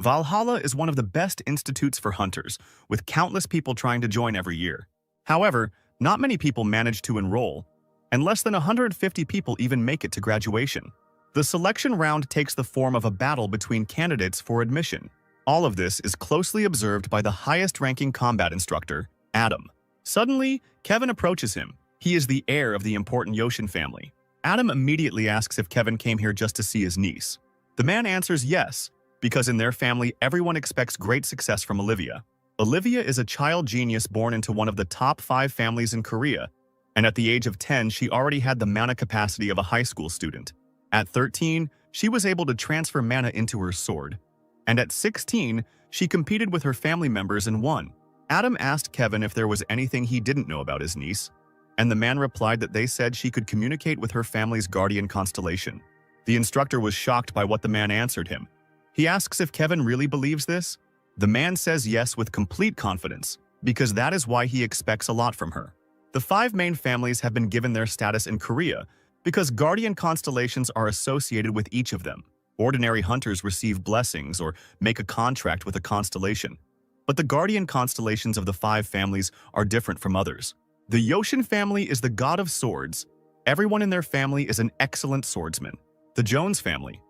Valhalla is one of the best institutes for hunters, with countless people trying to join every year. However, not many people manage to enroll, and less than 150 people even make it to graduation. The selection round takes the form of a battle between candidates for admission. All of this is closely observed by the highest-ranking combat instructor, Adam. Suddenly, Kevin approaches him. He is the heir of the important Yoshin family. Adam immediately asks if Kevin came here just to see his niece. The man answers yes, because in their family everyone expects great success from Olivia. Olivia is a child genius born into one of the top 5 families in Korea, and at the age of 10 she already had the mana capacity of a high school student. At 13, she was able to transfer mana into her sword, and at 16, she competed with her family members and won. Adam asked Kevin if there was anything he didn't know about his niece, and the man replied that they said she could communicate with her family's guardian constellation. The instructor was shocked by what the man answered him. He asks if Kevin really believes this. The man says yes with complete confidence, because that is why he expects a lot from her. The 5 main families have been given their status in Korea because guardian constellations are associated with each of them. Ordinary hunters receive blessings or make a contract with a constellation. But the guardian constellations of the 5 families are different from others. The Yoshin family is the god of swords. Everyone in their family is an excellent swordsman. The Jones family,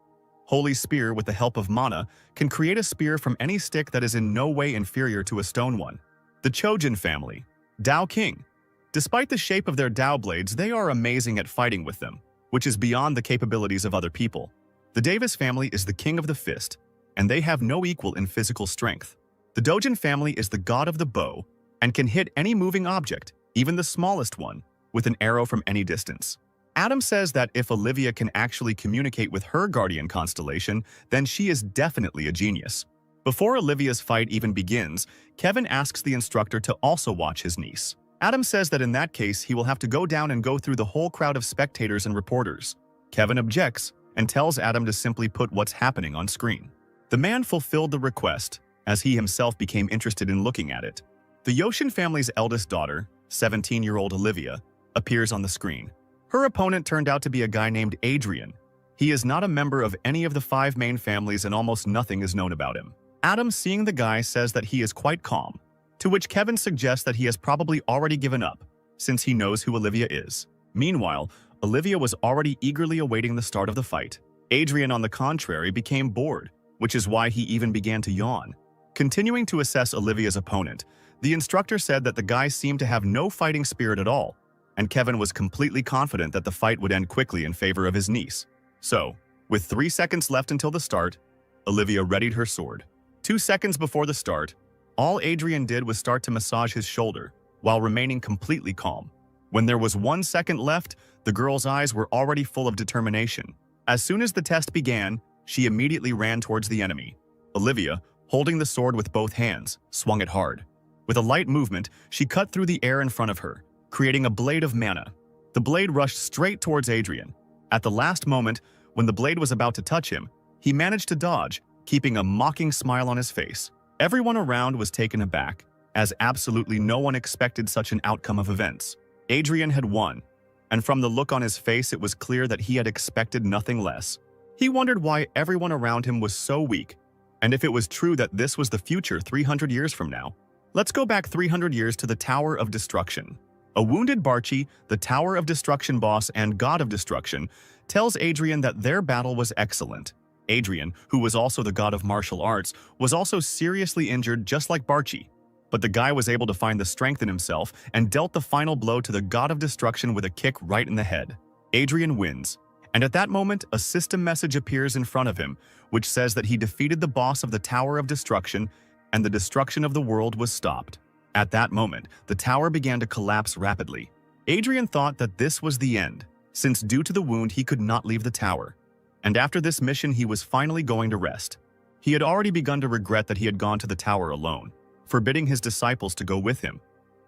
Holy Spear with the help of mana, can create a spear from any stick that is in no way inferior to a stone one. The Chojan family, Dao King. Despite the shape of their Dao blades, they are amazing at fighting with them, which is beyond the capabilities of other people. The Davis family is the king of the fist, and they have no equal in physical strength. The Dojin family is the god of the bow and can hit any moving object, even the smallest one, with an arrow from any distance. Adam says that if Olivia can actually communicate with her guardian constellation, then she is definitely a genius. Before Olivia's fight even begins, Kevin asks the instructor to also watch his niece. Adam says that in that case, he will have to go down and go through the whole crowd of spectators and reporters. Kevin objects and tells Adam to simply put what's happening on screen. The man fulfilled the request, as he himself became interested in looking at it. The Yoshin family's eldest daughter, 17-year-old Olivia, appears on the screen. Her opponent turned out to be a guy named Adrien. He is not a member of any of the 5 main families and almost nothing is known about him. Adam, seeing the guy, says that he is quite calm, to which Kevin suggests that he has probably already given up, since he knows who Olivia is. Meanwhile, Olivia was already eagerly awaiting the start of the fight. Adrien, on the contrary, became bored, which is why he even began to yawn. Continuing to assess Olivia's opponent, the instructor said that the guy seemed to have no fighting spirit at all, and Kevin was completely confident that the fight would end quickly in favor of his niece. So, with 3 seconds left until the start, Olivia readied her sword. 2 seconds before the start, all Adrien did was start to massage his shoulder, while remaining completely calm. When there was 1 second left, the girl's eyes were already full of determination. As soon as the test began, she immediately ran towards the enemy. Olivia, holding the sword with both hands, swung it hard. With a light movement, she cut through the air in front of her, creating a blade of mana. The blade rushed straight towards Adrien. At the last moment, when the blade was about to touch him, he managed to dodge, keeping a mocking smile on his face. Everyone around was taken aback, as absolutely no one expected such an outcome of events. Adrien had won, and from the look on his face it was clear that he had expected nothing less. He wondered why everyone around him was so weak, and if it was true that this was the future 300 years from now. Let's go back 300 years to the Tower of Destruction. A wounded Barchi, the Tower of Destruction boss and God of Destruction, tells Adrien that their battle was excellent. Adrien, who was also the god of martial arts, was also seriously injured just like Barchi. But the guy was able to find the strength in himself and dealt the final blow to the God of Destruction with a kick right in the head. Adrien wins, and at that moment a system message appears in front of him, which says that he defeated the boss of the Tower of Destruction and the destruction of the world was stopped. At that moment, the tower began to collapse rapidly. Adrien thought that this was the end, since due to the wound he could not leave the tower. And after this mission he was finally going to rest. He had already begun to regret that he had gone to the tower alone, forbidding his disciples to go with him.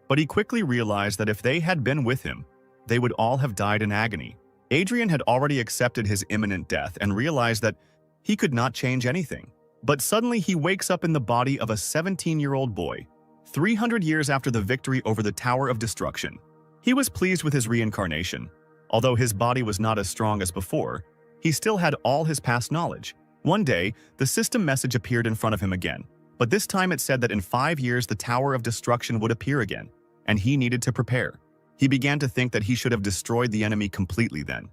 But he quickly realized that if they had been with him, they would all have died in agony. Adrien had already accepted his imminent death and realized that he could not change anything. But suddenly he wakes up in the body of a 17-year-old boy, 300 years after the victory over the Tower of Destruction. He was pleased with his reincarnation. Although his body was not as strong as before, he still had all his past knowledge. One day, the system message appeared in front of him again, but this time it said that in 5 years the Tower of Destruction would appear again, and he needed to prepare. He began to think that he should have destroyed the enemy completely then,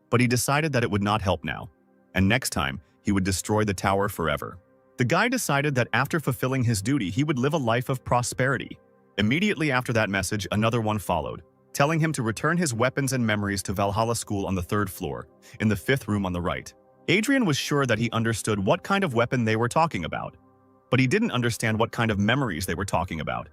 but he decided that it would not help now, and next time, he would destroy the tower forever. The guy decided that after fulfilling his duty, he would live a life of prosperity. Immediately after that message, another one followed, telling him to return his weapons and memories to Valhalla School on the 3rd floor, in the 5th room on the right. Adrien was sure that he understood what kind of weapon they were talking about, but he didn't understand what kind of memories they were talking about.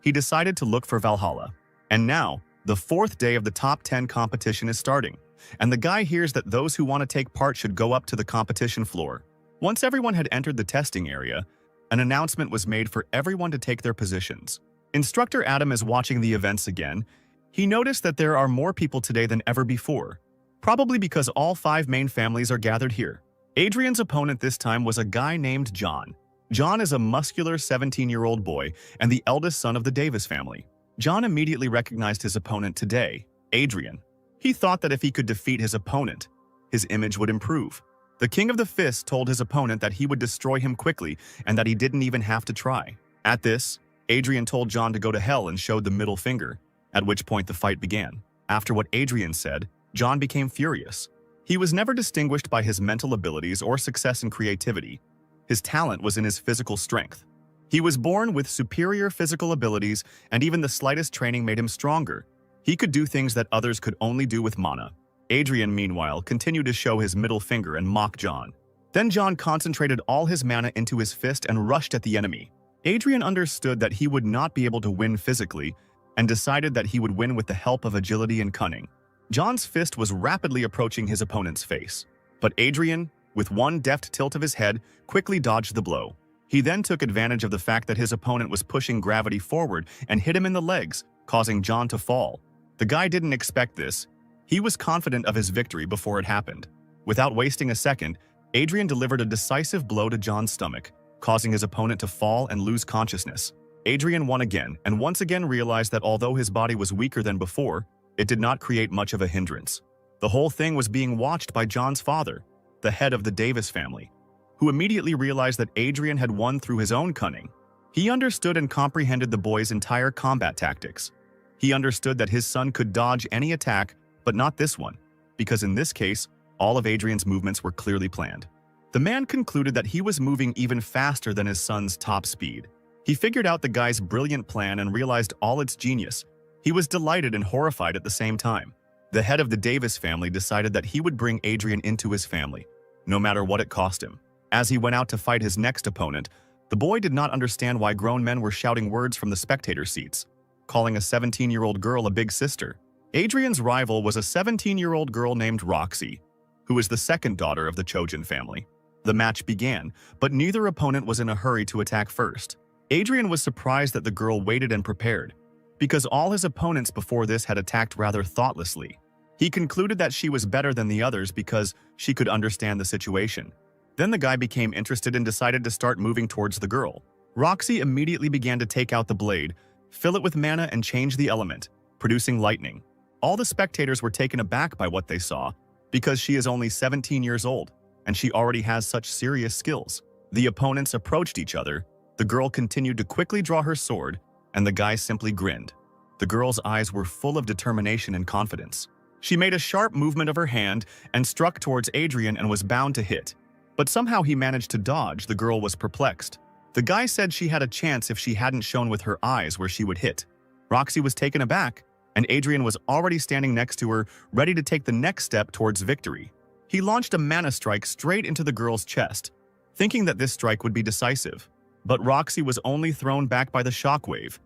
He decided to look for Valhalla. And now, the 4th day of the top 10 competition is starting, and the guy hears that those who want to take part should go up to the competition floor. Once everyone had entered the testing area, an announcement was made for everyone to take their positions. Instructor Adam is watching the events again. He noticed that there are more people today than ever before, probably because all 5 main families are gathered here. Adrien's opponent this time was a guy named John. John is a muscular 17-year-old boy and the eldest son of the Davis family. John immediately recognized his opponent today, Adrien. He thought that if he could defeat his opponent, his image would improve. The King of the Fist told his opponent that he would destroy him quickly and that he didn't even have to try. At this, Adrien told John to go to hell and showed the middle finger, at which point the fight began. After what Adrien said, John became furious. He was never distinguished by his mental abilities or success in creativity. His talent was in his physical strength. He was born with superior physical abilities, and even the slightest training made him stronger. He could do things that others could only do with mana. Adrien, meanwhile, continued to show his middle finger and mock John. Then John concentrated all his mana into his fist and rushed at the enemy. Adrien understood that he would not be able to win physically, and decided that he would win with the help of agility and cunning. John's fist was rapidly approaching his opponent's face, but Adrien, with one deft tilt of his head, quickly dodged the blow. He then took advantage of the fact that his opponent was pushing gravity forward and hit him in the legs, causing John to fall. The guy didn't expect this. He was confident of his victory before it happened. Without wasting a second, Adrien delivered a decisive blow to John's stomach, causing his opponent to fall and lose consciousness. Adrien won again and once again realized that although his body was weaker than before, it did not create much of a hindrance. The whole thing was being watched by John's father, the head of the Davis family, who immediately realized that Adrien had won through his own cunning. He understood and comprehended the boy's entire combat tactics. He understood that his son could dodge any attack, but not this one, because in this case, all of Adrien's movements were clearly planned. The man concluded that he was moving even faster than his son's top speed. He figured out the guy's brilliant plan and realized all its genius. He was delighted and horrified at the same time. The head of the Davis family decided that he would bring Adrien into his family, no matter what it cost him. As he went out to fight his next opponent, the boy did not understand why grown men were shouting words from the spectator seats, calling a 17-year-old girl a big sister. Adrien's rival was a 17-year-old girl named Roxy, who was the second daughter of the Chojan family. The match began, but neither opponent was in a hurry to attack first. Adrien was surprised that the girl waited and prepared, because all his opponents before this had attacked rather thoughtlessly. He concluded that she was better than the others because she could understand the situation. Then the guy became interested and decided to start moving towards the girl. Roxy immediately began to take out the blade, fill it with mana and change the element, producing lightning. All the spectators were taken aback by what they saw, because she is only 17 years old, and she already has such serious skills. The opponents approached each other. The girl continued to quickly draw her sword, and the guy simply grinned. The girl's eyes were full of determination and confidence. She made a sharp movement of her hand and struck towards Adrien and was bound to hit. But somehow he managed to dodge. The girl was perplexed. The guy said she had a chance if she hadn't shown with her eyes where she would hit. Roxy was taken aback, and Adrien was already standing next to her, ready to take the next step towards victory. He launched a mana strike straight into the girl's chest, thinking that this strike would be decisive. But Roxy was only thrown back by the shockwave.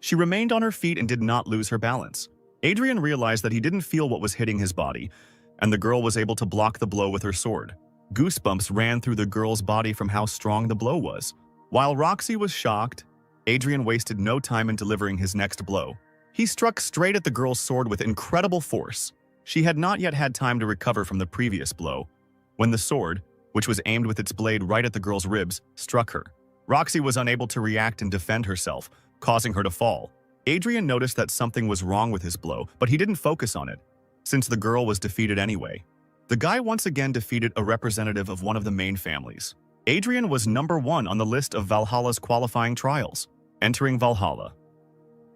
She remained on her feet and did not lose her balance. Adrien realized that he didn't feel what was hitting his body, and the girl was able to block the blow with her sword. Goosebumps ran through the girl's body from how strong the blow was. While Roxy was shocked, Adrien wasted no time in delivering his next blow. He struck straight at the girl's sword with incredible force. She had not yet had time to recover from the previous blow, when the sword, which was aimed with its blade right at the girl's ribs, struck her. Roxy was unable to react and defend herself, causing her to fall. Adrien noticed that something was wrong with his blow, but he didn't focus on it, since the girl was defeated anyway. The guy once again defeated a representative of one of the main families. Adrien was #1 on the list of Valhalla's qualifying trials, entering Valhalla.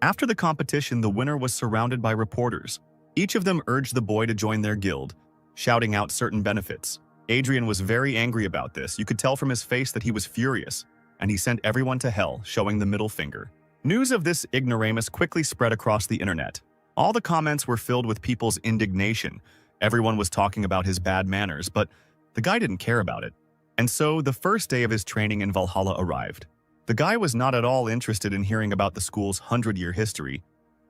After the competition, the winner was surrounded by reporters. Each of them urged the boy to join their guild, shouting out certain benefits. Adrien was very angry about this. You could tell from his face that he was furious, and he sent everyone to hell, showing the middle finger. News of this ignoramus quickly spread across the internet. All the comments were filled with people's indignation. Everyone was talking about his bad manners, but the guy didn't care about it. And so, the first day of his training in Valhalla arrived. The guy was not at all interested in hearing about the school's 100-year history,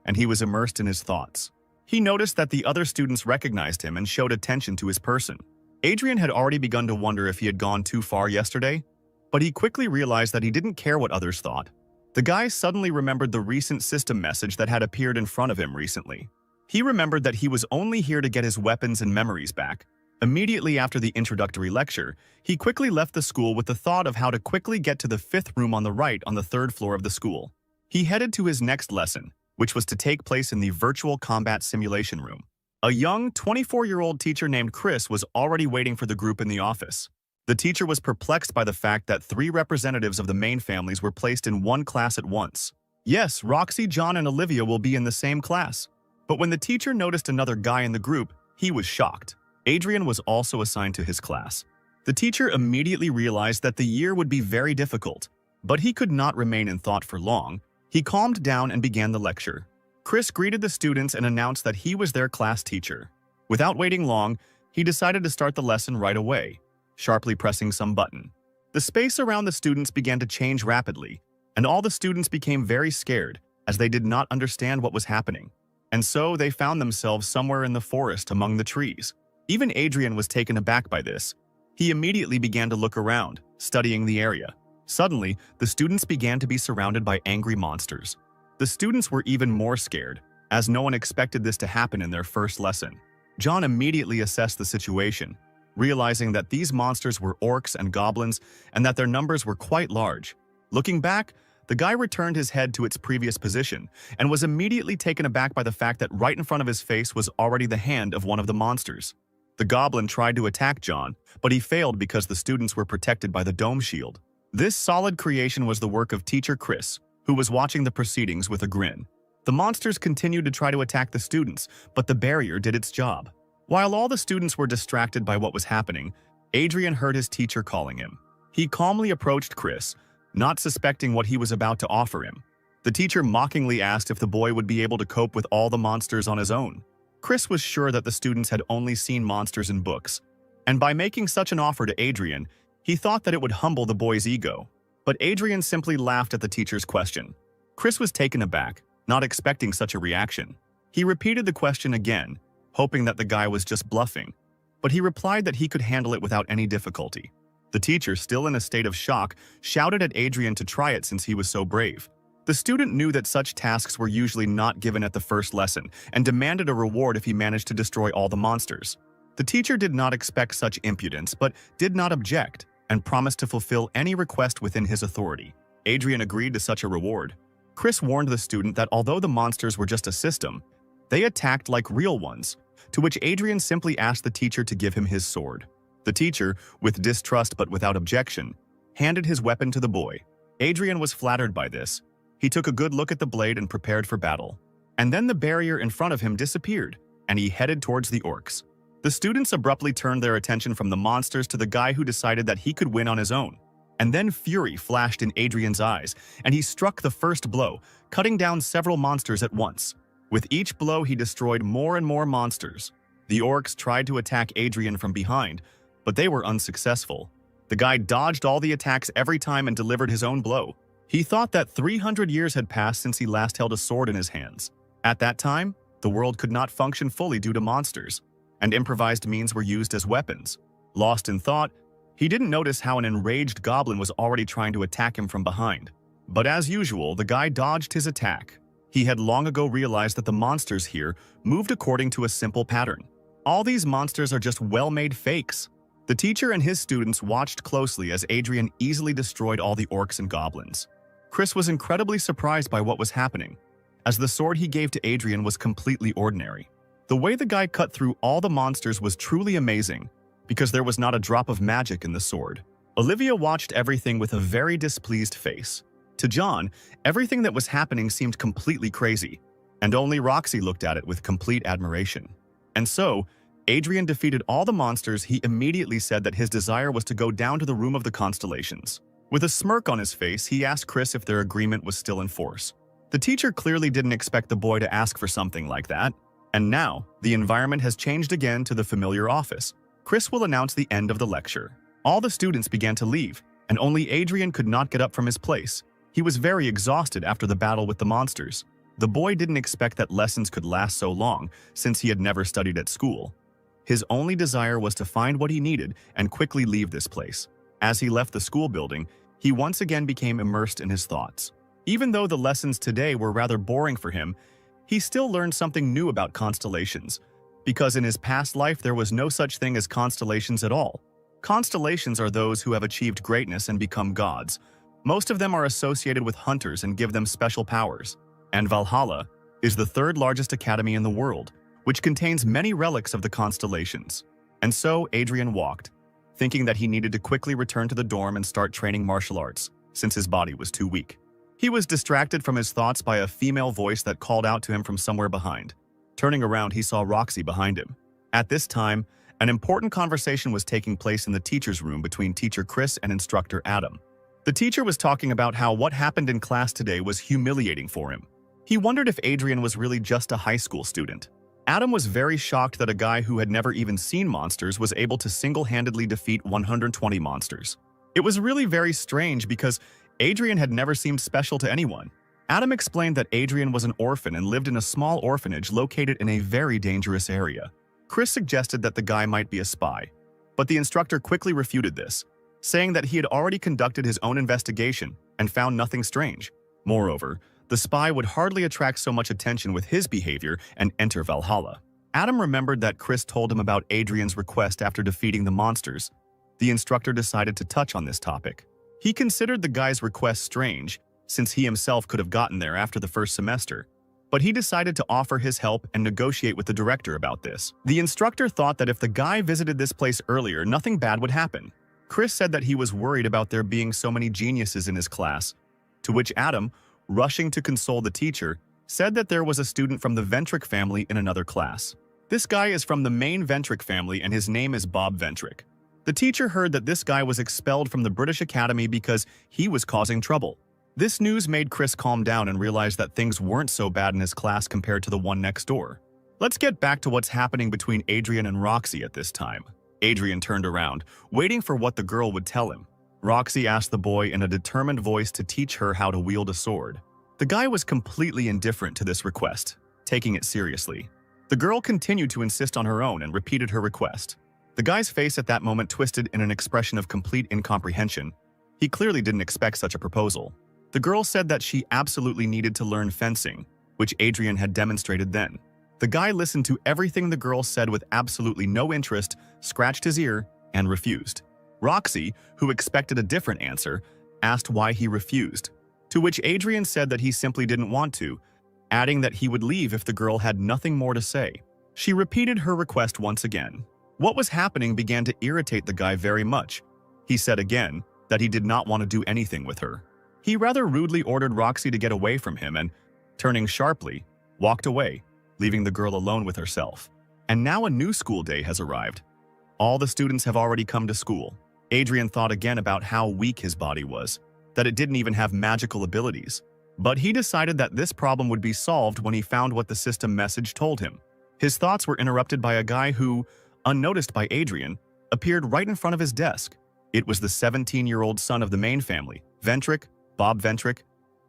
and he was immersed in his thoughts. He noticed that the other students recognized him and showed attention to his person. Adrien had already begun to wonder if he had gone too far yesterday, but he quickly realized that he didn't care what others thought. The guy suddenly remembered the recent system message that had appeared in front of him recently. He remembered that he was only here to get his weapons and memories back. Immediately after the introductory lecture, he quickly left the school with the thought of how to quickly get to the 5th room on the right on the 3rd floor of the school. He headed to his next lesson, which was to take place in the virtual combat simulation room. A young 24-year-old teacher named Chris was already waiting for the group in the office. The teacher was perplexed by the fact that 3 representatives of the main families were placed in one class at once. Yes, Roxy, John, and Olivia will be in the same class. But when the teacher noticed another guy in the group, he was shocked. Adrien was also assigned to his class. The teacher immediately realized that the year would be very difficult, but he could not remain in thought for long. He calmed down and began the lecture. Chris greeted the students and announced that he was their class teacher. Without waiting long, he decided to start the lesson right away, sharply pressing some button. The space around the students began to change rapidly, and all the students became very scared as they did not understand what was happening. And so they found themselves somewhere in the forest among the trees. Even Adrien was taken aback by this. He immediately began to look around, studying the area. Suddenly, the students began to be surrounded by angry monsters. The students were even more scared, as no one expected this to happen in their first lesson. John immediately assessed the situation, realizing that these monsters were orcs and goblins and that their numbers were quite large. Looking back, the guy returned his head to its previous position and was immediately taken aback by the fact that right in front of his face was already the hand of one of the monsters. The goblin tried to attack John, but he failed because the students were protected by the dome shield. This solid creation was the work of teacher Chris, who was watching the proceedings with a grin. The monsters continued to try to attack the students, but the barrier did its job. While all the students were distracted by what was happening, Adrien heard his teacher calling him. He calmly approached Chris, not suspecting what he was about to offer him. The teacher mockingly asked if the boy would be able to cope with all the monsters on his own. Chris was sure that the students had only seen monsters in books, and by making such an offer to Adrien, he thought that it would humble the boy's ego. But Adrien simply laughed at the teacher's question. Chris was taken aback, not expecting such a reaction. He repeated the question again, hoping that the guy was just bluffing, but he replied that he could handle it without any difficulty. The teacher, still in a state of shock, shouted at Adrien to try it since he was so brave. The student knew that such tasks were usually not given at the first lesson and demanded a reward if he managed to destroy all the monsters. The teacher did not expect such impudence but did not object and promised to fulfill any request within his authority. Adrien agreed to such a reward. Chris warned the student that although the monsters were just a system, they attacked like real ones, to which Adrien simply asked the teacher to give him his sword. The teacher, with distrust but without objection, handed his weapon to the boy. Adrien was flattered by this. He took a good look at the blade and prepared for battle. And then the barrier in front of him disappeared, and he headed towards the orcs. The students abruptly turned their attention from the monsters to the guy who decided that he could win on his own. And then fury flashed in Adrien's eyes, and he struck the first blow, cutting down several monsters at once. With each blow, he destroyed more and more monsters. The orcs tried to attack Adrien from behind, but they were unsuccessful. The guy dodged all the attacks every time and delivered his own blow. He thought that 300 years had passed since he last held a sword in his hands. At that time, the world could not function fully due to monsters, and improvised means were used as weapons. Lost in thought, he didn't notice how an enraged goblin was already trying to attack him from behind. But as usual, the guy dodged his attack. He had long ago realized that the monsters here moved according to a simple pattern. All these monsters are just well-made fakes. The teacher and his students watched closely as Adrien easily destroyed all the orcs and goblins. Chris was incredibly surprised by what was happening, as the sword he gave to Adrien was completely ordinary. The way the guy cut through all the monsters was truly amazing, because there was not a drop of magic in the sword. Olivia watched everything with a very displeased face. To John, everything that was happening seemed completely crazy, and only Roxy looked at it with complete admiration. And so, Adrien defeated all the monsters. He immediately said that his desire was to go down to the room of the constellations. With a smirk on his face, he asked Chris if their agreement was still in force. The teacher clearly didn't expect the boy to ask for something like that, and now, the environment has changed again to the familiar office. Chris will announce the end of the lecture. All the students began to leave, and only Adrien could not get up from his place. He was very exhausted after the battle with the monsters. The boy didn't expect that lessons could last so long, since he had never studied at school. His only desire was to find what he needed and quickly leave this place. As he left the school building, he once again became immersed in his thoughts. Even though the lessons today were rather boring for him, he still learned something new about constellations, because in his past life there was no such thing as constellations at all. Constellations are those who have achieved greatness and become gods. Most of them are associated with hunters and give them special powers. And Valhalla is the third largest academy in the world, which contains many relics of the constellations. And so Adrien walked, thinking that he needed to quickly return to the dorm and start training martial arts, since his body was too weak. He was distracted from his thoughts by a female voice that called out to him from somewhere behind. Turning around, he saw Roxy behind him. At this time, an important conversation was taking place in the teacher's room between teacher Chris and instructor Adam. The teacher was talking about how what happened in class today was humiliating for him. He wondered if Adrien was really just a high school student. Adam was very shocked that a guy who had never even seen monsters was able to single-handedly defeat 120 monsters. It was really very strange because Adrien had never seemed special to anyone. Adam explained that Adrien was an orphan and lived in a small orphanage located in a very dangerous area. Chris suggested that the guy might be a spy, but the instructor quickly refuted this, saying that he had already conducted his own investigation and found nothing strange. Moreover, the spy would hardly attract so much attention with his behavior and enter Valhalla. Adam remembered that Chris told him about Adrien's request after defeating the monsters. The instructor decided to touch on this topic. He considered the guy's request strange, since he himself could have gotten there after the first semester, but he decided to offer his help and negotiate with the director about this. The instructor thought that if the guy visited this place earlier, nothing bad would happen. Chris said that he was worried about there being so many geniuses in his class, to which Adam, rushing to console the teacher, said that there was a student from the Ventric family in another class. This guy is from the main Ventric family and his name is Bob Ventric. The teacher heard that this guy was expelled from the British Academy because he was causing trouble. This news made Chris calm down and realize that things weren't so bad in his class compared to the one next door. Let's get back to what's happening between Adrien and Roxy at this time. Adrien turned around, waiting for what the girl would tell him. Roxy asked the boy in a determined voice to teach her how to wield a sword. The guy was completely indifferent to this request, taking it seriously. The girl continued to insist on her own and repeated her request. The guy's face at that moment twisted in an expression of complete incomprehension. He clearly didn't expect such a proposal. The girl said that she absolutely needed to learn fencing, which Adrien had demonstrated then. The guy listened to everything the girl said with absolutely no interest, scratched his ear, and refused. Roxy, who expected a different answer, asked why he refused, to which Adrien said that he simply didn't want to, adding that he would leave if the girl had nothing more to say. She repeated her request once again. What was happening began to irritate the guy very much. He said again that he did not want to do anything with her. He rather rudely ordered Roxy to get away from him and, turning sharply, walked away, leaving the girl alone with herself. And now a new school day has arrived. All the students have already come to school. Adrien thought again about how weak his body was, that it didn't even have magical abilities. But he decided that this problem would be solved when he found what the system message told him. His thoughts were interrupted by a guy who, unnoticed by Adrien, appeared right in front of his desk. It was the 17-year-old son of the main family, Ventric, Bob Ventric,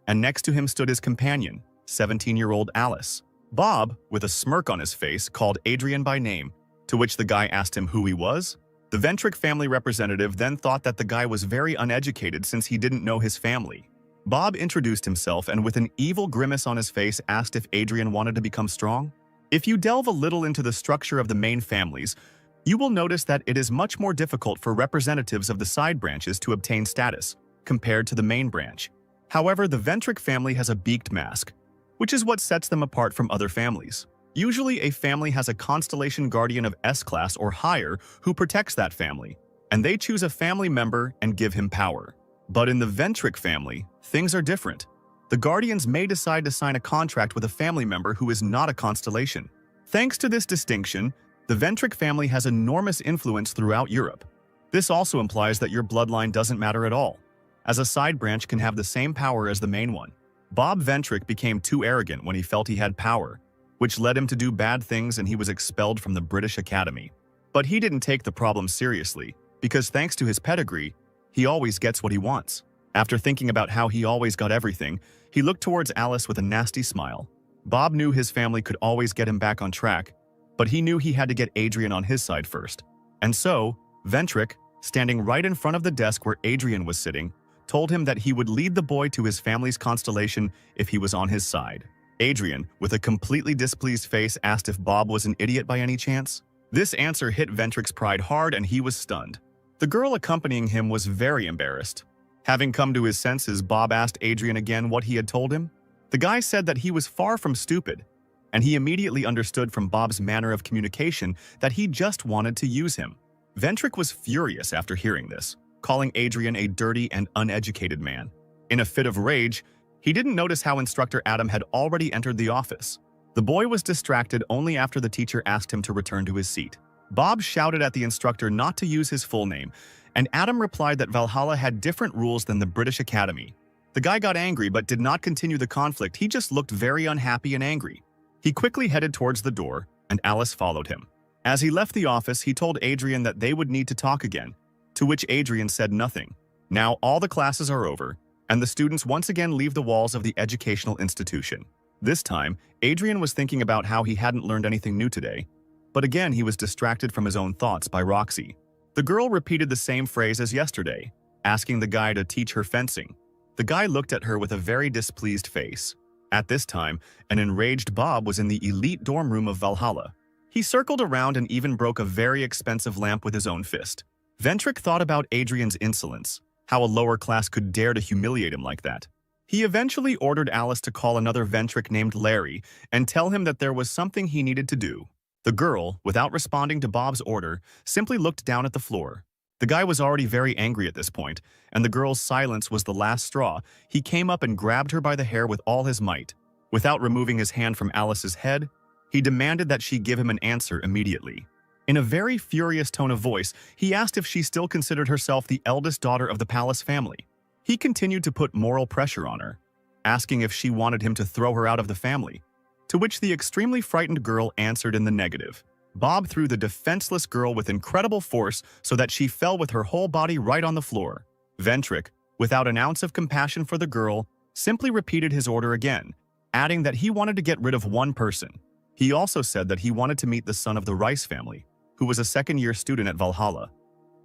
and next to him stood his companion, 17-year-old Alice. Bob, with a smirk on his face, called Adrien by name, to which the guy asked him who he was. The Ventric family representative then thought that the guy was very uneducated since he didn't know his family. Bob introduced himself and with an evil grimace on his face asked if Adrien wanted to become strong. If you delve a little into the structure of the main families, you will notice that it is much more difficult for representatives of the side branches to obtain status, compared to the main branch. However, the Ventric family has a beaked mask, which is what sets them apart from other families. Usually, a family has a constellation guardian of S-class or higher who protects that family, and they choose a family member and give him power. But in the Ventric family, things are different. The guardians may decide to sign a contract with a family member who is not a constellation. Thanks to this distinction, the Ventric family has enormous influence throughout Europe. This also implies that your bloodline doesn't matter at all, as a side branch can have the same power as the main one. Bob Ventric became too arrogant when he felt he had power, which led him to do bad things, and he was expelled from the British Academy. But he didn't take the problem seriously, because thanks to his pedigree, he always gets what he wants. After thinking about how he always got everything, he looked towards Alice with a nasty smile. Bob knew his family could always get him back on track, but he knew he had to get Adrien on his side first. And so, Ventric, standing right in front of the desk where Adrien was sitting, told him that he would lead the boy to his family's constellation if he was on his side. Adrien, with a completely displeased face, asked if Bob was an idiot by any chance. This answer hit Ventric's pride hard, and he was stunned. The girl accompanying him was very embarrassed. Having come to his senses, Bob asked Adrien again what he had told him. The guy said that he was far from stupid, and he immediately understood from Bob's manner of communication that he just wanted to use him. Ventric was furious after hearing this, calling Adrien a dirty and uneducated man. In a fit of rage, he didn't notice how Instructor Adam had already entered the office. The boy was distracted only after the teacher asked him to return to his seat. Bob shouted at the instructor not to use his full name, and Adam replied that Valhalla had different rules than the British Academy. The guy got angry but did not continue the conflict. He just looked very unhappy and angry. He quickly headed towards the door, and Alice followed him. As he left the office, he told Adrien that they would need to talk again, to which Adrien said nothing. Now all the classes are over, and the students once again leave the walls of the educational institution. This time, Adrien was thinking about how he hadn't learned anything new today, but again he was distracted from his own thoughts by Roxy. The girl repeated the same phrase as yesterday, asking the guy to teach her fencing. The guy looked at her with a very displeased face. At this time, an enraged Bob was in the elite dorm room of Valhalla. He circled around and even broke a very expensive lamp with his own fist. Ventric thought about Adrien's insolence, how a lower class could dare to humiliate him like that. He eventually ordered Alice to call another Ventric named Larry and tell him that there was something he needed to do. The girl, without responding to Bob's order, simply looked down at the floor. The guy was already very angry at this point, and the girl's silence was the last straw. He came up and grabbed her by the hair with all his might. Without removing his hand from Alice's head, he demanded that she give him an answer immediately. In a very furious tone of voice, he asked if she still considered herself the eldest daughter of the palace family. He continued to put moral pressure on her, asking if she wanted him to throw her out of the family, to which the extremely frightened girl answered in the negative. Bob threw the defenseless girl with incredible force so that she fell with her whole body right on the floor. Ventric, without an ounce of compassion for the girl, simply repeated his order again, adding that he wanted to get rid of one person. He also said that he wanted to meet the son of the Rice family, who was a second-year student at Valhalla,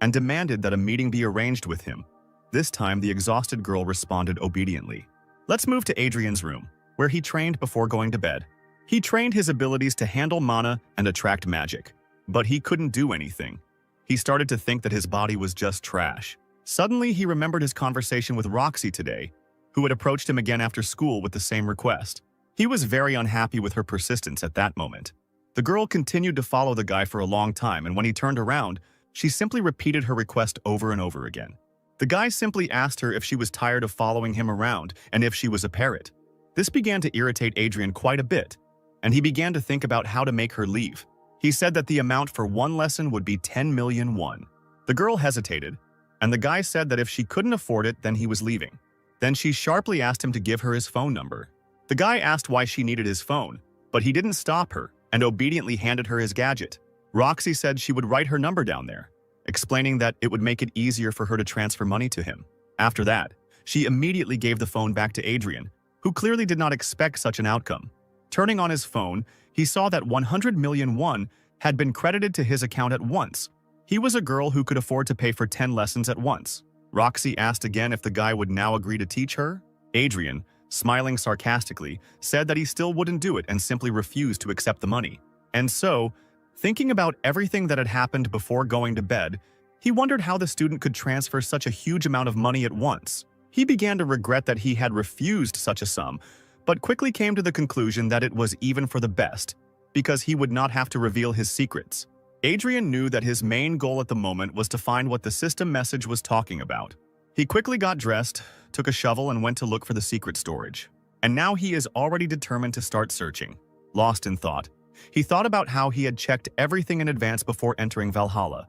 and demanded that a meeting be arranged with him. This time, the exhausted girl responded obediently. Let's move to Adrien's room, where he trained before going to bed. He trained his abilities to handle mana and attract magic, but he couldn't do anything. He started to think that his body was just trash. Suddenly, he remembered his conversation with Roxy today, who had approached him again after school with the same request. He was very unhappy with her persistence at that moment. The girl continued to follow the guy for a long time, and when he turned around, she simply repeated her request over and over again. The guy simply asked her if she was tired of following him around and if she was a parrot. This began to irritate Adrien quite a bit, and he began to think about how to make her leave. He said that the amount for one lesson would be 10 million won. The girl hesitated, and the guy said that if she couldn't afford it, then he was leaving. Then she sharply asked him to give her his phone number. The guy asked why she needed his phone, but he didn't stop her and obediently handed her his gadget. Roxy said she would write her number down there, explaining that it would make it easier for her to transfer money to him. After that, she immediately gave the phone back to Adrien, who clearly did not expect such an outcome. Turning on his phone, he saw that 100 million won had been credited to his account at once. He was a girl who could afford to pay for 10 lessons at once. Roxy asked again if the guy would now agree to teach her. Adrien, smiling sarcastically, said that he still wouldn't do it and simply refused to accept the money. And so, thinking about everything that had happened before going to bed, he wondered how the student could transfer such a huge amount of money at once. He began to regret that he had refused such a sum, but quickly came to the conclusion that it was even for the best. because he would not have to reveal his secrets. Adrien knew that his main goal at the moment was to find what the system message was talking about. He quickly got dressed, took a shovel, and went to look for the secret storage. And now he is already determined to start searching. Lost in thought, he thought about how he had checked everything in advance before entering Valhalla.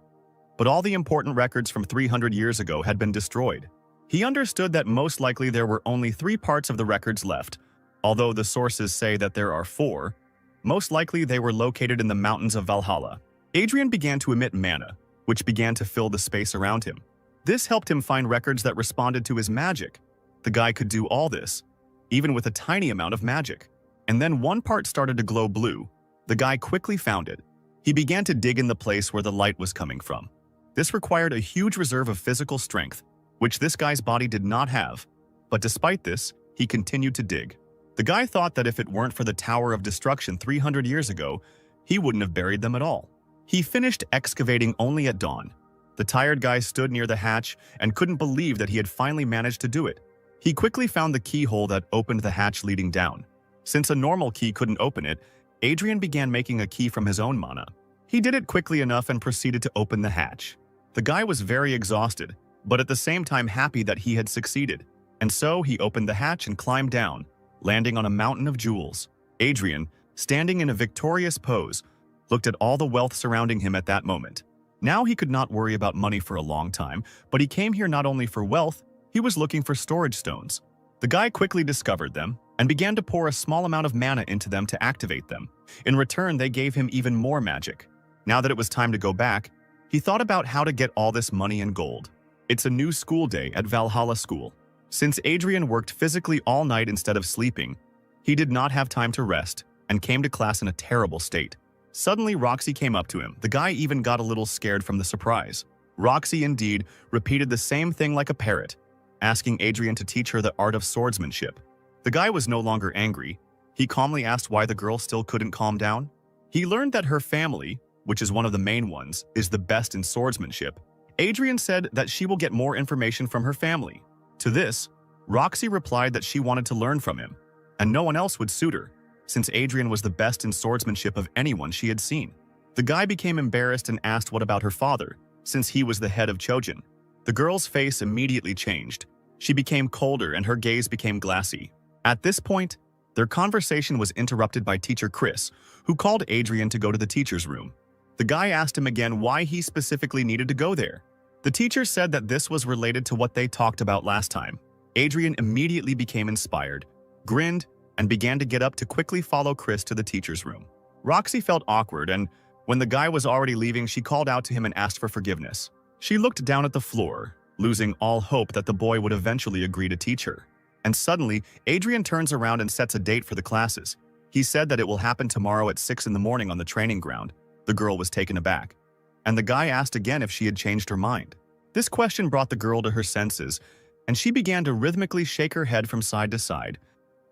But all the important records from 300 years ago had been destroyed. He understood that most likely there were only 3 parts of the records left. Although the sources say that there are 4, most likely they were located in the mountains of Valhalla. Adrien began to emit mana, which began to fill the space around him. This helped him find records that responded to his magic. The guy could do all this, even with a tiny amount of magic. And then one part started to glow blue. The guy quickly found it. He began to dig in the place where the light was coming from. This required a huge reserve of physical strength, which this guy's body did not have. But despite this, he continued to dig. The guy thought that if it weren't for the Tower of Destruction 300 years ago, he wouldn't have buried them at all. He finished excavating only at dawn. The tired guy stood near the hatch and couldn't believe that he had finally managed to do it. He quickly found the keyhole that opened the hatch leading down. Since a normal key couldn't open it, Adrien began making a key from his own mana. He did it quickly enough and proceeded to open the hatch. The guy was very exhausted, but at the same time happy that he had succeeded. And so he opened the hatch and climbed down, landing on a mountain of jewels. Adrien, standing in a victorious pose, looked at all the wealth surrounding him at that moment. Now he could not worry about money for a long time, but he came here not only for wealth, he was looking for storage stones. The guy quickly discovered them and began to pour a small amount of mana into them to activate them. In return, they gave him even more magic. Now that it was time to go back, he thought about how to get all this money and gold. It's a new school day at Valhalla School. Since Adrien worked physically all night instead of sleeping, he did not have time to rest and came to class in a terrible state. Suddenly, Roxy came up to him. The guy even got a little scared from the surprise. Roxy, indeed, repeated the same thing like a parrot, asking Adrien to teach her the art of swordsmanship. The guy was no longer angry. He calmly asked why the girl still couldn't calm down. He learned that her family, which is one of the main ones, is the best in swordsmanship. Adrien said that she will get more information from her family. To this, Roxy replied that she wanted to learn from him, and no one else would suit her, since Adrien was the best in swordsmanship of anyone she had seen. The guy became embarrassed and asked what about her father, since he was the head of Chojan. The girl's face immediately changed. She became colder and her gaze became glassy. At this point, their conversation was interrupted by teacher Chris, who called Adrien to go to the teacher's room. The guy asked him again why he specifically needed to go there. The teacher said that this was related to what they talked about last time. Adrien immediately became inspired, grinned, and began to get up to quickly follow Chris to the teacher's room. Roxy felt awkward, and when the guy was already leaving, she called out to him and asked for forgiveness. She looked down at the floor, losing all hope that the boy would eventually agree to teach her. And suddenly, Adrien turns around and sets a date for the classes. He said that it will happen tomorrow at 6 in the morning on the training ground. The girl was taken aback, and the guy asked again if she had changed her mind. This question brought the girl to her senses, and she began to rhythmically shake her head from side to side.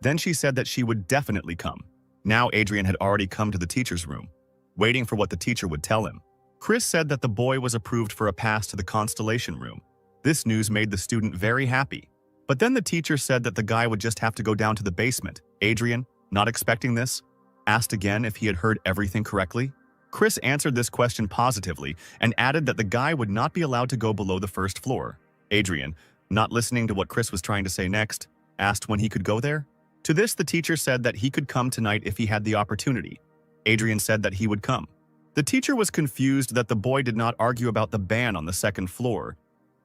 Then she said that she would definitely come. Now Adrien had already come to the teacher's room, waiting for what the teacher would tell him. Chris said that the boy was approved for a pass to the constellation room. This news made the student very happy. But then the teacher said that the guy would just have to go down to the basement. Adrien, not expecting this, asked again if he had heard everything correctly. Chris answered this question positively and added that the guy would not be allowed to go below the first floor. Adrien, not listening to what Chris was trying to say next, asked when he could go there. To this, the teacher said that he could come tonight if he had the opportunity. Adrien said that he would come. The teacher was confused that the boy did not argue about the ban on the second floor.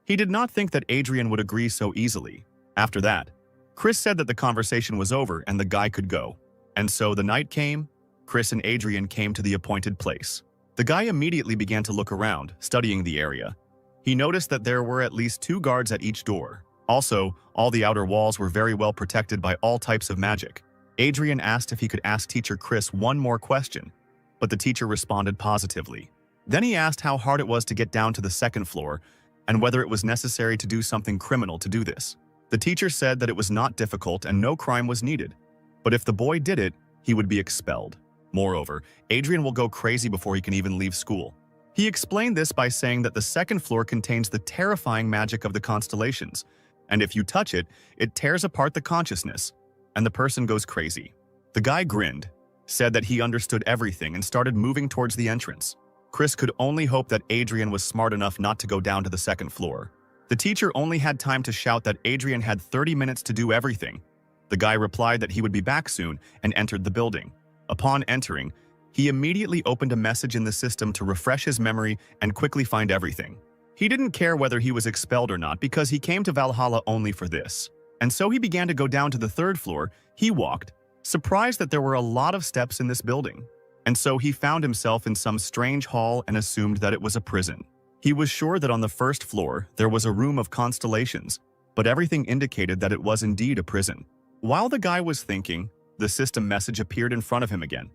He did not think that Adrien would agree so easily. After that, Chris said that the conversation was over and the guy could go. And so the night came. Chris and Adrien came to the appointed place. The guy immediately began to look around, studying the area. He noticed that there were at least 2 guards at each door. Also, all the outer walls were very well protected by all types of magic. Adrien asked if he could ask teacher Chris one more question, but the teacher responded positively. Then he asked how hard it was to get down to the second floor and whether it was necessary to do something criminal to do this. The teacher said that it was not difficult and no crime was needed, but if the boy did it, he would be expelled. Moreover, Adrien will go crazy before he can even leave school. He explained this by saying that the second floor contains the terrifying magic of the constellations, and if you touch it, it tears apart the consciousness, and the person goes crazy. The guy grinned. said that he understood everything and started moving towards the entrance. Chris could only hope that Adrien was smart enough not to go down to the second floor. The teacher only had time to shout that Adrien had 30 minutes to do everything. The guy replied that he would be back soon and entered the building. Upon entering, he immediately opened a message in the system to refresh his memory and quickly find everything. He didn't care whether he was expelled or not because he came to Valhalla only for this. And so he began to go down to the third floor. He walked, surprised that there were a lot of steps in this building. And so he found himself in some strange hall and assumed that it was a prison. He was sure that on the first floor there was a room of constellations, but everything indicated that it was indeed a prison. While the guy was thinking, the system message appeared in front of him again,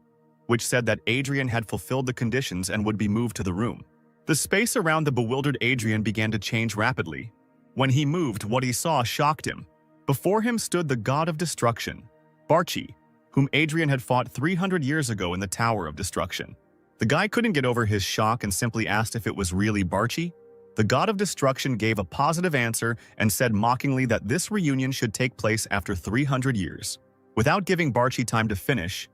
which said that Adrien had fulfilled the conditions and would be moved to the room. The space around the bewildered Adrien began to change rapidly. When he moved, what he saw shocked him. Before him stood the god of destruction, Barchi, whom Adrien had fought 300 years ago in the Tower of Destruction. The guy couldn't get over his shock and simply asked if it was really Barchi. The god of destruction gave a positive answer and said mockingly that this reunion should take place after 300 years. Without giving Barchi time to finish,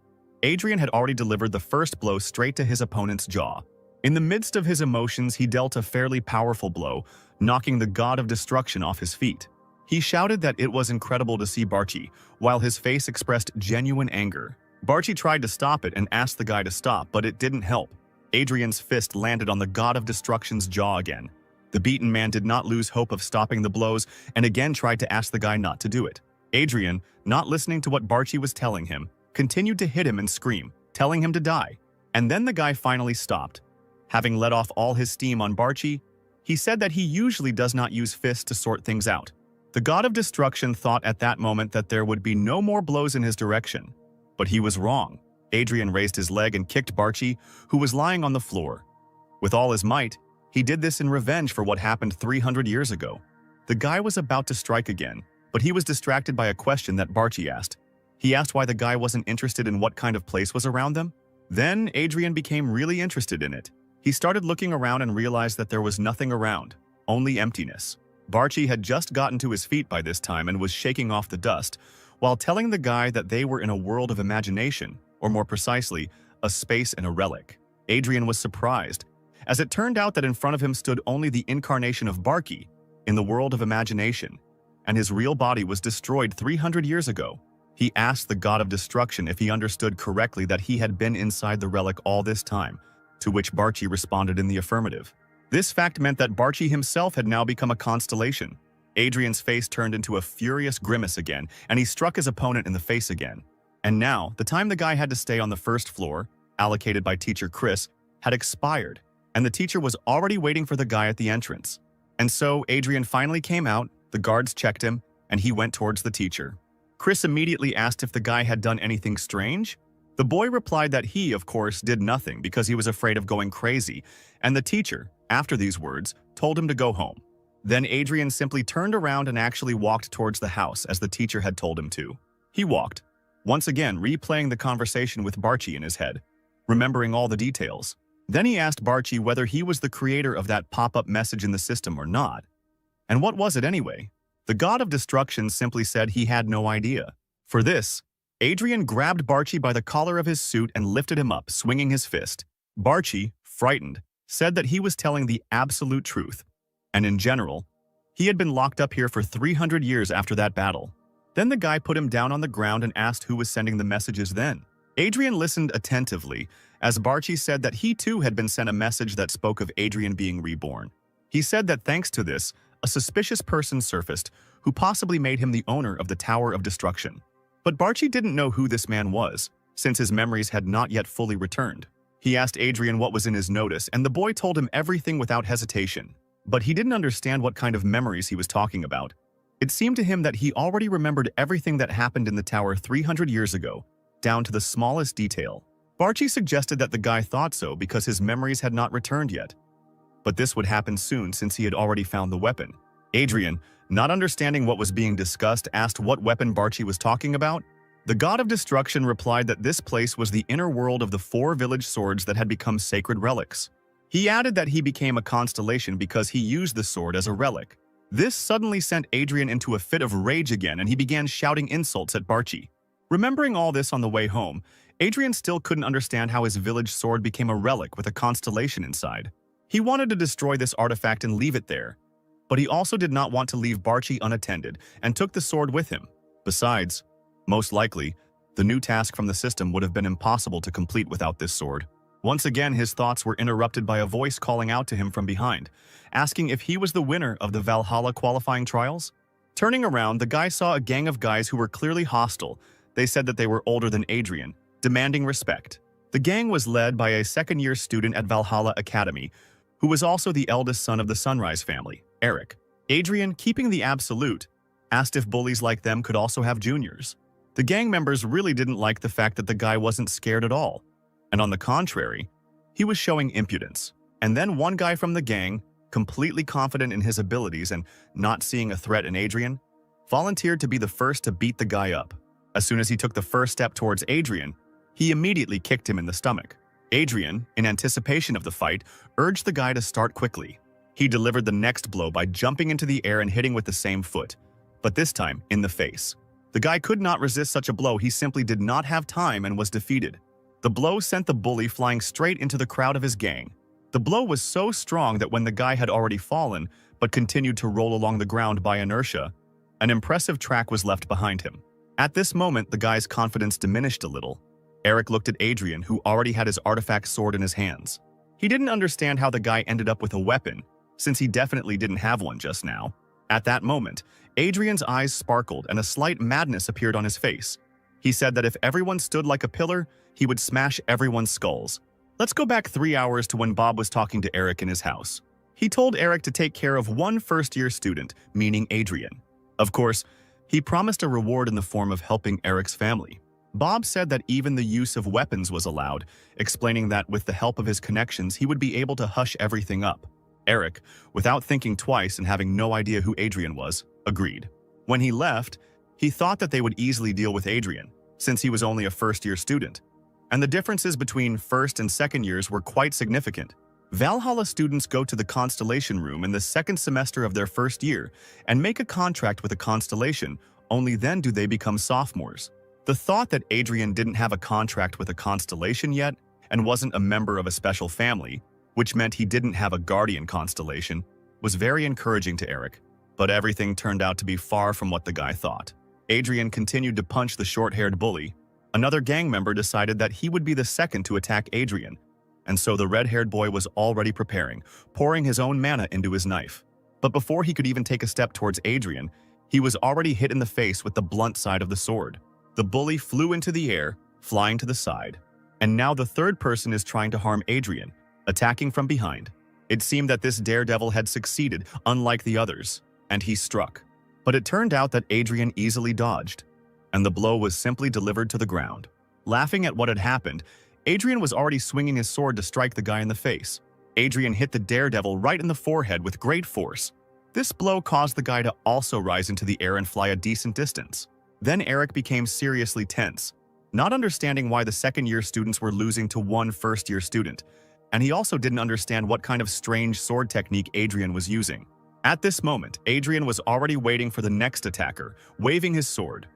Adrien had already delivered the first blow straight to his opponent's jaw. In the midst of his emotions, he dealt a fairly powerful blow, knocking the god of destruction off his feet. He shouted that it was incredible to see Barchi, while his face expressed genuine anger. Barchi tried to stop it and asked the guy to stop, but it didn't help. Adrien's fist landed on the god of destruction's jaw again. The beaten man did not lose hope of stopping the blows and again tried to ask the guy not to do it. Adrien, not listening to what Barchi was telling him, continued to hit him and scream, telling him to die. And then the guy finally stopped. Having let off all his steam on Barchi, he said that he usually does not use fists to sort things out. The god of destruction thought at that moment that there would be no more blows in his direction. But he was wrong. Adrien raised his leg and kicked Barchi, who was lying on the floor. With all his might, he did this in revenge for what happened 300 years ago. The guy was about to strike again, but he was distracted by a question that Barchi asked. He asked why the guy wasn't interested in what kind of place was around them. Then Adrien became really interested in it. He started looking around and realized that there was nothing around, only emptiness. Barchi had just gotten to his feet by this time and was shaking off the dust, while telling the guy that they were in a world of imagination, or more precisely, a space and a relic. Adrien was surprised, as it turned out that in front of him stood only the incarnation of Barchi in the world of imagination, and his real body was destroyed 300 years ago. He asked the god of destruction if he understood correctly that he had been inside the relic all this time, to which Barchi responded in the affirmative. This fact meant that Barchi himself had now become a constellation. Adrien's face turned into a furious grimace again, and he struck his opponent in the face again. And now, the time the guy had to stay on the first floor, allocated by teacher Chris, had expired, and the teacher was already waiting for the guy at the entrance. And so Adrien finally came out, the guards checked him, and he went towards the teacher. Chris immediately asked if the guy had done anything strange. The boy replied that he, of course, did nothing because he was afraid of going crazy, and the teacher, after these words, told him to go home. Then Adrien simply turned around and actually walked towards the house as the teacher had told him to. He walked, once again replaying the conversation with Barchi in his head, remembering all the details. Then he asked Barchi whether he was the creator of that pop-up message in the system or not. And what was it anyway? The god of destruction simply said he had no idea. For this, Adrien grabbed Barchi by the collar of his suit and lifted him up, swinging his fist. Barchi, frightened, said that he was telling the absolute truth. And in general, he had been locked up here for 300 years after that battle. Then the guy put him down on the ground and asked who was sending the messages then. Adrien listened attentively, as Barchi said that he too had been sent a message that spoke of Adrien being reborn. He said that thanks to this, a suspicious person surfaced who possibly made him the owner of the Tower of Destruction. But Barchi didn't know who this man was, since his memories had not yet fully returned. He asked Adrien what was in his notice, and the boy told him everything without hesitation. But he didn't understand what kind of memories he was talking about. It seemed to him that he already remembered everything that happened in the tower 300 years ago, down to the smallest detail. Barchi suggested that the guy thought so because his memories had not returned yet. But this would happen soon since he had already found the weapon. Adrien, not understanding what was being discussed, asked what weapon Barchi was talking about. The god of destruction replied that this place was the inner world of the 4 village swords that had become sacred relics. He added that he became a constellation because he used the sword as a relic. This suddenly sent Adrien into a fit of rage again, and he began shouting insults at Barchi. Remembering all this on the way home, Adrien still couldn't understand how his village sword became a relic with a constellation inside. He wanted to destroy this artifact and leave it there, but he also did not want to leave Barchi unattended and took the sword with him. Besides, most likely, the new task from the system would have been impossible to complete without this sword. Once again, his thoughts were interrupted by a voice calling out to him from behind, asking if he was the winner of the Valhalla qualifying trials. Turning around, the guy saw a gang of guys who were clearly hostile. They said that they were older than Adrien, demanding respect. The gang was led by a second-year student at Valhalla Academy, who was also the eldest son of the Sunrise family, Eric. Adrien, keeping the absolute, asked if bullies like them could also have juniors. The gang members really didn't like the fact that the guy wasn't scared at all, and on the contrary, he was showing impudence. And then one guy from the gang, completely confident in his abilities and not seeing a threat in Adrien, volunteered to be the first to beat the guy up. As soon as he took the first step towards Adrien, he immediately kicked him in the stomach. Adrien, in anticipation of the fight, urged the guy to start quickly. He delivered the next blow by jumping into the air and hitting with the same foot, but this time in the face. The guy could not resist such a blow. He simply did not have time and was defeated. The blow sent the bully flying straight into the crowd of his gang. The blow was so strong that when the guy had already fallen, but continued to roll along the ground by inertia, an impressive track was left behind him. At this moment, the guy's confidence diminished a little. Eric looked at Adrien, who already had his artifact sword in his hands. He didn't understand how the guy ended up with a weapon, since he definitely didn't have one just now. At that moment, Adrien's eyes sparkled and a slight madness appeared on his face. He said that if everyone stood like a pillar, he would smash everyone's skulls. Let's go back 3 hours to when Bob was talking to Eric in his house. He told Eric to take care of one first-year student, meaning Adrien. Of course, he promised a reward in the form of helping Eric's family. Bob said that even the use of weapons was allowed, explaining that with the help of his connections, he would be able to hush everything up. Eric, without thinking twice and having no idea who Adrien was, agreed. When he left, he thought that they would easily deal with Adrien, since he was only a first-year student. And the differences between first and second years were quite significant. Valhalla students go to the constellation room in the second semester of their first year and make a contract with a constellation. Only then do they become sophomores. The thought that Adrien didn't have a contract with a constellation yet and wasn't a member of a special family, which meant he didn't have a guardian constellation, was very encouraging to Eric. But everything turned out to be far from what the guy thought. Adrien continued to punch the short-haired bully. Another gang member decided that he would be the second to attack Adrien, and so the red-haired boy was already preparing, pouring his own mana into his knife. But before he could even take a step towards Adrien, he was already hit in the face with the blunt side of the sword. The bully flew into the air, flying to the side. And now the third person is trying to harm Adrien, attacking from behind. It seemed that this daredevil had succeeded, unlike the others, and he struck. But it turned out that Adrien easily dodged, and the blow was simply delivered to the ground. Laughing at what had happened, Adrien was already swinging his sword to strike the guy in the face. Adrien hit the daredevil right in the forehead with great force. This blow caused the guy to also rise into the air and fly a decent distance. Then Eric became seriously tense, not understanding why the second-year students were losing to one first-year student, and he also didn't understand what kind of strange sword technique Adrien was using. At this moment, Adrien was already waiting for the next attacker, waving his sword.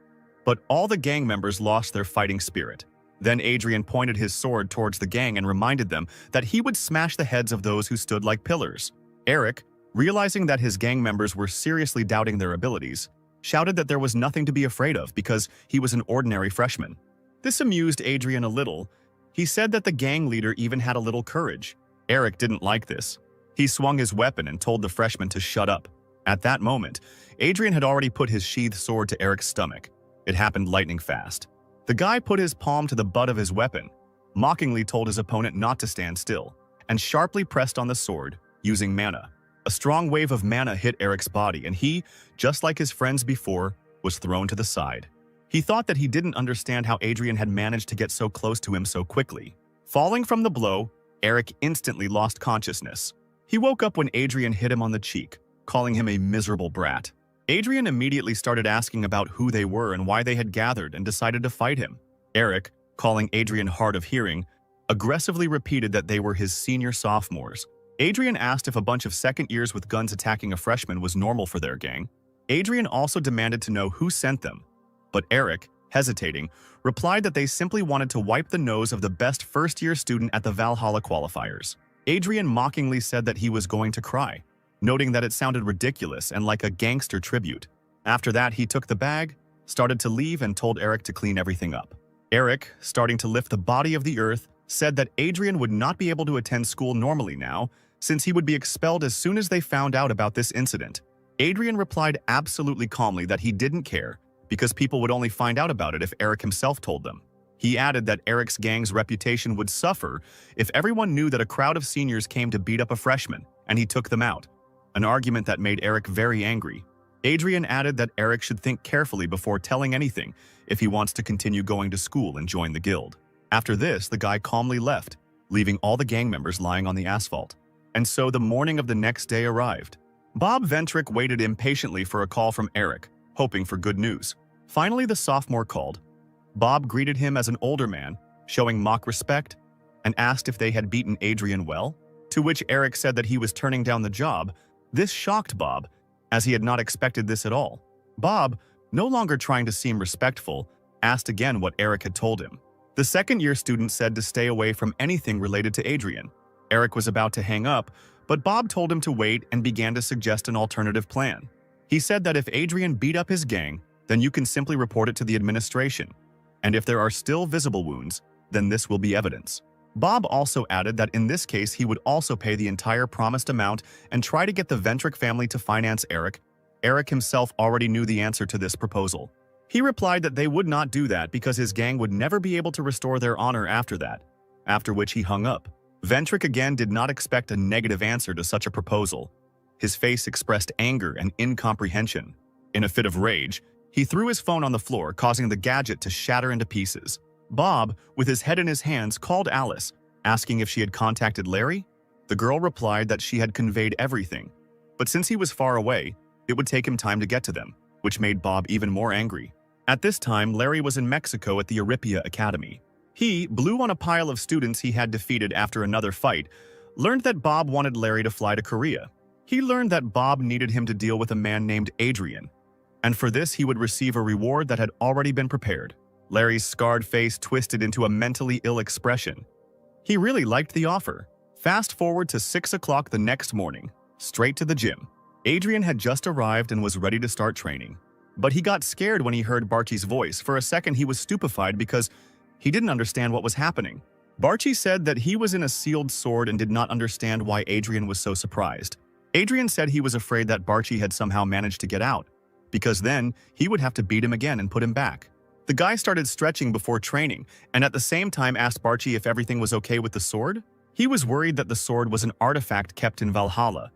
But all the gang members lost their fighting spirit. Then Adrien pointed his sword towards the gang and reminded them that he would smash the heads of those who stood like pillars. Eric, realizing that his gang members were seriously doubting their abilities, shouted that there was nothing to be afraid of because he was an ordinary freshman. This amused Adrien a little. He said that the gang leader even had a little courage. Eric didn't like this. He swung his weapon and told the freshman to shut up. At that moment, Adrien had already put his sheathed sword to Eric's stomach. It happened lightning fast. The guy put his palm to the butt of his weapon, mockingly told his opponent not to stand still, and sharply pressed on the sword, using mana. A strong wave of mana hit Eric's body, and he, just like his friends before, was thrown to the side. He thought that he didn't understand how Adrien had managed to get so close to him so quickly. Falling from the blow, Eric instantly lost consciousness. He woke up when Adrien hit him on the cheek, calling him a miserable brat. Adrien immediately started asking about who they were and why they had gathered and decided to fight him. Eric, calling Adrien hard of hearing, aggressively repeated that they were his senior sophomores. Adrien asked if a bunch of second years with guns attacking a freshman was normal for their gang. Adrien also demanded to know who sent them, but Eric, hesitating, replied that they simply wanted to wipe the nose of the best first-year student at the Valhalla qualifiers. Adrien mockingly said that he was going to cry, noting that it sounded ridiculous and like a gangster tribute. After that, he took the bag, started to leave, and told Eric to clean everything up. Eric, starting to lift the body of the earth, said that Adrien would not be able to attend school normally now, since he would be expelled as soon as they found out about this incident. Adrien replied absolutely calmly that he didn't care, because people would only find out about it if Eric himself told them. He added that Eric's gang's reputation would suffer if everyone knew that a crowd of seniors came to beat up a freshman, and he took them out, an argument that made Eric very angry. Adrien added that Eric should think carefully before telling anything if he wants to continue going to school and join the guild. After this, the guy calmly left, leaving all the gang members lying on the asphalt. And so the morning of the next day arrived. Bob Ventric waited impatiently for a call from Eric, hoping for good news. Finally, the sophomore called. Bob greeted him as an older man, showing mock respect, and asked if they had beaten Adrien well, to which Eric said that he was turning down the job. This shocked Bob, as he had not expected this at all. Bob, no longer trying to seem respectful, asked again what Eric had told him. The second-year student said to stay away from anything related to Adrien. Eric was about to hang up, but Bob told him to wait and began to suggest an alternative plan. He said that if Adrien beat up his gang, then you can simply report it to the administration. And if there are still visible wounds, then this will be evidence. Bob also added that in this case he would also pay the entire promised amount and try to get the Ventric family to finance Eric. Eric himself already knew the answer to this proposal. He replied that they would not do that because his gang would never be able to restore their honor after that, after which he hung up. Ventric again did not expect a negative answer to such a proposal. His face expressed anger and incomprehension. In a fit of rage, he threw his phone on the floor, causing the gadget to shatter into pieces. Bob, with his head in his hands, called Alice, asking if she had contacted Larry. The girl replied that she had conveyed everything, but since he was far away, it would take him time to get to them, which made Bob even more angry. At this time, Larry was in Mexico at the Euripia Academy. He, blue on a pile of students he had defeated after another fight, learned that Bob wanted Larry to fly to Korea. He learned that Bob needed him to deal with a man named Adrien, and for this he would receive a reward that had already been prepared. Larry's scarred face twisted into a mentally ill expression. He really liked the offer. Fast forward to 6 o'clock the next morning, straight to the gym. Adrien had just arrived and was ready to start training. But he got scared when he heard Barchi's voice. For a second he was stupefied because he didn't understand what was happening. Barchi said that he was in a sealed sword and did not understand why Adrien was so surprised. Adrien said he was afraid that Barchi had somehow managed to get out, because then he would have to beat him again and put him back. The guy started stretching before training, and at the same time asked Barchi if everything was okay with the sword. He was worried that the sword was an artifact kept in Valhalla,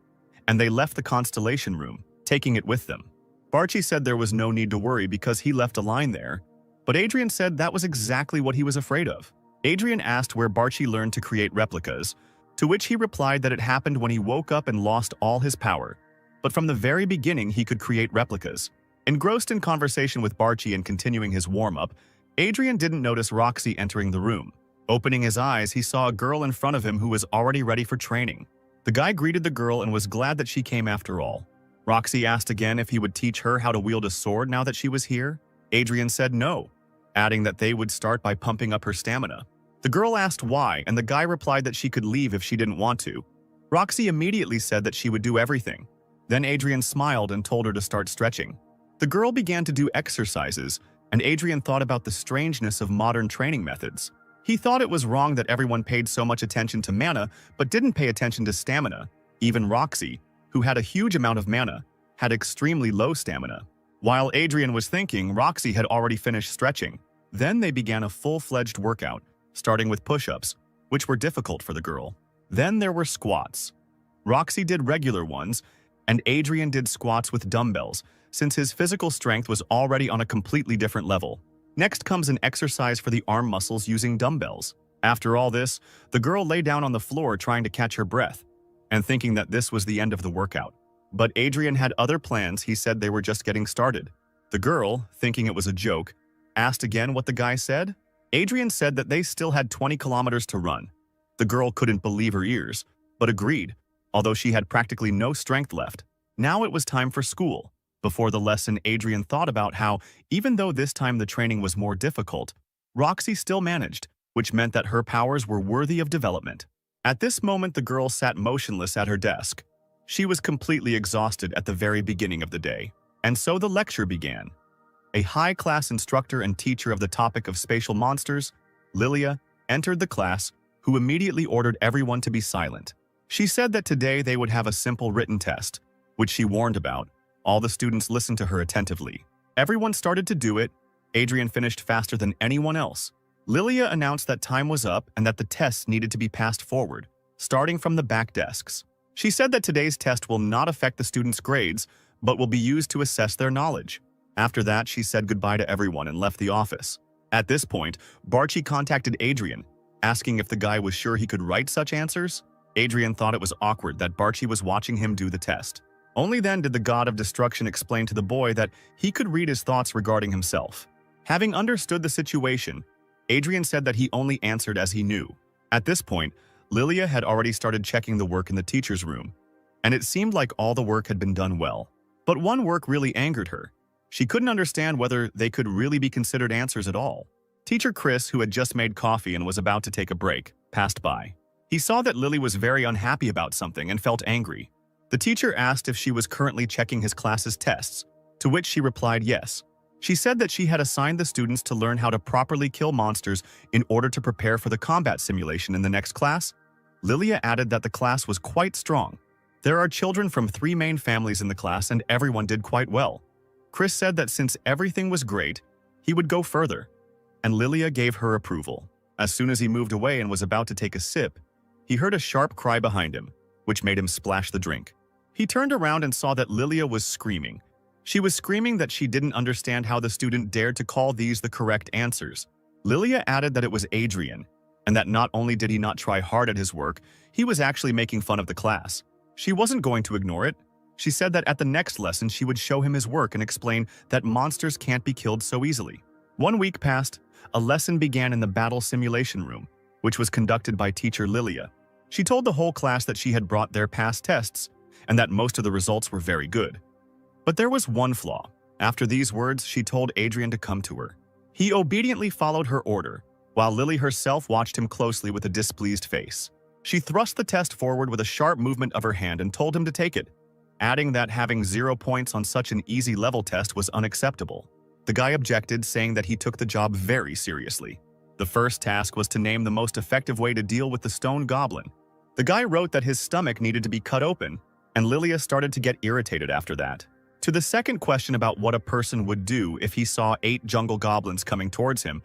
and they left the constellation room, taking it with them. Barchi said there was no need to worry because he left a line there, but Adrien said that was exactly what he was afraid of. Adrien asked where Barchi learned to create replicas, to which he replied that it happened when he woke up and lost all his power, but from the very beginning he could create replicas. Engrossed in conversation with Barchi and continuing his warm-up, Adrien didn't notice Roxy entering the room. Opening his eyes, he saw a girl in front of him who was already ready for training. The guy greeted the girl and was glad that she came after all. Roxy asked again if he would teach her how to wield a sword now that she was here. Adrien said no, adding that they would start by pumping up her stamina. The girl asked why, and the guy replied that she could leave if she didn't want to. Roxy immediately said that she would do everything. Then Adrien smiled and told her to start stretching. The girl began to do exercises, and Adrien thought about the strangeness of modern training methods. He thought it was wrong that everyone paid so much attention to mana, but didn't pay attention to stamina. Even Roxy, who had a huge amount of mana, had extremely low stamina. While Adrien was thinking, Roxy had already finished stretching. Then they began a full-fledged workout, starting with push-ups, which were difficult for the girl. Then there were squats. Roxy did regular ones, and Adrien did squats with dumbbells, since his physical strength was already on a completely different level. Next comes an exercise for the arm muscles using dumbbells. After all this, the girl lay down on the floor trying to catch her breath, and thinking that this was the end of the workout. But Adrien had other plans. He said they were just getting started. The girl, thinking it was a joke, asked again what the guy said. Adrien said that they still had 20 kilometers to run. The girl couldn't believe her ears, but agreed, although she had practically no strength left. Now it was time for school, Before the lesson, Adrien thought about how, even though this time the training was more difficult, Roxy still managed, which meant that her powers were worthy of development. At this moment, the girl sat motionless at her desk. She was completely exhausted at the very beginning of the day. And so the lecture began. A high-class instructor and teacher of the topic of spatial monsters, Lilia, entered the class, who immediately ordered everyone to be silent. She said that today they would have a simple written test, which she warned about. All the students listened to her attentively. Everyone started to do it. Adrien finished faster than anyone else. Lilia announced that time was up and that the tests needed to be passed forward, starting from the back desks. She said that today's test will not affect the students' grades, but will be used to assess their knowledge. After that, she said goodbye to everyone and left the office. At this point, Barchi contacted Adrien, asking if the guy was sure he could write such answers. Adrien thought it was awkward that Barchi was watching him do the test. Only then did the god of destruction explain to the boy that he could read his thoughts regarding himself. Having understood the situation, Adrien said that he only answered as he knew. At this point, Lilia had already started checking the work in the teacher's room, and it seemed like all the work had been done well. But one work really angered her. She couldn't understand whether they could really be considered answers at all. Teacher Chris, who had just made coffee and was about to take a break, passed by. He saw that Lily was very unhappy about something and felt angry. The teacher asked if she was currently checking his class's tests, to which she replied yes. She said that she had assigned the students to learn how to properly kill monsters in order to prepare for the combat simulation in the next class. Lilia added that the class was quite strong. There are children from 3 main families in the class and everyone did quite well. Chris said that since everything was great, he would go further, and Lilia gave her approval. As soon as he moved away and was about to take a sip, he heard a sharp cry behind him, which made him splash the drink. He turned around and saw that Lilia was screaming. She was screaming that she didn't understand how the student dared to call these the correct answers. Lilia added that it was Adrien, and that not only did he not try hard at his work, he was actually making fun of the class. She wasn't going to ignore it. She said that at the next lesson she would show him his work and explain that monsters can't be killed so easily. 1 week passed. A lesson began in the battle simulation room, which was conducted by teacher Lilia. She told the whole class that she had brought their past tests, and that most of the results were very good. But there was one flaw. After these words, she told Adrien to come to her. He obediently followed her order, while Lily herself watched him closely with a displeased face. She thrust the test forward with a sharp movement of her hand and told him to take it, adding that having 0 points on such an easy level test was unacceptable. The guy objected, saying that he took the job very seriously. The first task was to name the most effective way to deal with the stone goblin. The guy wrote that his stomach needed to be cut open, and Lilia started to get irritated after that. To the second question about what a person would do if he saw 8 jungle goblins coming towards him,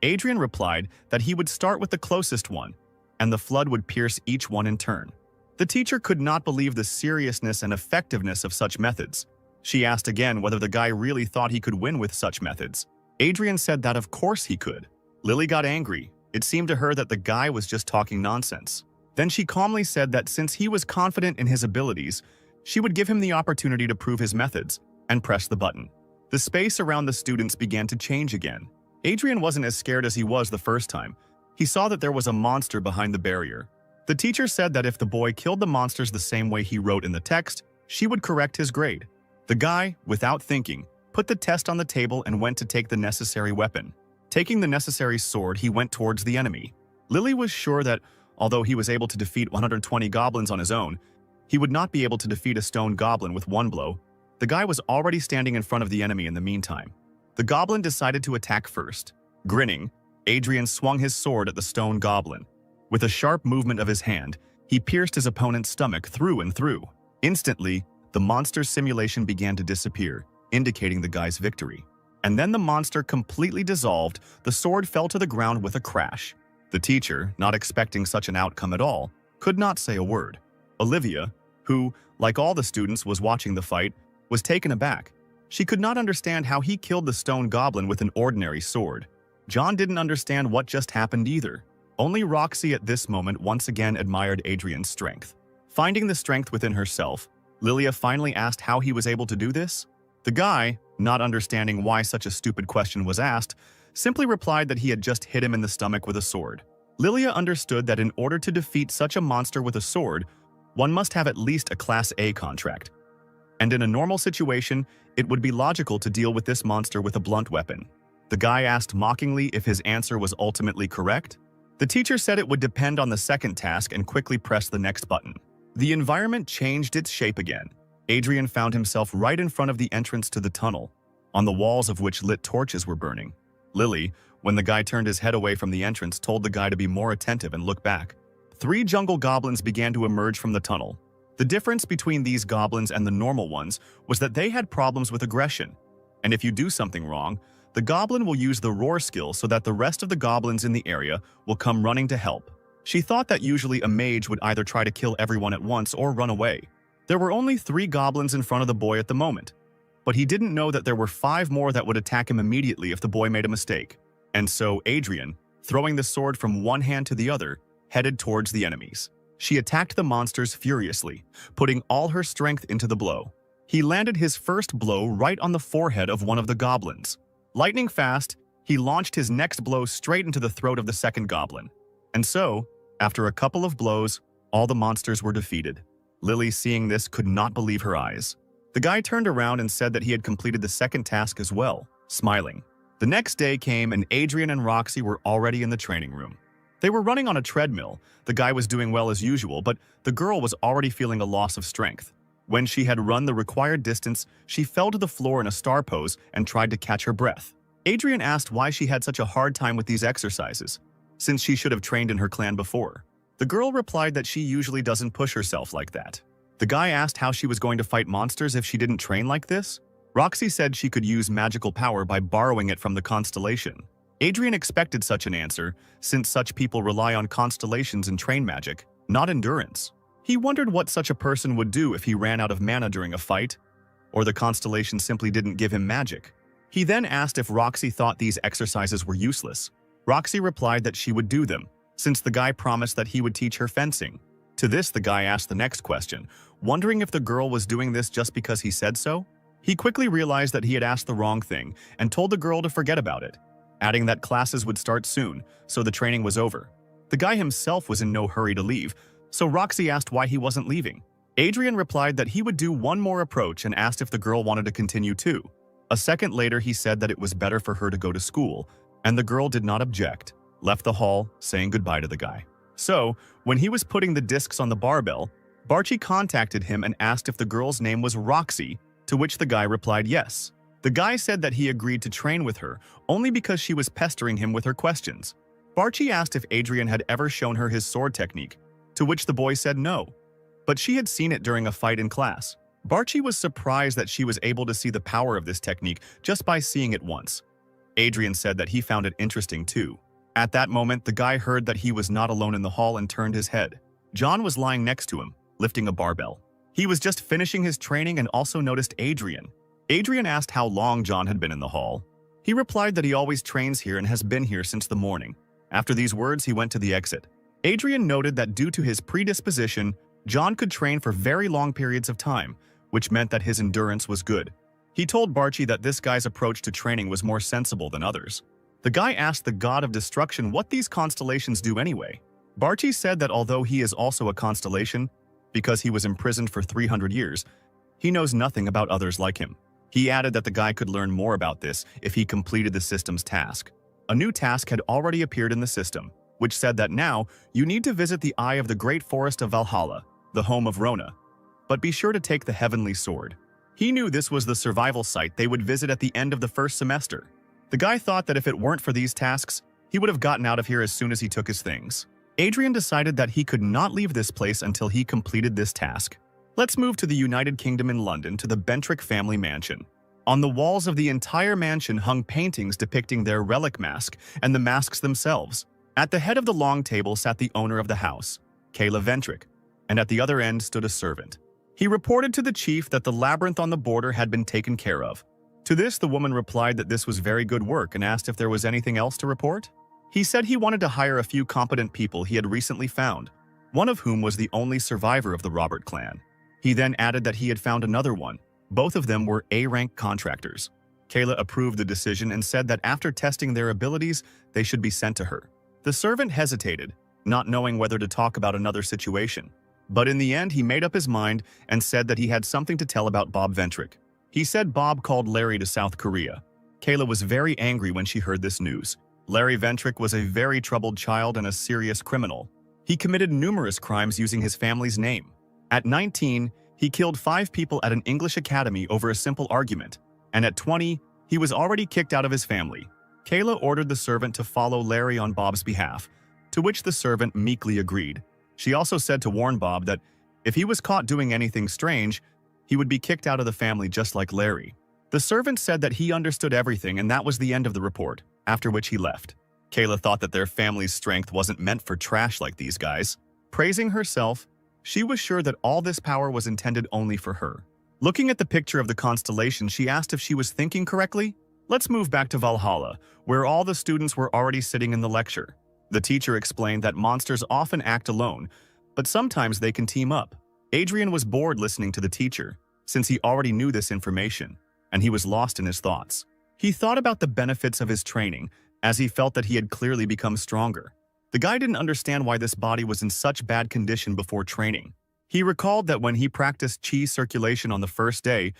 Adrien replied that he would start with the closest one, and the flood would pierce each one in turn. The teacher could not believe the seriousness and effectiveness of such methods. She asked again whether the guy really thought he could win with such methods. Adrien said that of course he could. Lily got angry. It seemed to her that the guy was just talking nonsense. Then she calmly said that since he was confident in his abilities, she would give him the opportunity to prove his methods, and press the button. The space around the students began to change again. Adrien wasn't as scared as he was the first time. He saw that there was a monster behind the barrier. The teacher said that if the boy killed the monsters the same way he wrote in the text, she would correct his grade. The guy, without thinking, put the test on the table and went to take the necessary weapon. Taking the necessary sword, he went towards the enemy. Lily was sure that, although he was able to defeat 120 goblins on his own, he would not be able to defeat a stone goblin with 1 blow. The guy was already standing in front of the enemy in the meantime. The goblin decided to attack first. Grinning, Adrien swung his sword at the stone goblin. With a sharp movement of his hand, he pierced his opponent's stomach through and through. Instantly, the monster's simulation began to disappear, indicating the guy's victory. And then the monster completely dissolved. The sword fell to the ground with a crash. The teacher, not expecting such an outcome at all, could not say a word. Olivia, who, like all the students, was watching the fight, was taken aback. She could not understand how he killed the stone goblin with an ordinary sword. John didn't understand what just happened either. Only Roxy at this moment once again admired Adrien's strength. Finding the strength within herself, Lilia finally asked how he was able to do this. The guy, not understanding why such a stupid question was asked, simply replied that he had just hit him in the stomach with a sword. Lilia understood that in order to defeat such a monster with a sword, one must have at least a Class A contract. and in a normal situation, it would be logical to deal with this monster with a blunt weapon. The guy asked mockingly if his answer was ultimately correct. The teacher said it would depend on the second task and quickly pressed the next button. The environment changed its shape again. Adrien found himself right in front of the entrance to the tunnel, on the walls of which lit torches were burning. Lily, when the guy turned his head away from the entrance, told the guy to be more attentive and look back. 3 jungle goblins began to emerge from the tunnel. The difference between these goblins and the normal ones was that they had problems with aggression, and if you do something wrong, the goblin will use the roar skill so that the rest of the goblins in the area will come running to help. She thought that usually a mage would either try to kill everyone at once or run away. There were only 3 goblins in front of the boy at the moment, but he didn't know that there were 5 more that would attack him immediately if the boy made a mistake. And so Adrien, throwing the sword from one hand to the other, headed towards the enemies. She attacked the monsters furiously, putting all her strength into the blow. He landed his first blow right on the forehead of one of the goblins. Lightning fast, he launched his next blow straight into the throat of the second goblin. And so, after a couple of blows, all the monsters were defeated. Lily, seeing this, could not believe her eyes. The guy turned around and said that he had completed the second task as well, smiling. The next day came and Adrien and Roxy were already in the training room. They were running on a treadmill. The guy was doing well as usual, but the girl was already feeling a loss of strength. When she had run the required distance, she fell to the floor in a star pose and tried to catch her breath. Adrien asked why she had such a hard time with these exercises, since she should have trained in her clan before. The girl replied that she usually doesn't push herself like that. The guy asked how she was going to fight monsters if she didn't train like this. Roxy said she could use magical power by borrowing it from the constellation. Adrien expected such an answer, since such people rely on constellations and train magic, not endurance. He wondered what such a person would do if he ran out of mana during a fight, or the constellation simply didn't give him magic. He then asked if Roxy thought these exercises were useless. Roxy replied that she would do them, since the guy promised that he would teach her fencing. To this, the guy asked the next question, wondering if the girl was doing this just because he said so. He quickly realized that he had asked the wrong thing and told the girl to forget about it, adding that classes would start soon, so the training was over. The guy himself was in no hurry to leave, so Roxy asked why he wasn't leaving. Adrien replied that he would do one more approach and asked if the girl wanted to continue too. A second later, he said that it was better for her to go to school, and the girl did not object, left the hall, saying goodbye to the guy. So, when he was putting the discs on the barbell, Barchi contacted him and asked if the girl's name was Roxy, to which the guy replied yes. The guy said that he agreed to train with her only because she was pestering him with her questions. Barchi asked if Adrien had ever shown her his sword technique, to which the boy said no, but she had seen it during a fight in class. Barchi was surprised that she was able to see the power of this technique just by seeing it once. Adrien said that he found it interesting too. At that moment, the guy heard that he was not alone in the hall and turned his head. John was lying next to him, lifting a barbell. He was just finishing his training and also noticed Adrien. Adrien asked how long John had been in the hall. He replied that he always trains here and has been here since the morning. After these words, he went to the exit. Adrien noted that due to his predisposition, John could train for very long periods of time, which meant that his endurance was good. He told Barchi that this guy's approach to training was more sensible than others. The guy asked the god of destruction what these constellations do anyway. Barchi said that although he is also a constellation, because he was imprisoned for 300 years, he knows nothing about others like him. He added that the guy could learn more about this if he completed the system's task. A new task had already appeared in the system, which said that now you need to visit the Eye of the Great Forest of Valhalla, the home of Rona, but be sure to take the Heavenly Sword. He knew this was the survival site they would visit at the end of the first semester. The guy thought that if it weren't for these tasks, he would have gotten out of here as soon as he took his things. Adrien decided that he could not leave this place until he completed this task. Let's move to the United Kingdom in London to the Ventric family mansion. On the walls of the entire mansion hung paintings depicting their relic mask and the masks themselves. At the head of the long table sat the owner of the house, Kayla Ventric, and at the other end stood a servant. He reported to the chief that the labyrinth on the border had been taken care of. To this, the woman replied that this was very good work and asked if there was anything else to report. He said he wanted to hire a few competent people he had recently found, one of whom was the only survivor of the Robert clan. He then added that he had found another one. Both of them were A-rank contractors. Kayla approved the decision and said that after testing their abilities, they should be sent to her. The servant hesitated, not knowing whether to talk about another situation. But in the end, he made up his mind and said that he had something to tell about Bob Ventric. He said Bob called Larry to South Korea. Kayla was very angry when she heard this news. Larry Ventric was a very troubled child and a serious criminal. He committed numerous crimes using his family's name. At 19, he killed 5 people at an English academy over a simple argument, and at 20, he was already kicked out of his family. Kayla ordered the servant to follow Larry on Bob's behalf, to which the servant meekly agreed. She also said to warn Bob that if he was caught doing anything strange, he would be kicked out of the family just like Larry. The servant said that he understood everything and that was the end of the report, after which he left. Kayla thought that their family's strength wasn't meant for trash like these guys. Praising herself, she was sure that all this power was intended only for her. Looking at the picture of the constellation, she asked if she was thinking correctly. Let's move back to Valhalla, where all the students were already sitting in the lecture. The teacher explained that monsters often act alone, but sometimes they can team up. Adrien was bored listening to the teacher, since he already knew this information, and he was lost in his thoughts. He thought about the benefits of his training, as he felt that he had clearly become stronger. The guy didn't understand why this body was in such bad condition before training. He recalled that when he practiced chi circulation on the first day,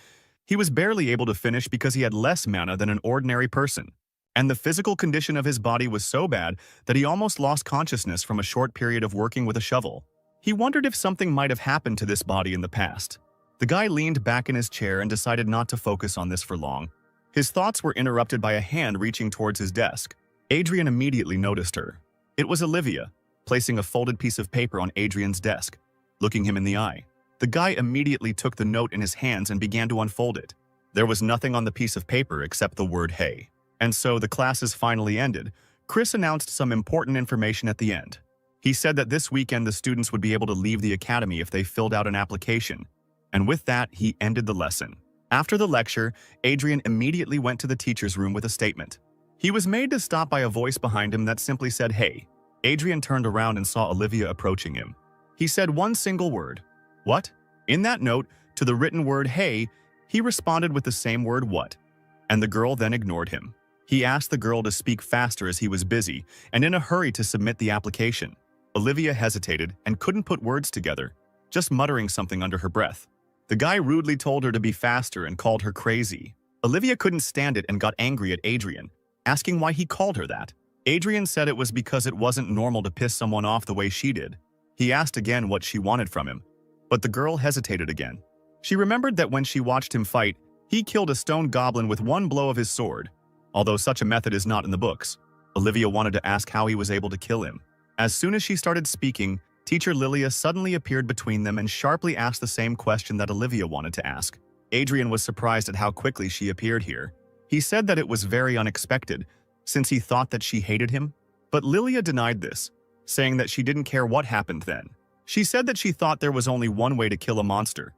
he was barely able to finish because he had less mana than an ordinary person. And the physical condition of his body was so bad that he almost lost consciousness from a short period of working with a shovel. He wondered if something might have happened to this body in the past. The guy leaned back in his chair and decided not to focus on this for long. His thoughts were interrupted by a hand reaching towards his desk. Adrien immediately noticed her. It was Olivia, placing a folded piece of paper on Adrien's desk, looking him in the eye. The guy immediately took the note in his hands and began to unfold it. There was nothing on the piece of paper except the word hey. And so the classes finally ended. Chris announced some important information at the end. He said that this weekend the students would be able to leave the academy if they filled out an application. And with that, he ended the lesson. After the lecture, Adrien immediately went to the teacher's room with a statement. He was made to stop by a voice behind him that simply said, "Hey." Adrien turned around and saw Olivia approaching him. He said one single word, "What?" In that note, to the written word, "Hey," he responded with the same word, "What?" And the girl then ignored him. He asked the girl to speak faster as he was busy and in a hurry to submit the application. Olivia hesitated and couldn't put words together, just muttering something under her breath. The guy rudely told her to be faster and called her crazy. Olivia couldn't stand it and got angry at Adrien, asking why he called her that. Adrien said it was because it wasn't normal to piss someone off the way she did. He asked again what she wanted from him, but the girl hesitated again. She remembered that when she watched him fight, he killed a stone goblin with one blow of his sword. Although such a method is not in the books, Olivia wanted to ask how he was able to kill him. As soon as she started speaking, Teacher Lilia suddenly appeared between them and sharply asked the same question that Olivia wanted to ask. Adrien was surprised at how quickly she appeared here. He said that it was very unexpected, since he thought that she hated him. But Lilia denied this, saying that she didn't care what happened then. She said that she thought there was only one way to kill a monster.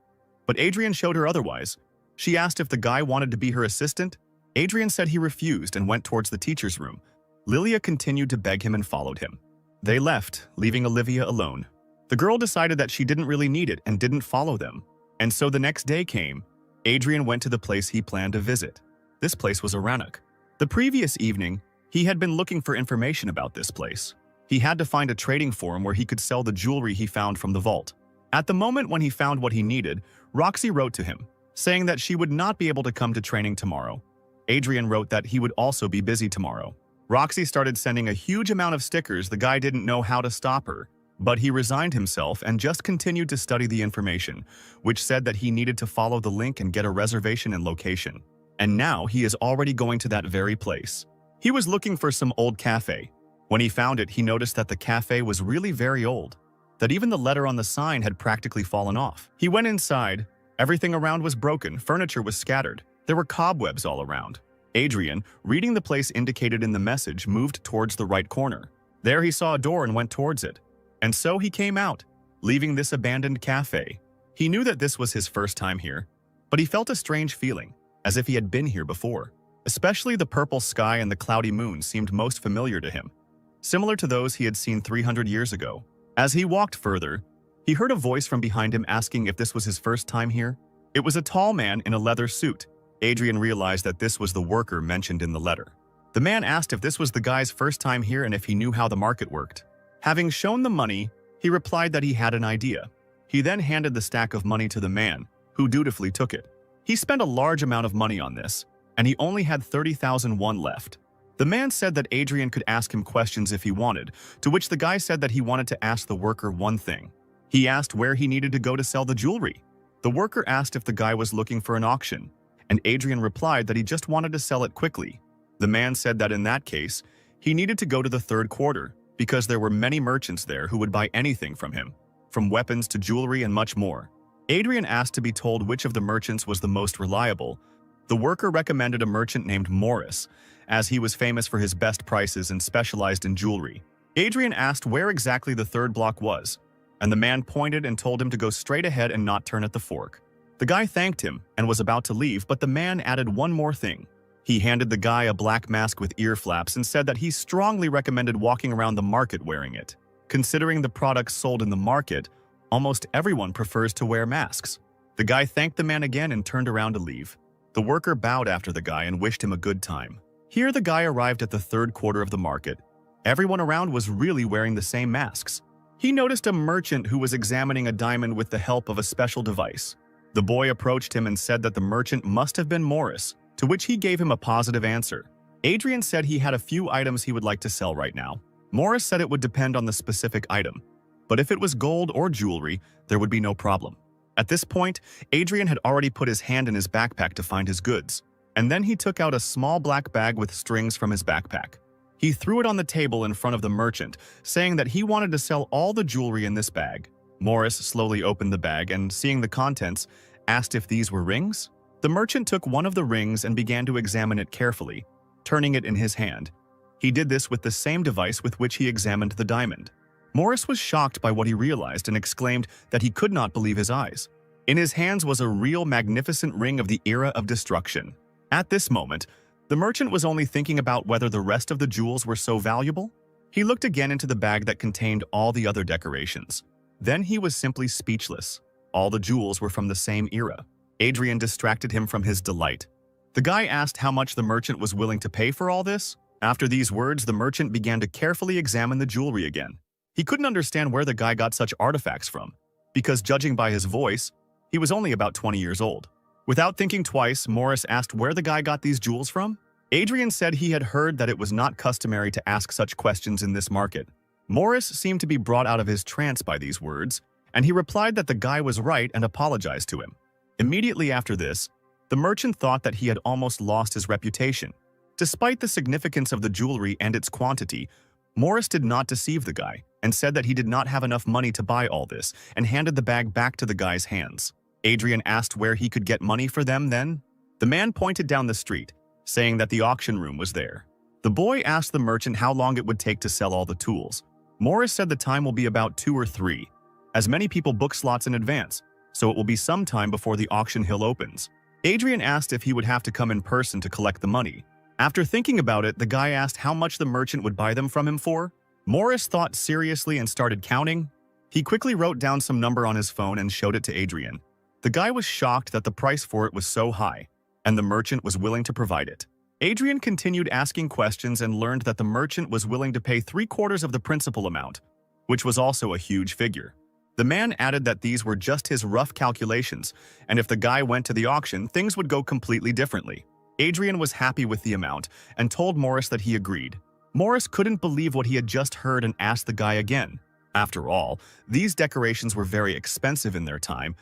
But Adrien showed her otherwise. She asked if the guy wanted to be her assistant. Adrien said he refused and went towards the teacher's room. Lilia continued to beg him and followed him. They left, leaving Olivia alone. The girl decided that she didn't really need it and didn't follow them. And so the next day came. Adrien went to the place he planned to visit. This place was Aranuk. The previous evening, he had been looking for information about this place. He had to find a trading forum where he could sell the jewelry he found from the vault. At the moment when he found what he needed, Roxy wrote to him, saying that she would not be able to come to training tomorrow. Adrien wrote that he would also be busy tomorrow. Roxy started sending a huge amount of stickers. The guy didn't know how to stop her, but he resigned himself and just continued to study the information, which said that he needed to follow the link and get a reservation and location. And now he is already going to that very place. He was looking for some old cafe. When he found it, he noticed that the cafe was really very old, that even the letter on the sign had practically fallen off. He went inside. Everything around was broken, furniture was scattered. There were cobwebs all around. Adrien, reading the place indicated in the message, moved towards the right corner. There he saw a door and went towards it. And so he came out, leaving this abandoned cafe. He knew that this was his first time here, but he felt a strange feeling, as if he had been here before. Especially the purple sky and the cloudy moon seemed most familiar to him, similar to those he had seen 300 years ago. As he walked further, he heard a voice from behind him asking if this was his first time here. It was a tall man in a leather suit. Adrien realized that this was the worker mentioned in the letter. The man asked if this was the guy's first time here and if he knew how the market worked. Having shown the money, he replied that he had an idea. He then handed the stack of money to the man, who dutifully took it. He spent a large amount of money on this, and he only had 30,000 won left. The man said that Adrien could ask him questions if he wanted, to which the guy said that he wanted to ask the worker one thing. He asked where he needed to go to sell the jewelry. The worker asked if the guy was looking for an auction, and Adrien replied that he just wanted to sell it quickly. The man said that in that case, he needed to go to the third quarter, because there were many merchants there who would buy anything from him, from weapons to jewelry and much more. Adrien asked to be told which of the merchants was the most reliable. The worker recommended a merchant named Morris, as he was famous for his best prices and specialized in jewelry. Adrien asked where exactly the third block was, and the man pointed and told him to go straight ahead and not turn at the fork. The guy thanked him and was about to leave, but the man added one more thing. He handed the guy a black mask with ear flaps and said that he strongly recommended walking around the market wearing it. Considering the products sold in the market, almost everyone prefers to wear masks. The guy thanked the man again and turned around to leave. The worker bowed after the guy and wished him a good time. Here the guy arrived at the third quarter of the market. Everyone around was really wearing the same masks. He noticed a merchant who was examining a diamond with the help of a special device. The boy approached him and said that the merchant must have been Morris, to which he gave him a positive answer. Adrien said he had a few items he would like to sell right now. Morris said it would depend on the specific item, but if it was gold or jewelry, there would be no problem. At this point, Adrien had already put his hand in his backpack to find his goods, and then he took out a small black bag with strings from his backpack. He threw it on the table in front of the merchant, saying that he wanted to sell all the jewelry in this bag. Morris slowly opened the bag and, seeing the contents, asked if these were rings. The merchant took one of the rings and began to examine it carefully, turning it in his hand. He did this with the same device with which he examined the diamond. Morris was shocked by what he realized and exclaimed that he could not believe his eyes. In his hands was a real magnificent ring of the era of destruction. At this moment, the merchant was only thinking about whether the rest of the jewels were so valuable. He looked again into the bag that contained all the other decorations. Then he was simply speechless. All the jewels were from the same era. Adrien distracted him from his delight. The guy asked how much the merchant was willing to pay for all this. After these words, the merchant began to carefully examine the jewelry again. He couldn't understand where the guy got such artifacts from, because judging by his voice, he was only about 20 years old. Without thinking twice, Morris asked where the guy got these jewels from. Adrien said he had heard that it was not customary to ask such questions in this market. Morris seemed to be brought out of his trance by these words, and he replied that the guy was right and apologized to him. Immediately after this, the merchant thought that he had almost lost his reputation. Despite the significance of the jewelry and its quantity, Morris did not deceive the guy and said that he did not have enough money to buy all this and handed the bag back to the guy's hands. Adrien asked where he could get money for them then. The man pointed down the street, saying that the auction room was there. The boy asked the merchant how long it would take to sell all the tools. Morris said the time will be about 2 or 3, as many people book slots in advance, so it will be some time before the auction hill opens. Adrien asked if he would have to come in person to collect the money. After thinking about it, the guy asked how much the merchant would buy them from him for. Morris thought seriously and started counting. He quickly wrote down some number on his phone and showed it to Adrien. The guy was shocked that the price for it was so high, and the merchant was willing to provide it. Adrien continued asking questions and learned that the merchant was willing to pay 3/4 of the principal amount, which was also a huge figure. The man added that these were just his rough calculations, and if the guy went to the auction, things would go completely differently. Adrien was happy with the amount and told Morris that he agreed. Morris couldn't believe what he had just heard and asked the guy again. After all, these decorations were very expensive in their time,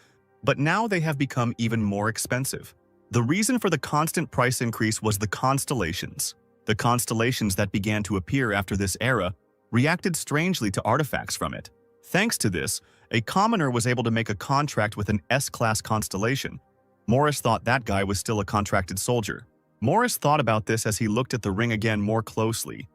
but now they have become even more expensive. The reason for the constant price increase was the constellations. The constellations that began to appear after this era reacted strangely to artifacts from it. Thanks to this, a commoner was able to make a contract with an S-class constellation. Morris thought that guy was still a contracted soldier. Morris thought about this as he looked at the ring again more closely,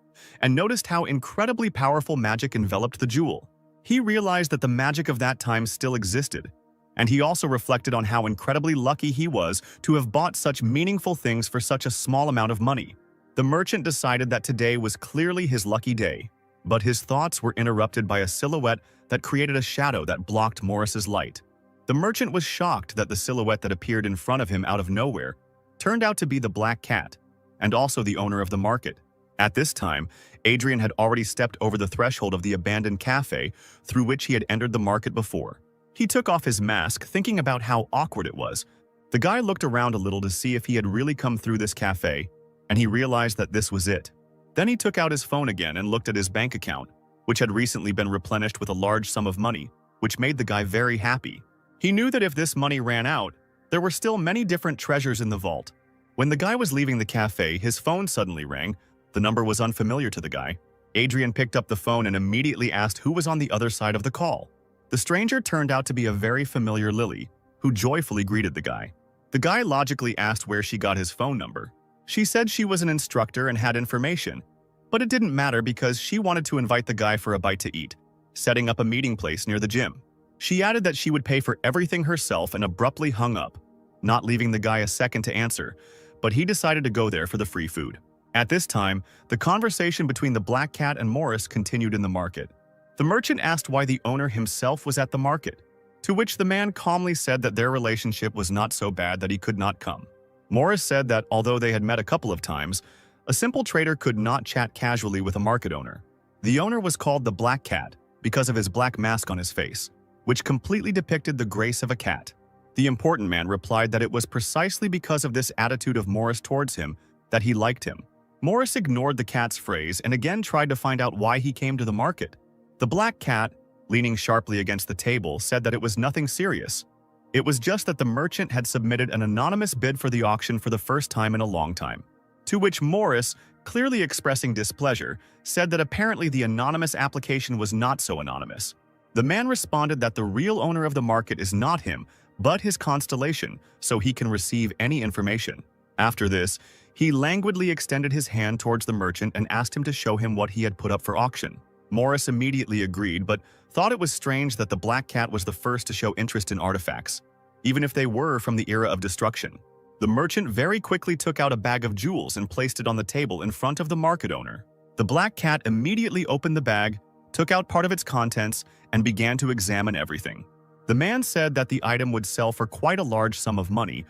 and noticed how incredibly powerful magic enveloped the jewel. He realized that the magic of that time still existed, and he also reflected on how incredibly lucky he was to have bought such meaningful things for such a small amount of money. The merchant decided that today was clearly his lucky day, but his thoughts were interrupted by a silhouette that created a shadow that blocked Morris's light. The merchant was shocked that the silhouette that appeared in front of him out of nowhere turned out to be the black cat, and also the owner of the market. At this time, Adrien had already stepped over the threshold of the abandoned cafe through which he had entered the market before. He took off his mask, thinking about how awkward it was. The guy looked around a little to see if he had really come through this cafe, and he realized that this was it. Then he took out his phone again and looked at his bank account, which had recently been replenished with a large sum of money, which made the guy very happy. He knew that if this money ran out, there were still many different treasures in the vault. When the guy was leaving the cafe, his phone suddenly rang. The number was unfamiliar to the guy. Adrien picked up the phone and immediately asked who was on the other side of the call. The stranger turned out to be a very familiar Lily, who joyfully greeted the guy. The guy logically asked where she got his phone number. She said she was an instructor and had information, but it didn't matter because she wanted to invite the guy for a bite to eat, setting up a meeting place near the gym. She added that she would pay for everything herself and abruptly hung up, not leaving the guy a second to answer, but he decided to go there for the free food. At this time, the conversation between the black cat and Morris continued in the market. The merchant asked why the owner himself was at the market, to which the man calmly said that their relationship was not so bad that he could not come. Morris said that although they had met a couple of times, a simple trader could not chat casually with a market owner. The owner was called the Black Cat because of his black mask on his face, which completely depicted the grace of a cat. The important man replied that it was precisely because of this attitude of Morris towards him that he liked him. Morris ignored the cat's phrase and again tried to find out why he came to the market. The Black Cat, leaning sharply against the table, said that it was nothing serious. It was just that the merchant had submitted an anonymous bid for the auction for the first time in a long time. To which Morris, clearly expressing displeasure, said that apparently the anonymous application was not so anonymous. The man responded that the real owner of the market is not him, but his constellation, so he can receive any information. After this, he languidly extended his hand towards the merchant and asked him to show him what he had put up for auction. Morris immediately agreed, but thought it was strange that the Black Cat was the first to show interest in artifacts, even if they were from the era of destruction. The merchant very quickly took out a bag of jewels and placed it on the table in front of the market owner. The Black Cat immediately opened the bag, took out part of its contents, and began to examine everything. The man said that the item would sell for quite a large sum of money,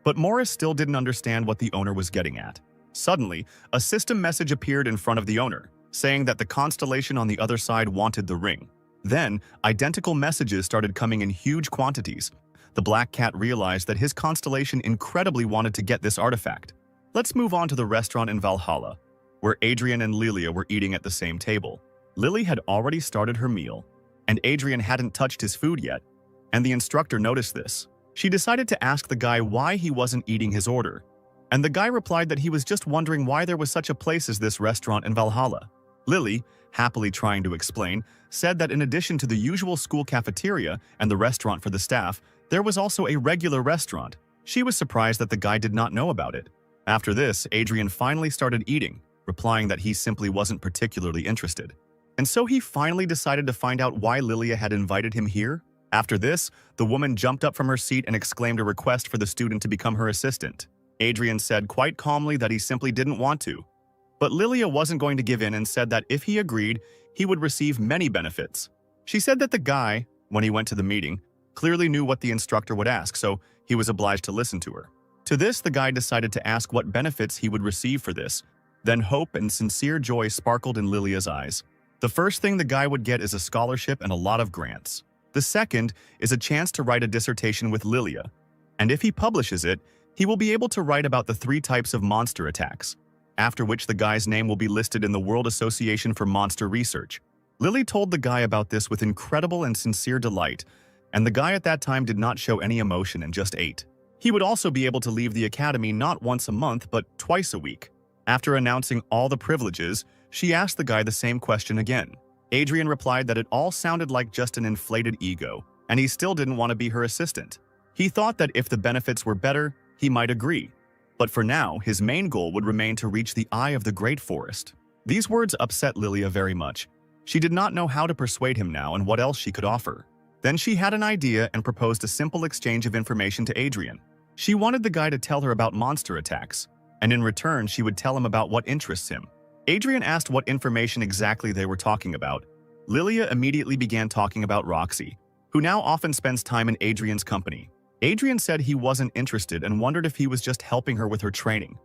but Morris still didn't understand what the owner was getting at. Suddenly, a system message appeared in front of the owner, saying that the constellation on the other side wanted the ring. Then, identical messages started coming in huge quantities. The Black Cat realized that his constellation incredibly wanted to get this artifact. Let's move on to the restaurant in Valhalla, where Adrien and Lilia were eating at the same table. Lily had already started her meal, and Adrien hadn't touched his food yet, and the instructor noticed this. She decided to ask the guy why he wasn't eating his order, and the guy replied that he was just wondering why there was such a place as this restaurant in Valhalla. Lily, happily trying to explain, said that in addition to the usual school cafeteria and the restaurant for the staff, there was also a regular restaurant. She was surprised that the guy did not know about it. After this, Adrien finally started eating, replying that he simply wasn't particularly interested. And so he finally decided to find out why Lilia had invited him here. After this, the woman jumped up from her seat and exclaimed a request for the student to become her assistant. Adrien said quite calmly that he simply didn't want to. But Lilia wasn't going to give in and said that if he agreed, he would receive many benefits. She said that the guy, when he went to the meeting, clearly knew what the instructor would ask, so he was obliged to listen to her. To this, the guy decided to ask what benefits he would receive for this. Then hope and sincere joy sparkled in Lilia's eyes. The first thing the guy would get is a scholarship and a lot of grants. The second is a chance to write a dissertation with Lilia, and if he publishes it, he will be able to write about the 3 types of monster attacks, after which the guy's name will be listed in the World Association for Monster Research. Lily told the guy about this with incredible and sincere delight, and the guy at that time did not show any emotion and just ate. He would also be able to leave the academy not once a month, but twice a week. After announcing all the privileges, she asked the guy the same question again. Adrien replied that it all sounded like just an inflated ego, and he still didn't want to be her assistant. He thought that if the benefits were better, he might agree. But for now, his main goal would remain to reach the eye of the great forest. These words upset Lilia very much. She did not know how to persuade him now and what else she could offer. Then she had an idea and proposed a simple exchange of information to Adrien. She wanted the guy to tell her about monster attacks, and in return she would tell him about what interests him. Adrien asked what information exactly they were talking about. Lilia immediately began talking about Roxy, who now often spends time in Adrien's company. Adrien said he wasn't interested and wondered if he was just helping her with her training.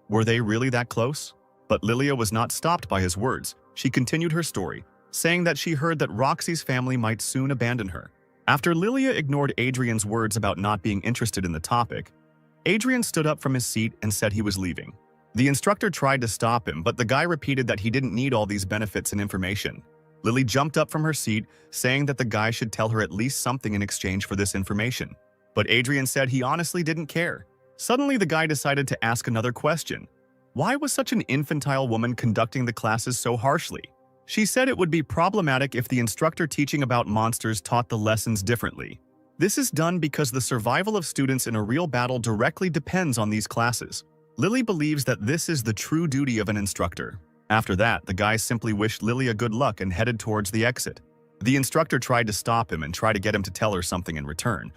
Were they really that close? But Lilia was not stopped by his words. She continued her story, saying that she heard that Roxy's family might soon abandon her. After Lilia ignored Adrien's words about not being interested in the topic, Adrien stood up from his seat and said he was leaving. The instructor tried to stop him, but the guy repeated that he didn't need all these benefits and information. Lily jumped up from her seat, saying that the guy should tell her at least something in exchange for this information. But Adrien said he honestly didn't care. Suddenly, the guy decided to ask another question. Why was such an infantile woman conducting the classes so harshly? She said it would be problematic if the instructor teaching about monsters taught the lessons differently. This is done because the survival of students in a real battle directly depends on these classes. Lily believes that this is the true duty of an instructor. After that, the guy simply wished Lilia good luck and headed towards the exit. The instructor tried to stop him and try to get him to tell her something in return,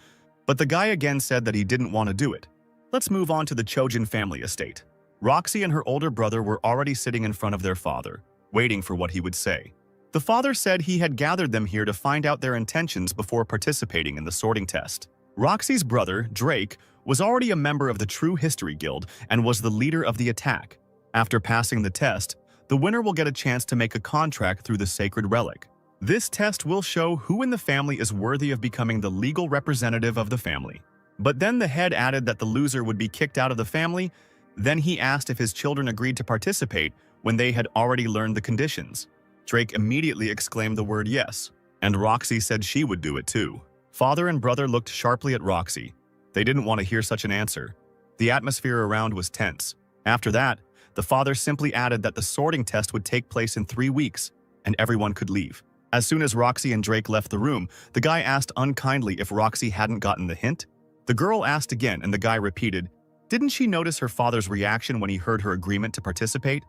but the guy again said that he didn't want to do it. Let's move on to the Chojan family estate. Roxy and her older brother were already sitting in front of their father, waiting for what he would say. The father said he had gathered them here to find out their intentions before participating in the sorting test. Roxy's brother, Drake, was already a member of the True History Guild and was the leader of the attack. After passing the test, the winner will get a chance to make a contract through the sacred relic. This test will show who in the family is worthy of becoming the legal representative of the family. But then the head added that the loser would be kicked out of the family. Then he asked if his children agreed to participate when they had already learned the conditions. Drake immediately exclaimed the word yes, and Roxy said she would do it too. Father and brother looked sharply at Roxy. They didn't want to hear such an answer. The atmosphere around was tense. After that, the father simply added that the sorting test would take place in 3 weeks, and everyone could leave. As soon as Roxy and Drake left the room, the guy asked unkindly if Roxy hadn't gotten the hint. The girl asked again, and the guy repeated, "Didn't she notice her father's reaction when he heard her agreement to participate?"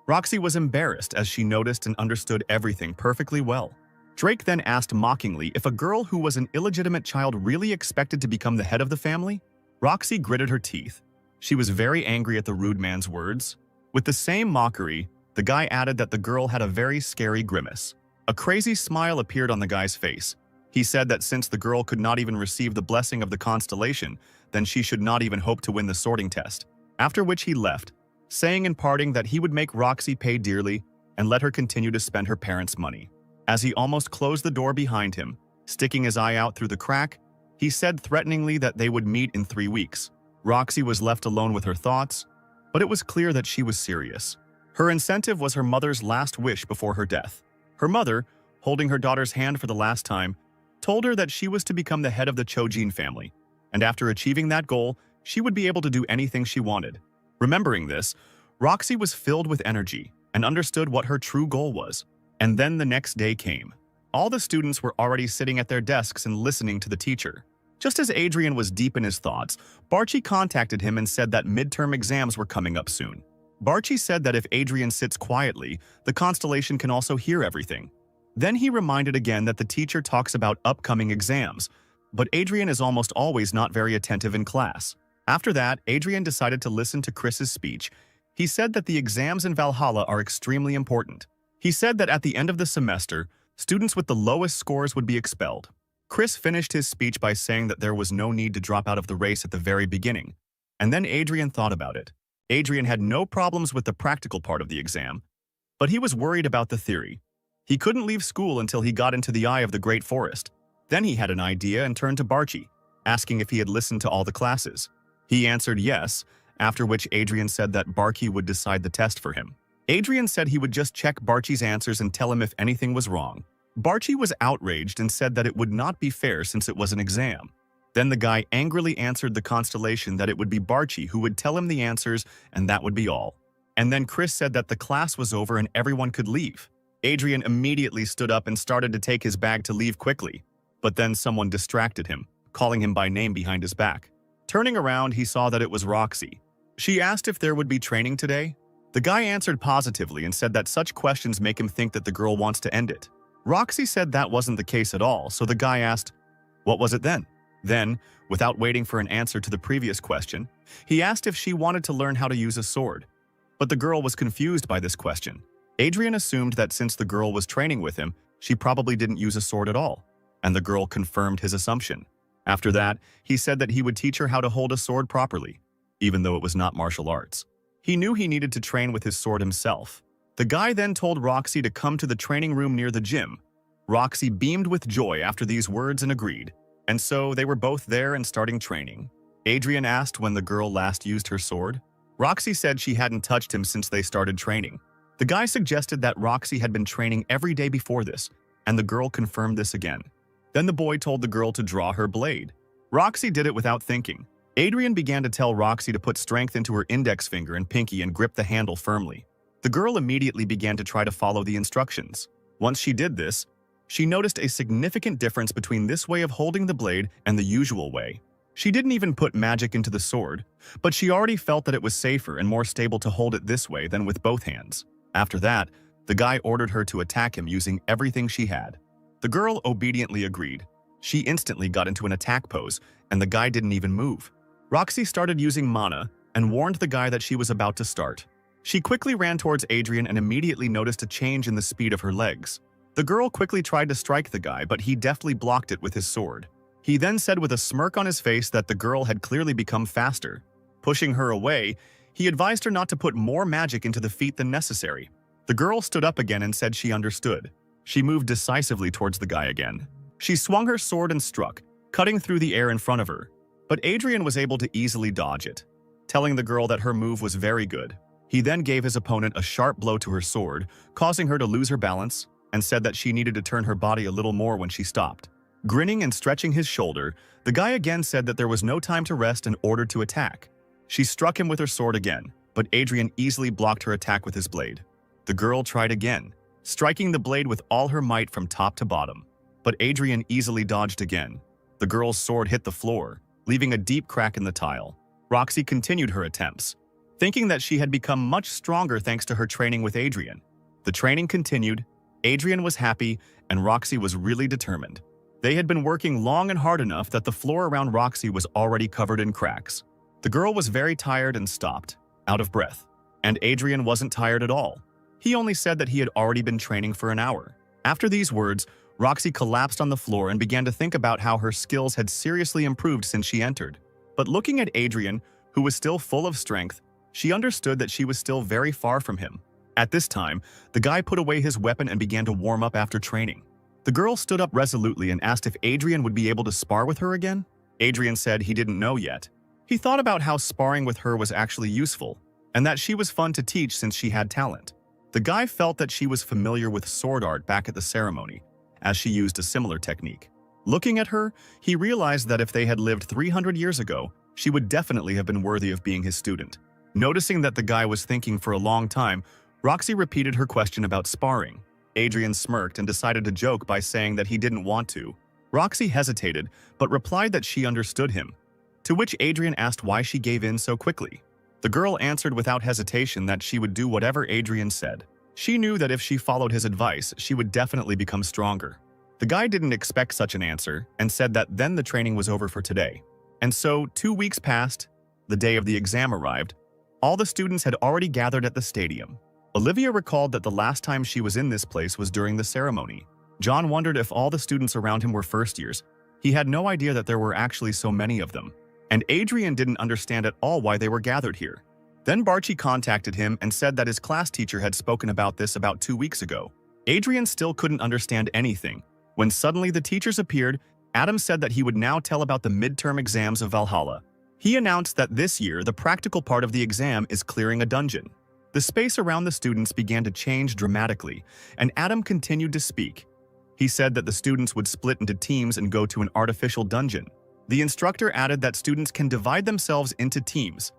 Roxy was embarrassed as she noticed and understood everything perfectly well. Drake then asked mockingly if a girl who was an illegitimate child really expected to become the head of the family. Roxy gritted her teeth. She was very angry at the rude man's words. With the same mockery, the guy added that the girl had a very scary grimace. A crazy smile appeared on the guy's face. He said that since the girl could not even receive the blessing of the constellation, then she should not even hope to win the sorting test. After which he left, saying in parting that he would make Roxy pay dearly and let her continue to spend her parents' money. As he almost closed the door behind him, sticking his eye out through the crack, he said threateningly that they would meet in 3 weeks. Roxy was left alone with her thoughts, but it was clear that she was serious. Her incentive was her mother's last wish before her death. Her mother, holding her daughter's hand for the last time, told her that she was to become the head of the Chojan family, and after achieving that goal, she would be able to do anything she wanted. Remembering this, Roxy was filled with energy and understood what her true goal was. And then the next day came. All the students were already sitting at their desks and listening to the teacher. Just as Adrien was deep in his thoughts, Barchi contacted him and said that midterm exams were coming up soon. Barchi said that if Adrien sits quietly, the constellation can also hear everything. Then he reminded again that the teacher talks about upcoming exams, but Adrien is almost always not very attentive in class. After that, Adrien decided to listen to Chris's speech. He said that the exams in Valhalla are extremely important. He said that at the end of the semester, students with the lowest scores would be expelled. Chris finished his speech by saying that there was no need to drop out of the race at the very beginning, and then Adrien thought about it. Adrien had no problems with the practical part of the exam, but he was worried about the theory. He couldn't leave school until he got into the eye of the great forest. Then he had an idea and turned to Barchi, asking if he had listened to all the classes. He answered yes, after which Adrien said that Barchi would decide the test for him. Adrien said he would just check Barchi's answers and tell him if anything was wrong. Barchi was outraged and said that it would not be fair since it was an exam. Then the guy angrily answered the constellation that it would be Barchi who would tell him the answers and that would be all. And then Chris said that the class was over and everyone could leave. Adrien immediately stood up and started to take his bag to leave quickly. But then someone distracted him, calling him by name behind his back. Turning around, he saw that it was Roxy. She asked if there would be training today. The guy answered positively and said that such questions make him think that the girl wants to end it. Roxy said that wasn't the case at all, so the guy asked, "What was it then?" Then, without waiting for an answer to the previous question, he asked if she wanted to learn how to use a sword. But the girl was confused by this question. Adrien assumed that since the girl was training with him, she probably didn't use a sword at all, and the girl confirmed his assumption. After that, he said that he would teach her how to hold a sword properly, even though it was not martial arts. He knew he needed to train with his sword himself. The guy then told Roxy to come to the training room near the gym. Roxy beamed with joy after these words and agreed. And so they were both there and starting training. Adrien asked when the girl last used her sword. Roxy said she hadn't touched him since they started training. The guy suggested that Roxy had been training every day before this, and the girl confirmed this again. Then the boy told the girl to draw her blade. Roxy did it without thinking. Adrien began to tell Roxy to put strength into her index finger and pinky and grip the handle firmly. The girl immediately began to try to follow the instructions. Once she did this, she noticed a significant difference between this way of holding the blade and the usual way. She didn't even put magic into the sword, but she already felt that it was safer and more stable to hold it this way than with both hands. After that, the guy ordered her to attack him using everything she had. The girl obediently agreed. She instantly got into an attack pose, and the guy didn't even move. Roxy started using mana and warned the guy that she was about to start. She quickly ran towards Adrien and immediately noticed a change in the speed of her legs. The girl quickly tried to strike the guy, but he deftly blocked it with his sword. He then said with a smirk on his face that the girl had clearly become faster. Pushing her away, he advised her not to put more magic into the feat than necessary. The girl stood up again and said she understood. She moved decisively towards the guy again. She swung her sword and struck, cutting through the air in front of her. But Adrien was able to easily dodge it, telling the girl that her move was very good. He then gave his opponent a sharp blow to her sword, causing her to lose her balance, and said that she needed to turn her body a little more when she stopped. Grinning and stretching his shoulder, the guy again said that there was no time to rest and ordered to attack. She struck him with her sword again, but Adrien easily blocked her attack with his blade. The girl tried again, striking the blade with all her might from top to bottom. But Adrien easily dodged again. The girl's sword hit the floor, leaving a deep crack in the tile. Roxy continued her attempts, thinking that she had become much stronger thanks to her training with Adrien. The training continued, Adrien was happy, and Roxy was really determined. They had been working long and hard enough that the floor around Roxy was already covered in cracks. The girl was very tired and stopped, out of breath. And Adrien wasn't tired at all. He only said that he had already been training for an hour. After these words, Roxy collapsed on the floor and began to think about how her skills had seriously improved since she entered. But looking at Adrien, who was still full of strength, she understood that she was still very far from him. At this time, the guy put away his weapon and began to warm up after training. The girl stood up resolutely and asked if Adrien would be able to spar with her again. Adrien said he didn't know yet. He thought about how sparring with her was actually useful, and that she was fun to teach since she had talent. The guy felt that she was familiar with sword art back at the ceremony, as she used a similar technique. Looking at her, he realized that if they had lived 300 years ago, she would definitely have been worthy of being his student. Noticing that the guy was thinking for a long time, Roxy repeated her question about sparring. Adrien smirked and decided to joke by saying that he didn't want to. Roxy hesitated, but replied that she understood him, to which Adrien asked why she gave in so quickly. The girl answered without hesitation that she would do whatever Adrien said. She knew that if she followed his advice, she would definitely become stronger. The guy didn't expect such an answer and said that then the training was over for today. And so 2 weeks passed, the day of the exam arrived. All the students had already gathered at the stadium. Olivia recalled that the last time she was in this place was during the ceremony. John wondered if all the students around him were first years. He had no idea that there were actually so many of them. And Adrien didn't understand at all why they were gathered here. Then Barchi contacted him and said that his class teacher had spoken about this about 2 weeks ago. Adrien still couldn't understand anything. When suddenly the teachers appeared, Adam said that he would now tell about the midterm exams of Valhalla. He announced that this year the practical part of the exam is clearing a dungeon. The space around the students began to change dramatically, and Adam continued to speak. He said that the students would split into teams and go to an artificial dungeon. The instructor added that students can divide themselves into teams,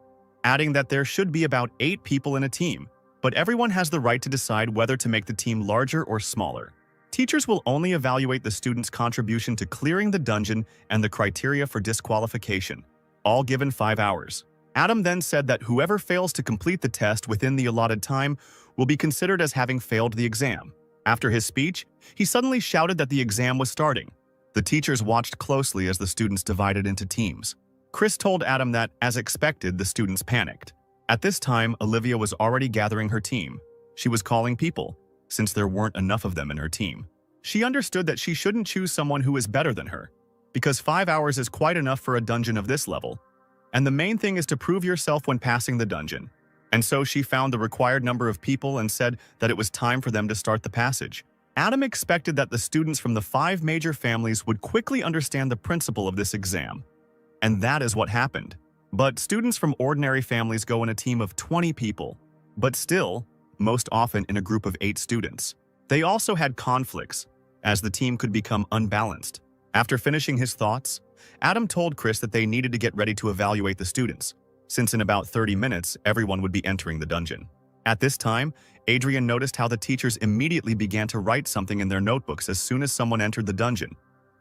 adding that there should be about 8 people in a team, but everyone has the right to decide whether to make the team larger or smaller. Teachers will only evaluate the students' contribution to clearing the dungeon and the criteria for disqualification, all given 5 hours. Adam then said that whoever fails to complete the test within the allotted time will be considered as having failed the exam. After his speech, he suddenly shouted that the exam was starting. The teachers watched closely as the students divided into teams. Chris told Adam that, as expected, the students panicked. At this time, Olivia was already gathering her team. She was calling people, since there weren't enough of them in her team. She understood that she shouldn't choose someone who is better than her, because 5 hours is quite enough for a dungeon of this level. And the main thing is to prove yourself when passing the dungeon. And so she found the required number of people and said that it was time for them to start the passage. Adam expected that the students from the 5 major families would quickly understand the principle of this exam. And that is what happened. But students from ordinary families go in a team of 20 people, but still, most often in a group of 8 students. They also had conflicts, as the team could become unbalanced. After finishing his thoughts, Adam told Chris that they needed to get ready to evaluate the students, since in about 30 minutes, everyone would be entering the dungeon. At this time, Adrien noticed how the teachers immediately began to write something in their notebooks as soon as someone entered the dungeon,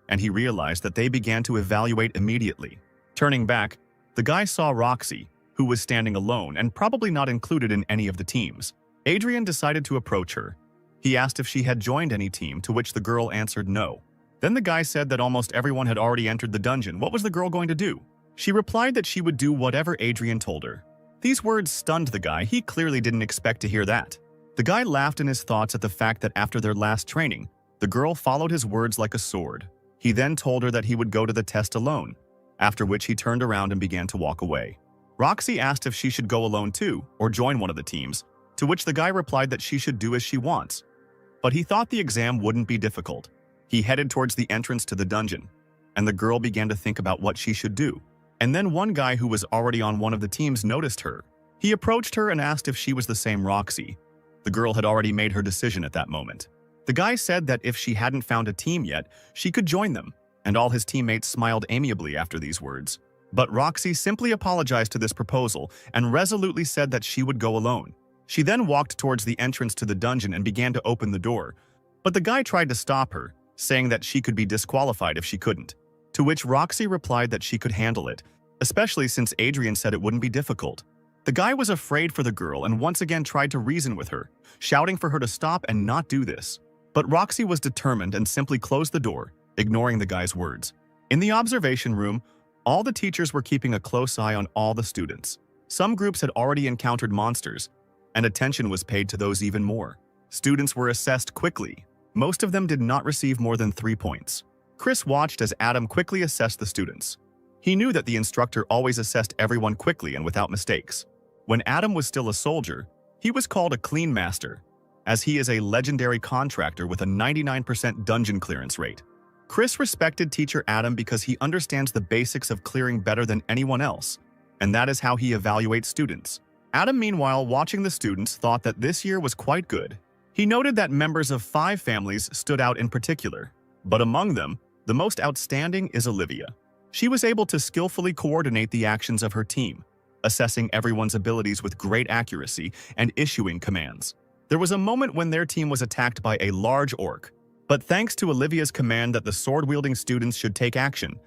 and he realized that they began to evaluate immediately. Turning back, the guy saw Roxy, who was standing alone and probably not included in any of the teams. Adrien decided to approach her. He asked if she had joined any team, to which the girl answered no. Then the guy said that almost everyone had already entered the dungeon. What was the girl going to do? She replied that she would do whatever Adrien told her. These words stunned the guy. He clearly didn't expect to hear that. The guy laughed in his thoughts at the fact that after their last training, the girl followed his words like a sword. He then told her that he would go to the test alone, after which he turned around and began to walk away. Roxy asked if she should go alone too, or join one of the teams, to which the guy replied that she should do as she wants. But he thought the exam wouldn't be difficult. He headed towards the entrance to the dungeon, and the girl began to think about what she should do. And then one guy who was already on one of the teams noticed her. He approached her and asked if she was the same Roxy. The girl had already made her decision at that moment. The guy said that if she hadn't found a team yet, she could join them, and all his teammates smiled amiably after these words. But Roxy simply apologized to this proposal and resolutely said that she would go alone. She then walked towards the entrance to the dungeon and began to open the door, but the guy tried to stop her, saying that she could be disqualified if she couldn't. To which Roxy replied that she could handle it, especially since Adrien said it wouldn't be difficult. The guy was afraid for the girl and once again tried to reason with her, shouting for her to stop and not do this. But Roxy was determined and simply closed the door, ignoring the guy's words. In the observation room, all the teachers were keeping a close eye on all the students. Some groups had already encountered monsters, and attention was paid to those even more. Students were assessed quickly. Most of them did not receive more than 3 points. Chris watched as Adam quickly assessed the students. He knew that the instructor always assessed everyone quickly and without mistakes. When Adam was still a soldier, he was called a clean master, as he is a legendary contractor with a 99% dungeon clearance rate. Chris respected teacher Adam because he understands the basics of clearing better than anyone else, and that is how he evaluates students. Adam, meanwhile, watching the students, thought that this year was quite good. He noted that members of 5 families stood out in particular, but among them, the most outstanding is Olivia. She was able to skillfully coordinate the actions of her team, assessing everyone's abilities with great accuracy and issuing commands. There was a moment when their team was attacked by a large orc, but thanks to Olivia's command that the sword-wielding students should take action,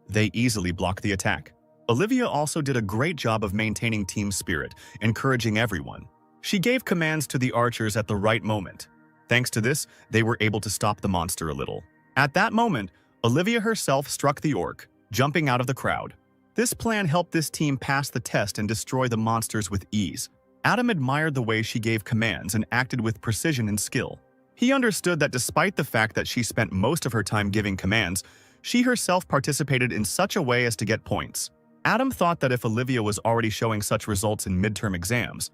they easily blocked the attack. Olivia also did a great job of maintaining team spirit, encouraging everyone. She gave commands to the archers at the right moment. Thanks to this, they were able to stop the monster a little. At that moment, Olivia herself struck the orc, jumping out of the crowd. This plan helped this team pass the test and destroy the monsters with ease. Adam admired the way she gave commands and acted with precision and skill. He understood that despite the fact that she spent most of her time giving commands, she herself participated in such a way as to get points. Adam thought that if Olivia was already showing such results in midterm exams,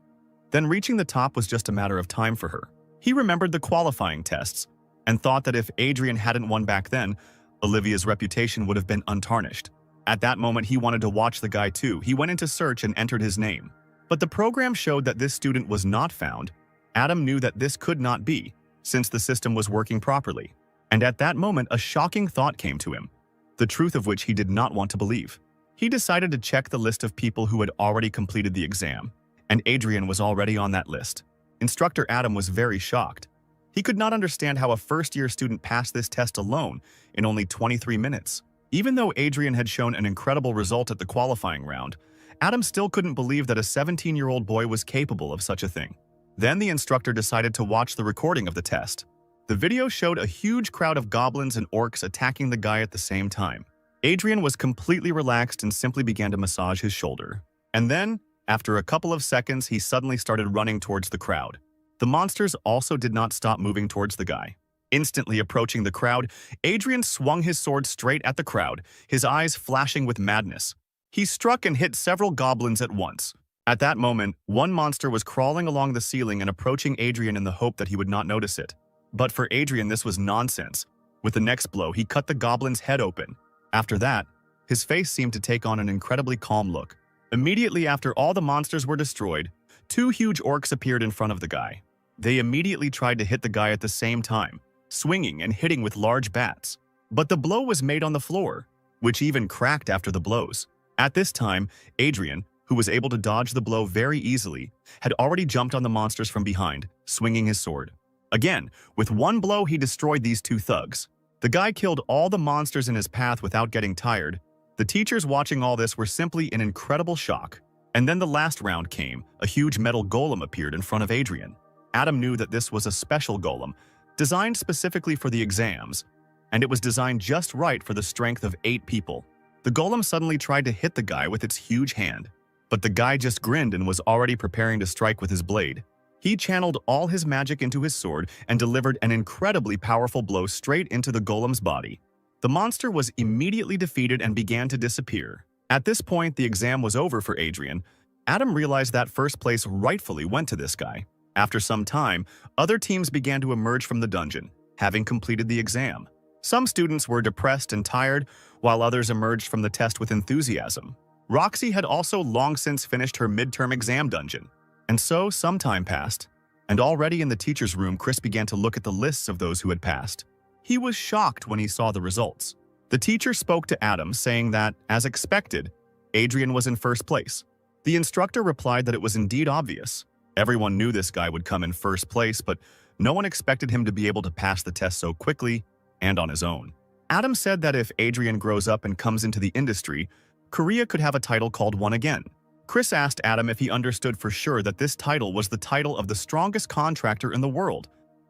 then reaching the top was just a matter of time for her. He remembered the qualifying tests and thought that if Adrien hadn't won back then, Olivia's reputation would have been untarnished. At that moment, he wanted to watch the guy too. He went into search and entered his name. But the program showed that this student was not found. Adam knew that this could not be, since the system was working properly. And at that moment, a shocking thought came to him, the truth of which he did not want to believe. He decided to check the list of people who had already completed the exam, and Adrien was already on that list. Instructor Adam was very shocked. He could not understand how a first-year student passed this test alone in only 23 minutes. Even though Adrien had shown an incredible result at the qualifying round, Adam still couldn't believe that a 17-year-old boy was capable of such a thing. Then the instructor decided to watch the recording of the test. The video showed a huge crowd of goblins and orcs attacking the guy at the same time. Adrien was completely relaxed and simply began to massage his shoulder. And then, after a couple of seconds, he suddenly started running towards the crowd. The monsters also did not stop moving towards the guy. Instantly approaching the crowd, Adrien swung his sword straight at the crowd, his eyes flashing with madness. He struck and hit several goblins at once. At that moment, one monster was crawling along the ceiling and approaching Adrien in the hope that he would not notice it. But for Adrien, this was nonsense. With the next blow, he cut the goblin's head open. After that, his face seemed to take on an incredibly calm look. Immediately after all the monsters were destroyed, two huge orcs appeared in front of the guy. They immediately tried to hit the guy at the same time, swinging and hitting with large bats. But the blow was made on the floor, which even cracked after the blows. At this time, Adrien, who was able to dodge the blow very easily, had already jumped on the monsters from behind, swinging his sword. Again, with one blow he destroyed these two thugs. The guy killed all the monsters in his path without getting tired. The teachers watching all this were simply in incredible shock. And then the last round came. A huge metal golem appeared in front of Adrien. Adam knew that this was a special golem, designed specifically for the exams, and it was designed just right for the strength of 8 people. The golem suddenly tried to hit the guy with its huge hand, but the guy just grinned and was already preparing to strike with his blade. He channeled all his magic into his sword and delivered an incredibly powerful blow straight into the golem's body. The monster was immediately defeated and began to disappear. At this point, the exam was over for Adrien. Adam realized that first place rightfully went to this guy. After some time, other teams began to emerge from the dungeon, having completed the exam. Some students were depressed and tired, while others emerged from the test with enthusiasm. Roxy had also long since finished her midterm exam dungeon. And so, some time passed, and already in the teacher's room, Chris began to look at the lists of those who had passed. He was shocked when he saw the results. The teacher spoke to Adam, saying that, as expected, Adrien was in first place. The instructor replied that it was indeed obvious. Everyone knew this guy would come in first place, but no one expected him to be able to pass the test so quickly and on his own. Adam said that if Adrien grows up and comes into the industry, Korea could have a title called One Again. Chris asked Adam if he understood for sure that this title was the title of the strongest contractor in the world,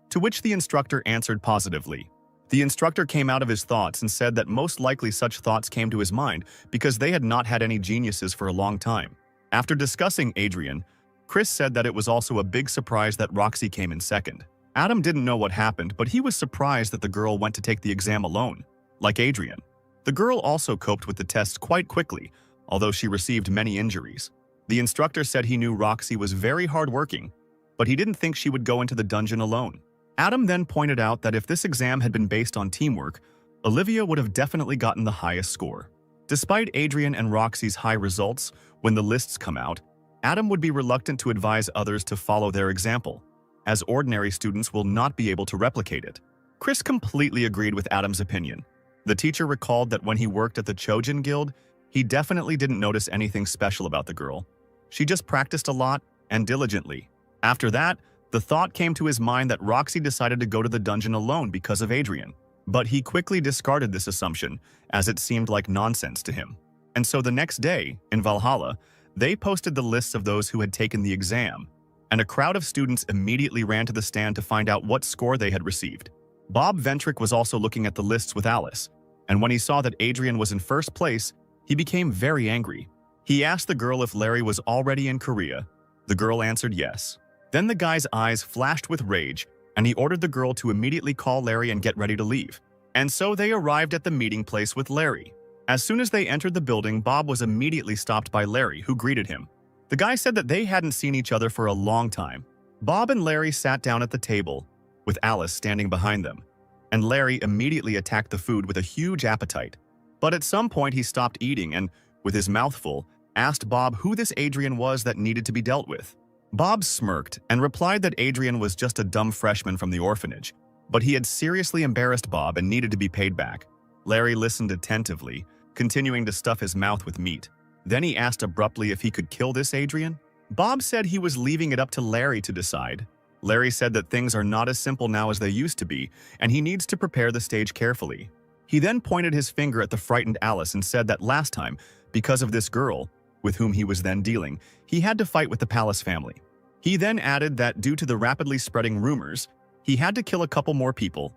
to which the instructor answered positively. The instructor came out of his thoughts and said that most likely such thoughts came to his mind because they had not had any geniuses for a long time. After discussing Adrien, Chris said that it was also a big surprise that Roxy came in second. Adam didn't know what happened, but he was surprised that the girl went to take the exam alone, like Adrien. The girl also coped with the test quite quickly, although she received many injuries. The instructor said he knew Roxy was very hardworking, but he didn't think she would go into the dungeon alone. Adam then pointed out that if this exam had been based on teamwork, Olivia would have definitely gotten the highest score. Despite Adrien and Roxy's high results, when the lists come out, Adam would be reluctant to advise others to follow their example, as ordinary students will not be able to replicate it. Chris completely agreed with Adam's opinion. The teacher recalled that when he worked at the Chojan guild, he definitely didn't notice anything special about the girl. She just practiced a lot and diligently. After that, the thought came to his mind that Roxy decided to go to the dungeon alone because of Adrien. But he quickly discarded this assumption, as it seemed like nonsense to him. And so the next day, in Valhalla, they posted the lists of those who had taken the exam, and a crowd of students immediately ran to the stand to find out what score they had received. Bob Ventric was also looking at the lists with Alice, and when he saw that Adrien was in first place, he became very angry. He asked the girl if Larry was already in Korea. The girl answered yes. Then the guy's eyes flashed with rage, and he ordered the girl to immediately call Larry and get ready to leave. And so they arrived at the meeting place with Larry. As soon as they entered the building, Bob was immediately stopped by Larry, who greeted him. The guy said that they hadn't seen each other for a long time. Bob and Larry sat down at the table, with Alice standing behind them, and Larry immediately attacked the food with a huge appetite. But at some point he stopped eating and, with his mouth full, asked Bob who this Adrien was that needed to be dealt with. Bob smirked and replied that Adrien was just a dumb freshman from the orphanage, but he had seriously embarrassed Bob and needed to be paid back. Larry listened attentively, continuing to stuff his mouth with meat. Then he asked abruptly if he could kill this Adrien. Bob said he was leaving it up to Larry to decide. Larry said that things are not as simple now as they used to be, and he needs to prepare the stage carefully. He then pointed his finger at the frightened Alice and said that last time, because of this girl, with whom he was then dealing, he had to fight with the palace family. He then added that due to the rapidly spreading rumors, he had to kill a couple more people.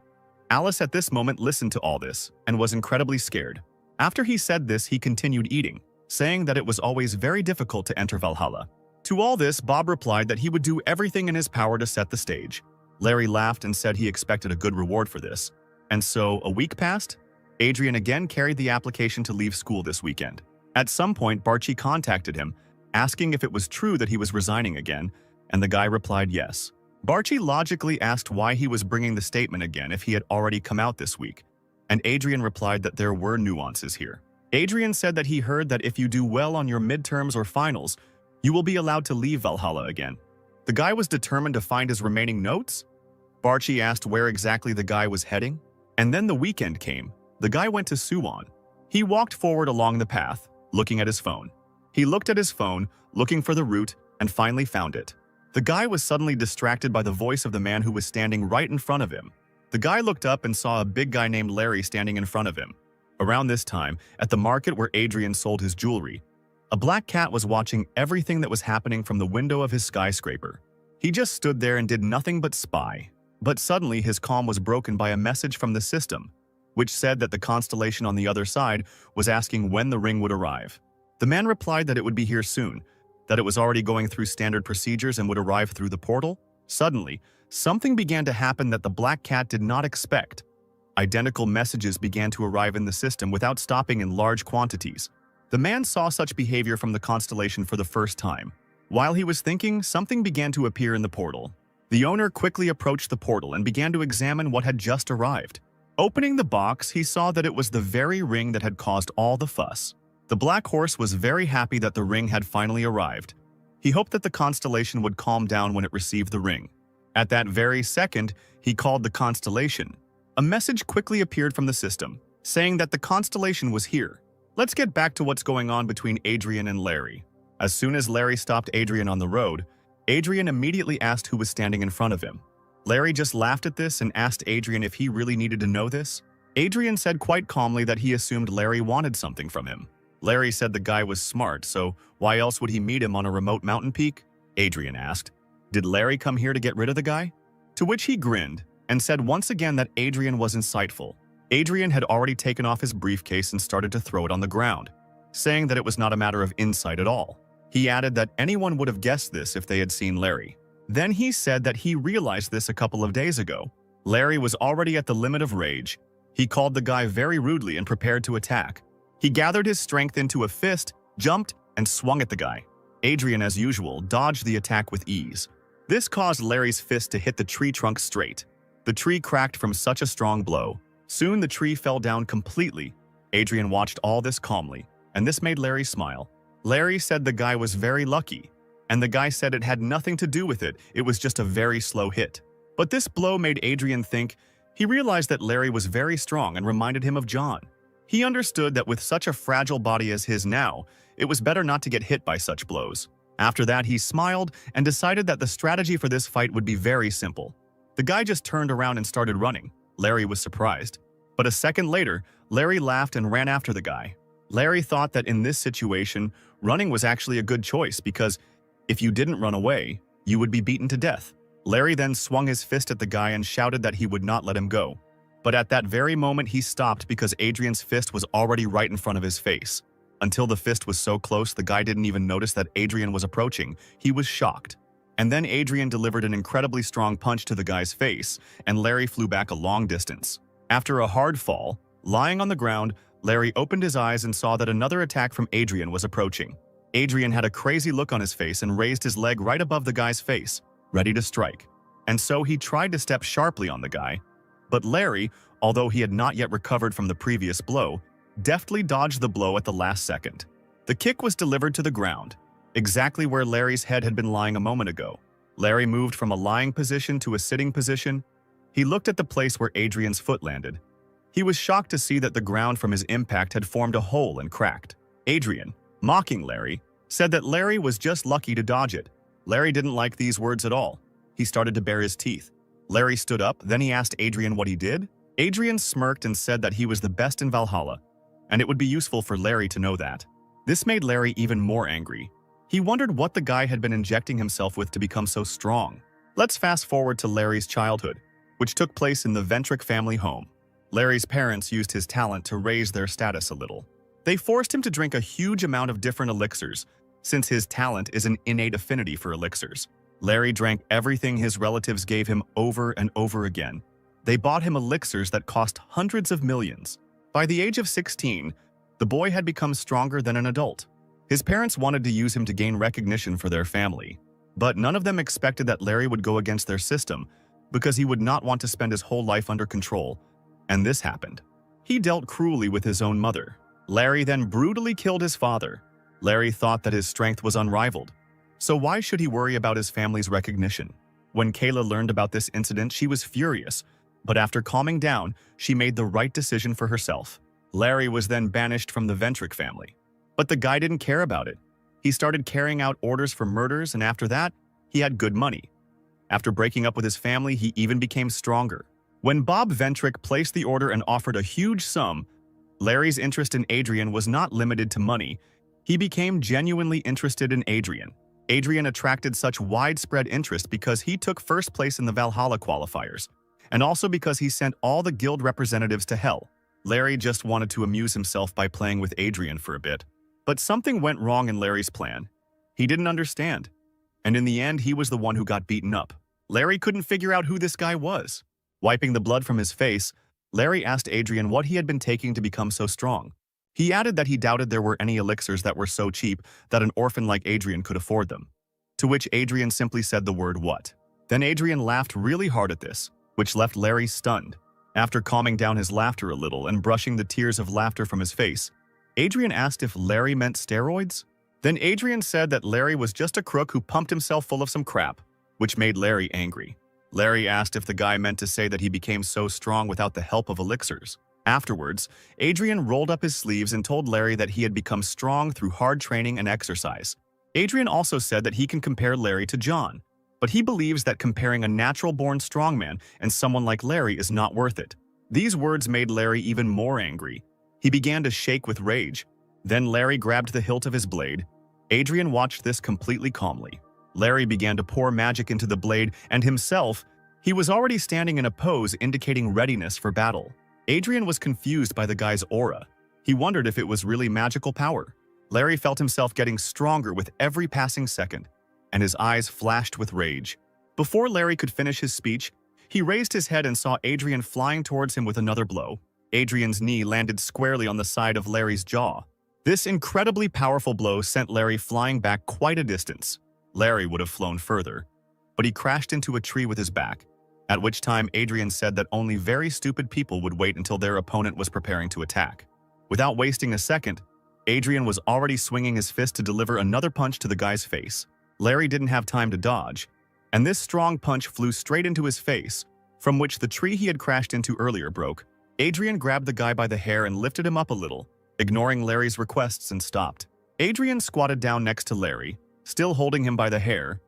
Alice at this moment listened to all this and was incredibly scared. After he said this, he continued eating, saying that it was always very difficult to enter Valhalla. To all this, Bob replied that he would do everything in his power to set the stage. Larry laughed and said he expected a good reward for this. And so, a week passed. Adrien again carried the application to leave school this weekend. At some point, Barchi contacted him, asking if it was true that he was resigning again, and the guy replied yes. Barchi logically asked why he was bringing the statement again if he had already come out this week, and Adrien replied that there were nuances here. Adrien said that he heard that if you do well on your midterms or finals, you will be allowed to leave Valhalla again. The guy was determined to find his remaining notes? Barchi asked where exactly the guy was heading, and then the weekend came. The guy went to Suwon. He walked forward along the path, looking at his phone. He looked at his phone, looking for the route, and finally found it. The guy was suddenly distracted by the voice of the man who was standing right in front of him. The guy looked up and saw a big guy named Larry standing in front of him. Around this time, at the market where Adrien sold his jewelry, a black cat was watching everything that was happening from the window of his skyscraper. He just stood there and did nothing but spy. But suddenly his calm was broken by a message from the system, which said that the constellation on the other side was asking when the ring would arrive. The man replied that it would be here soon, that it was already going through standard procedures and would arrive through the portal. Suddenly, something began to happen that the black cat did not expect. Identical messages began to arrive in the system without stopping in large quantities. The man saw such behavior from the constellation for the first time. While he was thinking, something began to appear in the portal. The owner quickly approached the portal and began to examine what had just arrived. Opening the box, he saw that it was the very ring that had caused all the fuss. The black horse was very happy that the ring had finally arrived. He hoped that the constellation would calm down when it received the ring. At that very second, he called the constellation. A message quickly appeared from the system, saying that the constellation was here. Let's get back to what's going on between Adrien and Larry. As soon as Larry stopped Adrien on the road, Adrien immediately asked who was standing in front of him. Larry just laughed at this and asked Adrien if he really needed to know this. Adrien said quite calmly that he assumed Larry wanted something from him. Larry said the guy was smart, so why else would he meet him on a remote mountain peak? Adrien asked. Did Larry come here to get rid of the guy? To which he grinned and said once again that Adrien was insightful. Adrien had already taken off his briefcase and started to throw it on the ground, saying that it was not a matter of insight at all. He added that anyone would have guessed this if they had seen Larry. Then he said that he realized this a couple of days ago. Larry was already at the limit of rage. He called the guy very rudely and prepared to attack. He gathered his strength into a fist, jumped, and swung at the guy. Adrien, as usual, dodged the attack with ease. This caused Larry's fist to hit the tree trunk straight. The tree cracked from such a strong blow. Soon the tree fell down completely. Adrien watched all this calmly, and this made Larry smile. Larry said the guy was very lucky, and the guy said it had nothing to do with it, it was just a very slow hit. But this blow made Adrien think. He realized that Larry was very strong and reminded him of John. He understood that with such a fragile body as his now, it was better not to get hit by such blows. After that, he smiled and decided that the strategy for this fight would be very simple. The guy just turned around and started running. Larry was surprised. But a second later, Larry laughed and ran after the guy. Larry thought that in this situation, running was actually a good choice because if you didn't run away, you would be beaten to death. Larry then swung his fist at the guy and shouted that he would not let him go. But at that very moment, he stopped because Adrien's fist was already right in front of his face. Until the fist was so close, the guy didn't even notice that Adrien was approaching. He was shocked. And then Adrien delivered an incredibly strong punch to the guy's face, and Larry flew back a long distance. After a hard fall, lying on the ground, Larry opened his eyes and saw that another attack from Adrien was approaching. Adrien had a crazy look on his face and raised his leg right above the guy's face, ready to strike. And so he tried to step sharply on the guy. But Larry, although he had not yet recovered from the previous blow, deftly dodged the blow at the last second. The kick was delivered to the ground, exactly where Larry's head had been lying a moment ago. Larry moved from a lying position to a sitting position. He looked at the place where Adrien's foot landed. He was shocked to see that the ground from his impact had formed a hole and cracked. Adrien, mocking Larry, said that Larry was just lucky to dodge it. Larry didn't like these words at all. He started to bare his teeth. Larry stood up, then he asked Adrien what he did. Adrien smirked and said that he was the best in Valhalla, and it would be useful for Larry to know that. This made Larry even more angry. He wondered what the guy had been injecting himself with to become so strong. Let's fast forward to Larry's childhood, which took place in the Ventric family home. Larry's parents used his talent to raise their status a little. They forced him to drink a huge amount of different elixirs, since his talent is an innate affinity for elixirs. Larry drank everything his relatives gave him over and over again. They bought him elixirs that cost hundreds of millions. By the age of 16, the boy had become stronger than an adult. His parents wanted to use him to gain recognition for their family. But none of them expected that Larry would go against their system because he would not want to spend his whole life under control, and this happened. He dealt cruelly with his own mother. Larry then brutally killed his father. Larry thought that his strength was unrivaled, so why should he worry about his family's recognition? When Kayla learned about this incident, she was furious, but after calming down, she made the right decision for herself. Larry was then banished from the Ventric family. But the guy didn't care about it. He started carrying out orders for murders, and after that, he had good money. After breaking up with his family, he even became stronger. When Bob Ventric placed the order and offered a huge sum, Larry's interest in Adrien was not limited to money. He became genuinely interested in Adrien. Adrien attracted such widespread interest because he took first place in the Valhalla qualifiers, and also because he sent all the guild representatives to hell. Larry just wanted to amuse himself by playing with Adrien for a bit. But something went wrong in Larry's plan. He didn't understand, and in the end, he was the one who got beaten up. Larry couldn't figure out who this guy was. Wiping the blood from his face, Larry asked Adrien what he had been taking to become so strong. He added that he doubted there were any elixirs that were so cheap that an orphan like Adrien could afford them. To which Adrien simply said the word "what?" Then Adrien laughed really hard at this, which left Larry stunned. After calming down his laughter a little and brushing the tears of laughter from his face, Adrien asked if Larry meant steroids. Then Adrien said that Larry was just a crook who pumped himself full of some crap, which made Larry angry. Larry asked if the guy meant to say that he became so strong without the help of elixirs. Afterwards, Adrien rolled up his sleeves and told Larry that he had become strong through hard training and exercise. Adrien also said that he can compare Larry to John, but he believes that comparing a natural-born strongman and someone like Larry is not worth it. These words made Larry even more angry. He began to shake with rage. Then Larry grabbed the hilt of his blade. Adrien watched this completely calmly. Larry began to pour magic into the blade, and himself, he was already standing in a pose indicating readiness for battle. Adrien was confused by the guy's aura. He wondered if it was really magical power. Larry felt himself getting stronger with every passing second, and his eyes flashed with rage. Before Larry could finish his speech, he raised his head and saw Adrien flying towards him with another blow. Adrien's knee landed squarely on the side of Larry's jaw. This incredibly powerful blow sent Larry flying back quite a distance. Larry would have flown further, but he crashed into a tree with his back, at which time Adrien said that only very stupid people would wait until their opponent was preparing to attack. Without wasting a second, Adrien was already swinging his fist to deliver another punch to the guy's face. Larry didn't have time to dodge, and this strong punch flew straight into his face, from which the tree he had crashed into earlier broke. Adrien grabbed the guy by the hair and lifted him up a little, ignoring Larry's requests, and stopped. Adrien squatted down next to Larry, still holding him by the hair.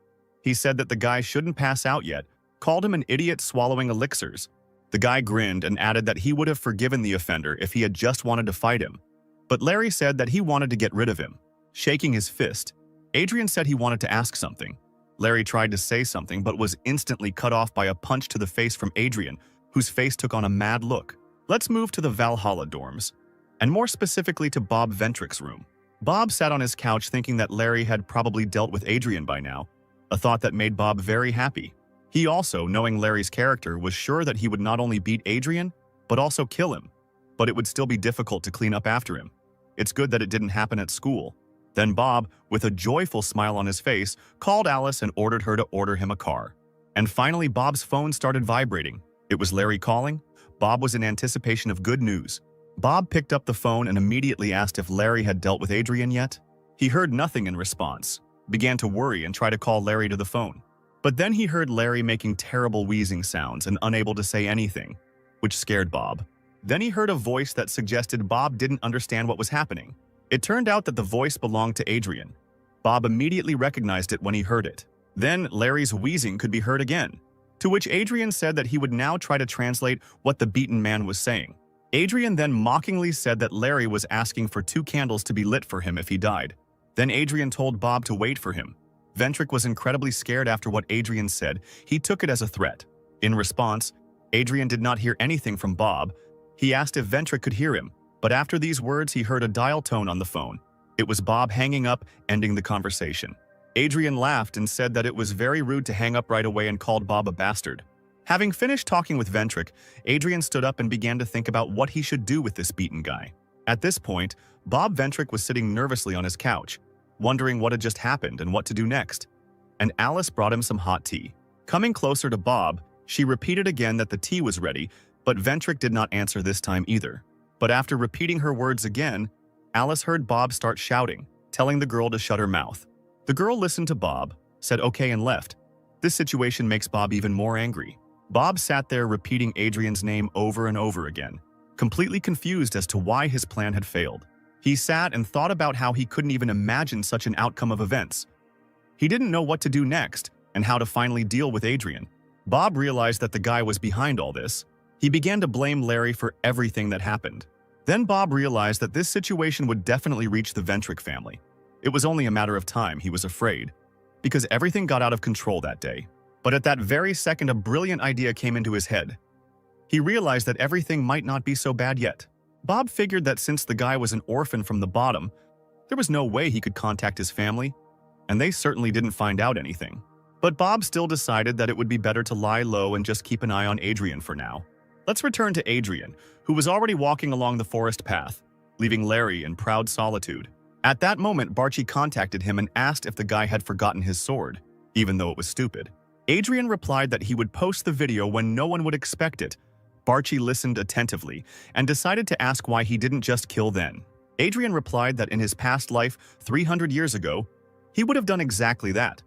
He said that the guy shouldn't pass out yet, called him an idiot swallowing elixirs. The guy grinned and added that he would have forgiven the offender if he had just wanted to fight him. But Larry said that he wanted to get rid of him. Shaking his fist, Adrien said he wanted to ask something. Larry tried to say something but was instantly cut off by a punch to the face from Adrien, whose face took on a mad look. Let's move to the Valhalla dorms, and more specifically to Bob Ventric's room. Bob sat on his couch thinking that Larry had probably dealt with Adrien by now, a thought that made Bob very happy. He also, knowing Larry's character, was sure that he would not only beat Adrien, but also kill him. But it would still be difficult to clean up after him. It's good that it didn't happen at school. Then Bob, with a joyful smile on his face, called Alice and ordered her to order him a car. And finally, Bob's phone started vibrating. It was Larry calling. Bob was in anticipation of good news. Bob picked up the phone and immediately asked if Larry had dealt with Adrien yet. He heard nothing in response, began to worry and try to call Larry to the phone. But then he heard Larry making terrible wheezing sounds and unable to say anything, which scared Bob. Then he heard a voice that suggested Bob didn't understand what was happening. It turned out that the voice belonged to Adrien. Bob immediately recognized it when he heard it. Then Larry's wheezing could be heard again, to which Adrien said that he would now try to translate what the beaten man was saying. Adrien then mockingly said that Larry was asking for 2 candles to be lit for him if he died. Then Adrien told Bob to wait for him. Ventric was incredibly scared after what Adrien said. He took it as a threat. In response, Adrien did not hear anything from Bob. He asked if Ventric could hear him, but after these words he heard a dial tone on the phone. It was Bob hanging up, ending the conversation. Adrien laughed and said that it was very rude to hang up right away and called Bob a bastard. Having finished talking with Ventric, Adrien stood up and began to think about what he should do with this beaten guy. At this point, Bob Ventric was sitting nervously on his couch, wondering what had just happened and what to do next. and Alice brought him some hot tea. Coming closer to Bob, she repeated again that the tea was ready, but Ventric did not answer this time either. But after repeating her words again, Alice heard Bob start shouting, telling the girl to shut her mouth. The girl listened to Bob, said okay and left. This situation makes Bob even more angry. Bob sat there repeating Adrien's name over and over again, completely confused as to why his plan had failed. He sat and thought about how he couldn't even imagine such an outcome of events. He didn't know what to do next and how to finally deal with Adrien. Bob realized that the guy was behind all this. He began to blame Larry for everything that happened. Then Bob realized that this situation would definitely reach the Ventric family. It was only a matter of time, he was afraid, because everything got out of control that day. But at that very second, a brilliant idea came into his head. He realized that everything might not be so bad yet. Bob figured that since the guy was an orphan from the bottom, there was no way he could contact his family, and they certainly didn't find out anything. But Bob still decided that it would be better to lie low and just keep an eye on Adrien for now. Let's return to Adrien, who was already walking along the forest path, leaving Larry in proud solitude. At that moment, Barchi contacted him and asked if the guy had forgotten his sword, even though it was stupid. Adrien replied that he would post the video when no one would expect it. Barchi listened attentively and decided to ask why he didn't just kill then. Adrien replied that in his past life, 300 years ago, he would have done exactly that.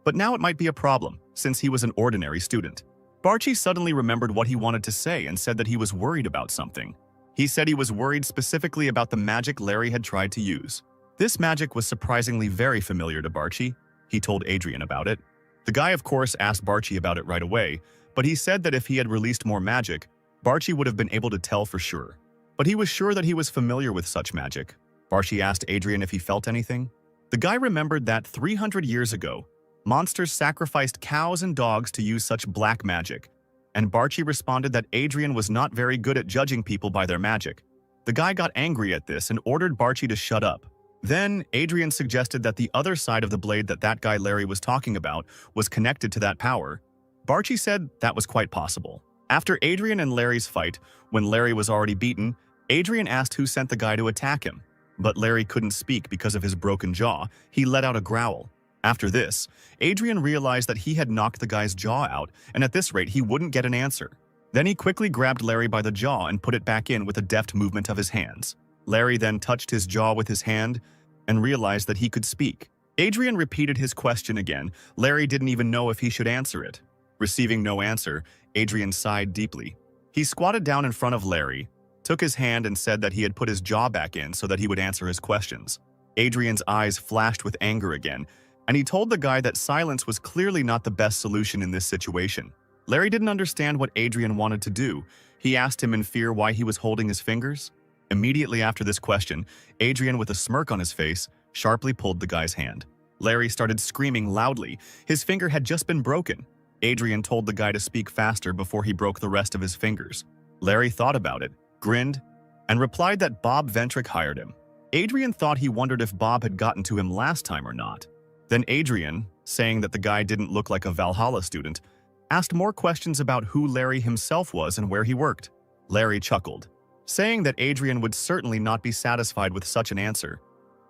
But now it might be a problem, since he was an ordinary student. Barchi suddenly remembered what he wanted to say and said that he was worried about something. He said he was worried specifically about the magic Larry had tried to use. This magic was surprisingly very familiar to Barchi. He told Adrien about it. The guy, of course, asked Barchi about it right away, but he said that if he had released more magic, Barchi would have been able to tell for sure. But he was sure that he was familiar with such magic. Barchi asked Adrien if he felt anything. The guy remembered that 300 years ago, monsters sacrificed cows and dogs to use such black magic, and Barchi responded that Adrien was not very good at judging people by their magic. The guy got angry at this and ordered Barchi to shut up. Then, Adrien suggested that the other side of the blade that guy Larry was talking about was connected to that power. Barchi said that was quite possible. After Adrien and Larry's fight, when Larry was already beaten, Adrien asked who sent the guy to attack him. But Larry couldn't speak because of his broken jaw. He let out a growl. After this, Adrien realized that he had knocked the guy's jaw out, and at this rate he wouldn't get an answer. Then he quickly grabbed Larry by the jaw and put it back in with a deft movement of his hands. Larry then touched his jaw with his hand and realized that he could speak. Adrien repeated his question again. Larry didn't even know if he should answer it. Receiving no answer, Adrien sighed deeply. He squatted down in front of Larry, took his hand and said that he had put his jaw back in so that he would answer his questions. Adrien's eyes flashed with anger again, and he told the guy that silence was clearly not the best solution in this situation. Larry didn't understand what Adrien wanted to do. He asked him in fear why he was holding his fingers. Immediately after this question, Adrien, with a smirk on his face, sharply pulled the guy's hand. Larry started screaming loudly. His finger had just been broken. Adrien told the guy to speak faster before he broke the rest of his fingers. Larry thought about it, grinned, and replied that Bob Ventric hired him. Adrien thought he wondered if Bob had gotten to him last time or not. Then Adrien, saying that the guy didn't look like a Valhalla student, asked more questions about who Larry himself was and where he worked. Larry chuckled, saying that Adrien would certainly not be satisfied with such an answer,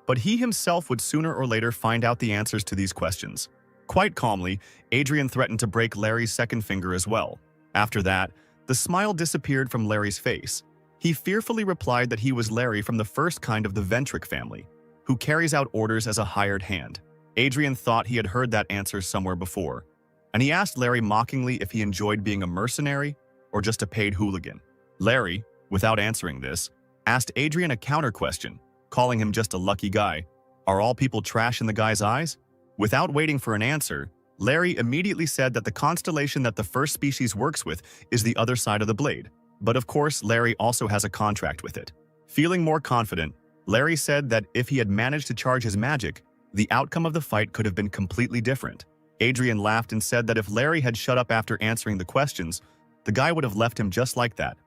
but he himself would sooner or later find out the answers to these questions. Quite calmly, Adrien threatened to break Larry's second finger as well. After that, the smile disappeared from Larry's face. He fearfully replied that he was Larry from the first kind of the Ventric family, who carries out orders as a hired hand. Adrien thought he had heard that answer somewhere before, and he asked Larry mockingly if he enjoyed being a mercenary or just a paid hooligan. Larry, without answering this, asked Adrien a counter question, calling him just a lucky guy. Are all people trash in the guy's eyes? Without waiting for an answer, Larry immediately said that the constellation that the first species works with is the other side of the blade. But of course, Larry also has a contract with it. Feeling more confident, Larry said that if he had managed to charge his magic, the outcome of the fight could have been completely different. Adrien laughed and said that if Larry had shut up after answering the questions, the guy would have left him just like that.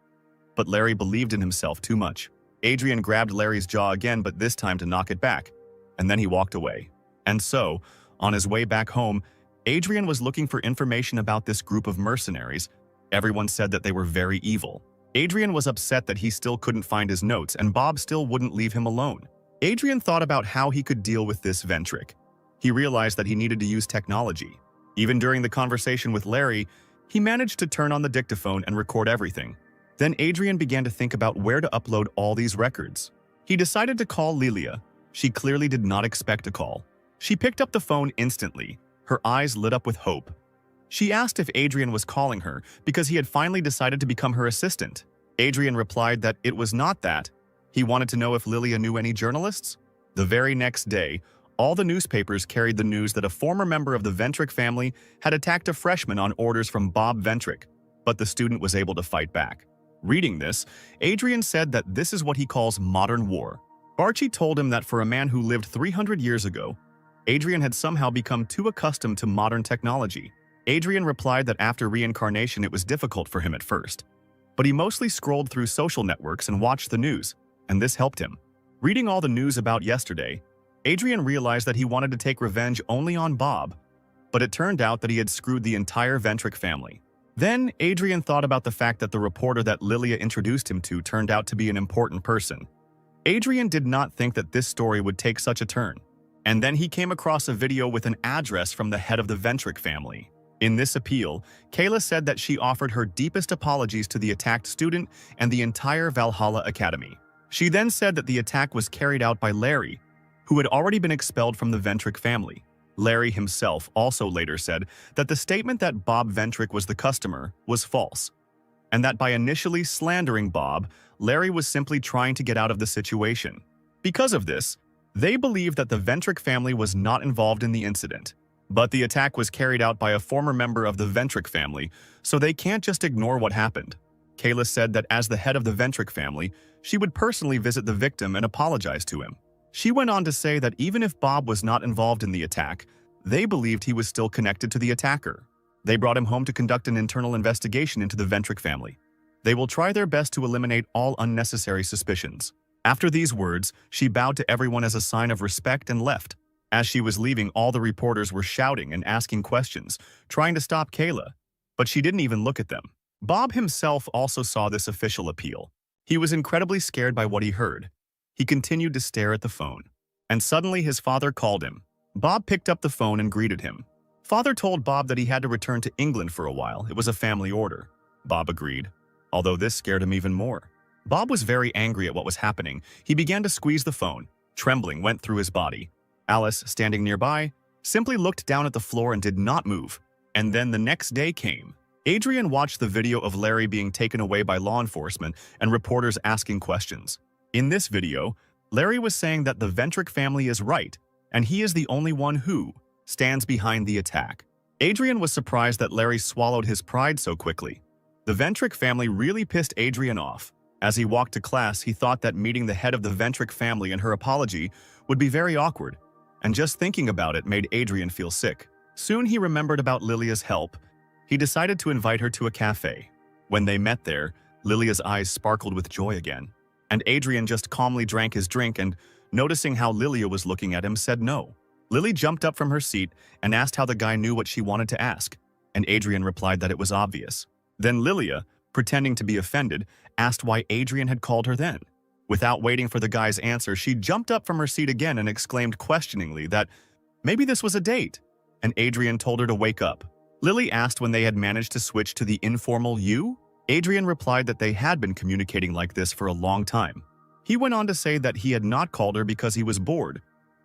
But Larry believed in himself too much. Adrien grabbed Larry's jaw again, but this time to knock it back, and then he walked away. And so, on his way back home, Adrien was looking for information about this group of mercenaries. Everyone said that they were very evil. Adrien was upset that he still couldn't find his notes and Bob still wouldn't leave him alone. Adrien thought about how he could deal with this Ventric. He realized that he needed to use technology. Even during the conversation with Larry, he managed to turn on the dictaphone and record everything. Then Adrien began to think about where to upload all these records. He decided to call Lilia. She clearly did not expect a call. She picked up the phone instantly, her eyes lit up with hope. She asked if Adrien was calling her because he had finally decided to become her assistant. Adrien replied that it was not that. He wanted to know if Lilia knew any journalists. The very next day, all the newspapers carried the news that a former member of the Ventric family had attacked a freshman on orders from Bob Ventric, but the student was able to fight back. Reading this, Adrien said that this is what he calls modern war. Barchi told him that for a man who lived 300 years ago, Adrien had somehow become too accustomed to modern technology. Adrien replied that after reincarnation it was difficult for him at first, but he mostly scrolled through social networks and watched the news, and this helped him. Reading all the news about yesterday, Adrien realized that he wanted to take revenge only on Bob, but it turned out that he had screwed the entire Ventric family. Then, Adrien thought about the fact that the reporter that Lilia introduced him to turned out to be an important person. Adrien did not think that this story would take such a turn. And then he came across a video with an address from the head of the Ventric family. In this appeal, Kayla said that she offered her deepest apologies to the attacked student and the entire Valhalla Academy. She then said that the attack was carried out by Larry, who had already been expelled from the Ventric family. Larry himself also later said that the statement that Bob Ventric was the customer was false, and that by initially slandering Bob, Larry was simply trying to get out of the situation. Because of this, they believed that the Ventric family was not involved in the incident. But the attack was carried out by a former member of the Ventric family, so they can't just ignore what happened. Kayla said that as the head of the Ventric family, she would personally visit the victim and apologize to him. She went on to say that even if Bob was not involved in the attack, they believed he was still connected to the attacker. They brought him home to conduct an internal investigation into the Ventric family. They will try their best to eliminate all unnecessary suspicions. After these words, she bowed to everyone as a sign of respect and left. As she was leaving, all the reporters were shouting and asking questions, trying to stop Kayla, but she didn't even look at them. Bob himself also saw this official appeal. He was incredibly scared by what he heard. He continued to stare at the phone, and suddenly his father called him. Bob picked up the phone and greeted him. Father told Bob that he had to return to England for a while. It was a family order. Bob agreed, although this scared him even more. Bob was very angry at what was happening. He began to squeeze the phone. Trembling went through his body. Alice, standing nearby, simply looked down at the floor and did not move. And then the next day came. Adrien watched the video of Larry being taken away by law enforcement and reporters asking questions. In this video, Larry was saying that the Ventric family is right, and he is the only one who stands behind the attack. Adrien was surprised that Larry swallowed his pride so quickly. The Ventric family really pissed Adrien off. As he walked to class, he thought that meeting the head of the Ventric family and her apology would be very awkward, and just thinking about it made Adrien feel sick. Soon he remembered about Lilia's help. He decided to invite her to a cafe. When they met there, Lilia's eyes sparkled with joy again, and Adrien just calmly drank his drink and, noticing how Lilia was looking at him, said no. Lily jumped up from her seat and asked how the guy knew what she wanted to ask, and Adrien replied that it was obvious. Then Lilia, pretending to be offended, asked why Adrien had called her then. Without waiting for the guy's answer, she jumped up from her seat again and exclaimed questioningly that maybe this was a date, and Adrien told her to wake up. Lily asked when they had managed to switch to the informal you. Adrien replied that they had been communicating like this for a long time. He went on to say that he had not called her because he was bored,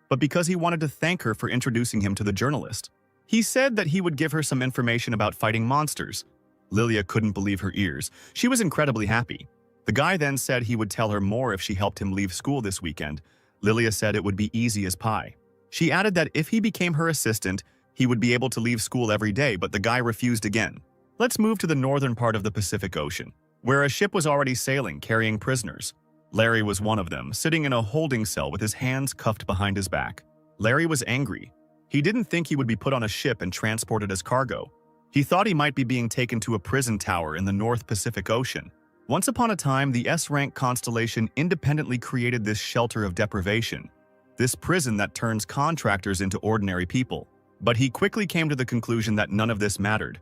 but because he wanted to thank her for introducing him to the journalist. He said that he would give her some information about fighting monsters. Lilia couldn't believe her ears. She was incredibly happy. The guy then said he would tell her more if she helped him leave school this weekend. Lilia said it would be easy as pie. She added that if he became her assistant, he would be able to leave school every day, but the guy refused again. Let's move to the northern part of the Pacific Ocean, where a ship was already sailing carrying prisoners. Larry was one of them, sitting in a holding cell with his hands cuffed behind his back. Larry was angry. He didn't think he would be put on a ship and transported as cargo. He thought he might be being taken to a prison tower in the North Pacific Ocean. Once upon a time, the S-rank constellation independently created this shelter of deprivation, this prison that turns contractors into ordinary people. But he quickly came to the conclusion that none of this mattered.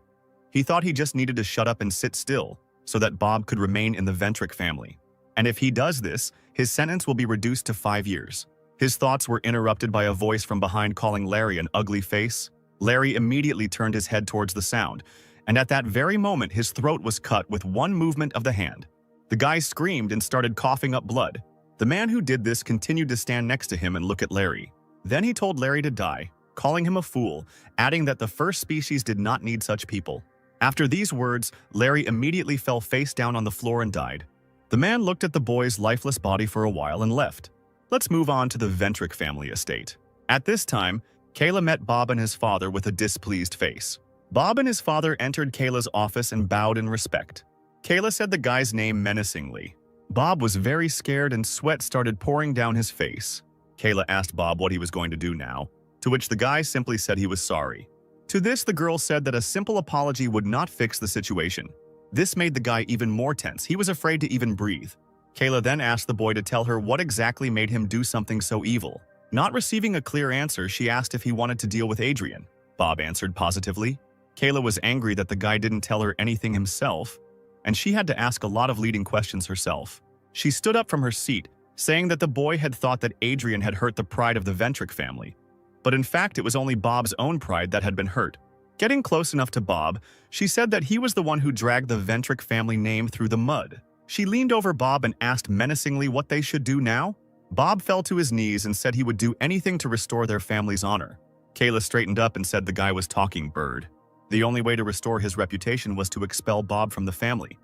He thought he just needed to shut up and sit still so that Bob could remain in the Ventric family. And if he does this, his sentence will be reduced to 5 years. His thoughts were interrupted by a voice from behind calling Larry an ugly face. Larry immediately turned his head towards the sound, and at that very moment his throat was cut with one movement of the hand. The guy screamed and started coughing up blood. The man who did this continued to stand next to him and look at Larry. Then he told Larry to die, calling him a fool, adding that the first species did not need such people. After these words, Larry immediately fell face down on the floor and died. The man looked at the boy's lifeless body for a while and left. Let's move on to the Ventric family estate. At this time, Kayla met Bob and his father with a displeased face. Bob and his father entered Kayla's office and bowed in respect. Kayla said the guy's name menacingly. Bob was very scared and sweat started pouring down his face. Kayla asked Bob what he was going to do now, to which the guy simply said he was sorry. To this, the girl said that a simple apology would not fix the situation. This made the guy even more tense. He was afraid to even breathe. Kayla then asked the boy to tell her what exactly made him do something so evil. Not receiving a clear answer, she asked if he wanted to deal with Adrien. Bob answered positively. Kayla was angry that the guy didn't tell her anything himself, and she had to ask a lot of leading questions herself. She stood up from her seat, saying that the boy had thought that Adrien had hurt the pride of the Ventric family. But in fact, it was only Bob's own pride that had been hurt. Getting close enough to Bob, she said that he was the one who dragged the Ventric family name through the mud. She leaned over Bob and asked menacingly what they should do now. Bob fell to his knees and said he would do anything to restore their family's honor. Kayla straightened up and said the guy was talking bird. The only way to restore his reputation was to expel Bob from the family.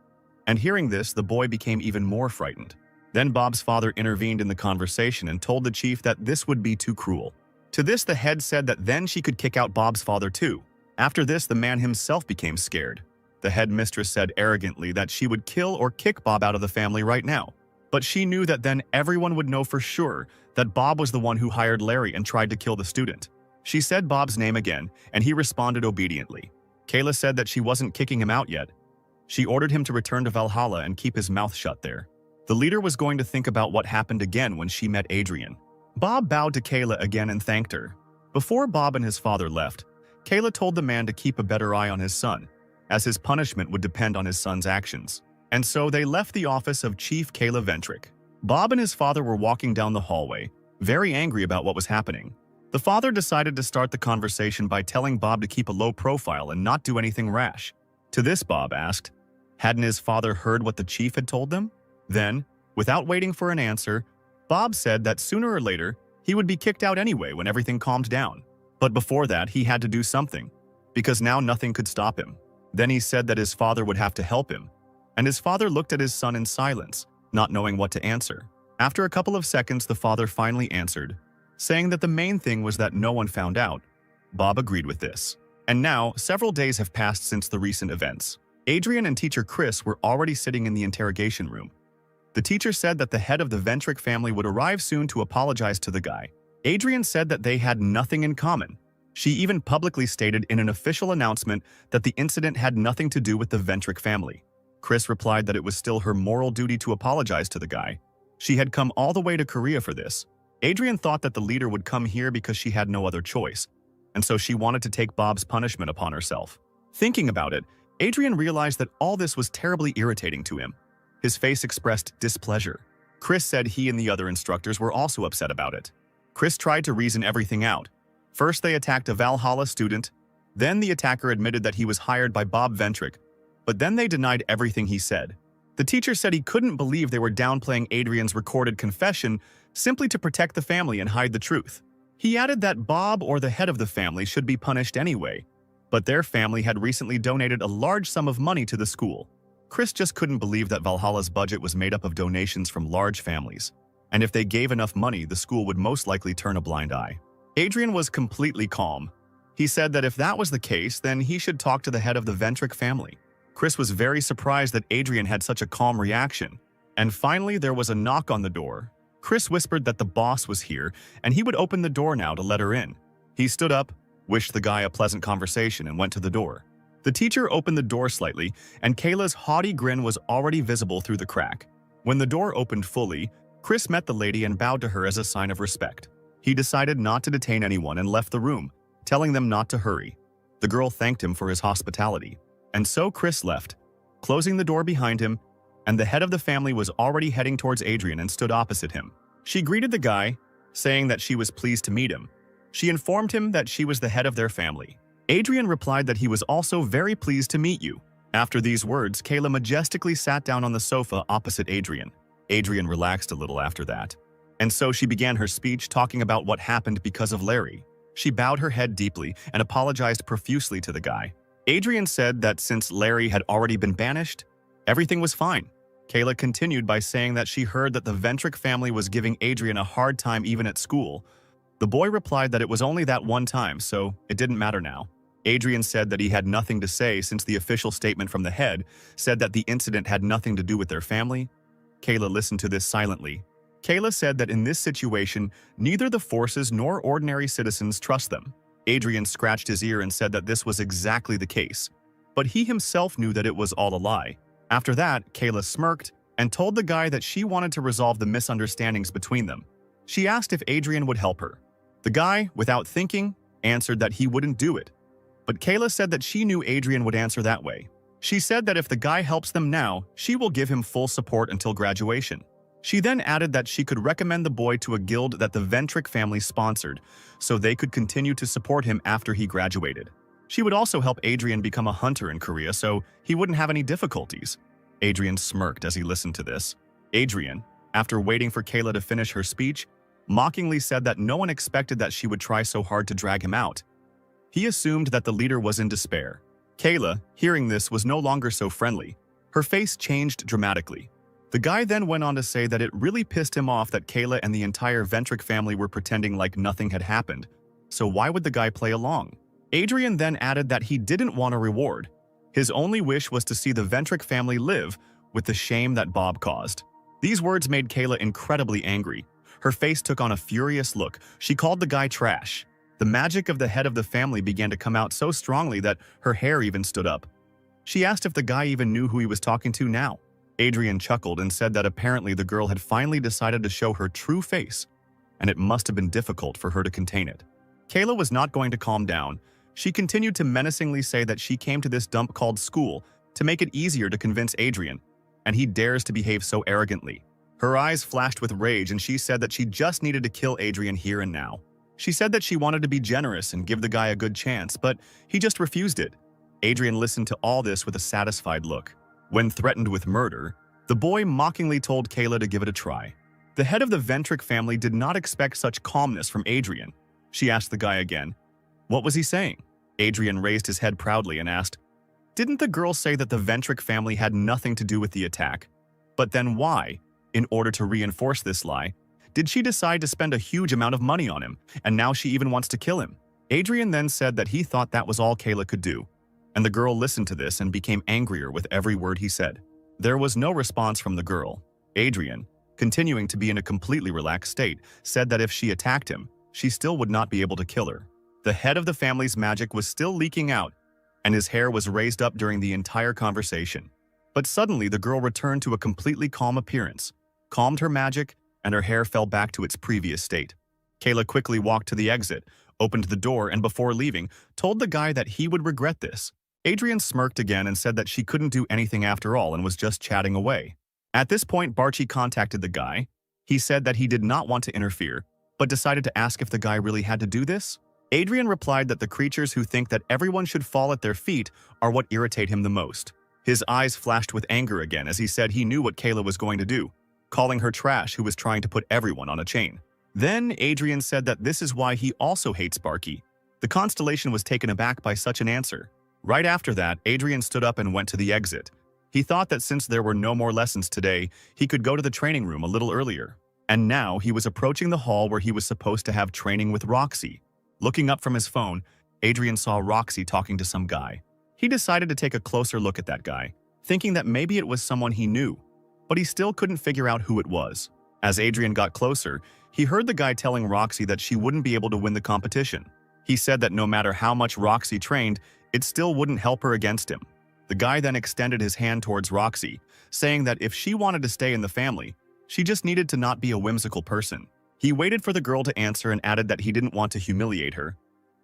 And hearing this, the boy became even more frightened. Then Bob's father intervened in the conversation and told the chief that this would be too cruel. To this, the head said that then she could kick out Bob's father too. After this, the man himself became scared. The head mistress said arrogantly that she would kill or kick Bob out of the family right now. But she knew that then everyone would know for sure that Bob was the one who hired Larry and tried to kill the student. She said Bob's name again, and he responded obediently. Kayla said that she wasn't kicking him out yet. She ordered him to return to Valhalla and keep his mouth shut there. The leader was going to think about what happened again when she met Adrien. Bob bowed to Kayla again and thanked her. Before Bob and his father left, Kayla told the man to keep a better eye on his son, as his punishment would depend on his son's actions. And so they left the office of Chief Kayla Ventric. Bob and his father were walking down the hallway, very angry about what was happening. The father decided to start the conversation by telling Bob to keep a low profile and not do anything rash. To this, Bob asked, hadn't his father heard what the chief had told them? Then, without waiting for an answer, Bob said that sooner or later, he would be kicked out anyway when everything calmed down. But before that, he had to do something, because now nothing could stop him. Then he said that his father would have to help him, and his father looked at his son in silence, not knowing what to answer. After a couple of seconds, the father finally answered, saying that the main thing was that no one found out. Bob agreed with this. And now, several days have passed since the recent events. Adrien and teacher Chris were already sitting in the interrogation room. The teacher said that the head of the Ventric family would arrive soon to apologize to the guy. Adrien said that they had nothing in common. She even publicly stated in an official announcement that the incident had nothing to do with the Ventric family. Chris replied that it was still her moral duty to apologize to the guy. She had come all the way to Korea for this. Adrien thought that the leader would come here because she had no other choice, and so she wanted to take Bob's punishment upon herself. Thinking about it, Adrien realized that all this was terribly irritating to him. His face expressed displeasure. Chris said he and the other instructors were also upset about it. Chris tried to reason everything out. First, they attacked a Valhalla student. Then the attacker admitted that he was hired by Bob Ventric, but then they denied everything he said. The teacher said he couldn't believe they were downplaying Adrien's recorded confession simply to protect the family and hide the truth. He added that Bob or the head of the family should be punished anyway, but their family had recently donated a large sum of money to the school. Chris just couldn't believe that Valhalla's budget was made up of donations from large families, and if they gave enough money, the school would most likely turn a blind eye. Adrien was completely calm. He said that if that was the case, then he should talk to the head of the Ventric family. Chris was very surprised that Adrien had such a calm reaction. And finally, there was a knock on the door. Chris whispered that the boss was here, and he would open the door now to let her in. He stood up, wished the guy a pleasant conversation, and went to the door. The teacher opened the door slightly, and Kayla's haughty grin was already visible through the crack. When the door opened fully, Chris met the lady and bowed to her as a sign of respect. He decided not to detain anyone and left the room, telling them not to hurry. The girl thanked him for his hospitality. And so Chris left, closing the door behind him, and the head of the family was already heading towards Adrien and stood opposite him. She greeted the guy, saying that she was pleased to meet him. She informed him that she was the head of their family. Adrien replied that he was also very pleased to meet you. After these words, Kayla majestically sat down on the sofa opposite Adrien. Adrien relaxed a little after that. And so she began her speech talking about what happened because of Larry. She bowed her head deeply and apologized profusely to the guy. Adrien said that since Larry had already been banished, everything was fine. Kayla continued by saying that she heard that the Ventric family was giving Adrien a hard time even at school. The boy replied that it was only that one time, so it didn't matter now. Adrien said that he had nothing to say since the official statement from the head said that the incident had nothing to do with their family. Kayla listened to this silently. Kayla said that in this situation, neither the forces nor ordinary citizens trust them. Adrien scratched his ear and said that this was exactly the case, but he himself knew that it was all a lie. After that, Kayla smirked and told the guy that she wanted to resolve the misunderstandings between them. She asked if Adrien would help her. The guy, without thinking, answered that he wouldn't do it. But Kayla said that she knew Adrien would answer that way. She said that if the guy helps them now, she will give him full support until graduation. She then added that she could recommend the boy to a guild that the Ventric family sponsored, so they could continue to support him after he graduated. She would also help Adrien become a hunter in Korea so he wouldn't have any difficulties. Adrien smirked as he listened to this. Adrien, after waiting for Kayla to finish her speech, mockingly said that no one expected that she would try so hard to drag him out. He assumed that the leader was in despair. Kayla, hearing this, was no longer so friendly. Her face changed dramatically. The guy then went on to say that it really pissed him off that Kayla and the entire Ventric family were pretending like nothing had happened. So why would the guy play along? Adrien then added that he didn't want a reward. His only wish was to see the Ventric family live with the shame that Bob caused. These words made Kayla incredibly angry. Her face took on a furious look. She called the guy trash. The magic of the head of the family began to come out so strongly that her hair even stood up. She asked if the guy even knew who he was talking to now. Adrien chuckled and said that apparently the girl had finally decided to show her true face, and it must have been difficult for her to contain it. Kayla was not going to calm down. She continued to menacingly say that she came to this dump called school to make it easier to convince Adrien, and he dares to behave so arrogantly. Her eyes flashed with rage and she said that she just needed to kill Adrien here and now. She said that she wanted to be generous and give the guy a good chance, but he just refused it. Adrien listened to all this with a satisfied look. When threatened with murder, the boy mockingly told Kayla to give it a try. The head of the Ventric family did not expect such calmness from Adrien. She asked the guy again, "What was he saying?" Adrien raised his head proudly and asked, "Didn't the girl say that the Ventric family had nothing to do with the attack? But then why, in order to reinforce this lie, did she decide to spend a huge amount of money on him, and now she even wants to kill him?" Adrien then said that he thought that was all Kayla could do, and the girl listened to this and became angrier with every word he said. There was no response from the girl. Adrien, continuing to be in a completely relaxed state, said that if she attacked him, she still would not be able to kill her. The head of the family's magic was still leaking out, and his hair was raised up during the entire conversation. But suddenly the girl returned to a completely calm appearance, calmed her magic, and her hair fell back to its previous state. Kayla quickly walked to the exit, opened the door, and before leaving, told the guy that he would regret this. Adrien smirked again and said that she couldn't do anything after all and was just chatting away. At this point, Barchi contacted the guy. He said that he did not want to interfere, but decided to ask if the guy really had to do this. Adrien replied that the creatures who think that everyone should fall at their feet are what irritate him the most. His eyes flashed with anger again as he said he knew what Kayla was going to do, calling her trash who was trying to put everyone on a chain. Then Adrien said that this is why he also hates Barky. The constellation was taken aback by such an answer. Right after that, Adrien stood up and went to the exit. He thought that since there were no more lessons today, he could go to the training room a little earlier. And now he was approaching the hall where he was supposed to have training with Roxy. Looking up from his phone, Adrien saw Roxy talking to some guy. He decided to take a closer look at that guy, thinking that maybe it was someone he knew, but he still couldn't figure out who it was. As Adrien got closer, he heard the guy telling Roxy that she wouldn't be able to win the competition. He said that no matter how much Roxy trained, it still wouldn't help her against him. The guy then extended his hand towards Roxy, saying that if she wanted to stay in the family, she just needed to not be a whimsical person. He waited for the girl to answer and added that he didn't want to humiliate her.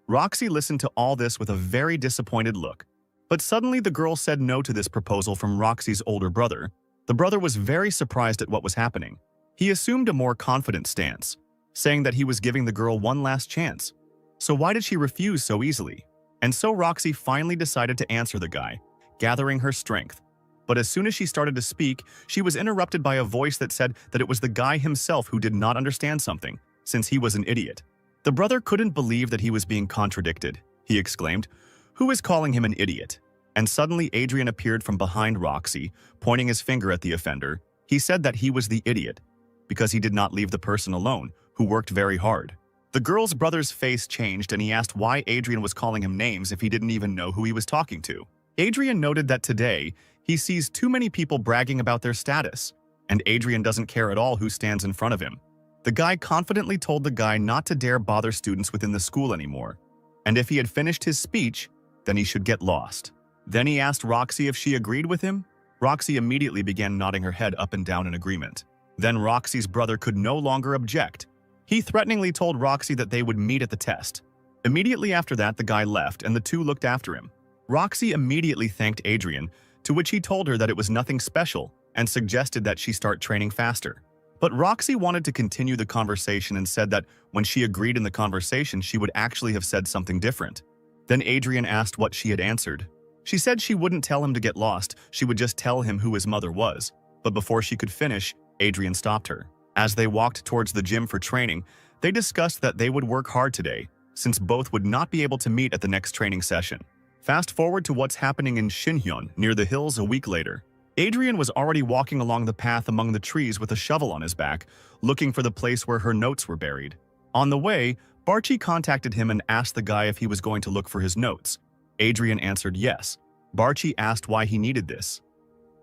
Roxy listened to all this with a very disappointed look. But suddenly the girl said no to this proposal from Roxy's older brother. The brother was very surprised at what was happening. He assumed a more confident stance. saying that he was giving the girl one last chance. So why did she refuse so easily? And so Roxy finally decided to answer the guy, gathering her strength. But as soon as she started to speak, she was interrupted by a voice that said that it was the guy himself who did not understand something, since he was an idiot. The brother couldn't believe that he was being contradicted. He exclaimed, "Who is calling him an idiot?" And suddenly Adrien appeared from behind Roxy, pointing his finger at the offender. He said that he was the idiot, because he did not leave the person alone, who worked very hard. The girl's brother's face changed and he asked why Adrien was calling him names if he didn't even know who he was talking to. Adrien noted that today, he sees too many people bragging about their status, and Adrien doesn't care at all who stands in front of him. The guy confidently told the guy not to dare bother students within the school anymore, and if he had finished his speech, then he should get lost. Then he asked Roxy if she agreed with him. Roxy immediately began nodding her head up and down in agreement. Then Roxy's brother could no longer object. He threateningly told Roxy that they would meet at the test. Immediately after that, the guy left and the two looked after him. Roxy immediately thanked Adrien, to which he told her that it was nothing special and suggested that she start training faster. But Roxy wanted to continue the conversation and said that when she agreed in the conversation, she would actually have said something different. Then Adrien asked what she had answered. She said she wouldn't tell him to get lost, she would just tell him who his mother was. But before she could finish, Adrien stopped her. As they walked towards the gym for training, they discussed that they would work hard today, since both would not be able to meet at the next training session. Fast forward to what's happening in Shinhyun, near the hills a week later. Adrien was already walking along the path among the trees with a shovel on his back, looking for the place where her notes were buried. On the way, Barchi contacted him and asked the guy if he was going to look for his notes. Adrien answered yes. Barchi asked why he needed this,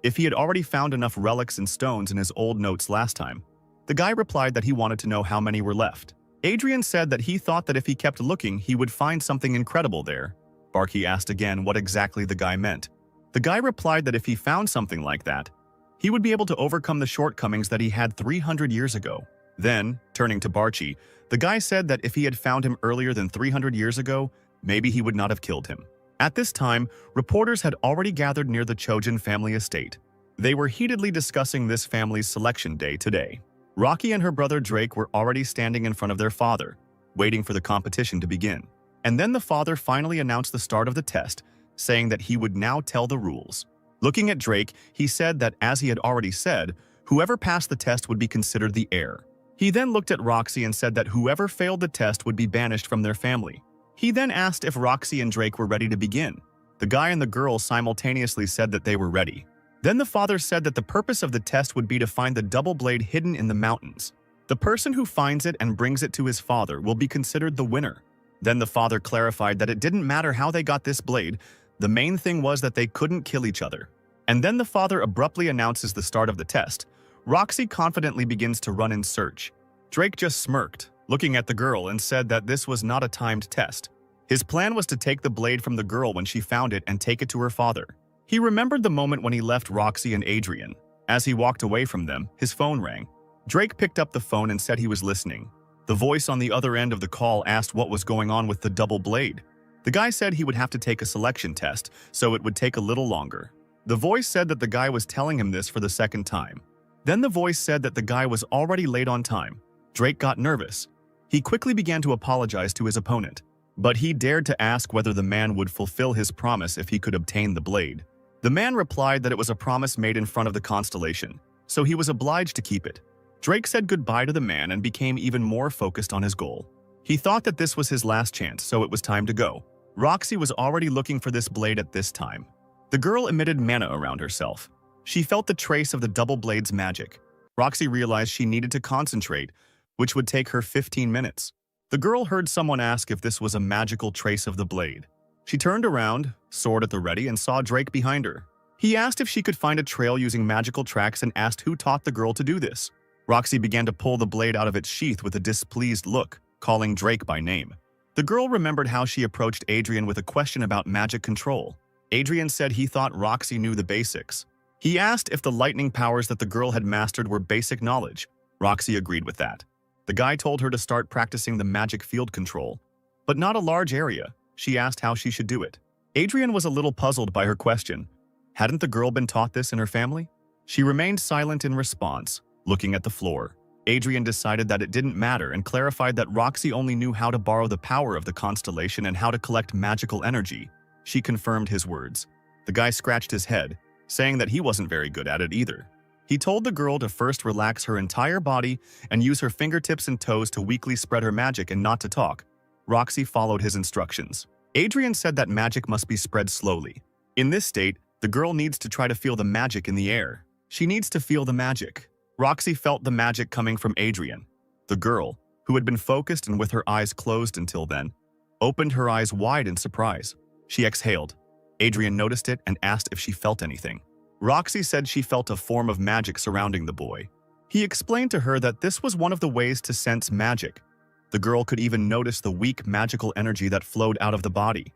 if he had already found enough relics and stones in his old notes last time. The guy replied that he wanted to know how many were left. Adrien said that he thought that if he kept looking, he would find something incredible there. Barchi asked again what exactly the guy meant. The guy replied that if he found something like that, he would be able to overcome the shortcomings that he had 300 years ago. Then, turning to Barchi, the guy said that if he had found him earlier than 300 years ago, maybe he would not have killed him. At this time, reporters had already gathered near the Chojan family estate. They were heatedly discussing this family's selection day today. Rocky and her brother Drake were already standing in front of their father, waiting for the competition to begin. And then the father finally announced the start of the test, saying that he would now tell the rules. Looking at Drake, he said that, as he had already said, whoever passed the test would be considered the heir. He then looked at Roxy and said that whoever failed the test would be banished from their family. He then asked if Roxy and Drake were ready to begin. The guy and the girl simultaneously said that they were ready. Then the father said that the purpose of the test would be to find the double blade hidden in the mountains. The person who finds it and brings it to his father will be considered the winner. Then the father clarified that it didn't matter how they got this blade, the main thing was that they couldn't kill each other. And then the father abruptly announces the start of the test. Roxy confidently begins to run in search. Drake just smirked, looking at the girl, and said that this was not a timed test. His plan was to take the blade from the girl when she found it and take it to her father. He remembered the moment when he left Roxy and Adrien. As he walked away from them, his phone rang. Drake picked up the phone and said he was listening. The voice on the other end of the call asked what was going on with the double blade. The guy said he would have to take a selection test, so it would take a little longer. The voice said that the guy was telling him this for the second time. Then the voice said that the guy was already late on time. Drake got nervous. He quickly began to apologize to his opponent, but he dared to ask whether the man would fulfill his promise if he could obtain the blade. The man replied that it was a promise made in front of the constellation, so he was obliged to keep it. Drake said goodbye to the man and became even more focused on his goal. He thought that this was his last chance, so it was time to go. Roxy was already looking for this blade at this time. The girl emitted mana around herself. She felt the trace of the double blade's magic. Roxy realized she needed to concentrate, which would take her 15 minutes. The girl heard someone ask if this was a magical trace of the blade. She turned around, sword at the ready, and saw Drake behind her. He asked if she could find a trail using magical tracks and asked who taught the girl to do this. Roxy began to pull the blade out of its sheath with a displeased look, calling Drake by name. The girl remembered how she approached Adrien with a question about magic control. Adrien said he thought Roxy knew the basics. He asked if the lightning powers that the girl had mastered were basic knowledge. Roxy agreed with that. The guy told her to start practicing the magic field control, but not a large area. She asked how she should do it. Adrien was a little puzzled by her question. Hadn't the girl been taught this in her family? She remained silent in response, looking at the floor. Adrien decided that it didn't matter and clarified that Roxy only knew how to borrow the power of the constellation and how to collect magical energy. She confirmed his words. The guy scratched his head, saying that he wasn't very good at it either. He told the girl to first relax her entire body and use her fingertips and toes to weakly spread her magic and not to talk. Roxy followed his instructions. Adrien said that magic must be spread slowly. In this state, the girl needs to try to feel the magic in the air. She needs to feel the magic. Roxy felt the magic coming from Adrien. The girl, who had been focused and with her eyes closed until then, opened her eyes wide in surprise. She exhaled. Adrien noticed it and asked if she felt anything. Roxy said she felt a form of magic surrounding the boy. He explained to her that this was one of the ways to sense magic. The girl could even notice the weak magical energy that flowed out of the body.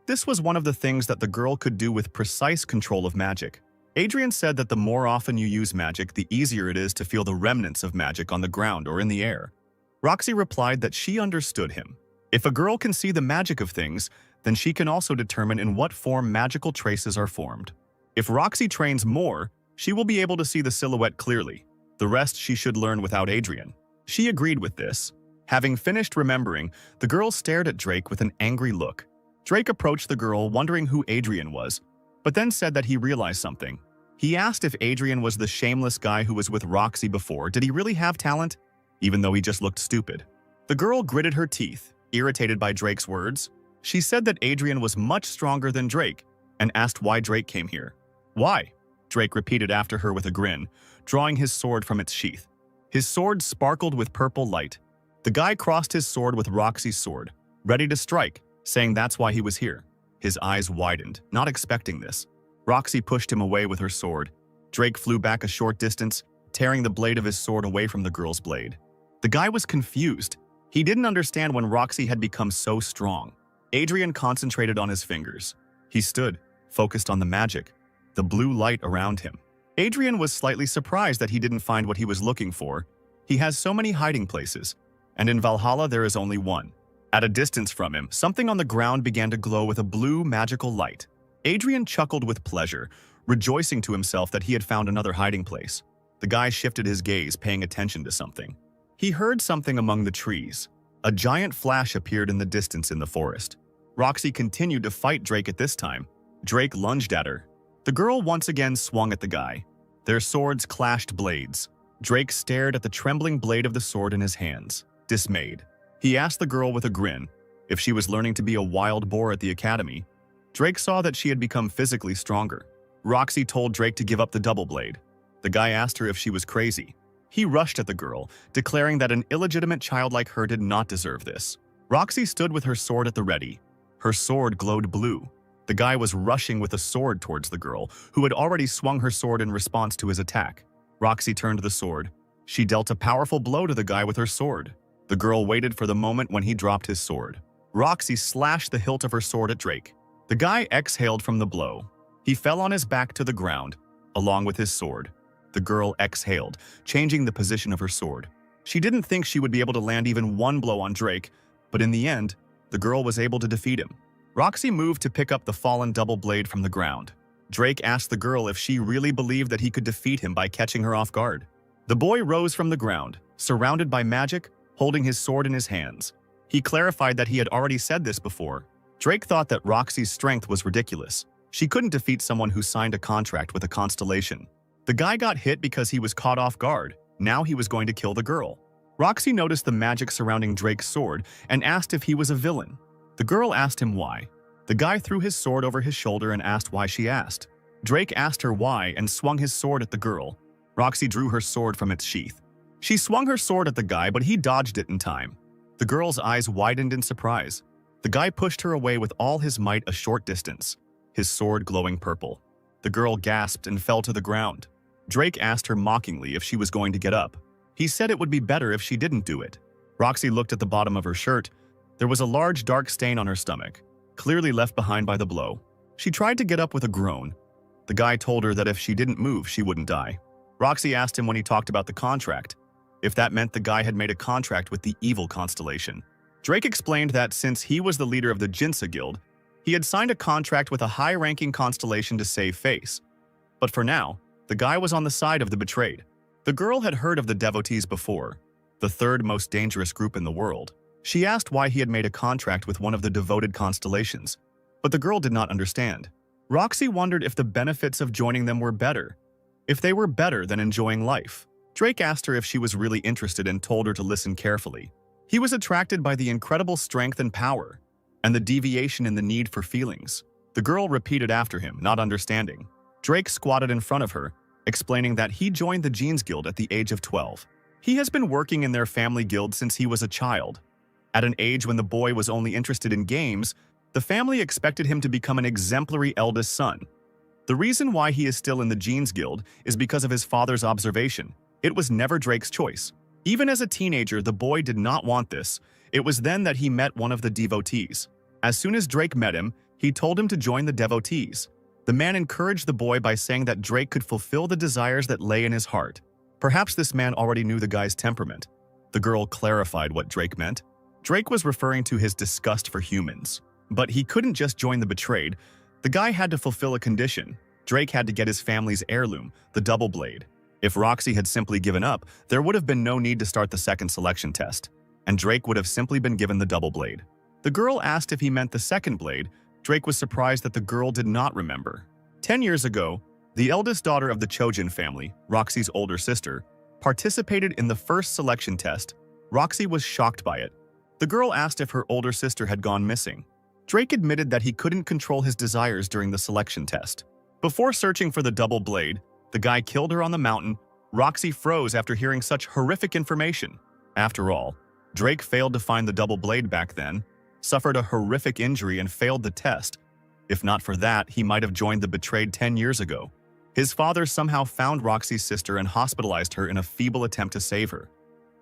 This was one of the things that the girl could do with precise control of magic. Adrien said that the more often you use magic, the easier it is to feel the remnants of magic on the ground or in the air. Roxy replied that she understood him. If a girl can see the magic of things, then she can also determine in what form magical traces are formed. If Roxy trains more, she will be able to see the silhouette clearly. The rest she should learn without Adrien. She agreed with this. Having finished remembering, the girl stared at Drake with an angry look. Drake approached the girl, wondering who Adrien was, but then said that he realized something. He asked if Adrien was the shameless guy who was with Roxy before. Did he really have talent? Even though he just looked stupid. The girl gritted her teeth, irritated by Drake's words. She said that Adrien was much stronger than Drake, and asked why Drake came here. Why? Drake repeated after her with a grin, drawing his sword from its sheath. His sword sparkled with purple light. The guy crossed his sword with Roxy's sword, ready to strike, saying that's why he was here. His eyes widened, not expecting this. Roxy pushed him away with her sword. Drake flew back a short distance, tearing the blade of his sword away from the girl's blade. The guy was confused. He didn't understand when Roxy had become so strong. Adrien concentrated on his fingers. He stood, focused on the magic, the blue light around him. Adrien was slightly surprised that he didn't find what he was looking for. He has so many hiding places, and in Valhalla there is only one. At a distance from him, something on the ground began to glow with a blue magical light. Adrien chuckled with pleasure, rejoicing to himself that he had found another hiding place. The guy shifted his gaze, paying attention to something. He heard something among the trees. A giant flash appeared in the distance in the forest. Roxy continued to fight Drake at this time. Drake lunged at her. The girl once again swung at the guy. Their swords clashed blades. Drake stared at the trembling blade of the sword in his hands, dismayed. He asked the girl with a grin if she was learning to be a wild boar at the academy. Drake saw that she had become physically stronger. Roxy told Drake to give up the double blade. The guy asked her if she was crazy. He rushed at the girl, declaring that an illegitimate child like her did not deserve this. Roxy stood with her sword at the ready. Her sword glowed blue. The guy was rushing with a sword towards the girl, who had already swung her sword in response to his attack. Roxy turned the sword. She dealt a powerful blow to the guy with her sword. The girl waited for the moment when he dropped his sword. Roxy slashed the hilt of her sword at Drake. The guy exhaled from the blow. He fell on his back to the ground, along with his sword. The girl exhaled, changing the position of her sword. She didn't think she would be able to land even one blow on Drake, but in the end, the girl was able to defeat him. Roxy moved to pick up the fallen double blade from the ground. Drake asked the girl if she really believed that he could defeat him by catching her off guard. The boy rose from the ground, surrounded by magic, holding his sword in his hands. He clarified that he had already said this before. Drake thought that Roxy's strength was ridiculous. She couldn't defeat someone who signed a contract with a constellation. The guy got hit because he was caught off guard. Now he was going to kill the girl. Roxy noticed the magic surrounding Drake's sword and asked if he was a villain. The girl asked him why. The guy threw his sword over his shoulder and asked why she asked. Drake asked her why and swung his sword at the girl. Roxy drew her sword from its sheath. She swung her sword at the guy, but he dodged it in time. The girl's eyes widened in surprise. The guy pushed her away with all his might a short distance, his sword glowing purple. The girl gasped and fell to the ground. Drake asked her mockingly if she was going to get up. He said it would be better if she didn't do it. Roxy looked at the bottom of her shirt. There was a large dark stain on her stomach, clearly left behind by the blow. She tried to get up with a groan. The guy told her that if she didn't move, she wouldn't die. Roxy asked him when he talked about the contract, if that meant the guy had made a contract with the evil constellation. Drake explained that since he was the leader of the Jinsa Guild, he had signed a contract with a high-ranking constellation to save face. But for now, the guy was on the side of the betrayed. The girl had heard of the devotees before, the third most dangerous group in the world. She asked why he had made a contract with one of the devoted constellations, but the girl did not understand. Roxy wondered if the benefits of joining them were better, if they were better than enjoying life. Drake asked her if she was really interested and told her to listen carefully. He was attracted by the incredible strength and power, and the deviation in the need for feelings. The girl repeated after him, not understanding. Drake squatted in front of her, explaining that he joined the Jeans Guild at the age of 12. He has been working in their family guild since he was a child. At an age when the boy was only interested in games, the family expected him to become an exemplary eldest son. The reason why he is still in the Jeans Guild is because of his father's observation. It was never Drake's choice. Even as a teenager, the boy did not want this. It was then that he met one of the devotees. As soon as Drake met him, he told him to join the devotees. The man encouraged the boy by saying that Drake could fulfill the desires that lay in his heart. Perhaps this man already knew the guy's temperament. The girl clarified what Drake meant. Drake was referring to his disgust for humans. But he couldn't just join the betrayed. The guy had to fulfill a condition. Drake had to get his family's heirloom, the double blade. If Roxy had simply given up, there would have been no need to start the second selection test, and Drake would have simply been given the double blade. The girl asked if he meant the second blade. Drake was surprised that the girl did not remember. 10 years ago, the eldest daughter of the Chojan family, Roxy's older sister, participated in the first selection test. Roxy was shocked by it. The girl asked if her older sister had gone missing. Drake admitted that he couldn't control his desires during the selection test. Before searching for the double blade, the guy killed her on the mountain. Roxy froze after hearing such horrific information. After all, Drake failed to find the double blade back then, suffered a horrific injury and failed the test. If not for that, he might have joined the betrayed 10 years ago. His father somehow found Roxy's sister and hospitalized her in a feeble attempt to save her.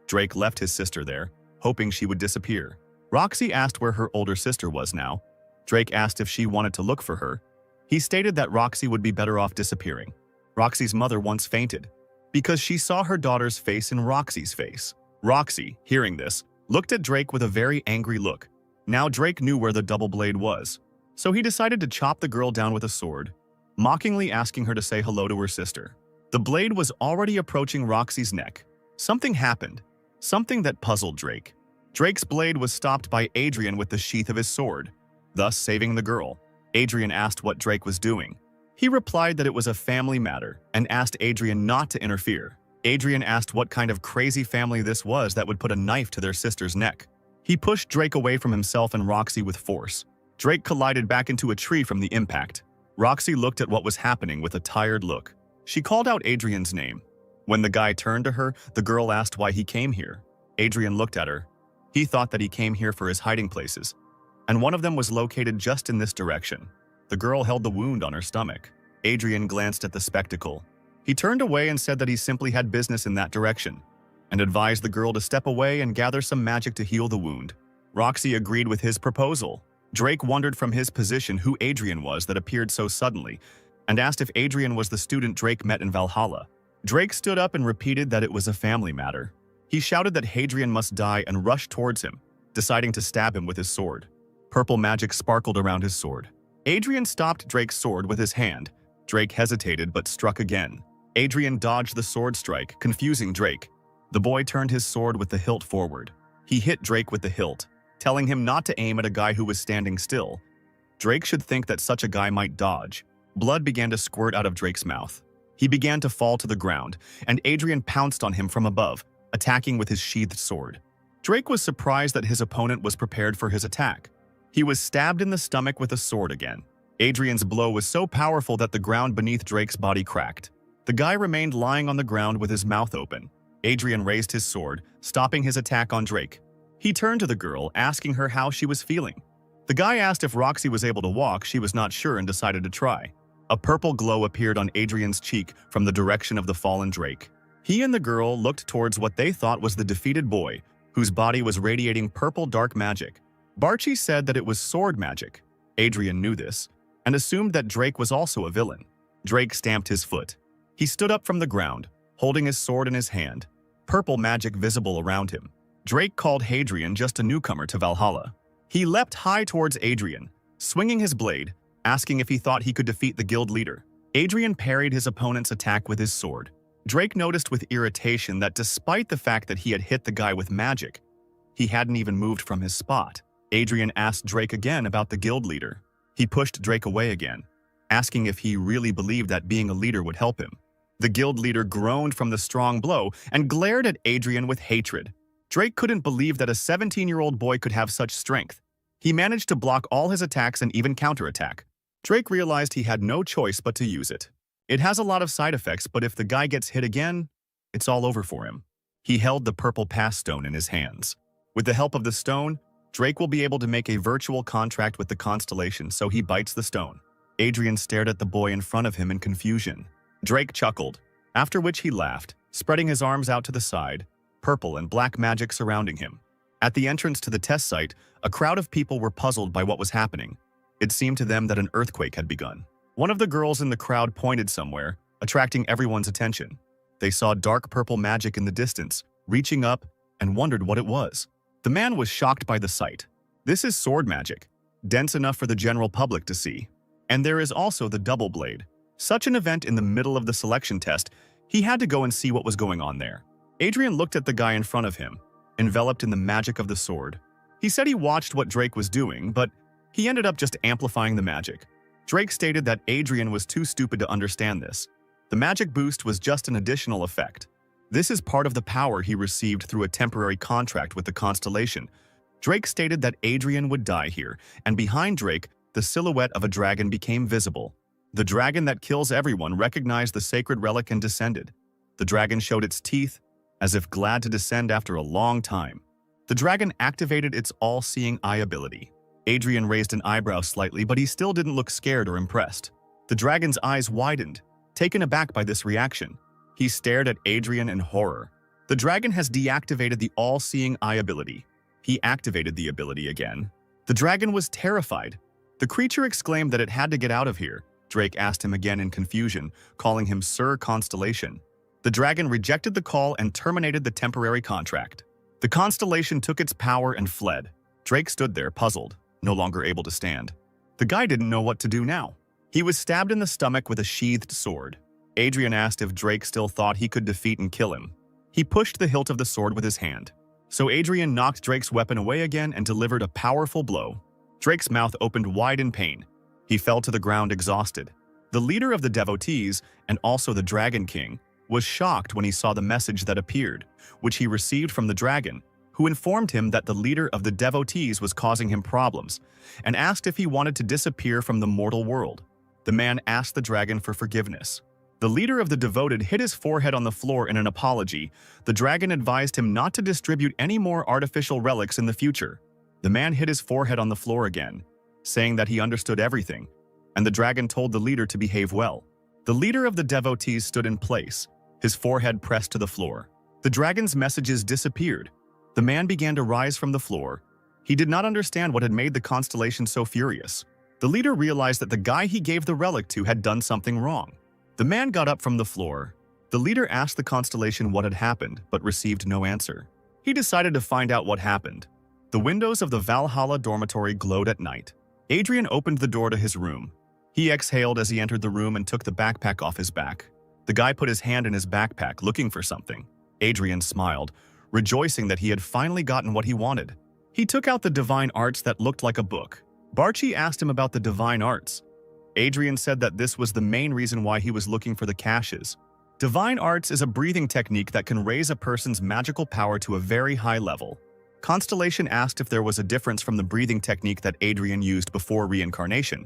Drake left his sister there, hoping she would disappear. Roxy asked where her older sister was now. Drake asked if she wanted to look for her. He stated that Roxy would be better off disappearing. Roxy's mother once fainted because she saw her daughter's face in Roxy's face. Roxy, hearing this, looked at Drake with a very angry look. Now Drake knew where the double blade was, so he decided to chop the girl down with a sword, mockingly asking her to say hello to her sister. The blade was already approaching Roxy's neck. Something happened, something that puzzled Drake. Drake's blade was stopped by Adrien with the sheath of his sword, thus saving the girl. Adrien asked what Drake was doing. He replied that it was a family matter and asked Adrien not to interfere. Adrien asked what kind of crazy family this was that would put a knife to their sister's neck. He pushed Drake away from himself and Roxy with force. Drake collided back into a tree from the impact. Roxy looked at what was happening with a tired look. She called out Adrien's name. When the guy turned to her, the girl asked why he came here. Adrien looked at her. He thought that he came here for his hiding places, and one of them was located just in this direction. The girl held the wound on her stomach. Adrien glanced at the spectacle. He turned away and said that he simply had business in that direction, and advised the girl to step away and gather some magic to heal the wound. Roxy agreed with his proposal. Drake wondered from his position who Adrien was that appeared so suddenly, and asked if Adrien was the student Drake met in Valhalla. Drake stood up and repeated that it was a family matter. He shouted that Adrien must die and rushed towards him, deciding to stab him with his sword. Purple magic sparkled around his sword. Adrien stopped Drake's sword with his hand. Drake hesitated but struck again. Adrien dodged the sword strike, confusing Drake. The boy turned his sword with the hilt forward. He hit Drake with the hilt, telling him not to aim at a guy who was standing still. Drake should think that such a guy might dodge. Blood began to squirt out of Drake's mouth. He began to fall to the ground, and Adrien pounced on him from above, attacking with his sheathed sword. Drake was surprised that his opponent was prepared for his attack. He was stabbed in the stomach with a sword again. Adrien's blow was so powerful that the ground beneath Drake's body cracked. The guy remained lying on the ground with his mouth open. Adrien raised his sword, stopping his attack on Drake. He turned to the girl, asking her how she was feeling. The guy asked if Roxy was able to walk. She was not sure and decided to try. A purple glow appeared on Adrien's cheek from the direction of the fallen Drake. He and the girl looked towards what they thought was the defeated boy, whose body was radiating purple dark magic. Barchi said that it was sword magic. Adrien knew this, and assumed that Drake was also a villain. Drake stamped his foot. He stood up from the ground, holding his sword in his hand, purple magic visible around him. Drake called Adrien just a newcomer to Valhalla. He leapt high towards Adrien, swinging his blade, asking if he thought he could defeat the guild leader. Adrien parried his opponent's attack with his sword. Drake noticed with irritation that despite the fact that he had hit the guy with magic, he hadn't even moved from his spot. Adrien asked Drake again about the guild leader. He pushed Drake away again, asking if he really believed that being a leader would help him. The guild leader groaned from the strong blow and glared at Adrien with hatred. Drake couldn't believe that a 17-year-old boy could have such strength. He managed to block all his attacks and even counterattack. Drake realized he had no choice but to use it. It has a lot of side effects, but if the guy gets hit again, it's all over for him. He held the purple pass stone in his hands. With the help of the stone, Drake will be able to make a virtual contract with the constellation, so he bites the stone. Adrien stared at the boy in front of him in confusion. Drake chuckled, after which he laughed, spreading his arms out to the side, purple and black magic surrounding him. At the entrance to the test site, a crowd of people were puzzled by what was happening. It seemed to them that an earthquake had begun. One of the girls in the crowd pointed somewhere, attracting everyone's attention. They saw dark purple magic in the distance, reaching up, and wondered what it was. The man was shocked by the sight. This is sword magic, dense enough for the general public to see. And there is also the double blade. Such an event in the middle of the selection test, he had to go and see what was going on there. Adrien looked at the guy in front of him, enveloped in the magic of the sword. He said he watched what Drake was doing, but he ended up just amplifying the magic. Drake stated that Adrien was too stupid to understand this. The magic boost was just an additional effect. This is part of the power he received through a temporary contract with the constellation. Drake stated that Adrien would die here, and behind Drake, the silhouette of a dragon became visible. The dragon that kills everyone recognized the sacred relic and descended. The dragon showed its teeth, as if glad to descend after a long time. The dragon activated its all-seeing eye ability. Adrien raised an eyebrow slightly, but he still didn't look scared or impressed. The dragon's eyes widened, taken aback by this reaction. He stared at Adrien in horror. The dragon has deactivated the all-seeing eye ability. He activated the ability again. The dragon was terrified. The creature exclaimed that it had to get out of here. Drake asked him again in confusion, calling him Sir Constellation. The dragon rejected the call and terminated the temporary contract. The constellation took its power and fled. Drake stood there, puzzled, no longer able to stand. The guy didn't know what to do now. He was stabbed in the stomach with a sheathed sword. Adrien asked if Drake still thought he could defeat and kill him. He pushed the hilt of the sword with his hand. So Adrien knocked Drake's weapon away again and delivered a powerful blow. Drake's mouth opened wide in pain. He fell to the ground exhausted. The leader of the devotees, and also the Dragon King, was shocked when he saw the message that appeared, which he received from the dragon, who informed him that the leader of the devotees was causing him problems, and asked if he wanted to disappear from the mortal world. The man asked the dragon for forgiveness. The leader of the devoted hit his forehead on the floor in an apology. The dragon advised him not to distribute any more artificial relics in the future. The man hit his forehead on the floor again, saying that he understood everything, and the dragon told the leader to behave well. The leader of the devotees stood in place, his forehead pressed to the floor. The dragon's messages disappeared. The man began to rise from the floor. He did not understand what had made the constellation so furious. The leader realized that the guy he gave the relic to had done something wrong. The man got up from the floor. The leader asked the constellation what had happened, but received no answer. He decided to find out what happened. The windows of the Valhalla dormitory glowed at night. Adrien opened the door to his room. He exhaled as he entered the room and took the backpack off his back. The guy put his hand in his backpack, looking for something. Adrien smiled, rejoicing that he had finally gotten what he wanted. He took out the divine arts that looked like a book. Barchi asked him about the divine arts. Adrien said that this was the main reason why he was looking for the caches. Divine arts is a breathing technique that can raise a person's magical power to a very high level. Constellation asked if there was a difference from the breathing technique that Adrien used before reincarnation.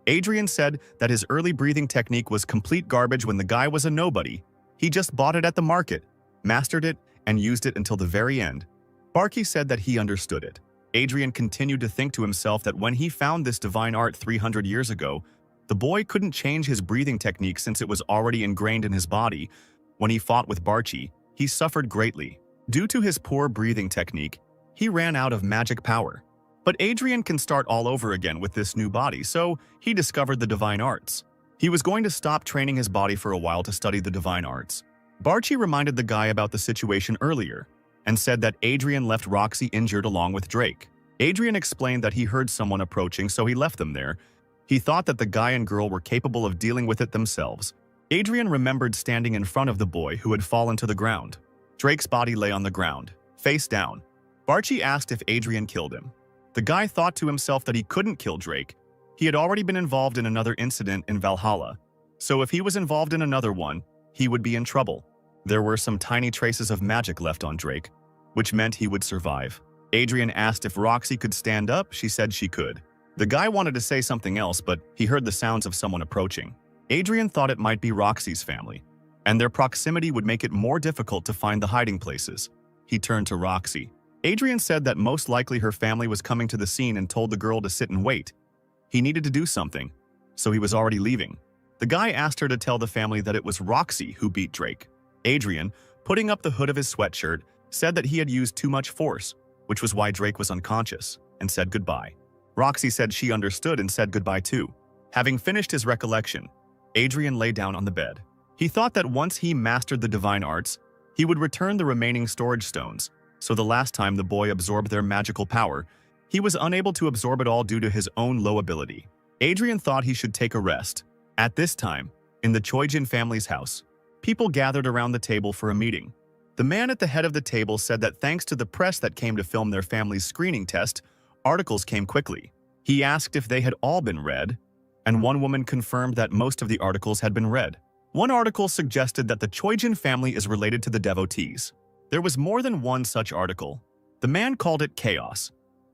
Adrien said that his early breathing technique was complete garbage when the guy was a nobody. He just bought it at the market, mastered it, and used it until the very end. Barchi said that he understood it. Adrien continued to think to himself that when he found this divine art 300 years ago, the boy couldn't change his breathing technique since it was already ingrained in his body. When he fought with Barchi, he suffered greatly. Due to his poor breathing technique, he ran out of magic power. But Adrien can start all over again with this new body, so he discovered the divine arts. He was going to stop training his body for a while to study the divine arts. Barchi reminded the guy about the situation earlier and said that Adrien left Roxy injured along with Drake. Adrien explained that he heard someone approaching, so he left them there. He thought that the guy and girl were capable of dealing with it themselves. Adrien remembered standing in front of the boy who had fallen to the ground. Drake's body lay on the ground, face down. Barchi asked if Adrien killed him. The guy thought to himself that he couldn't kill Drake. He had already been involved in another incident in Valhalla, so if he was involved in another one, he would be in trouble. There were some tiny traces of magic left on Drake, which meant he would survive. Adrien asked if Roxy could stand up. She said she could. The guy wanted to say something else, but he heard the sounds of someone approaching. Adrien thought it might be Roxy's family, and their proximity would make it more difficult to find the hiding places. He turned to Roxy. Adrien said that most likely her family was coming to the scene and told the girl to sit and wait. He needed to do something, so he was already leaving. The guy asked her to tell the family that it was Roxy who beat Drake. Adrien, putting up the hood of his sweatshirt, said that he had used too much force, which was why Drake was unconscious, and said goodbye. Roxy said she understood and said goodbye too. Having finished his recollection, Adrien lay down on the bed. He thought that once he mastered the divine arts, he would return the remaining storage stones, so the last time the boy absorbed their magical power, he was unable to absorb it all due to his own low ability. Adrien thought he should take a rest. At this time, in the Chojan family's house, people gathered around the table for a meeting. The man at the head of the table said that thanks to the press that came to film their family's screening test, articles came quickly. He asked if they had all been read, and one woman confirmed that most of the articles had been read. One article suggested that the Chojan family is related to the devotees. There was more than one such article. The man called it chaos.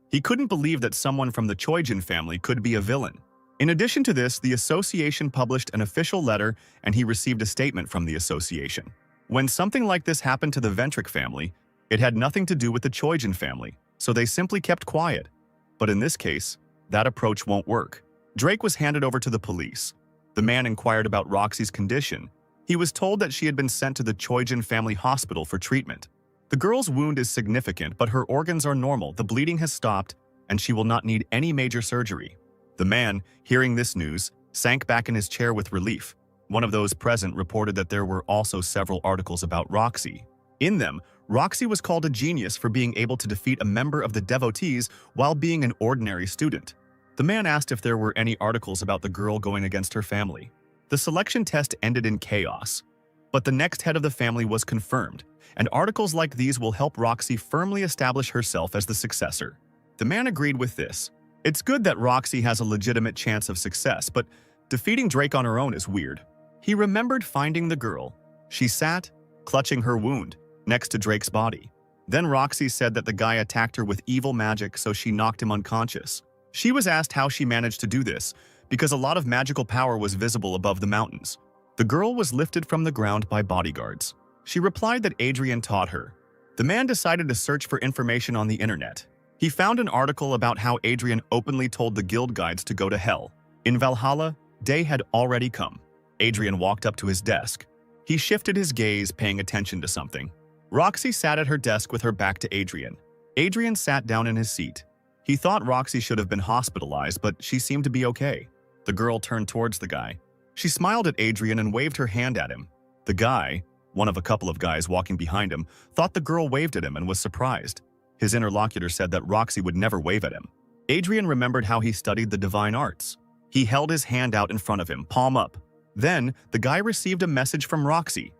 He couldn't believe that someone from the Chojan family could be a villain. In addition to this, the association published an official letter and he received a statement from the association. When something like this happened to the Ventric family, it had nothing to do with the Chojan family, so they simply kept quiet. But in this case, that approach won't work. Drake was handed over to the police. The man inquired about Roxy's condition. He was told that she had been sent to the Chojan family hospital for treatment. The girl's wound is significant, but her organs are normal, the bleeding has stopped, and she will not need any major surgery. The man, hearing this news, sank back in his chair with relief. One of those present reported that there were also several articles about Roxy. In them, Roxy was called a genius for being able to defeat a member of the devotees while being an ordinary student. The man asked if there were any articles about the girl going against her family. The selection test ended in chaos, but the next head of the family was confirmed, and articles like these will help Roxy firmly establish herself as the successor. The man agreed with this. It's good that Roxy has a legitimate chance of success, but defeating Drake on her own is weird. He remembered finding the girl. She sat, clutching her wound, next to Drake's body. Then Roxy said that the guy attacked her with evil magic, so she knocked him unconscious. She was asked how she managed to do this, because a lot of magical power was visible above the mountains. The girl was lifted from the ground by bodyguards. She replied that Adrien taught her. The man decided to search for information on the internet. He found an article about how Adrien openly told the guild guides to go to hell. In Valhalla, day had already come. Adrien walked up to his desk. He shifted his gaze, paying attention to something. Roxy sat at her desk with her back to Adrien. Adrien sat down in his seat. He thought Roxy should have been hospitalized, but she seemed to be okay. The girl turned towards the guy. She smiled at Adrien and waved her hand at him. The guy, one of a couple of guys walking behind him, thought the girl waved at him and was surprised. His interlocutor said that Roxy would never wave at him. Adrien remembered how he studied the divine arts. He held his hand out in front of him, palm up. Then, the guy received a message from Roxy.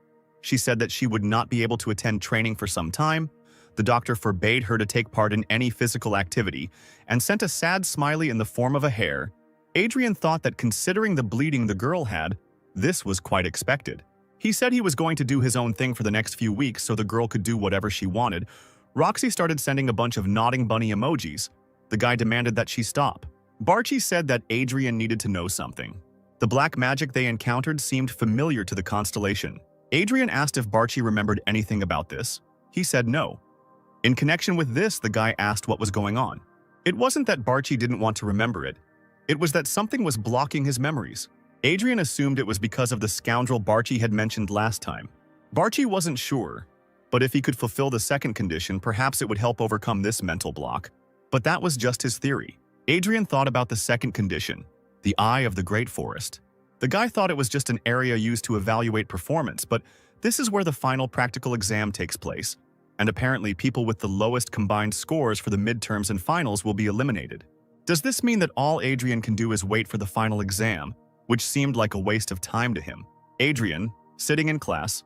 She said that she would not be able to attend training for some time. The doctor forbade her to take part in any physical activity and sent a sad smiley in the form of a hair. Adrien thought that considering the bleeding the girl had, this was quite expected. He said he was going to do his own thing for the next few weeks so the girl could do whatever she wanted. Roxy started sending a bunch of nodding bunny emojis. The guy demanded that she stop. Barchi said that Adrien needed to know something. The black magic they encountered seemed familiar to the constellation. Adrien asked if Barchi remembered anything about this. He said no. In connection with this, the guy asked what was going on. It wasn't that Barchi didn't want to remember it. It was that something was blocking his memories. Adrien assumed it was because of the scoundrel Barchi had mentioned last time. Barchi wasn't sure, but if he could fulfill the second condition, perhaps it would help overcome this mental block. But that was just his theory. Adrien thought about the second condition, the Eye of the Great Forest. The guy thought it was just an area used to evaluate performance, but this is where the final practical exam takes place, and apparently people with the lowest combined scores for the midterms and finals will be eliminated. Does this mean that all Adrien can do is wait for the final exam, which seemed like a waste of time to him? Adrien, sitting in class,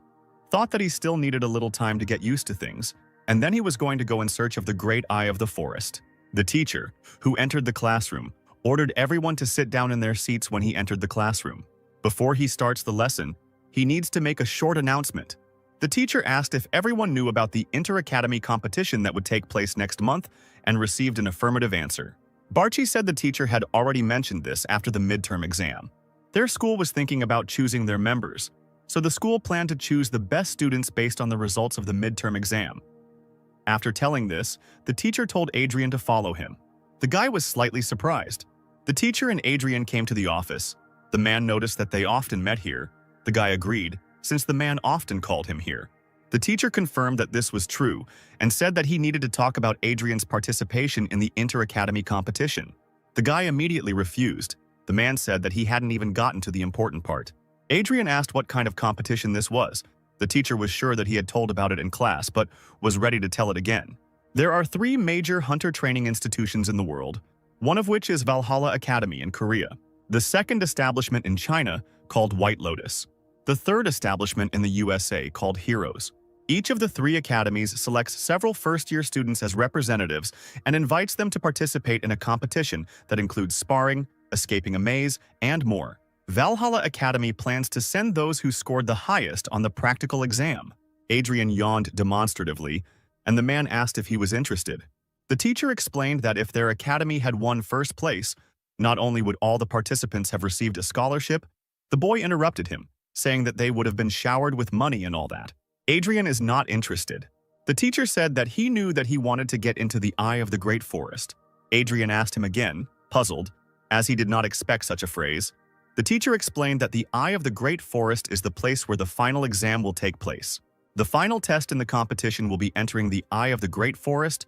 thought that he still needed a little time to get used to things, and then he was going to go in search of the great eye of the forest. The teacher, who entered the classroom, ordered everyone to sit down in their seats when he entered the classroom. Before he starts the lesson, he needs to make a short announcement. The teacher asked if everyone knew about the inter-academy competition that would take place next month and received an affirmative answer. Barchi said the teacher had already mentioned this after the midterm exam. Their school was thinking about choosing their members, so the school planned to choose the best students based on the results of the midterm exam. After telling this, the teacher told Adrien to follow him. The guy was slightly surprised. The teacher and Adrien came to the office. The man noticed that they often met here. The guy agreed, since the man often called him here. The teacher confirmed that this was true and said that he needed to talk about Adrien's participation in the inter-academy competition. The guy immediately refused. The man said that he hadn't even gotten to the important part. Adrien asked what kind of competition this was. The teacher was sure that he had told about it in class, but was ready to tell it again. There are 3 major hunter training institutions in the world, one of which is Valhalla Academy in Korea, the second establishment in China called White Lotus, the third establishment in the USA called Heroes. Each of the 3 academies selects several first-year students as representatives and invites them to participate in a competition that includes sparring, escaping a maze, and more. Valhalla Academy plans to send those who scored the highest on the practical exam. Adrien yawned demonstratively, and the man asked if he was interested. The teacher explained that if their academy had won first place, not only would all the participants have received a scholarship, the boy interrupted him, saying that they would have been showered with money and all that. Adrien is not interested. The teacher said that he knew that he wanted to get into the eye of the great forest. Adrien asked him again, puzzled, as he did not expect such a phrase. The teacher explained that the eye of the great forest is the place where the final exam will take place. The final test in the competition will be entering the eye of the great forest.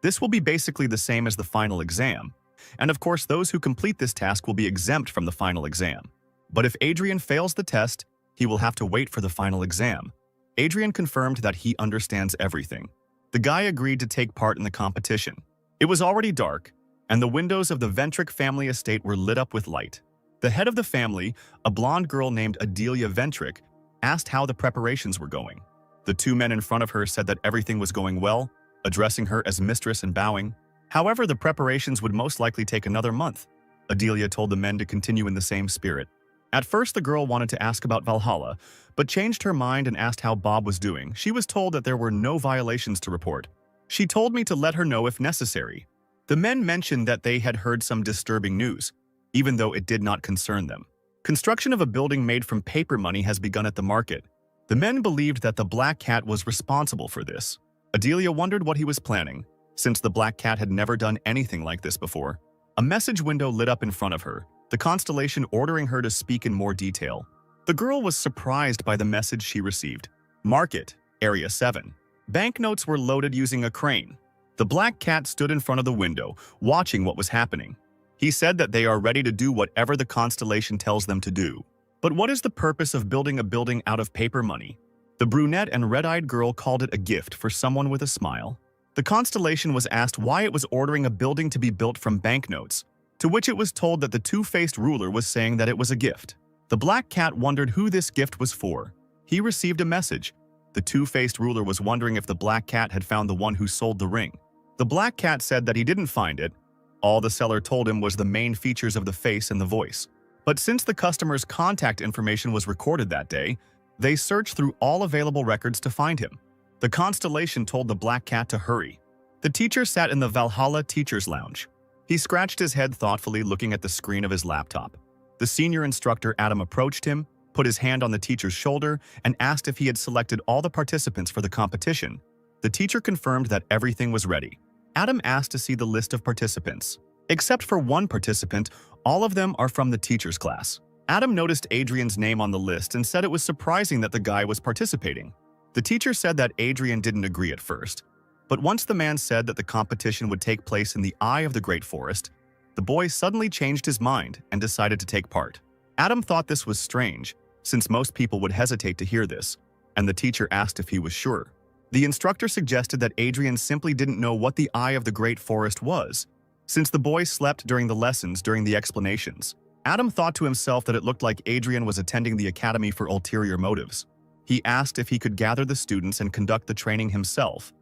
This will be basically the same as the final exam, and of course those who complete this task will be exempt from the final exam. But if Adrien fails the test, he will have to wait for the final exam. Adrien confirmed that he understands everything. The guy agreed to take part in the competition. It was already dark, and the windows of the Ventric family estate were lit up with light. The head of the family, a blonde girl named Adilia Ventric, asked how the preparations were going. The 2 men in front of her said that everything was going well, addressing her as mistress and bowing. However, the preparations would most likely take another month. Adilia told the men to continue in the same spirit. At first, the girl wanted to ask about Valhalla, but changed her mind and asked how Bob was doing. She was told that there were no violations to report. She told me to let her know if necessary. The men mentioned that they had heard some disturbing news, even though it did not concern them. Construction of a building made from paper money has begun at the market. The men believed that the Black Cat was responsible for this. Adilia wondered what he was planning, since the Black Cat had never done anything like this before. A message window lit up in front of her, the constellation ordering her to speak in more detail. The girl was surprised by the message she received. Market, Area 7. Banknotes were loaded using a crane. The Black Cat stood in front of the window, watching what was happening. He said that they are ready to do whatever the constellation tells them to do. But what is the purpose of building a building out of paper money? The brunette and red-eyed girl called it a gift for someone with a smile. The constellation was asked why it was ordering a building to be built from banknotes, to which it was told that the two-faced ruler was saying that it was a gift. The Black Cat wondered who this gift was for. He received a message. The two-faced ruler was wondering if the Black Cat had found the one who sold the ring. The Black Cat said that he didn't find it. All the seller told him was the main features of the face and the voice. But since the customer's contact information was recorded that day, they searched through all available records to find him. The constellation told the Black Cat to hurry. The teacher sat in the Valhalla Teacher's Lounge. He scratched his head thoughtfully, looking at the screen of his laptop. The senior instructor, Adam, approached him, put his hand on the teacher's shoulder, and asked if he had selected all the participants for the competition. The teacher confirmed that everything was ready. Adam asked to see the list of participants. Except for one participant, all of them are from the teacher's class. Adam noticed Adrien's name on the list and said it was surprising that the guy was participating. The teacher said that Adrien didn't agree at first. But once the man said that the competition would take place in the eye of the great forest, the boy suddenly changed his mind and decided to take part. Adam thought this was strange, since most people would hesitate to hear this, and the teacher asked if he was sure. The instructor suggested that Adrien simply didn't know what the eye of the great forest was, since the boy slept during the lessons during the explanations. Adam thought to himself that it looked like Adrien was attending the academy for ulterior motives. He asked if he could gather the students and conduct the training himself.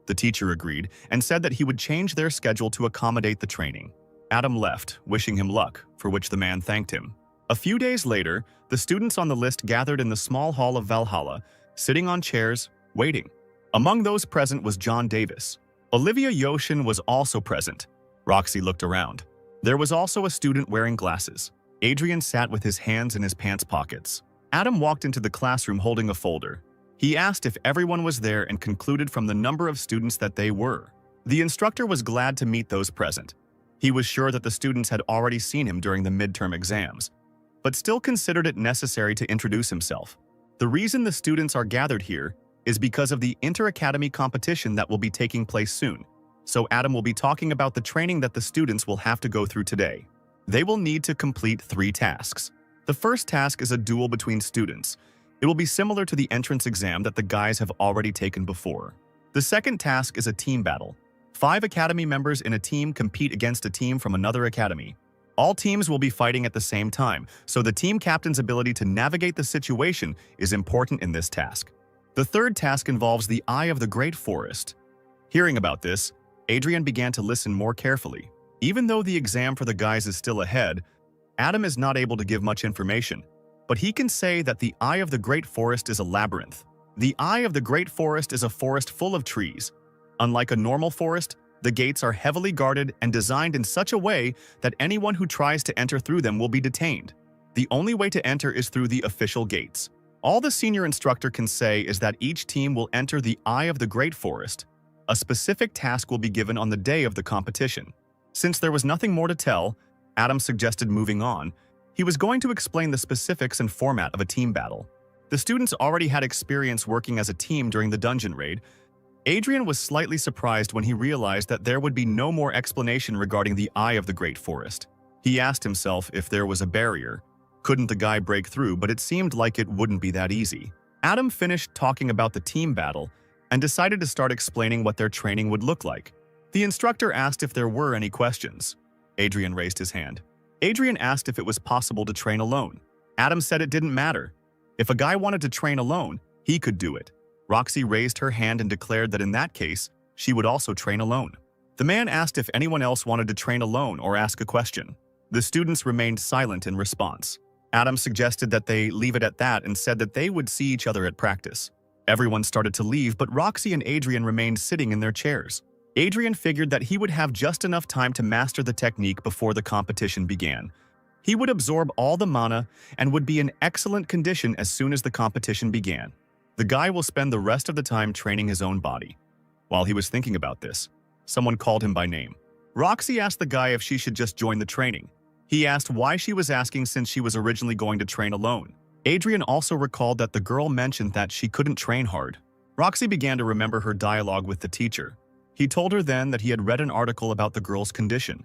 The teacher agreed and said that he would change their schedule to accommodate the training. Adam left, wishing him luck, for which the man thanked him. A few days later, the students on the list gathered in the small hall of Valhalla, sitting on chairs, waiting. Among those present was John Davis. Olivia Yoshin was also present. Roxy looked around. There was also a student wearing glasses. Adrien sat with his hands in his pants pockets. Adam walked into the classroom holding a folder. He asked if everyone was there and concluded from the number of students that they were. The instructor was glad to meet those present. He was sure that the students had already seen him during the midterm exams, but still considered it necessary to introduce himself. The reason the students are gathered here is because of the inter-academy competition that will be taking place soon. So Adam will be talking about the training that the students will have to go through today. They will need to complete 3 tasks. The first task is a duel between students. It will be similar to the entrance exam that the guys have already taken before. The second task is a team battle. 5 academy members in a team compete against a team from another academy. All teams will be fighting at the same time, so the team captain's ability to navigate the situation is important in this task. The third task involves the Eye of the Great Forest. Hearing about this, Adrien began to listen more carefully. Even though the exam for the guys is still ahead, Adam is not able to give much information, but he can say that the Eye of the Great Forest is a labyrinth. The Eye of the Great Forest is a forest full of trees. Unlike a normal forest, the gates are heavily guarded and designed in such a way that anyone who tries to enter through them will be detained. The only way to enter is through the official gates. All the senior instructor can say is that each team will enter the Eye of the Great Forest. A specific task will be given on the day of the competition. Since there was nothing more to tell, Adam suggested moving on. He was going to explain the specifics and format of a team battle. The students already had experience working as a team during the dungeon raid. Adrien was slightly surprised when he realized that there would be no more explanation regarding the Eye of the Great Forest. He asked himself if there was a barrier. Couldn't the guy break through, but it seemed like it wouldn't be that easy. Adam finished talking about the team battle and decided to start explaining what their training would look like. The instructor asked if there were any questions. Adrien raised his hand. Adrien asked if it was possible to train alone. Adam said it didn't matter. If a guy wanted to train alone, he could do it. Roxy raised her hand and declared that in that case, she would also train alone. The man asked if anyone else wanted to train alone or ask a question. The students remained silent in response. Adam suggested that they leave it at that and said that they would see each other at practice. Everyone started to leave, but Roxy and Adrien remained sitting in their chairs. Adrien figured that he would have just enough time to master the technique before the competition began. He would absorb all the mana and would be in excellent condition as soon as the competition began. The guy will spend the rest of the time training his own body. While he was thinking about this, someone called him by name. Roxy asked the guy if she should just join the training. He asked why she was asking since she was originally going to train alone. Adrien also recalled that the girl mentioned that she couldn't train hard. Roxy began to remember her dialogue with the teacher. He told her then that he had read an article about the girl's condition,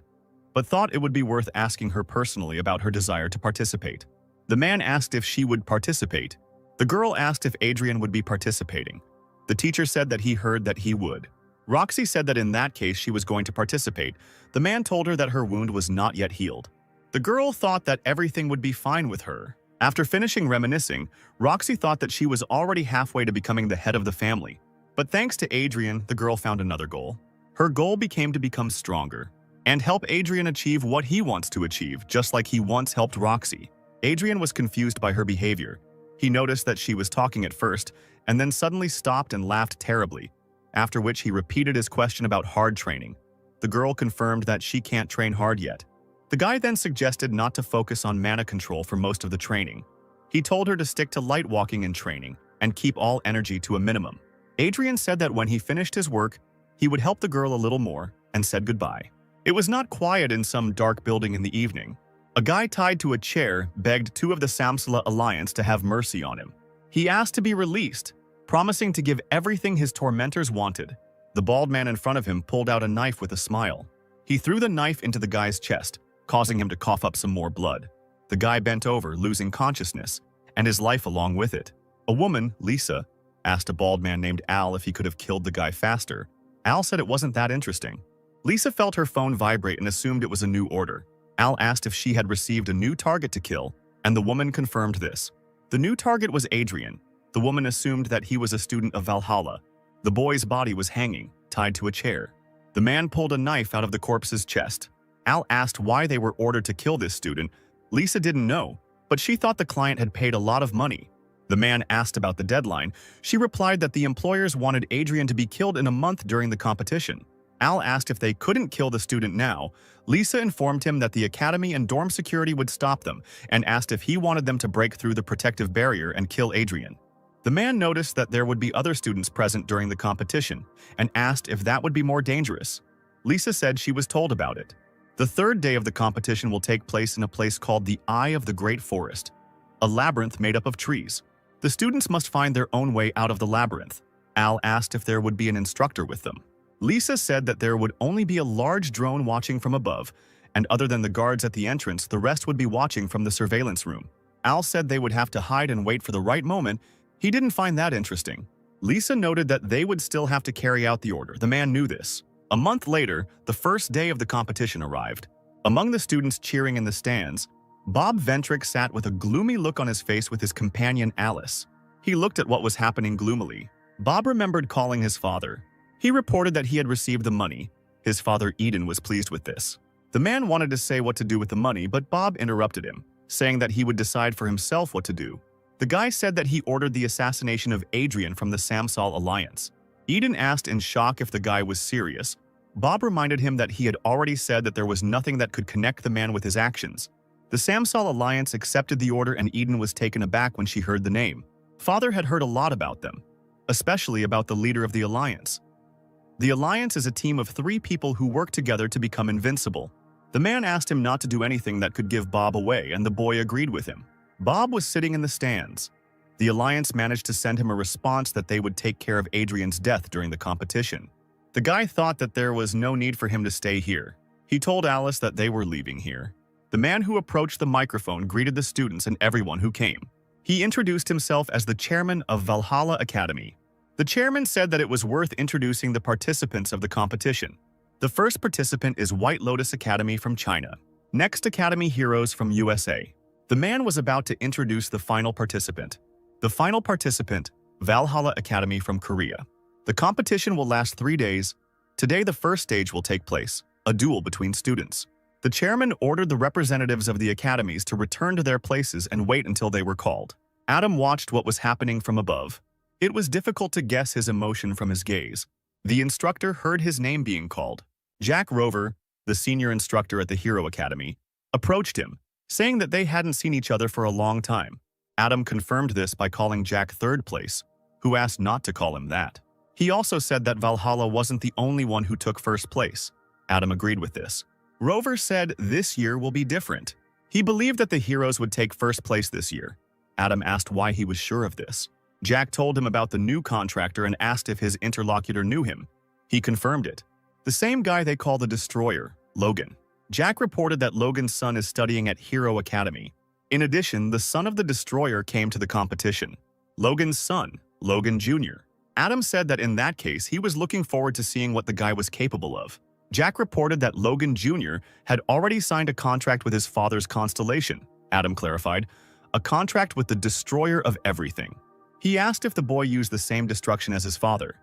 but thought it would be worth asking her personally about her desire to participate. The man asked if she would participate. The girl asked if Adrien would be participating. The teacher said that he heard that he would. Roxy said that in that case she was going to participate. The man told her that her wound was not yet healed. The girl thought that everything would be fine with her. After finishing reminiscing, Roxy thought that she was already halfway to becoming the head of the family. But thanks to Adrien, the girl found another goal. Her goal became to become stronger and help Adrien achieve what he wants to achieve, just like he once helped Roxy. Adrien was confused by her behavior. He noticed that she was talking at first and then suddenly stopped and laughed terribly, after which he repeated his question about hard training. The girl confirmed that she can't train hard yet. The guy then suggested not to focus on mana control for most of the training. He told her to stick to light walking and training and keep all energy to a minimum. Adrien said that when he finished his work, he would help the girl a little more and said goodbye. It was not quiet in some dark building in the evening. A guy tied to a chair begged 2 of the Samsol Alliance to have mercy on him. He asked to be released, promising to give everything his tormentors wanted. The bald man in front of him pulled out a knife with a smile. He threw the knife into the guy's chest, causing him to cough up some more blood. The guy bent over, losing consciousness, and his life along with it. A woman, Lisa, asked a bald man named Al if he could have killed the guy faster. Al said it wasn't that interesting. Lisa felt her phone vibrate and assumed it was a new order. Al asked if she had received a new target to kill, and the woman confirmed this. The new target was Adrien. The woman assumed that he was a student of Valhalla. The boy's body was hanging, tied to a chair. The man pulled a knife out of the corpse's chest. Al asked why they were ordered to kill this student. Lisa didn't know, but she thought the client had paid a lot of money. The man asked about the deadline. She replied that the employers wanted Adrien to be killed in a month during the competition. Al asked if they couldn't kill the student now. Lisa informed him that the academy and dorm security would stop them and asked if he wanted them to break through the protective barrier and kill Adrien. The man noticed that there would be other students present during the competition and asked if that would be more dangerous. Lisa said she was told about it. The third day of the competition will take place in a place called the Eye of the Great Forest, a labyrinth made up of trees. The students must find their own way out of the labyrinth. Al asked if there would be an instructor with them. Lisa said that there would only be a large drone watching from above, and other than the guards at the entrance, the rest would be watching from the surveillance room. Al said they would have to hide and wait for the right moment. He didn't find that interesting. Lisa noted that they would still have to carry out the order. The man knew this. A month later, the first day of the competition arrived. Among the students cheering in the stands, Bob Ventric sat with a gloomy look on his face with his companion Alice. He looked at what was happening gloomily. Bob remembered calling his father. He reported that he had received the money. His father Eden was pleased with this. The man wanted to say what to do with the money, but Bob interrupted him, saying that he would decide for himself what to do. The guy said that he ordered the assassination of Adrien from the Samsol Alliance. Eden asked in shock if the guy was serious. Bob reminded him that he had already said that there was nothing that could connect the man with his actions. The Samsol Alliance accepted the order and Eden was taken aback when she heard the name. Father had heard a lot about them, especially about the leader of the Alliance. The Alliance is a team of 3 people who work together to become invincible. The man asked him not to do anything that could give Bob away, and the boy agreed with him. Bob was sitting in the stands. The Alliance managed to send him a response that they would take care of Adrien's death during the competition. The guy thought that there was no need for him to stay here. He told Alice that they were leaving here. The man who approached the microphone greeted the students and everyone who came. He introduced himself as the chairman of Valhalla Academy. The chairman said that it was worth introducing the participants of the competition. The first participant is White Lotus Academy from China. Next, Academy Heroes from USA. The man was about to introduce the final participant. The final participant, Valhalla Academy from Korea. The competition will last 3 days. Today, the first stage will take place, a duel between students. The chairman ordered the representatives of the academies to return to their places and wait until they were called. Adam watched what was happening from above. It was difficult to guess his emotion from his gaze. The instructor heard his name being called. Jack Rover, the senior instructor at the Hero Academy, approached him, saying that they hadn't seen each other for a long time. Adam confirmed this by calling Jack third place, who asked not to call him that. He also said that Valhalla wasn't the only one who took first place. Adam agreed with this. Rover said this year will be different. He believed that the heroes would take first place this year. Adam asked why he was sure of this. Jack told him about the new contractor and asked if his interlocutor knew him. He confirmed it. The same guy they call the Destroyer, Logan. Jack reported that Logan's son is studying at Hero Academy. In addition, the son of the Destroyer came to the competition. Logan's son, Logan Jr. Adam said that in that case, he was looking forward to seeing what the guy was capable of. Jack reported that Logan Jr. had already signed a contract with his father's constellation. Adam clarified, a contract with the Destroyer of everything. He asked if the boy used the same destruction as his father.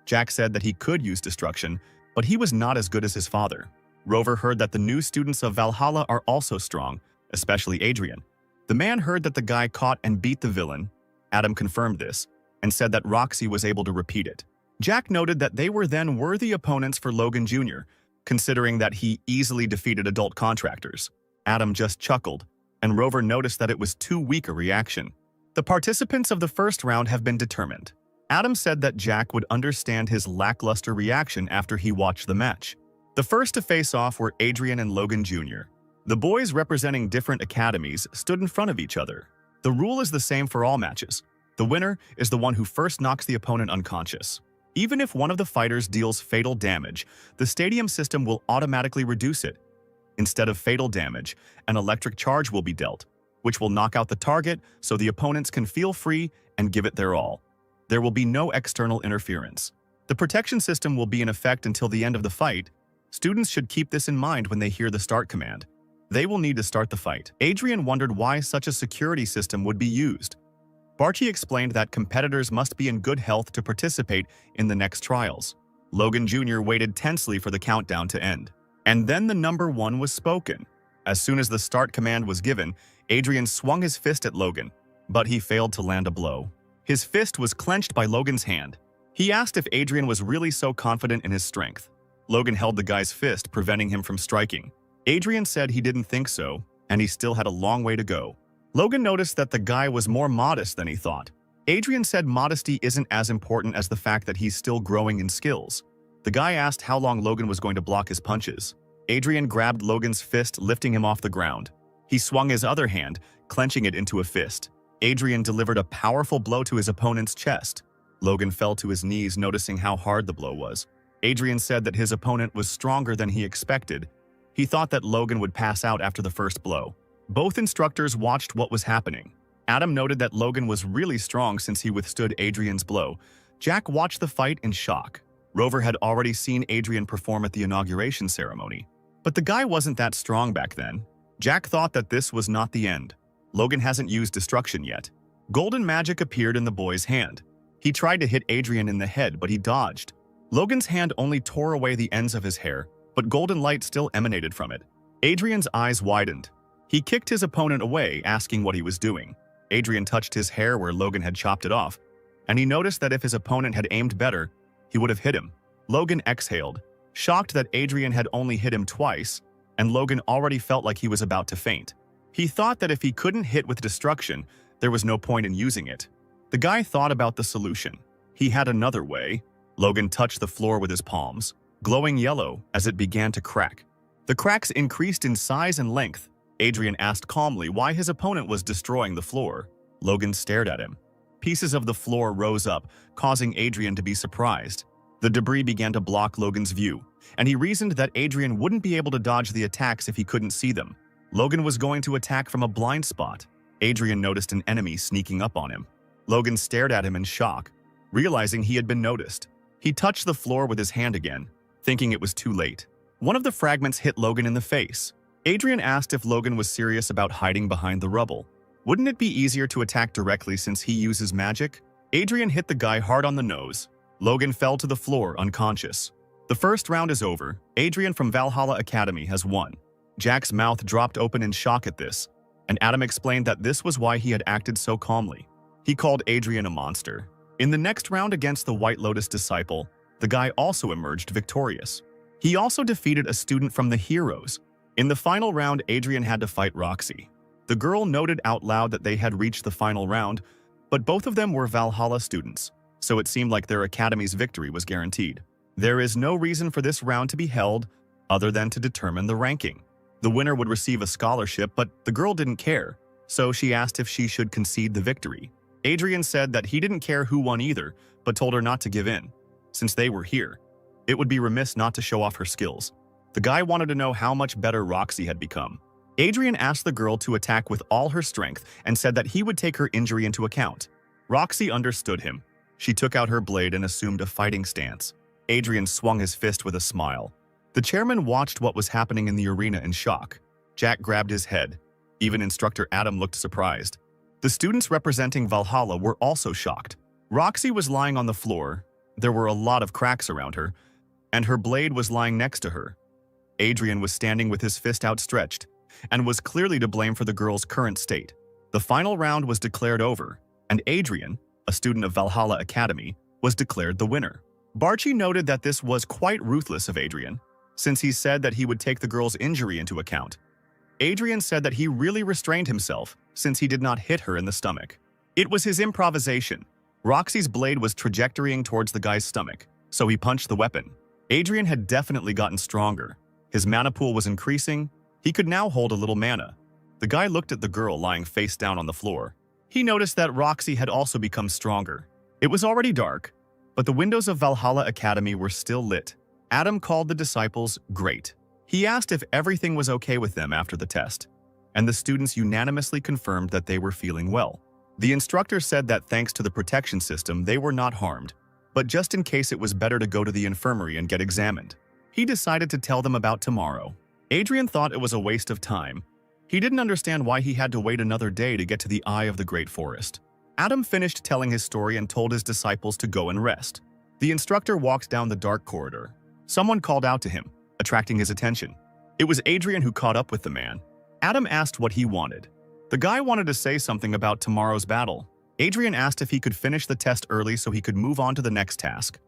Jack said that he could use destruction, but he was not as good as his father. Rover heard that the new students of Valhalla are also strong, especially Adrien. The man heard that the guy caught and beat the villain. Adam confirmed this and said that Roxy was able to repeat it. Jack noted that they were then worthy opponents for Logan Jr., considering that he easily defeated adult contractors. Adam just chuckled, and Rover noticed that it was too weak a reaction. The participants of the first round have been determined. Adam said that Jack would understand his lackluster reaction after he watched the match. The first to face off were Adrien and Logan Jr. The boys representing different academies stood in front of each other. The rule is the same for all matches. The winner is the one who first knocks the opponent unconscious. Even if one of the fighters deals fatal damage, the stadium system will automatically reduce it. Instead of fatal damage, an electric charge will be dealt, which will knock out the target so the opponents can feel free and give it their all. There will be no external interference. The protection system will be in effect until the end of the fight. Students should keep this in mind when they hear the start command. They will need to start the fight. Adrien wondered why such a security system would be used. Barchi explained that competitors must be in good health to participate in the next trials. Logan Jr. waited tensely for the countdown to end. And then the number 1 was spoken. As soon as the start command was given, Adrien swung his fist at Logan, but he failed to land a blow. His fist was clenched by Logan's hand. He asked if Adrien was really so confident in his strength. Logan held the guy's fist, preventing him from striking. Adrien said he didn't think so, and he still had a long way to go. Logan noticed that the guy was more modest than he thought. Adrien said modesty isn't as important as the fact that he's still growing in skills. The guy asked how long Logan was going to block his punches. Adrien grabbed Logan's fist, lifting him off the ground. He swung his other hand, clenching it into a fist. Adrien delivered a powerful blow to his opponent's chest. Logan fell to his knees, noticing how hard the blow was. Adrien said that his opponent was stronger than he expected. He thought that Logan would pass out after the first blow. Both instructors watched what was happening. Adam noted that Logan was really strong since he withstood Adrien's blow. Jack watched the fight in shock. Rover had already seen Adrien perform at the inauguration ceremony. But the guy wasn't that strong back then. Jack thought that this was not the end. Logan hasn't used destruction yet. Golden magic appeared in the boy's hand. He tried to hit Adrien in the head, but he dodged. Logan's hand only tore away the ends of his hair, but golden light still emanated from it. Adrien's eyes widened. He kicked his opponent away, asking what he was doing. Adrien touched his hair where Logan had chopped it off, and he noticed that if his opponent had aimed better, he would have hit him. Logan exhaled, shocked that Adrien had only hit him twice, and Logan already felt like he was about to faint. He thought that if he couldn't hit with destruction, there was no point in using it. The guy thought about the solution. He had another way. Logan touched the floor with his palms, glowing yellow as it began to crack. The cracks increased in size and length. Adrien asked calmly why his opponent was destroying the floor. Logan stared at him. Pieces of the floor rose up, causing Adrien to be surprised. The debris began to block Logan's view, and he reasoned that Adrien wouldn't be able to dodge the attacks if he couldn't see them. Logan was going to attack from a blind spot. Adrien noticed an enemy sneaking up on him. Logan stared at him in shock, realizing he had been noticed. He touched the floor with his hand again, thinking it was too late. One of the fragments hit Logan in the face. Adrien asked if Logan was serious about hiding behind the rubble. Wouldn't it be easier to attack directly since he uses magic? Adrien hit the guy hard on the nose. Logan fell to the floor unconscious. The first round is over. Adrien from Valhalla Academy has won. Jack's mouth dropped open in shock at this, and Adam explained that this was why he had acted so calmly. He called Adrien a monster. In the next round against the White Lotus disciple, the guy also emerged victorious. He also defeated a student from the Heroes. In the final round, Adrien had to fight Roxy. The girl noted out loud that they had reached the final round, but both of them were Valhalla students, so it seemed like their academy's victory was guaranteed. There is no reason for this round to be held other than to determine the ranking. The winner would receive a scholarship, but the girl didn't care, so she asked if she should concede the victory. Adrien said that he didn't care who won either, but told her not to give in. Since they were here, it would be remiss not to show off her skills. The guy wanted to know how much better Roxy had become. Adrien asked the girl to attack with all her strength and said that he would take her injury into account. Roxy understood him. She took out her blade and assumed a fighting stance. Adrien swung his fist with a smile. The chairman watched what was happening in the arena in shock. Jack grabbed his head. Even instructor Adam looked surprised. The students representing Valhalla were also shocked. Roxy was lying on the floor. There were a lot of cracks around her, and her blade was lying next to her. Adrien was standing with his fist outstretched and was clearly to blame for the girl's current state. The final round was declared over, and Adrien, a student of Valhalla Academy, was declared the winner. Barchi noted that this was quite ruthless of Adrien, since he said that he would take the girl's injury into account. Adrien said that he really restrained himself since he did not hit her in the stomach. It was his improvisation. Roxy's blade was trajectorying towards the guy's stomach, so he punched the weapon. Adrien had definitely gotten stronger. His mana pool was increasing. He could now hold a little mana. The guy looked at the girl lying face down on the floor. He noticed that Roxy had also become stronger. It was already dark, but the windows of Valhalla Academy were still lit. Adam called the disciples great. He asked if everything was okay with them after the test, and the students unanimously confirmed that they were feeling well. The instructor said that thanks to the protection system, they were not harmed, but just in case it was better to go to the infirmary and get examined. He decided to tell them about tomorrow. Adrien thought it was a waste of time. He didn't understand why he had to wait another day to get to the eye of the great forest. Adam finished telling his story and told his disciples to go and rest. The instructor walked down the dark corridor. Someone called out to him, attracting his attention. It was Adrien who caught up with the man. Adam asked what he wanted. The guy wanted to say something about tomorrow's battle. Adrien asked if he could finish the test early so he could move on to the next task.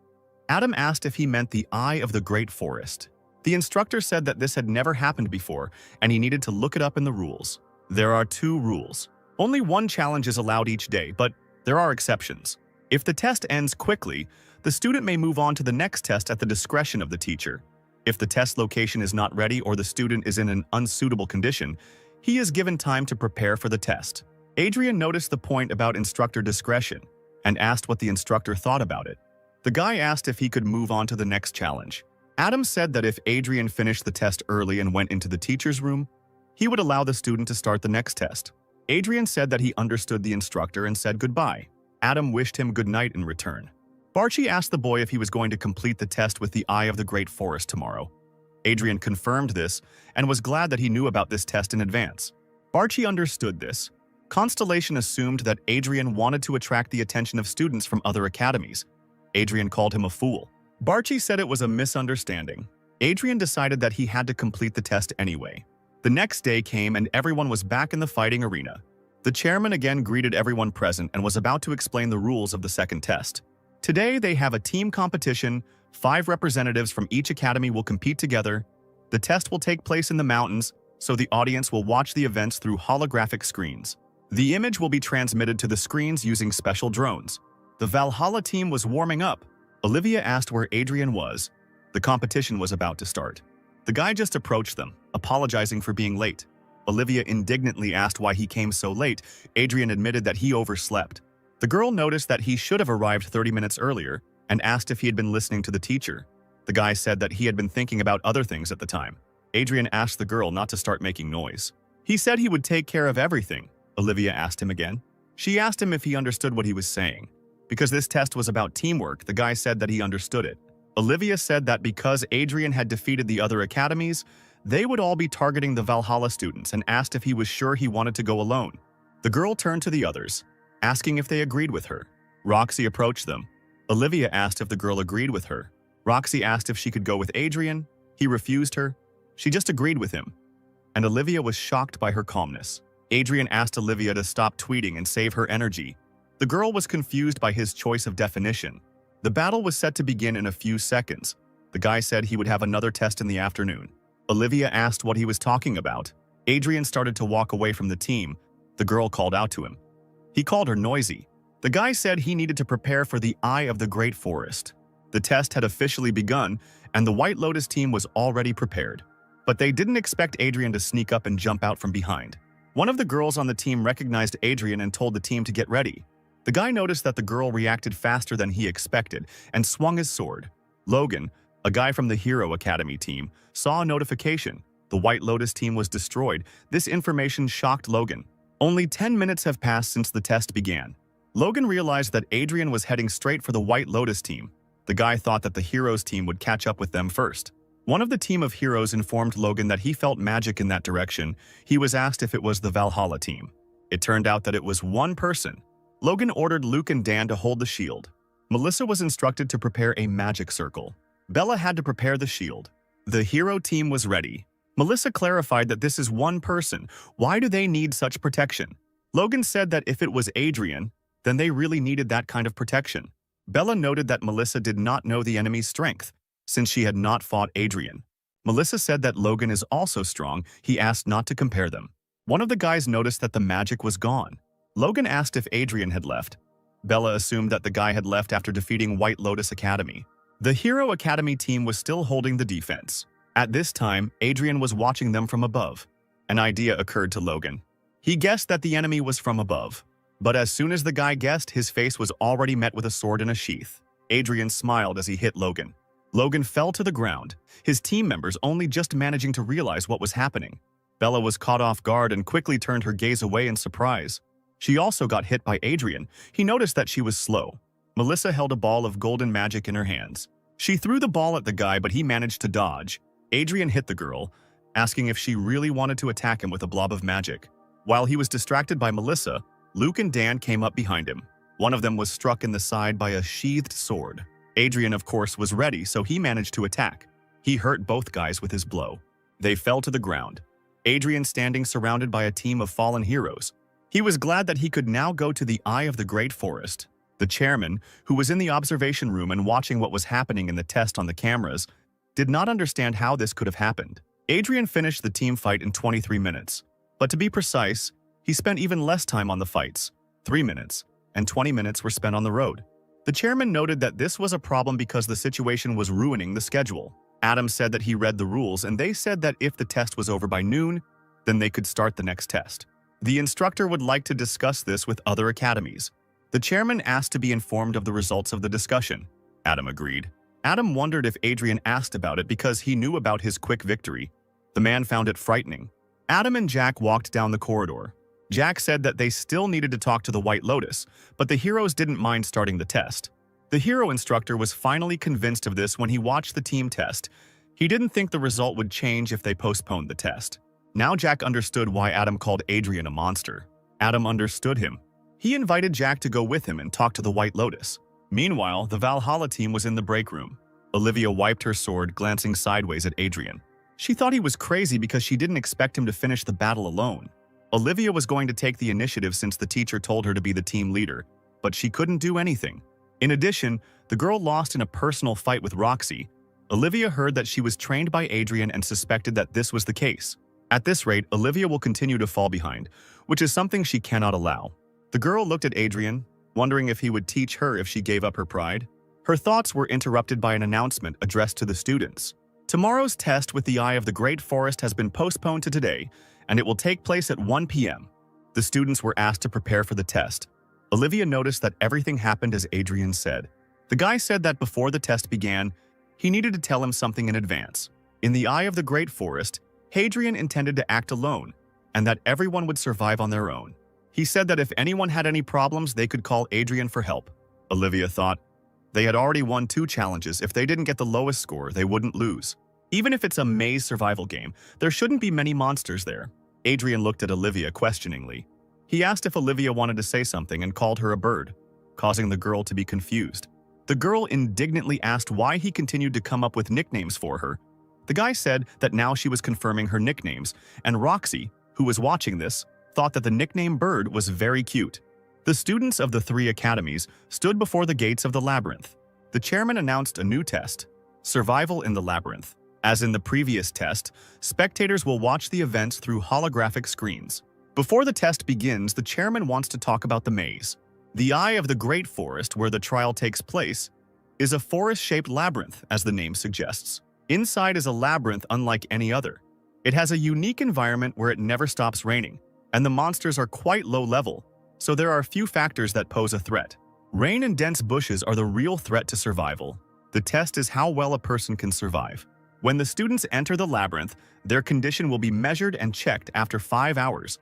Adam asked if he meant the eye of the great forest. The instructor said that this had never happened before, and he needed to look it up in the rules. There are 2 rules. Only 1 challenge is allowed each day, but there are exceptions. If the test ends quickly, the student may move on to the next test at the discretion of the teacher. If the test location is not ready or the student is in an unsuitable condition, he is given time to prepare for the test. Adrien noticed the point about instructor discretion and asked what the instructor thought about it. The guy asked if he could move on to the next challenge. Adam said that if Adrien finished the test early and went into the teacher's room, he would allow the student to start the next test. Adrien said that he understood the instructor and said goodbye. Adam wished him good night in return. Barchi asked the boy if he was going to complete the test with the eye of the great forest tomorrow. Adrien confirmed this and was glad that he knew about this test in advance. Barchi understood this. Constellation assumed that Adrien wanted to attract the attention of students from other academies. Adrien called him a fool. Barchi said it was a misunderstanding. Adrien decided that he had to complete the test anyway. The next day came and everyone was back in the fighting arena. The chairman again greeted everyone present and was about to explain the rules of the second test. Today they have a team competition. 5 representatives from each academy will compete together. The test will take place in the mountains, so the audience will watch the events through holographic screens. The image will be transmitted to the screens using special drones. The Valhalla team was warming up. Olivia asked where Adrien was. The competition was about to start. The guy just approached them, apologizing for being late. Olivia indignantly asked why he came so late. Adrien admitted that he overslept. The girl noticed that he should have arrived 30 minutes earlier and asked if he had been listening to the teacher. The guy said that he had been thinking about other things at the time. Adrien asked the girl not to start making noise. He said he would take care of everything. Olivia asked him again. She asked him if he understood what he was saying. Because this test was about teamwork, the guy said that he understood it. Olivia said that because Adrien had defeated the other academies, they would all be targeting the Valhalla students and asked if he was sure he wanted to go alone. The girl turned to the others, asking if they agreed with her. Roxy approached them. Olivia asked if the girl agreed with her. Roxy asked if she could go with Adrien. He refused her. She just agreed with him. And Olivia was shocked by her calmness. Adrien asked Olivia to stop tweeting and save her energy. The girl was confused by his choice of definition. The battle was set to begin in a few seconds. The guy said he would have another test in the afternoon. Olivia asked what he was talking about. Adrien started to walk away from the team. The girl called out to him. He called her noisy. The guy said he needed to prepare for the eye of the great forest. The test had officially begun, and the White Lotus team was already prepared. But they didn't expect Adrien to sneak up and jump out from behind. One of the girls on the team recognized Adrien and told the team to get ready. The guy noticed that the girl reacted faster than he expected and swung his sword. Logan, a guy from the Hero Academy team, saw a notification. The White Lotus team was destroyed. This information shocked Logan. Only 10 minutes have passed since the test began. Logan realized that Adrien was heading straight for the White Lotus team. The guy thought that the Heroes team would catch up with them first. One of the team of heroes informed Logan that he felt magic in that direction. He was asked if it was the Valhalla team. It turned out that it was one person. Logan ordered Luke and Dan to hold the shield. Melissa was instructed to prepare a magic circle. Bella had to prepare the shield. The hero team was ready. Melissa clarified that this is one person. Why do they need such protection? Logan said that if it was Adrien, then they really needed that kind of protection. Bella noted that Melissa did not know the enemy's strength, since she had not fought Adrien. Melissa said that Logan is also strong. He asked not to compare them. One of the guys noticed that the magic was gone. Logan asked if Adrien had left. Bella assumed that the guy had left after defeating White Lotus Academy. The Hero Academy team was still holding the defense. At this time, Adrien was watching them from above. An idea occurred to Logan. He guessed that the enemy was from above. But as soon as the guy guessed, his face was already met with a sword in a sheath. Adrien smiled as he hit Logan. Logan fell to the ground, his team members only just managing to realize what was happening. Bella was caught off guard and quickly turned her gaze away in surprise. She also got hit by Adrien. He noticed that she was slow. Melissa held a ball of golden magic in her hands. She threw the ball at the guy, but he managed to dodge. Adrien hit the girl. asking if she really wanted to attack him with a blob of magic. While he was distracted by Melissa, Luke and Dan came up behind him. One of them was struck in the side by a sheathed sword. Adrien, of course, was ready, so he managed to attack. He hurt both guys with his blow. They fell to the ground, Adrien standing surrounded by a team of fallen heroes. He was glad that he could now go to the Eye of the Great Forest. The chairman, who was in the observation room and watching what was happening in the test on the cameras, did not understand how this could have happened. Adrien finished the team fight in 23 minutes. But to be precise, he spent even less time on the fights. 3 minutes, and 20 minutes were spent on the road. The chairman noted that this was a problem because the situation was ruining the schedule. Adam said that he read the rules, and they said that if the test was over by noon, then they could start the next test. The instructor would like to discuss this with other academies. The chairman asked to be informed of the results of the discussion. Adam agreed. Adam wondered if Adrien asked about it because he knew about his quick victory. The man found it frightening. Adam and Jack walked down the corridor. Jack said that they still needed to talk to the White Lotus, but the heroes didn't mind starting the test. The hero instructor was finally convinced of this when he watched the team test. He didn't think the result would change if they postponed the test. Now Jack understood why Adam called Adrien a monster. Adam understood him. He invited Jack to go with him and talk to the White Lotus. Meanwhile, the Valhalla team was in the break room. Olivia wiped her sword, glancing sideways at Adrien. She thought he was crazy because she didn't expect him to finish the battle alone. Olivia was going to take the initiative since the teacher told her to be the team leader, but she couldn't do anything. In addition, the girl lost in a personal fight with Roxy. Olivia heard that she was trained by Adrien and suspected that this was the case. At this rate, Olivia will continue to fall behind, which is something she cannot allow. The girl looked at Adrien, wondering if he would teach her if she gave up her pride. Her thoughts were interrupted by an announcement addressed to the students. Tomorrow's test with the Eye of the Great Forest has been postponed to today, and it will take place at 1 p.m. The students were asked to prepare for the test. Olivia noticed that everything happened as Adrien said. The guy said that before the test began, he needed to tell him something in advance. In the Eye of the Great Forest, Adrien intended to act alone, and that everyone would survive on their own. He said that if anyone had any problems, they could call Adrien for help. Olivia thought, they had already won 2 challenges. If they didn't get the lowest score, they wouldn't lose. Even if it's a maze survival game, there shouldn't be many monsters there. Adrien looked at Olivia questioningly. He asked if Olivia wanted to say something and called her a bird, causing the girl to be confused. The girl indignantly asked why he continued to come up with nicknames for her. The guy said that now she was confirming her nicknames, and Roxy, who was watching this, thought that the nickname Bird was very cute. The students of the 3 academies stood before the gates of the labyrinth. The chairman announced a new test, Survival in the Labyrinth. As in the previous test, spectators will watch the events through holographic screens. Before the test begins, the chairman wants to talk about the maze. The Eye of the Great Forest, where the trial takes place, is a forest-shaped labyrinth, as the name suggests. Inside is a labyrinth unlike any other. It has a unique environment where it never stops raining, and the monsters are quite low level, so there are few factors that pose a threat. Rain and dense bushes are the real threat to survival. The test is how well a person can survive. When the students enter the labyrinth, their condition will be measured and checked after 5 hours.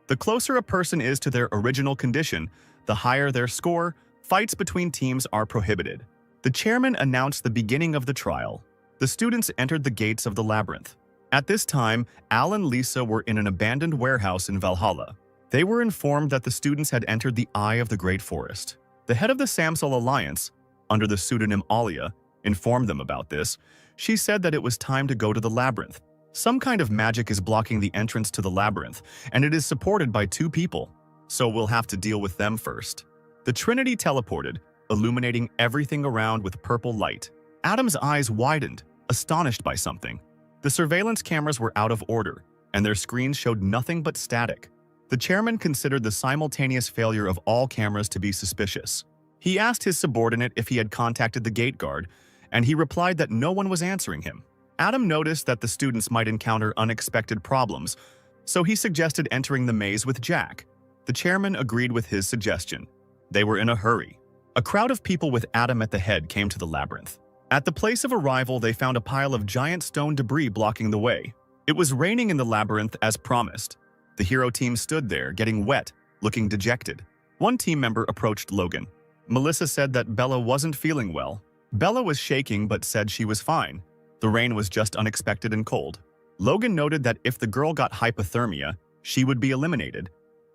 The closer a person is to their original condition, the higher their score. Fights between teams are prohibited. The chairman announced the beginning of the trial. The students entered the gates of the labyrinth. At this time, Al and Lisa were in an abandoned warehouse in Valhalla. They were informed that the students had entered the Eye of the Great Forest. The head of the Samsol Alliance, under the pseudonym Alia, informed them about this. She said that it was time to go to the labyrinth. Some kind of magic is blocking the entrance to the labyrinth, and it is supported by 2 people, so we'll have to deal with them first. The Trinity teleported, illuminating everything around with purple light. Adam's eyes widened, astonished by something. The surveillance cameras were out of order, and their screens showed nothing but static. The chairman considered the simultaneous failure of all cameras to be suspicious. He asked his subordinate if he had contacted the gate guard, and he replied that no one was answering him. Adam noticed that the students might encounter unexpected problems, so he suggested entering the maze with Jack. The chairman agreed with his suggestion. They were in a hurry. A crowd of people with Adam at the head came to the labyrinth. At the place of arrival, they found a pile of giant stone debris blocking the way. It was raining in the labyrinth as promised. The hero team stood there, getting wet, looking dejected. One team member approached Logan. Melissa said that Bella wasn't feeling well. Bella was shaking but said she was fine. The rain was just unexpected and cold. Logan noted that if the girl got hypothermia, she would be eliminated.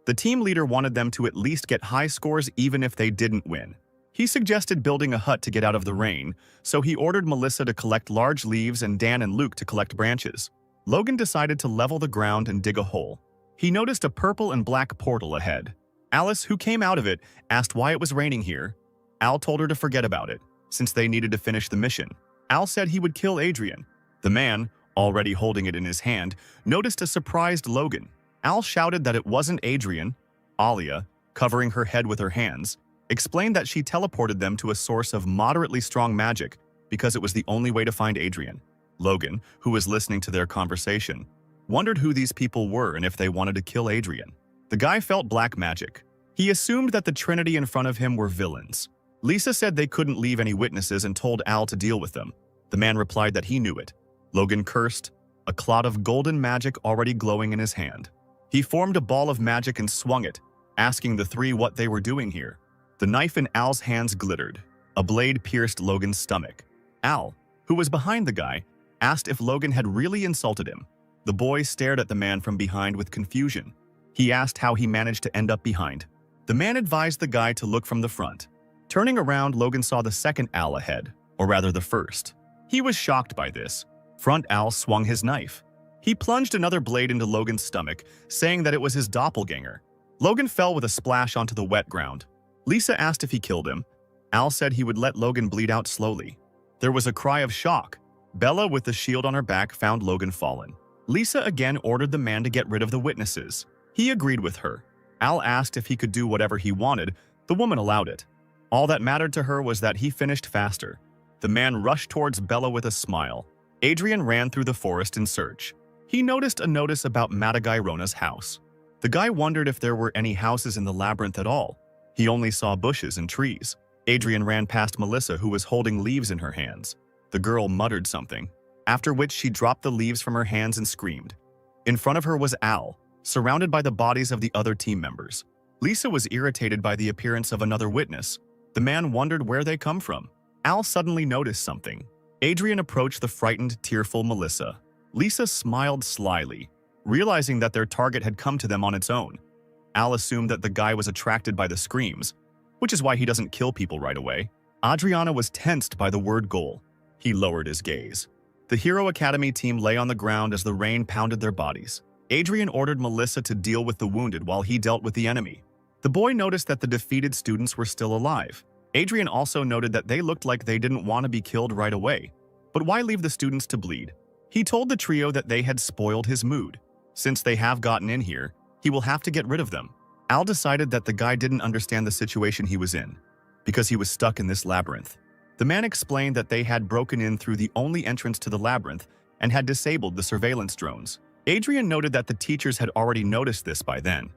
The team leader wanted them to at least get high scores even if they didn't win. He suggested building a hut to get out of the rain, so he ordered Melissa to collect large leaves and Dan and Luke to collect branches. Logan decided to level the ground and dig a hole. He noticed a purple and black portal ahead. Alice, who came out of it, asked why it was raining here. Al told her to forget about it, since they needed to finish the mission. Al said he would kill Adrien. The man, already holding it in his hand, noticed a surprised Logan. Al shouted that it wasn't Adrien. Alia, covering her head with her hands, explained that she teleported them to a source of moderately strong magic because it was the only way to find Adrien. Logan, who was listening to their conversation, wondered who these people were and if they wanted to kill Adrien. The guy felt black magic. He assumed that the Trinity in front of him were villains. Lisa said they couldn't leave any witnesses and told Al to deal with them. The man replied that he knew it. Logan cursed, a clot of golden magic already glowing in his hand. He formed a ball of magic and swung it, asking the three what they were doing here. The knife in Al's hands glittered. A blade pierced Logan's stomach. Al, who was behind the guy, asked if Logan had really insulted him. The boy stared at the man from behind with confusion. He asked how he managed to end up behind. The man advised the guy to look from the front. Turning around, Logan saw the second Al ahead, or rather the first. He was shocked by this. Front Al swung his knife. He plunged another blade into Logan's stomach, saying that it was his doppelganger. Logan fell with a splash onto the wet ground. Lisa asked if he killed him. Al said he would let Logan bleed out slowly. There was a cry of shock. Bella, with the shield on her back, found Logan fallen. Lisa again ordered the man to get rid of the witnesses. He agreed with her. Al asked if he could do whatever he wanted. The woman allowed it. All that mattered to her was that he finished faster. The man rushed towards Bella with a smile. Adrien ran through the forest in search. He noticed a notice about Madagairona's house. The guy wondered if there were any houses in the labyrinth at all. He only saw bushes and trees. Adrien ran past Melissa, who was holding leaves in her hands. The girl muttered something, after which she dropped the leaves from her hands and screamed. In front of her was Al, surrounded by the bodies of the other team members. Lisa was irritated by the appearance of another witness. The man wondered where they come from. Al suddenly noticed something. Adrien approached the frightened, tearful Melissa. Lisa smiled slyly, realizing that their target had come to them on its own. Al assumed that the guy was attracted by the screams, which is why he doesn't kill people right away. Adriana was tensed by the word goal. He lowered his gaze. The Hero Academy team lay on the ground as the rain pounded their bodies. Adrien ordered Melissa to deal with the wounded while he dealt with the enemy. The boy noticed that the defeated students were still alive. Adrien also noted that they looked like they didn't want to be killed right away. But why leave the students to bleed? He told the trio that they had spoiled his mood. Since they have gotten in here, he will have to get rid of them. Al decided that the guy didn't understand the situation he was in, because he was stuck in this labyrinth. The man explained that they had broken in through the only entrance to the labyrinth and had disabled the surveillance drones. Adrien noted that the teachers had already noticed this by then.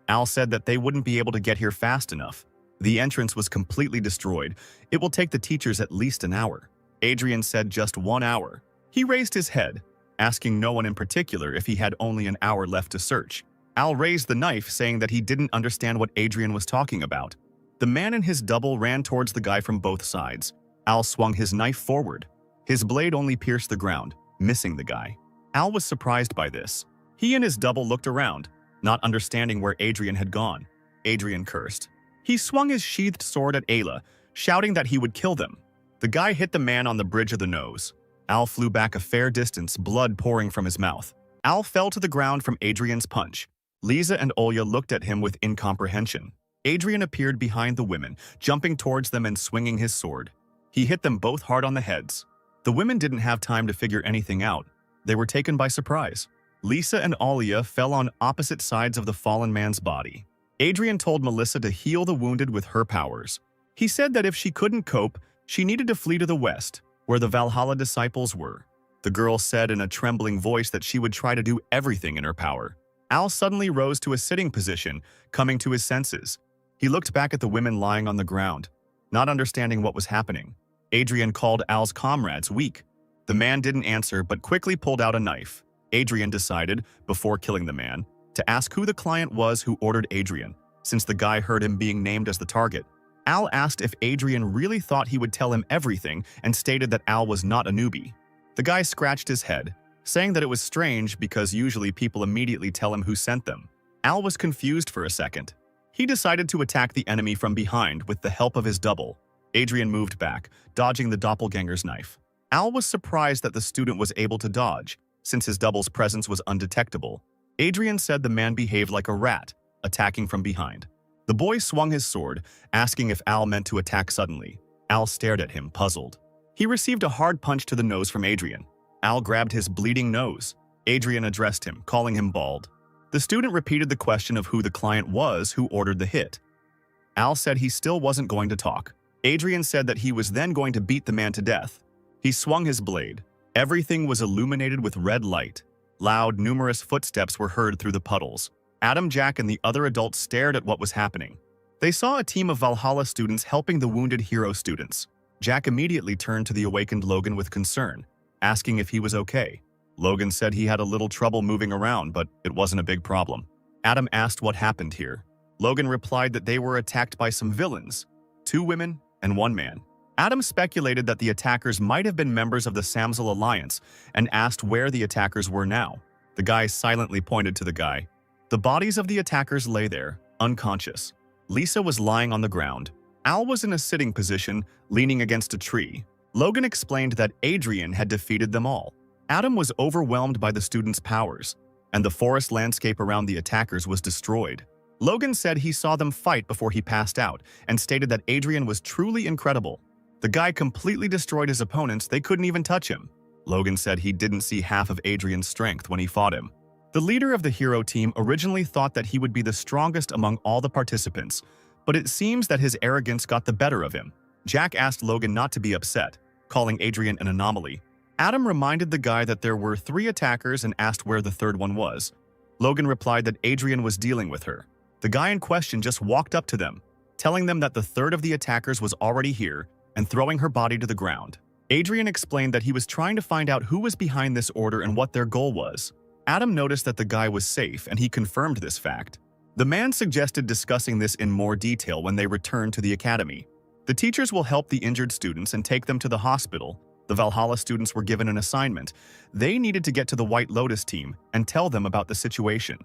Al said that they wouldn't be able to get here fast enough. The entrance was completely destroyed. It will take the teachers at least an hour. Adrien said just 1 hour. He raised his head, asking no one in particular if he had only an hour left to search. Al raised the knife, saying that he didn't understand what Adrien was talking about. The man and his double ran towards the guy from both sides. Al swung his knife forward. His blade only pierced the ground, missing the guy. Al was surprised by this. He and his double looked around, not understanding where Adrien had gone. Adrien cursed. He swung his sheathed sword at Ayla, shouting that he would kill them. The guy hit the man on the bridge of the nose. Al flew back a fair distance, blood pouring from his mouth. Al fell to the ground from Adrien's punch. Lisa and Olya looked at him with incomprehension. Adrien appeared behind the women, jumping towards them and swinging his sword. He hit them both hard on the heads. The women didn't have time to figure anything out. They were taken by surprise. Lisa and Olya fell on opposite sides of the fallen man's body. Adrien told Melissa to heal the wounded with her powers. He said that if she couldn't cope, she needed to flee to the west, where the Valhalla disciples were. The girl said in a trembling voice that she would try to do everything in her power. Al suddenly rose to a sitting position, coming to his senses. He looked back at the women lying on the ground, not understanding what was happening. Adrien called Al's comrades weak. The man didn't answer but quickly pulled out a knife. Adrien decided, before killing the man, to ask who the client was who ordered Adrien, since the guy heard him being named as the target. Al asked if Adrien really thought he would tell him everything and stated that Al was not a newbie. The guy scratched his head, saying that it was strange because usually people immediately tell him who sent them. Al was confused for a second. He decided to attack the enemy from behind with the help of his double. Adrien moved back, dodging the doppelganger's knife. Al was surprised that the student was able to dodge, since his double's presence was undetectable. Adrien said the man behaved like a rat, attacking from behind. The boy swung his sword, asking if Al meant to attack suddenly. Al stared at him, puzzled. He received a hard punch to the nose from Adrien. Al grabbed his bleeding nose. Adrien addressed him, calling him bald. The student repeated the question of who the client was who ordered the hit. Al said he still wasn't going to talk. Adrien said that he was then going to beat the man to death. He swung his blade. Everything was illuminated with red light. Loud, numerous footsteps were heard through the puddles. Adam, Jack, and the other adults stared at what was happening. They saw a team of Valhalla students helping the wounded hero students. Jack immediately turned to the awakened Logan with concern, asking if he was okay. Logan said he had a little trouble moving around, but it wasn't a big problem. Adam asked what happened here. Logan replied that they were attacked by some villains, 2 women and 1 man. Adam speculated that the attackers might have been members of the Samsol Alliance and asked where the attackers were now. The guy silently pointed to the guy. The bodies of the attackers lay there, unconscious. Lisa was lying on the ground. Al was in a sitting position, leaning against a tree. Logan explained that Adrien had defeated them all. Adam was overwhelmed by the students' powers, and the forest landscape around the attackers was destroyed. Logan said he saw them fight before he passed out and stated that Adrien was truly incredible. The guy completely destroyed his opponents, they couldn't even touch him. Logan said he didn't see half of Adrien's strength when he fought him. The leader of the hero team originally thought that he would be the strongest among all the participants, but it seems that his arrogance got the better of him. Jack asked Logan not to be upset, calling Adrien an anomaly. Adam reminded the guy that there were 3 attackers and asked where the 3rd one was. Logan replied that Adrien was dealing with her. The guy in question just walked up to them, telling them that the 3rd of the attackers was already here and throwing her body to the ground. Adrien explained that he was trying to find out who was behind this order and what their goal was. Adam noticed that the guy was safe, and he confirmed this fact. The man suggested discussing this in more detail when they returned to the academy. The teachers will help the injured students and take them to the hospital. The Valhalla students were given an assignment. They needed to get to the White Lotus team and tell them about the situation.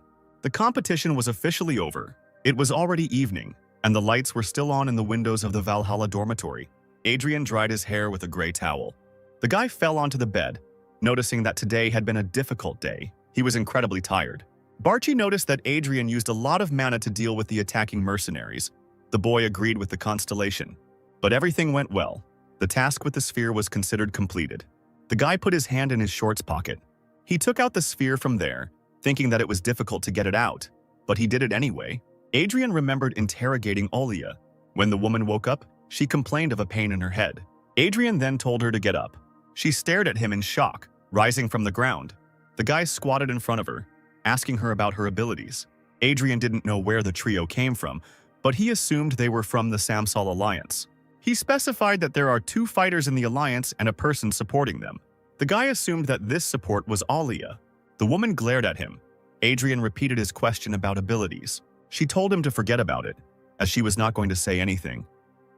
The competition was officially over. It was already evening, and the lights were still on in the windows of the Valhalla dormitory. Adrien dried his hair with a gray towel. The guy fell onto the bed, noticing that today had been a difficult day. He was incredibly tired. Barchi noticed that Adrien used a lot of mana to deal with the attacking mercenaries. The boy agreed with the constellation. But everything went well. The task with the sphere was considered completed. The guy put his hand in his shorts pocket. He took out the sphere from there, thinking that it was difficult to get it out. But he did it anyway. Adrien remembered interrogating Olia. When the woman woke up, she complained of a pain in her head. Adrien then told her to get up. She stared at him in shock, rising from the ground. The guy squatted in front of her, asking her about her abilities. Adrien didn't know where the trio came from, but he assumed they were from the Samsol Alliance. He specified that there are 2 fighters in the Alliance and a person supporting them. The guy assumed that this support was Alia. The woman glared at him. Adrien repeated his question about abilities. She told him to forget about it, as she was not going to say anything,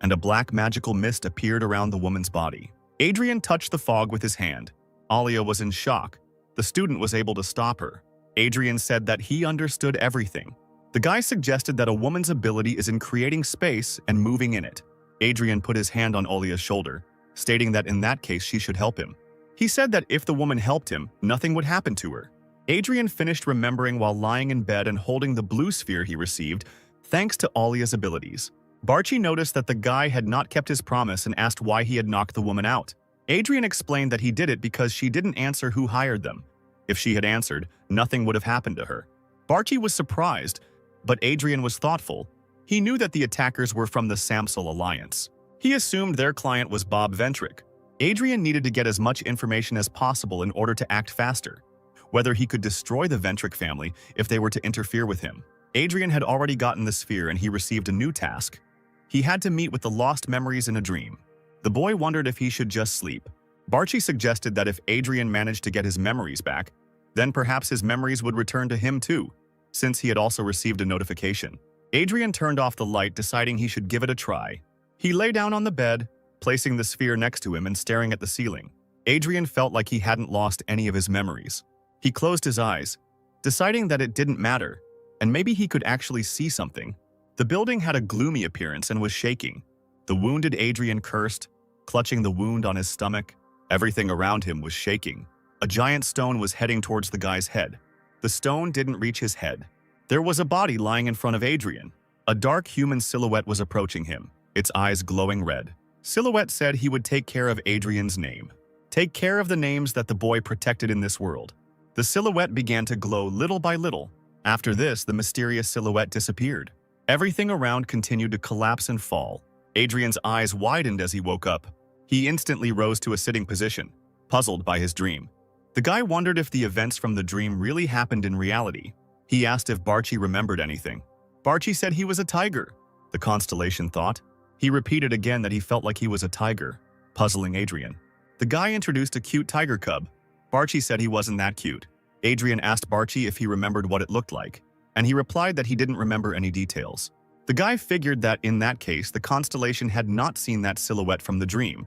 and a black magical mist appeared around the woman's body. Adrien touched the fog with his hand. Alia was in shock. The student was able to stop her. Adrien said that he understood everything. The guy suggested that a woman's ability is in creating space and moving in it. Adrien put his hand on Olia's shoulder, stating that in that case she should help him. He said that if the woman helped him, nothing would happen to her. Adrien finished remembering while lying in bed and holding the blue sphere he received, thanks to Olia's abilities. Barchi noticed that the guy had not kept his promise and asked why he had knocked the woman out. Adrien explained that he did it because she didn't answer who hired them. If she had answered, nothing would have happened to her. Barchi was surprised, but Adrien was thoughtful. He knew that the attackers were from the Samsol Alliance. He assumed their client was Bob Ventric. Adrien needed to get as much information as possible in order to act faster. Whether he could destroy the Ventric family if they were to interfere with him. Adrien had already gotten the sphere and he received a new task. He had to meet with the lost memories in a dream. The boy wondered if he should just sleep. Barchi suggested that if Adrien managed to get his memories back, then perhaps his memories would return to him too, since he had also received a notification. Adrien turned off the light, deciding he should give it a try. He lay down on the bed, placing the sphere next to him and staring at the ceiling. Adrien felt like he hadn't lost any of his memories. He closed his eyes, deciding that it didn't matter, and maybe he could actually see something. The building had a gloomy appearance and was shaking. The wounded Adrien cursed, clutching the wound on his stomach. Everything around him was shaking. A giant stone was heading towards the guy's head. The stone didn't reach his head. There was a body lying in front of Adrien. A dark human silhouette was approaching him, its eyes glowing red. Silhouette said he would take care of Adrien's name. Take care of the names that the boy protected in this world. The silhouette began to glow little by little. After this, the mysterious silhouette disappeared. Everything around continued to collapse and fall. Adrien's eyes widened as he woke up. He instantly rose to a sitting position, puzzled by his dream. The guy wondered if the events from the dream really happened in reality. He asked if Barchi remembered anything. Barchi said he was a tiger, the constellation thought. He repeated again that he felt like he was a tiger, puzzling Adrien. The guy introduced a cute tiger cub. Barchi said he wasn't that cute. Adrien asked Barchi if he remembered what it looked like, and he replied that he didn't remember any details. The guy figured that in that case, the constellation had not seen that silhouette from the dream,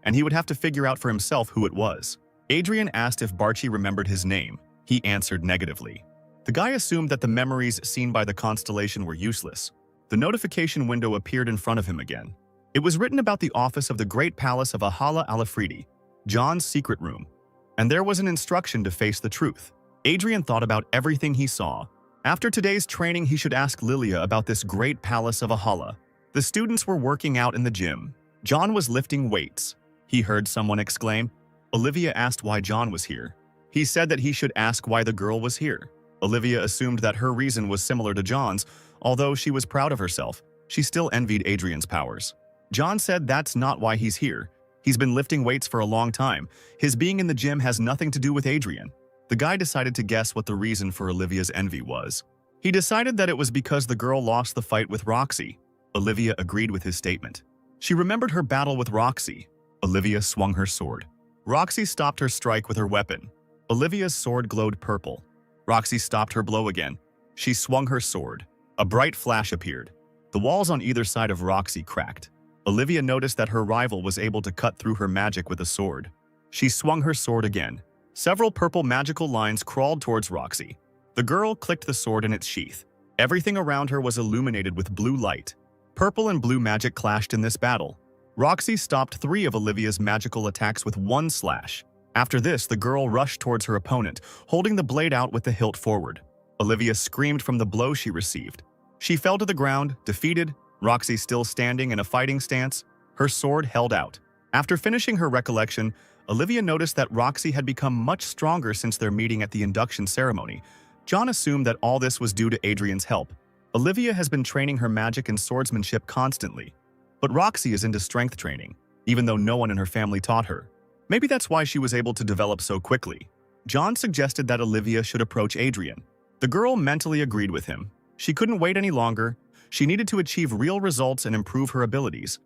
and he would have to figure out for himself who it was. Adrien asked if Barchi remembered his name. He answered negatively. The guy assumed that the memories seen by the constellation were useless. The notification window appeared in front of him again. It was written about the office of the Great Palace of Valhalla Alafridi, John's secret room, and there was an instruction to face the truth. Adrien thought about everything he saw. After today's training, he should ask Lilia about this great palace of Valhalla. The students were working out in the gym. John was lifting weights. He heard someone exclaim. Olivia asked why John was here. He said that he should ask why the girl was here. Olivia assumed that her reason was similar to John's. Although she was proud of herself, she still envied Adrien's powers. John said that's not why he's here. He's been lifting weights for a long time. His being in the gym has nothing to do with Adrien. The guy decided to guess what the reason for Olivia's envy was. He decided that it was because the girl lost the fight with Roxy. Olivia agreed with his statement. She remembered her battle with Roxy. Olivia swung her sword. Roxy stopped her strike with her weapon. Olivia's sword glowed purple. Roxy stopped her blow again. She swung her sword. A bright flash appeared. The walls on either side of Roxy cracked. Olivia noticed that her rival was able to cut through her magic with a sword. She swung her sword again. Several purple magical lines crawled towards Roxy. The girl clicked the sword in its sheath. Everything around her was illuminated with blue light. Purple and blue magic clashed in this battle. Roxy stopped 3 of Olivia's magical attacks with one slash. After this, the girl rushed towards her opponent, holding the blade out with the hilt forward. Olivia screamed from the blow she received. She fell to the ground, defeated, Roxy still standing in a fighting stance, her sword held out. After finishing her recollection, Olivia noticed that Roxy had become much stronger since their meeting at the induction ceremony. John assumed that all this was due to Adrien's help. Olivia has been training her magic and swordsmanship constantly, but Roxy is into strength training, even though no one in her family taught her. Maybe that's why she was able to develop so quickly. John suggested that Olivia should approach Adrien. The girl mentally agreed with him. She couldn't wait any longer. She needed to achieve real results and improve her abilities.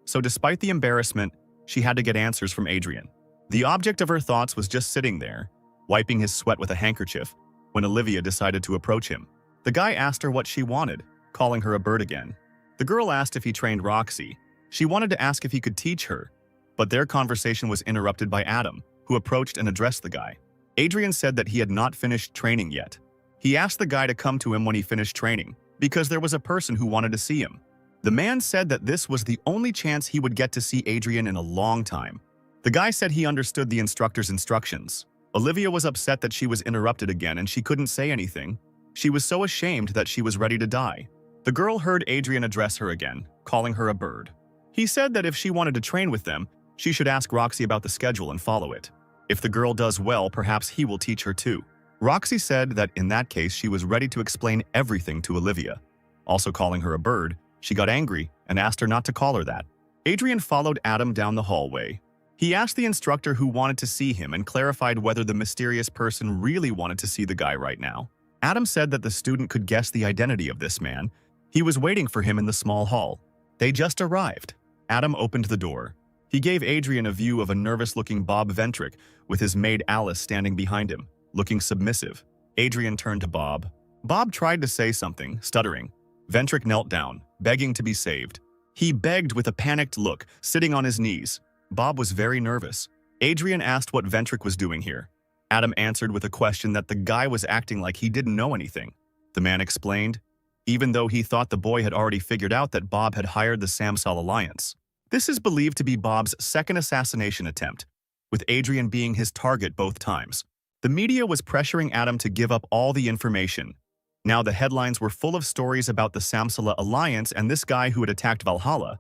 So despite the embarrassment, she had to get answers from Adrien. The object of her thoughts was just sitting there, wiping his sweat with a handkerchief, when Olivia decided to approach him. The guy asked her what she wanted, calling her a bird again. The girl asked if he trained Roxy. She wanted to ask if he could teach her, but their conversation was interrupted by Adam, who approached and addressed the guy. Adrien said that he had not finished training yet. He asked the guy to come to him when he finished training, because there was a person who wanted to see him. The man said that this was the only chance he would get to see Adrien in a long time. The guy said he understood the instructor's instructions. Olivia was upset that she was interrupted again and she couldn't say anything. She was so ashamed that she was ready to die. The girl heard Adrien address her again, calling her a bird. He said that if she wanted to train with them, she should ask Roxy about the schedule and follow it. If the girl does well, perhaps he will teach her too. Roxy said that in that case she was ready to explain everything to Olivia. Also calling her a bird, she got angry and asked her not to call her that. Adrien followed Adam down the hallway. He asked the instructor who wanted to see him and clarified whether the mysterious person really wanted to see the guy right now. Adam said that the student could guess the identity of this man. He was waiting for him in the small hall. They just arrived. Adam opened the door. He gave Adrien a view of a nervous-looking Bob Ventric with his maid Alice standing behind him, looking submissive. Adrien turned to Bob. Bob tried to say something, stuttering. Ventric knelt down, begging to be saved. He begged with a panicked look, sitting on his knees. Bob was very nervous. Adrien asked what Ventric was doing here. Adam answered with a question that the guy was acting like he didn't know anything. The man explained, even though he thought the boy had already figured out that Bob had hired the Samsol Alliance. This is believed to be Bob's second assassination attempt, with Adrien being his target both times. The media was pressuring Adam to give up all the information. Now the headlines were full of stories about the Samsol Alliance and this guy who had attacked Valhalla.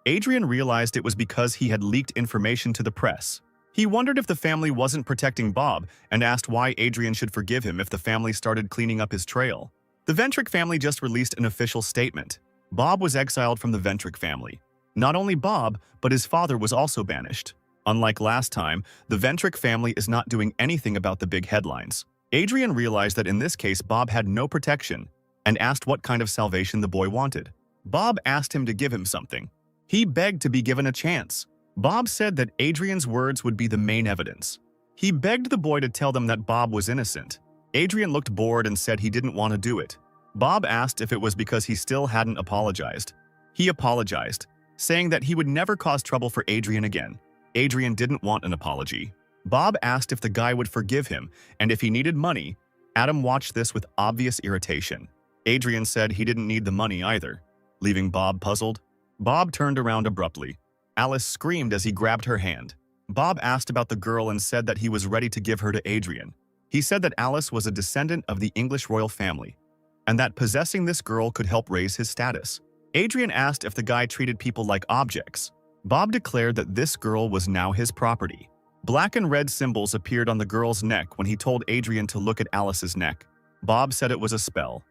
Adrien realized it was because he had leaked information to the press. He wondered if the family wasn't protecting Bob and asked why Adrien should forgive him if the family started cleaning up his trail. The Ventric family just released an official statement. Bob was exiled from the Ventric family. Not only Bob, but his father was also banished. Unlike last time, the Ventric family is not doing anything about the big headlines. Adrien realized that in this case Bob had no protection and asked what kind of salvation the boy wanted. Bob asked him to give him something. He begged to be given a chance. Bob said that Adrien's words would be the main evidence. He begged the boy to tell them that Bob was innocent. Adrien looked bored and said he didn't want to do it. Bob asked if it was because he still hadn't apologized. He apologized, saying that he would never cause trouble for Adrien again. Adrien didn't want an apology. Bob asked if the guy would forgive him, and if he needed money. Adam watched this with obvious irritation. Adrien said he didn't need the money either, leaving Bob puzzled. Bob turned around abruptly. Alice screamed as he grabbed her hand. Bob asked about the girl and said that he was ready to give her to Adrien. He said that Alice was a descendant of the English royal family, and that possessing this girl could help raise his status. Adrien asked if the guy treated people like objects. Bob declared that this girl was now his property. Black and red symbols appeared on the girl's neck when he told Adrien to look at Alice's neck. Bob said it was a spell.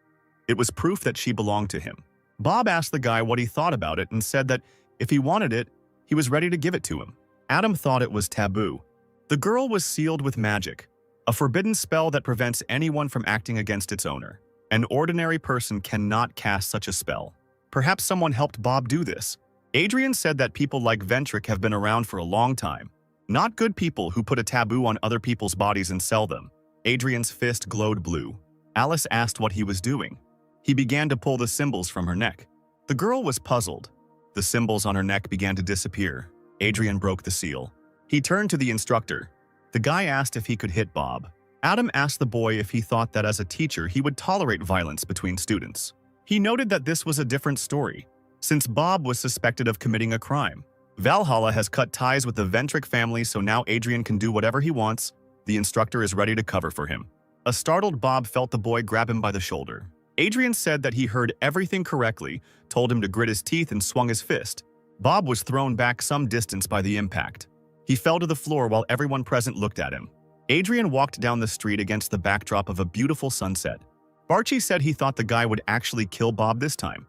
It was proof that she belonged to him. Bob asked the guy what he thought about it and said that if he wanted it, he was ready to give it to him. Adam thought it was taboo. The girl was sealed with magic, a forbidden spell that prevents anyone from acting against its owner. An ordinary person cannot cast such a spell. Perhaps someone helped Bob do this. Adrien said that people like Ventric have been around for a long time. Not good people who put a taboo on other people's bodies and sell them. Adrien's fist glowed blue. Alice asked what he was doing. He began to pull the symbols from her neck. The girl was puzzled. The symbols on her neck began to disappear. Adrien broke the seal. He turned to the instructor. The guy asked if he could hit Bob. Adam asked the boy if he thought that as a teacher he would tolerate violence between students. He noted that this was a different story, since Bob was suspected of committing a crime. Valhalla has cut ties with the Ventric family, so now Adrien can do whatever he wants. The instructor is ready to cover for him. A startled Bob felt the boy grab him by the shoulder. Adrien said that he heard everything correctly, told him to grit his teeth and swung his fist. Bob was thrown back some distance by the impact. He fell to the floor while everyone present looked at him. Adrien walked down the street against the backdrop of a beautiful sunset. Barchi said he thought the guy would actually kill Bob this time.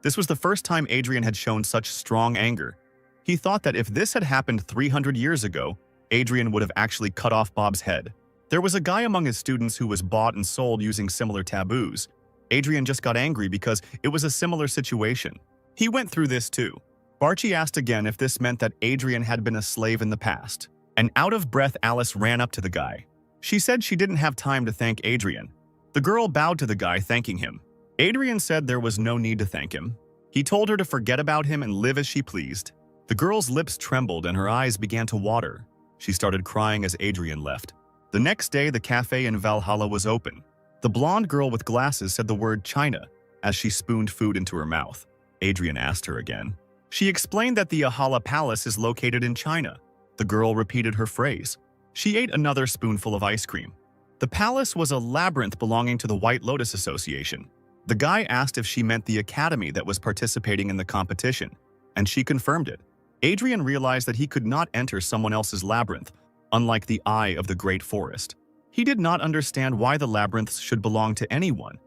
This was the first time Adrien had shown such strong anger. He thought that if this had happened 300 years ago, Adrien would have actually cut off Bob's head. There was a guy among his students who was bought and sold using similar taboos. Adrien just got angry because it was a similar situation. He went through this too. Barchi asked again if this meant that Adrien had been a slave in the past. An out-of-breath Alice ran up to the guy. She said she didn't have time to thank Adrien. The girl bowed to the guy, thanking him. Adrien said there was no need to thank him. He told her to forget about him and live as she pleased. The girl's lips trembled and her eyes began to water. She started crying as Adrien left. The next day, the cafe in Valhalla was open. The blonde girl with glasses said the word China as she spooned food into her mouth. Adrien asked her again. She explained that the Yahello Palace is located in China. The girl repeated her phrase. She ate another spoonful of ice cream. The palace was a labyrinth belonging to the White Lotus Association. The guy asked if she meant the academy that was participating in the competition, and she confirmed it. Adrien realized that he could not enter someone else's labyrinth, unlike the eye of the Great Forest. He did not understand why the labyrinths should belong to anyone,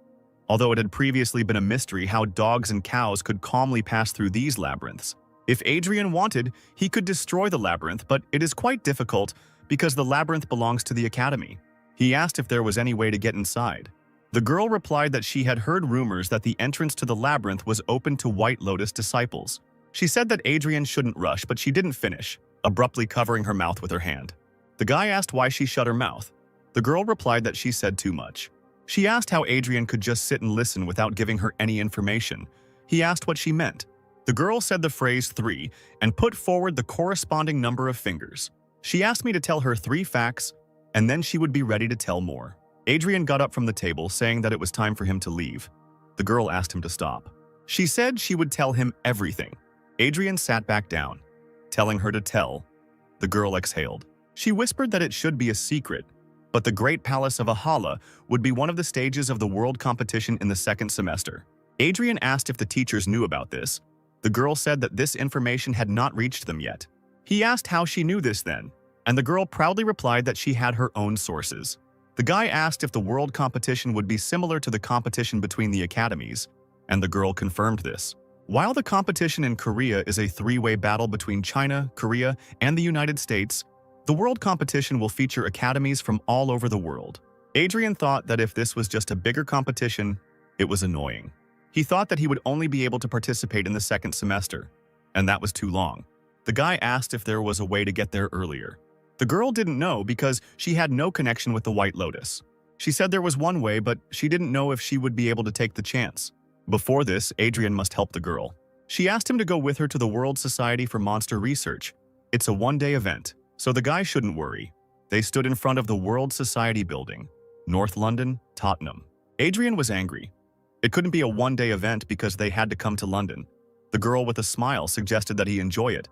although it had previously been a mystery how dogs and cows could calmly pass through these labyrinths. If Adrien wanted, he could destroy the labyrinth, but it is quite difficult because the labyrinth belongs to the academy. He asked if there was any way to get inside. The girl replied that she had heard rumors that the entrance to the labyrinth was open to White Lotus disciples. She said that Adrien shouldn't rush, but she didn't finish, abruptly covering her mouth with her hand. The guy asked why she shut her mouth. The girl replied that she said too much. She asked how Adrien could just sit and listen without giving her any information. He asked what she meant. The girl said the phrase 3 and put forward the corresponding number of fingers. She asked me to tell her 3 facts, and then she would be ready to tell more. Adrien got up from the table, saying that it was time for him to leave. The girl asked him to stop. She said she would tell him everything. Adrien sat back down, telling her to tell. The girl exhaled. She whispered that it should be a secret, but the Great Palace of Valhalla would be one of the stages of the world competition in the 2nd semester. Adrien asked if the teachers knew about this. The girl said that this information had not reached them yet. He asked how she knew this then, and the girl proudly replied that she had her own sources. The guy asked if the world competition would be similar to the competition between the academies, and the girl confirmed this. While the competition in Korea is a 3-way battle between China, Korea, and the United States, the world competition will feature academies from all over the world. Adrien thought that if this was just a bigger competition, it was annoying. He thought that he would only be able to participate in the 2nd semester, and that was too long. The guy asked if there was a way to get there earlier. The girl didn't know because she had no connection with the White Lotus. She said there was one way, but she didn't know if she would be able to take the chance. Before this, Adrien must help the girl. She asked him to go with her to the World Society for Monster Research. It's a 1-day event, so the guy shouldn't worry. They stood in front of the World Society building, North London, Tottenham. Adrien was angry. It couldn't be a 1-day event because they had to come to London. The girl with a smile suggested that he enjoy it,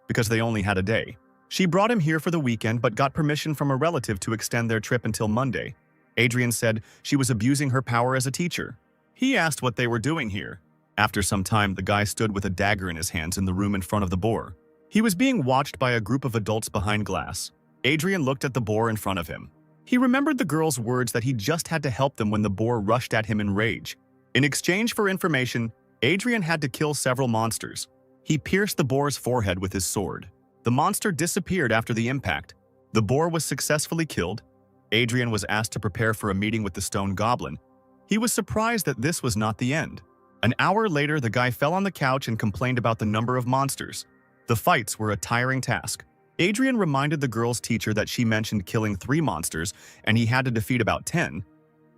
because they only had a day. She brought him here for the weekend but got permission from a relative to extend their trip until Monday. Adrien said she was abusing her power as a teacher. He asked what they were doing here. After some time, the guy stood with a dagger in his hands in the room in front of the boar. He was being watched by a group of adults behind glass. Adrien looked at the boar in front of him. He remembered the girl's words that he just had to help them when the boar rushed at him in rage. In exchange for information, Adrien had to kill several monsters. He pierced the boar's forehead with his sword. The monster disappeared after the impact. The boar was successfully killed. Adrien was asked to prepare for a meeting with the stone goblin. He was surprised that this was not the end. An hour later, the guy fell on the couch and complained about the number of monsters. The fights were a tiring task. Adrien reminded the girl's teacher that she mentioned killing 3 monsters and he had to defeat about 10.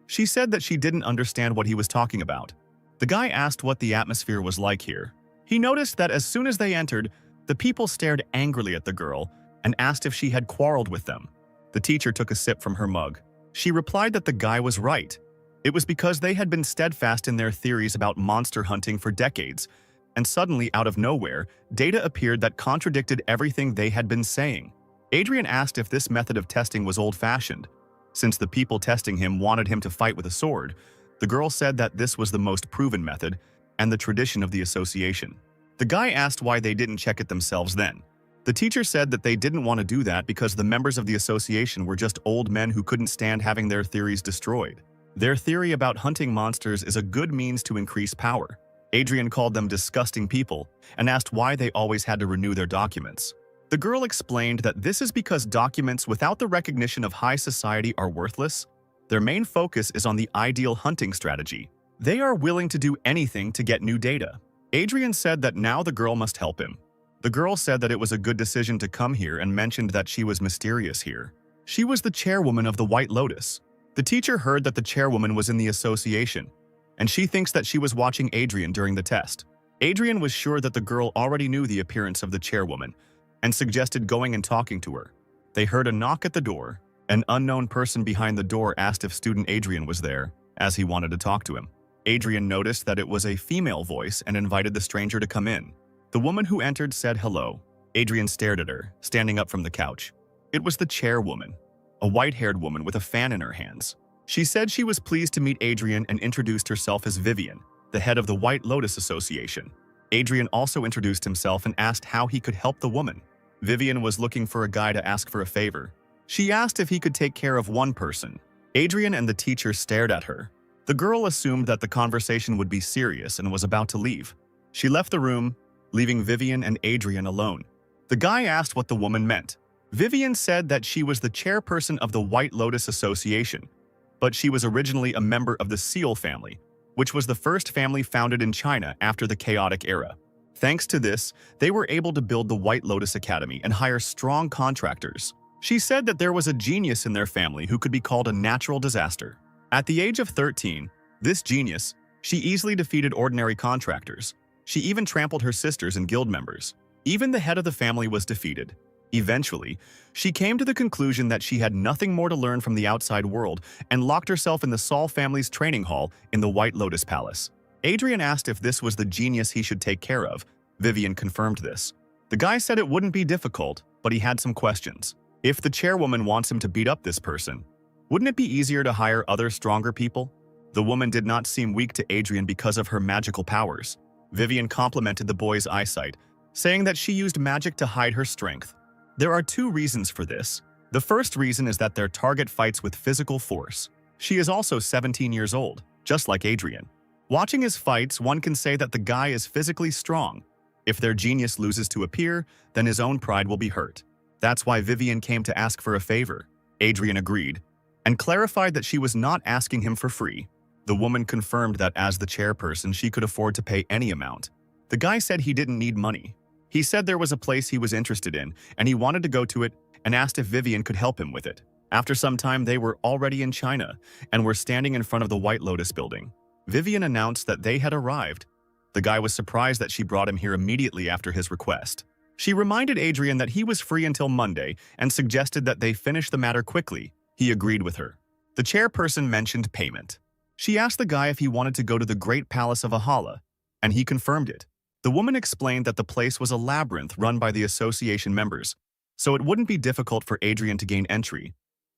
She said that she didn't understand what he was talking about. The guy asked what the atmosphere was like here. He noticed that as soon as they entered, the people stared angrily at the girl and asked if she had quarreled with them. The teacher took a sip from her mug. She replied that the guy was right. It was because they had been steadfast in their theories about monster hunting for decades, and suddenly, out of nowhere, data appeared that contradicted everything they had been saying. Adrien asked if this method of testing was old-fashioned. Since the people testing him wanted him to fight with a sword, the girl said that this was the most proven method and the tradition of the association. The guy asked why they didn't check it themselves then. The teacher said that they didn't want to do that because the members of the association were just old men who couldn't stand having their theories destroyed. Their theory about hunting monsters is a good means to increase power. Adrien called them disgusting people and asked why they always had to renew their documents. The girl explained that this is because documents without the recognition of high society are worthless. Their main focus is on the ideal hunting strategy. They are willing to do anything to get new data. Adrien said that now the girl must help him. The girl said that it was a good decision to come here and mentioned that she was mysterious here. She was the chairwoman of the White Lotus. The teacher heard that the chairwoman was in the association, and she thinks that she was watching Adrien during the test. Adrien was sure that the girl already knew the appearance of the chairwoman and suggested going and talking to her. They heard a knock at the door. An unknown person behind the door asked if student Adrien was there, as he wanted to talk to him. Adrien noticed that it was a female voice and invited the stranger to come in. The woman who entered said hello. Adrien stared at her, standing up from the couch. It was the chairwoman, a white-haired woman with a fan in her hands. She said she was pleased to meet Adrien and introduced herself as Vivian, the head of the White Lotus Association. Adrien also introduced himself and asked how he could help the woman. Vivian was looking for a guy to ask for a favor. She asked if he could take care of one person. Adrien and the teacher stared at her. The girl assumed that the conversation would be serious and was about to leave. She left the room, leaving Vivian and Adrien alone. The guy asked what the woman meant. Vivian said that she was the chairperson of the White Lotus Association, but she was originally a member of the Seal family, which was the first family founded in China after the chaotic era. Thanks to this, they were able to build the White Lotus Academy and hire strong contractors. She said that there was a genius in their family who could be called a natural disaster. At the age of 13, this genius, she easily defeated ordinary contractors. She even trampled her sisters and guild members. Even the head of the family was defeated. Eventually, she came to the conclusion that she had nothing more to learn from the outside world and locked herself in the Saul family's training hall in the White Lotus Palace. Adrien asked if this was the genius he should take care of. Vivian confirmed this. The guy said it wouldn't be difficult, but he had some questions. If the chairwoman wants him to beat up this person, wouldn't it be easier to hire other stronger people? The woman did not seem weak to Adrien because of her magical powers. Vivian complimented the boy's eyesight, saying that she used magic to hide her strength. There are two reasons for this. The first reason is that their target fights with physical force. She is also 17 years old, just like Adrien. Watching his fights, one can say that the guy is physically strong. If their genius loses to a peer, then his own pride will be hurt. That's why Vivian came to ask for a favor. Adrien agreed, and clarified that she was not asking him for free. The woman confirmed that as the chairperson, she could afford to pay any amount. The guy said he didn't need money. He said there was a place he was interested in, and he wanted to go to it, and asked if Vivian could help him with it. After some time, they were already in China, and were standing in front of the White Lotus building. Vivian announced that they had arrived. The guy was surprised that she brought him here immediately after his request. She reminded Adrien that he was free until Monday and suggested that they finish the matter quickly. He agreed with her. The chairperson mentioned payment. She asked the guy if he wanted to go to the Great Palace of Valhalla, and he confirmed it. The woman explained that the place was a labyrinth run by the association members, so it wouldn't be difficult for Adrien to gain entry.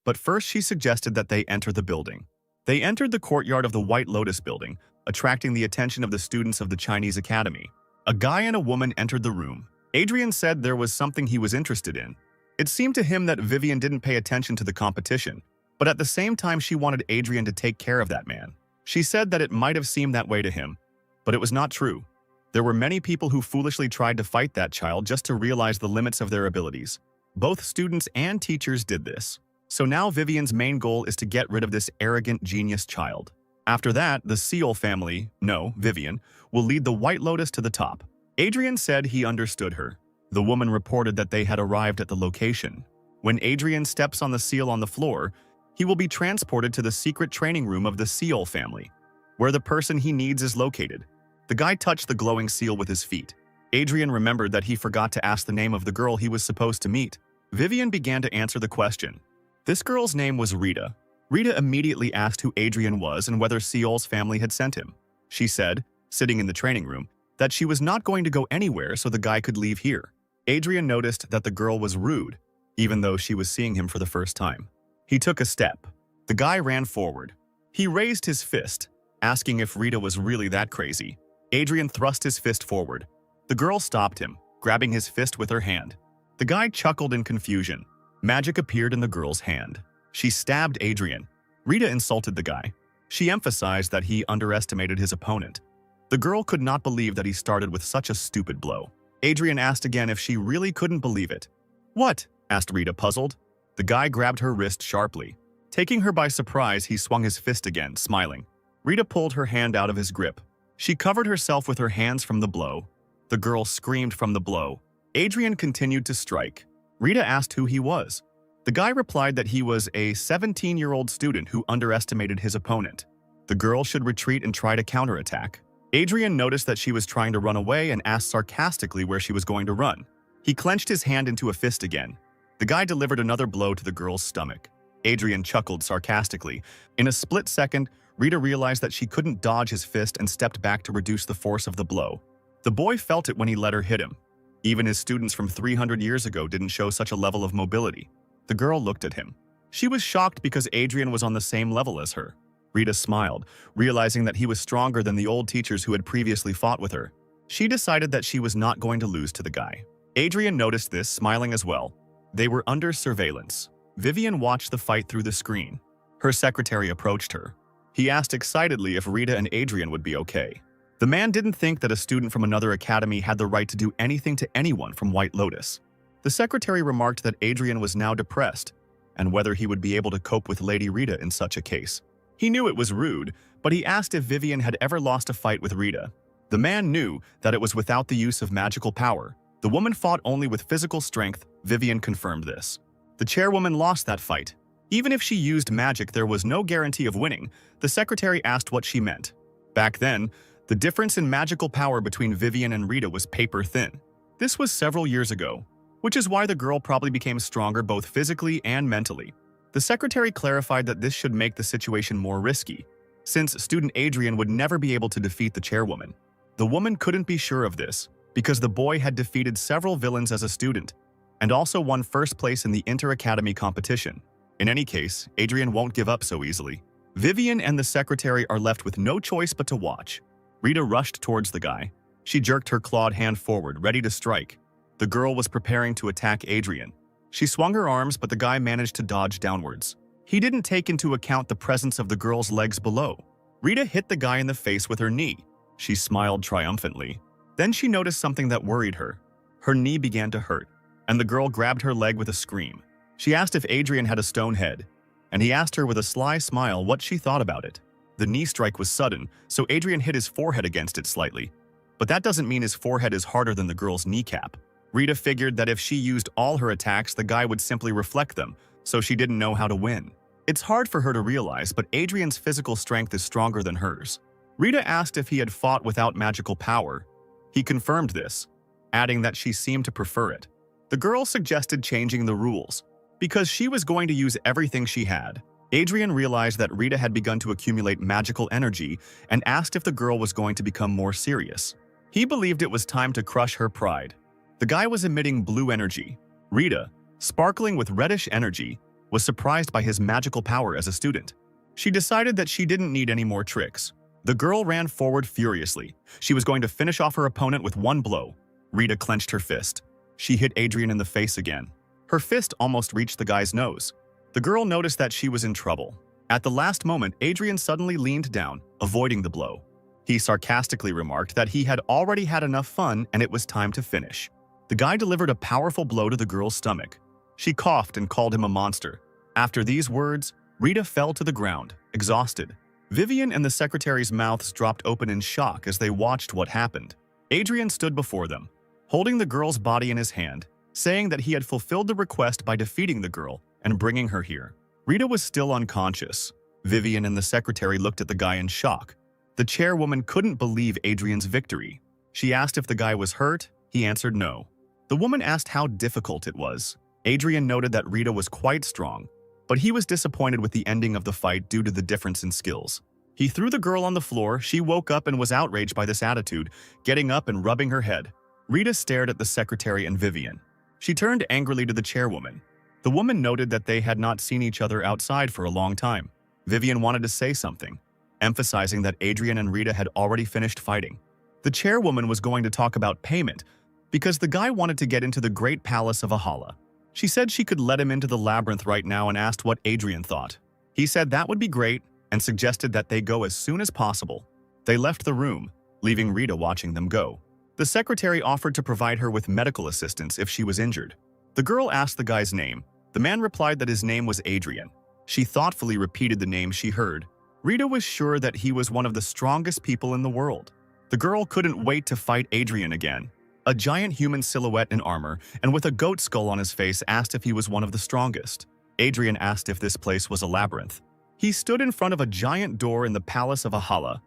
But first she suggested that they enter the building. They entered the courtyard of the White Lotus building, attracting the attention of the students of the Chinese Academy. A guy and a woman entered the room. Adrien said there was something he was interested in. It seemed to him that Vivian didn't pay attention to the competition, but at the same time she wanted Adrien to take care of that man. She said that it might have seemed that way to him, but it was not true. There were many people who foolishly tried to fight that child just to realize the limits of their abilities. Both students and teachers did this. So now Vivian's main goal is to get rid of this arrogant genius child. After that, the Seal family, no, Vivian, will lead the White Lotus to the top. Adrien said he understood her. The woman reported that they had arrived at the location. When Adrien steps on the seal on the floor, he will be transported to the secret training room of the Seal family, where the person he needs is located. The guy touched the glowing seal with his feet. Adrien remembered that he forgot to ask the name of the girl he was supposed to meet. Vivian began to answer the question. This girl's name was Rita. Rita immediately asked who Adrien was and whether Seol's family had sent him. She said, sitting in the training room, that she was not going to go anywhere so the guy could leave here. Adrien noticed that the girl was rude, even though she was seeing him for the first time. He took a step. The guy ran forward. He raised his fist, asking if Rita was really that crazy. Adrien thrust his fist forward. The girl stopped him, grabbing his fist with her hand. The guy chuckled in confusion. Magic appeared in the girl's hand. She stabbed Adrien. Rita insulted the guy. She emphasized that he underestimated his opponent. The girl could not believe that he started with such a stupid blow. Adrien asked again if she really couldn't believe it. "What?" asked Rita, puzzled. The guy grabbed her wrist sharply. Taking her by surprise, he swung his fist again, smiling. Rita pulled her hand out of his grip. She covered herself with her hands from the blow. The girl screamed from the blow. Adrien continued to strike. Rita asked who he was. The guy replied that he was a 17-year-old student who underestimated his opponent. The girl should retreat and try to counterattack. Adrien noticed that she was trying to run away and asked sarcastically where she was going to run. He clenched his hand into a fist again. The guy delivered another blow to the girl's stomach. Adrien chuckled sarcastically. In a split second, Rita realized that she couldn't dodge his fist and stepped back to reduce the force of the blow. The boy felt it when he let her hit him. Even his students from 300 years ago didn't show such a level of mobility. The girl looked at him. She was shocked because Adrien was on the same level as her. Rita smiled, realizing that he was stronger than the old teachers who had previously fought with her. She decided that she was not going to lose to the guy. Adrien noticed this, smiling as well. They were under surveillance. Vivian watched the fight through the screen. Her secretary approached her. He asked excitedly if Rita and Adrien would be okay. The man didn't think that a student from another academy had the right to do anything to anyone from White Lotus. The secretary remarked that Adrien was now depressed, and whether he would be able to cope with Lady Rita in such a case. He knew it was rude, but he asked if Vivian had ever lost a fight with Rita. The man knew that it was without the use of magical power. The woman fought only with physical strength. Vivian confirmed this. The chairwoman lost that fight. Even if she used magic, there was no guarantee of winning. The secretary asked what she meant. Back then, the difference in magical power between Vivian and Rita was paper thin. This was several years ago. which is why the girl probably became stronger both physically and mentally. The secretary clarified that this should make the situation more risky, since student Adrien would never be able to defeat the chairwoman. The woman couldn't be sure of this, because the boy had defeated several villains as a student, and also won first place in the inter-academy competition. In any case, Adrien won't give up so easily. Vivian and the secretary are left with no choice but to watch. Rita rushed towards the guy. She jerked her clawed hand forward, ready to strike. The girl was preparing to attack Adrien. She swung her arms, but the guy managed to dodge downwards. He didn't take into account the presence of the girl's legs below. Rita hit the guy in the face with her knee. She smiled triumphantly. Then she noticed something that worried her. Her knee began to hurt, and the girl grabbed her leg with a scream. She asked if Adrien had a stone head, and he asked her with a sly smile what she thought about it. The knee strike was sudden, so Adrien hit his forehead against it slightly. But that doesn't mean his forehead is harder than the girl's kneecap. Rita figured that if she used all her attacks, the guy would simply reflect them, so she didn't know how to win. It's hard for her to realize, but Adrien's physical strength is stronger than hers. Rita asked if he had fought without magical power. He confirmed this, adding that she seemed to prefer it. The girl suggested changing the rules, because she was going to use everything she had. Adrien realized that Rita had begun to accumulate magical energy and asked if the girl was going to become more serious. He believed it was time to crush her pride. The guy was emitting blue energy. Rita, sparkling with reddish energy, was surprised by his magical power as a student. She decided that she didn't need any more tricks. The girl ran forward furiously. She was going to finish off her opponent with one blow. Rita clenched her fist. She hit Adrien in the face again. Her fist almost reached the guy's nose. The girl noticed that she was in trouble. At the last moment, Adrien suddenly leaned down, avoiding the blow. He sarcastically remarked that he had already had enough fun and it was time to finish. The guy delivered a powerful blow to the girl's stomach. She coughed and called him a monster. After these words, Rita fell to the ground, exhausted. Vivian and the secretary's mouths dropped open in shock as they watched what happened. Adrien stood before them, holding the girl's body in his hand, saying that he had fulfilled the request by defeating the girl and bringing her here. Rita was still unconscious. Vivian and the secretary looked at the guy in shock. The chairwoman couldn't believe Adrien's victory. She asked if the guy was hurt. He answered no. The woman asked how difficult it was. Adrien noted that Rita was quite strong, but he was disappointed with the ending of the fight due to the difference in skills. He threw the girl on the floor. She woke up and was outraged by this attitude, getting up and rubbing her head. Rita stared at the secretary and Vivian. She turned angrily to the chairwoman. The woman noted that they had not seen each other outside for a long time. Vivian wanted to say something, emphasizing that Adrien and Rita had already finished fighting. The chairwoman was going to talk about payment, because the guy wanted to get into the Great Palace of Valhalla. She said she could let him into the labyrinth right now and asked what Adrien thought. He said that would be great and suggested that they go as soon as possible. They left the room, leaving Rita watching them go. The secretary offered to provide her with medical assistance if she was injured. The girl asked the guy's name. The man replied that his name was Adrien. She thoughtfully repeated the name she heard. Rita was sure that he was one of the strongest people in the world. The girl couldn't wait to fight Adrien again. A giant human silhouette in armor and with a goat skull on his face asked if he was one of the strongest. Adrien asked if this place was a labyrinth. He stood in front of a giant door in the palace of Valhalla,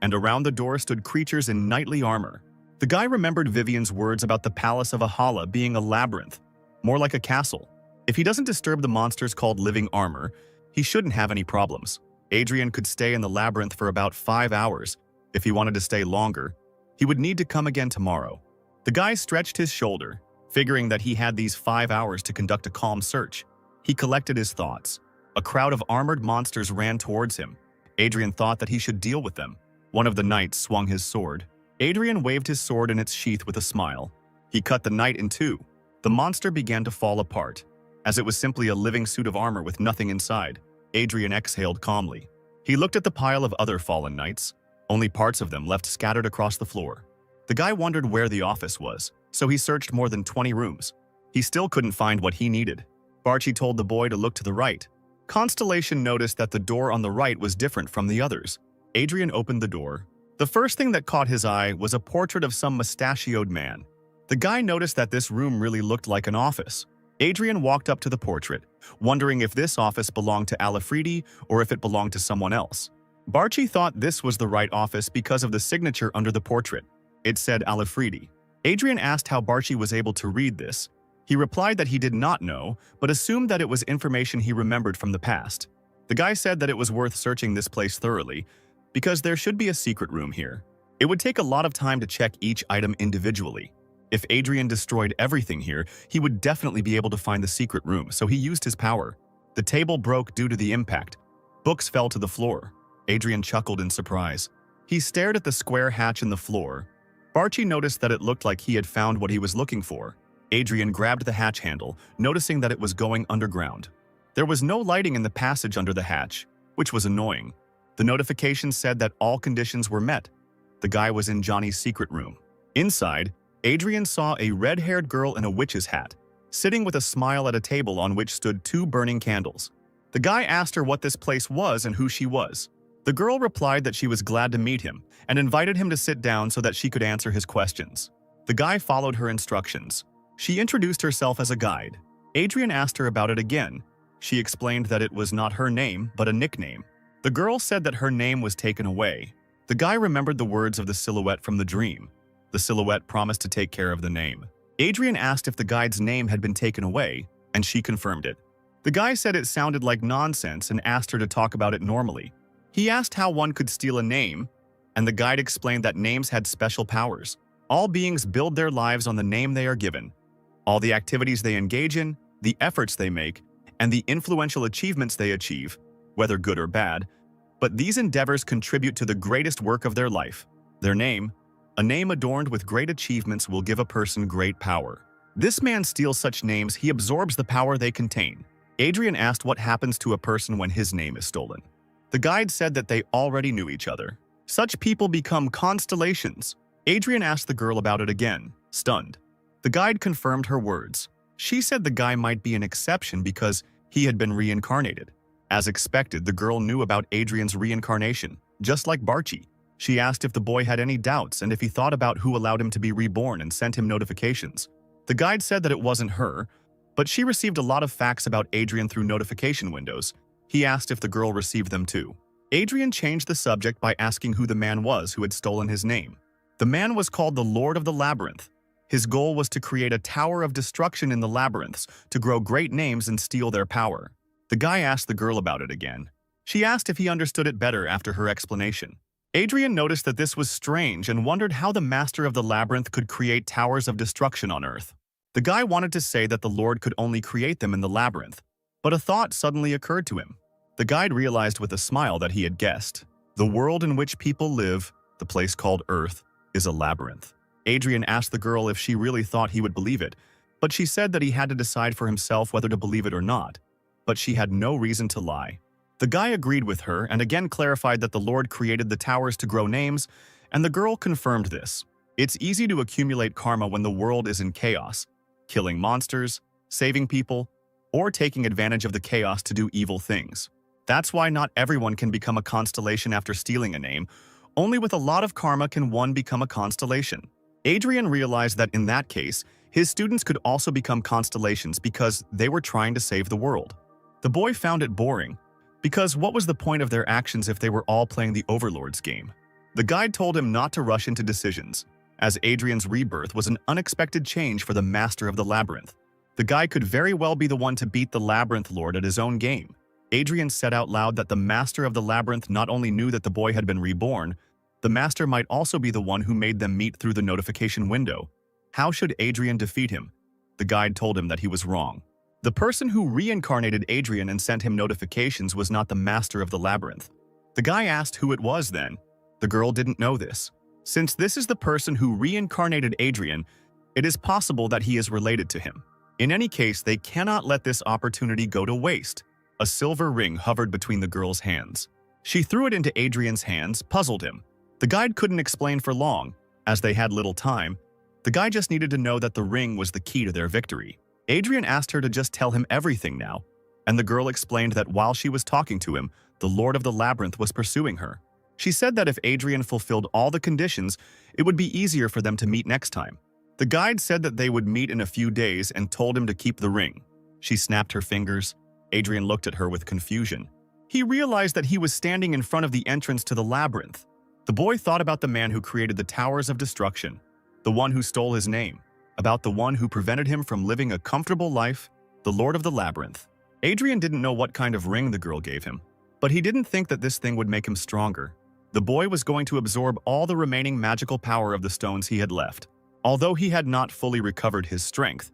and around the door stood creatures in knightly armor. The guy remembered Vivian's words about the palace of Valhalla being a labyrinth, more like a castle. If he doesn't disturb the monsters called living armor, he shouldn't have any problems. Adrien could stay in the labyrinth for about 5 hours. If he wanted to stay longer, he would need to come again tomorrow. The guy stretched his shoulder, figuring that he had these 5 hours to conduct a calm search. He collected his thoughts. A crowd of armored monsters ran towards him. Adrien thought that he should deal with them. One of the knights swung his sword. Adrien waved his sword in its sheath with a smile. He cut the knight in two. The monster began to fall apart, as it was simply a living suit of armor with nothing inside. Adrien exhaled calmly. He looked at the pile of other fallen knights, only parts of them left scattered across the floor. The guy wondered where the office was, so he searched more than 20 rooms. He still couldn't find what he needed. Barchi told the boy to look to the right. Constellation noticed that the door on the right was different from the others. Adrien opened the door. The first thing that caught his eye was a portrait of some mustachioed man. The guy noticed that this room really looked like an office. Adrien walked up to the portrait, wondering if this office belonged to Alifredi or if it belonged to someone else. Barchi thought this was the right office because of the signature under the portrait. It said Alifredi. Adrien asked how Barchi was able to read this. He replied that he did not know, but assumed that it was information he remembered from the past. The guy said that it was worth searching this place thoroughly, because there should be a secret room here. It would take a lot of time to check each item individually. If Adrien destroyed everything here, he would definitely be able to find the secret room, so he used his power. The table broke due to the impact. Books fell to the floor. Adrien chuckled in surprise. He stared at the square hatch in the floor. Barchi noticed that it looked like he had found what he was looking for. Adrien grabbed the hatch handle, noticing that it was going underground. There was no lighting in the passage under the hatch, which was annoying. The notification said that all conditions were met. The guy was in Johnny's secret room. Inside, Adrien saw a red-haired girl in a witch's hat, sitting with a smile at a table on which stood 2 burning candles. The guy asked her what this place was and who she was. The girl replied that she was glad to meet him and invited him to sit down so that she could answer his questions. The guy followed her instructions. She introduced herself as a guide. Adrien asked her about it again. She explained that it was not her name, but a nickname. The girl said that her name was taken away. The guy remembered the words of the silhouette from the dream. The silhouette promised to take care of the name. Adrien asked if the guide's name had been taken away, and she confirmed it. The guy said it sounded like nonsense and asked her to talk about it normally. He asked how one could steal a name, and the guide explained that names had special powers. All beings build their lives on the name they are given. All the activities they engage in, the efforts they make, and the influential achievements they achieve, whether good or bad, but these endeavors contribute to the greatest work of their life, their name. A name adorned with great achievements will give a person great power. This man steals such names, he absorbs the power they contain. Adrien asked what happens to a person when his name is stolen. The guide said that they already knew each other. Such people become constellations. Adrien asked the girl about it again, stunned. The guide confirmed her words. She said the guy might be an exception because he had been reincarnated. As expected, the girl knew about Adrien's reincarnation, just like Barchi. She asked if the boy had any doubts and if he thought about who allowed him to be reborn and sent him notifications. The guide said that it wasn't her, but she received a lot of facts about Adrien through notification windows. He asked if the girl received them too. Adrien changed the subject by asking who the man was who had stolen his name. The man was called the Lord of the Labyrinth. His goal was to create a tower of destruction in the labyrinths, to grow great names and steal their power. The guy asked the girl about it again. She asked if he understood it better after her explanation. Adrien noticed that this was strange and wondered how the master of the labyrinth could create towers of destruction on Earth. The guy wanted to say that the Lord could only create them in the labyrinth, but a thought suddenly occurred to him. The guide realized with a smile that he had guessed. The world in which people live, the place called Earth, is a labyrinth. Adrien asked the girl if she really thought he would believe it, but she said that he had to decide for himself whether to believe it or not. But she had no reason to lie. The guy agreed with her and again clarified that the Lord created the towers to grow names, and the girl confirmed this. It's easy to accumulate karma when the world is in chaos, killing monsters, saving people, or taking advantage of the chaos to do evil things. That's why not everyone can become a constellation after stealing a name. Only with a lot of karma can one become a constellation. Adrien realized that in that case, his students could also become constellations because they were trying to save the world. The boy found it boring, because what was the point of their actions if they were all playing the Overlord's game? The guide told him not to rush into decisions, as Adrien's rebirth was an unexpected change for the master of the labyrinth. The guy could very well be the one to beat the Labyrinth Lord at his own game. Adrien said out loud that the master of the labyrinth not only knew that the boy had been reborn, the master might also be the one who made them meet through the notification window. How should Adrien defeat him? The guide told him that he was wrong. The person who reincarnated Adrien and sent him notifications was not the master of the labyrinth. The guy asked who it was then. The girl didn't know this. Since this is the person who reincarnated Adrien, it is possible that he is related to him. In any case, they cannot let this opportunity go to waste. A silver ring hovered between the girl's hands. She threw it into Adrien's hands, puzzled him. The guide couldn't explain for long, as they had little time. The guy just needed to know that the ring was the key to their victory. Adrien asked her to just tell him everything now, and the girl explained that while she was talking to him, the Lord of the Labyrinth was pursuing her. She said that if Adrien fulfilled all the conditions, it would be easier for them to meet next time. The guide said that they would meet in a few days and told him to keep the ring. She snapped her fingers. Adrien looked at her with confusion. He realized that he was standing in front of the entrance to the labyrinth. The boy thought about the man who created the towers of destruction, the one who stole his name. about the one who prevented him from living a comfortable life, the Lord of the Labyrinth. Adrien didn't know what kind of ring the girl gave him, but he didn't think that this thing would make him stronger. The boy was going to absorb all the remaining magical power of the stones he had left. Although he had not fully recovered his strength,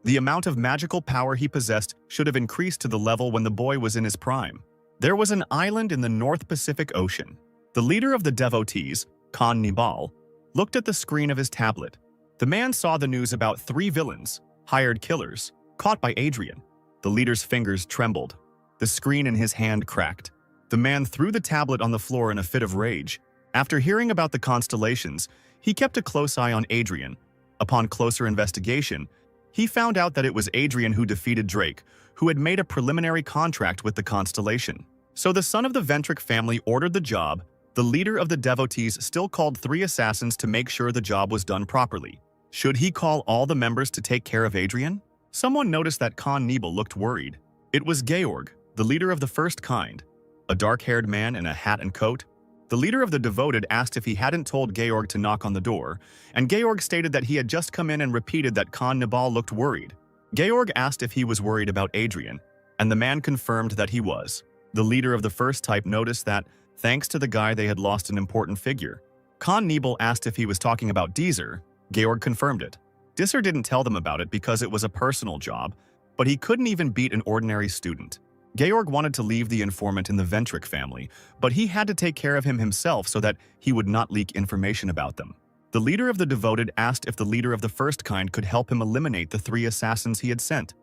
the amount of magical power he possessed should have increased to the level when the boy was in his prime. There was an island in the North Pacific Ocean. The leader of the devotees, Khan Nibal, looked at the screen of his tablet. The man saw the news about 3 villains, hired killers, caught by Adrien. The leader's fingers trembled. The screen in his hand cracked. The man threw the tablet on the floor in a fit of rage. After hearing about the constellations, he kept a close eye on Adrien. Upon closer investigation, he found out that it was Adrien who defeated Drake, who had made a preliminary contract with the constellation. So the son of the Ventric family ordered the job. The leader of the devotees still called 3 assassins to make sure the job was done properly. Should he call all the members to take care of Adrien? Someone noticed that Khan Nebel looked worried. It was Georg, the leader of the first kind, a dark-haired man in a hat and coat. The leader of the devoted asked if he hadn't told Georg to knock on the door, and Georg stated that he had just come in and repeated that Khan Nebel looked worried. Georg asked if he was worried about Adrien, and the man confirmed that he was. The leader of the first type noticed that, thanks to the guy, they had lost an important figure. Khan Nebel asked if he was talking about Deezer. Georg confirmed it. Disser didn't tell them about it because it was a personal job, but he couldn't even beat an ordinary student. Georg wanted to leave the informant in the Ventric family, but he had to take care of him himself so that he would not leak information about them. The leader of the devoted asked if the leader of the first kind could help him eliminate the 3 assassins he had sent.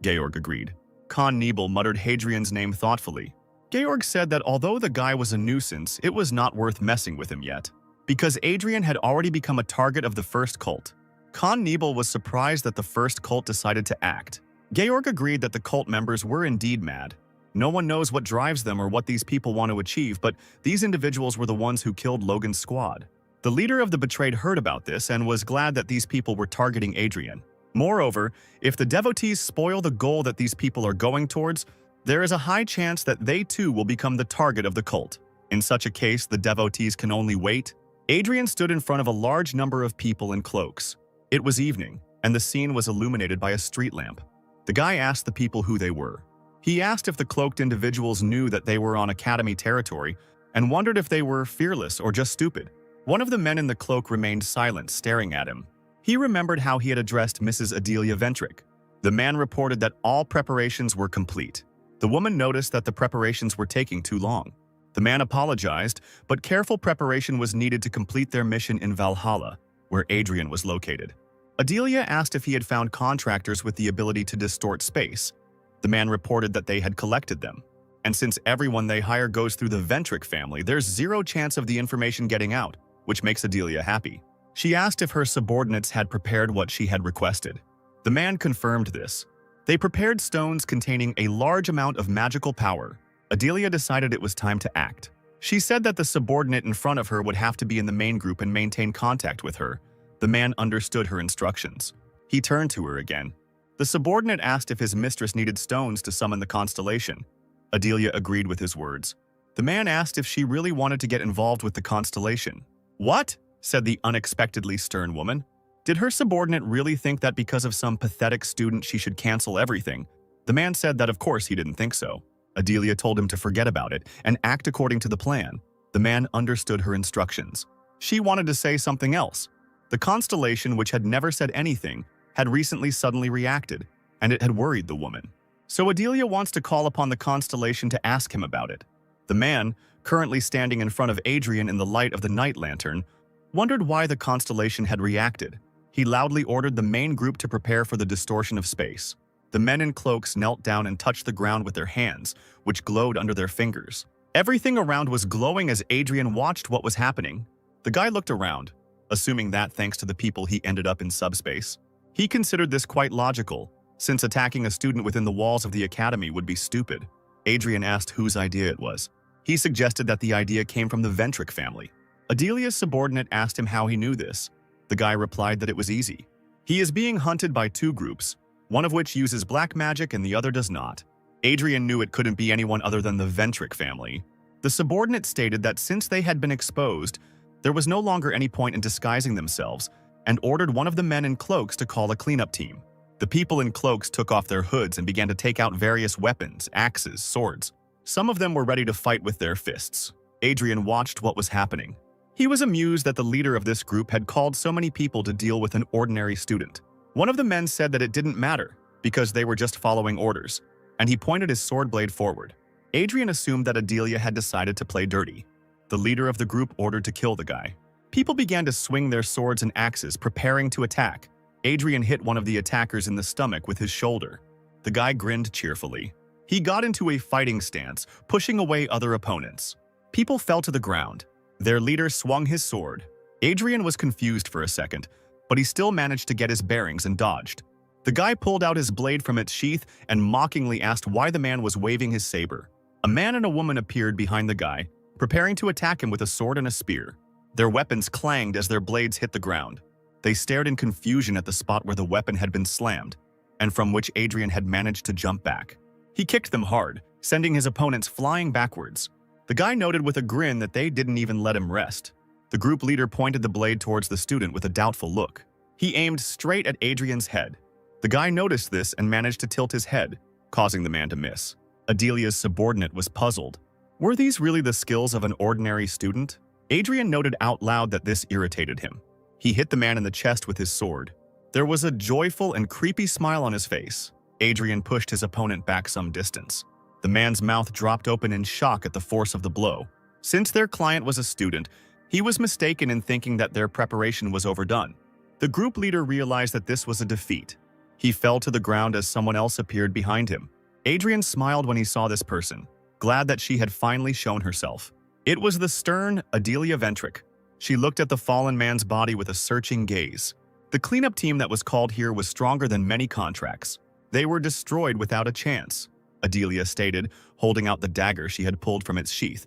Georg agreed. Khan Nebel muttered Hadrian's name thoughtfully. Georg said that although the guy was a nuisance, it was not worth messing with him yet, because Adrien had already become a target of the first cult. Khan Nebel was surprised that the first cult decided to act. Georg agreed that the cult members were indeed mad. No one knows what drives them or what these people want to achieve, but these individuals were the ones who killed Logan's squad. The leader of the betrayed heard about this and was glad that these people were targeting Adrien. Moreover, if the devotees spoil the goal that these people are going towards, there is a high chance that they too will become the target of the cult. In such a case, the devotees can only wait. Adrien stood in front of a large number of people in cloaks. It was evening, and the scene was illuminated by a street lamp. The guy asked the people who they were. He asked if the cloaked individuals knew that they were on Academy territory and wondered if they were fearless or just stupid. One of the men in the cloak remained silent, staring at him. He remembered how he had addressed Mrs. Adilia Ventric. The man reported that all preparations were complete. The woman noticed that the preparations were taking too long. The man apologized, but careful preparation was needed to complete their mission in Valhalla, where Adrien was located. Adilia asked if he had found contractors with the ability to distort space. The man reported that they had collected them. And since everyone they hire goes through the Ventric family, there's 0 chance of the information getting out, which makes Adilia happy. She asked if her subordinates had prepared what she had requested. The man confirmed this. They prepared stones containing a large amount of magical power. Adilia decided it was time to act. She said that the subordinate in front of her would have to be in the main group and maintain contact with her. The man understood her instructions. He turned to her again. The subordinate asked if his mistress needed stones to summon the constellation. Adilia agreed with his words. The man asked if she really wanted to get involved with the constellation. "What?" said the unexpectedly stern woman. Did her subordinate really think that because of some pathetic student she should cancel everything? The man said that of course he didn't think so. Adilia told him to forget about it and act according to the plan. The man understood her instructions. She wanted to say something else. The constellation, which had never said anything, had recently suddenly reacted, and it had worried the woman. So Adilia wants to call upon the constellation to ask him about it. The man, currently standing in front of Adrien in the light of the night lantern, wondered why the constellation had reacted. He loudly ordered the main group to prepare for the distortion of space. The men in cloaks knelt down and touched the ground with their hands, which glowed under their fingers. Everything around was glowing as Adrien watched what was happening. The guy looked around, assuming that thanks to the people he ended up in subspace. He considered this quite logical, since attacking a student within the walls of the academy would be stupid. Adrien asked whose idea it was. He suggested that the idea came from the Ventric family. Adelia's subordinate asked him how he knew this. The guy replied that it was easy. He is being hunted by 2 groups, one of which uses black magic and the other does not. Adrien knew it couldn't be anyone other than the Ventric family. The subordinate stated that since they had been exposed, there was no longer any point in disguising themselves, and ordered one of the men in cloaks to call a cleanup team. The people in cloaks took off their hoods and began to take out various weapons, axes, swords. Some of them were ready to fight with their fists. Adrien watched what was happening. He was amused that the leader of this group had called so many people to deal with an ordinary student. One of the men said that it didn't matter, because they were just following orders, and he pointed his sword blade forward. Adrien assumed that Adilia had decided to play dirty. The leader of the group ordered to kill the guy. People began to swing their swords and axes, preparing to attack. Adrien hit one of the attackers in the stomach with his shoulder. The guy grinned cheerfully. He got into a fighting stance, pushing away other opponents. People fell to the ground. Their leader swung his sword. Adrien was confused for a second, but he still managed to get his bearings and dodged. The guy pulled out his blade from its sheath and mockingly asked why the man was waving his saber. A man and a woman appeared behind the guy, preparing to attack him with a sword and a spear. Their weapons clanged as their blades hit the ground. They stared in confusion at the spot where the weapon had been slammed, and from which Adrien had managed to jump back. He kicked them hard, sending his opponents flying backwards. The guy noted with a grin that they didn't even let him rest. The group leader pointed the blade towards the student with a doubtful look. He aimed straight at Adrien's head. The guy noticed this and managed to tilt his head, causing the man to miss. Adilia's subordinate was puzzled. Were these really the skills of an ordinary student? Adrien noted out loud that this irritated him. He hit the man in the chest with his sword. There was a joyful and creepy smile on his face. Adrien pushed his opponent back some distance. The man's mouth dropped open in shock at the force of the blow. Since their client was a student, he was mistaken in thinking that their preparation was overdone. The group leader realized that this was a defeat. He fell to the ground as someone else appeared behind him. Adrien smiled when he saw this person, glad that she had finally shown herself. It was the stern Adilia Ventric. She looked at the fallen man's body with a searching gaze. The cleanup team that was called here was stronger than many contracts. They were destroyed without a chance, Adilia stated, holding out the dagger she had pulled from its sheath.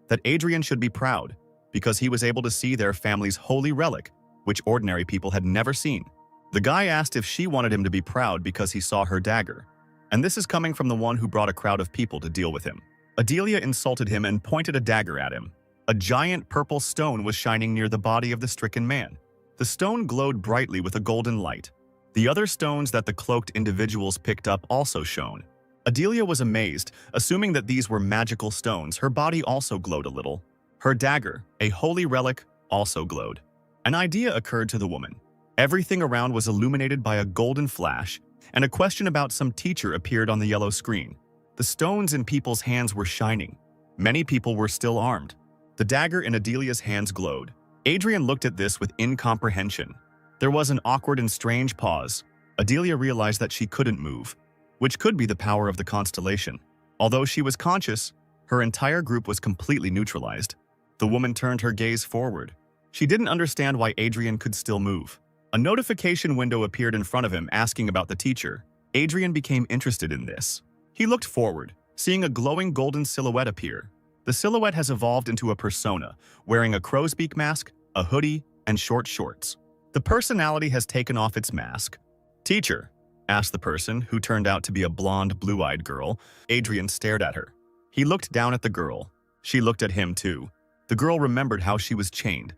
That Adrien should be proud, because he was able to see their family's holy relic, which ordinary people had never seen. The guy asked if she wanted him to be proud because he saw her dagger. And this is coming from the one who brought a crowd of people to deal with him. Adilia insulted him and pointed a dagger at him. A giant purple stone was shining near the body of the stricken man. The stone glowed brightly with a golden light. The other stones that the cloaked individuals picked up also shone. Adilia was amazed, assuming that these were magical stones. Her body also glowed a little. Her dagger, a holy relic, also glowed. An idea occurred to the woman. Everything around was illuminated by a golden flash, and a question about some teacher appeared on the yellow screen. The stones in people's hands were shining. Many people were still armed. The dagger in Adilia's hands glowed. Adrien looked at this with incomprehension. There was an awkward and strange pause. Adilia realized that she couldn't move, which could be the power of the constellation. Although she was conscious, her entire group was completely neutralized. The woman turned her gaze forward. She didn't understand why Adrien could still move. A notification window appeared in front of him asking about the teacher. Adrien became interested in this. He looked forward, seeing a glowing golden silhouette appear. The silhouette has evolved into a persona, wearing a crow's beak mask, a hoodie, and short shorts. The personality has taken off its mask. "Teacher?" asked the person, who turned out to be a blonde, blue-eyed girl. Adrien stared at her. He looked down at the girl. She looked at him too. The girl remembered how she was chained.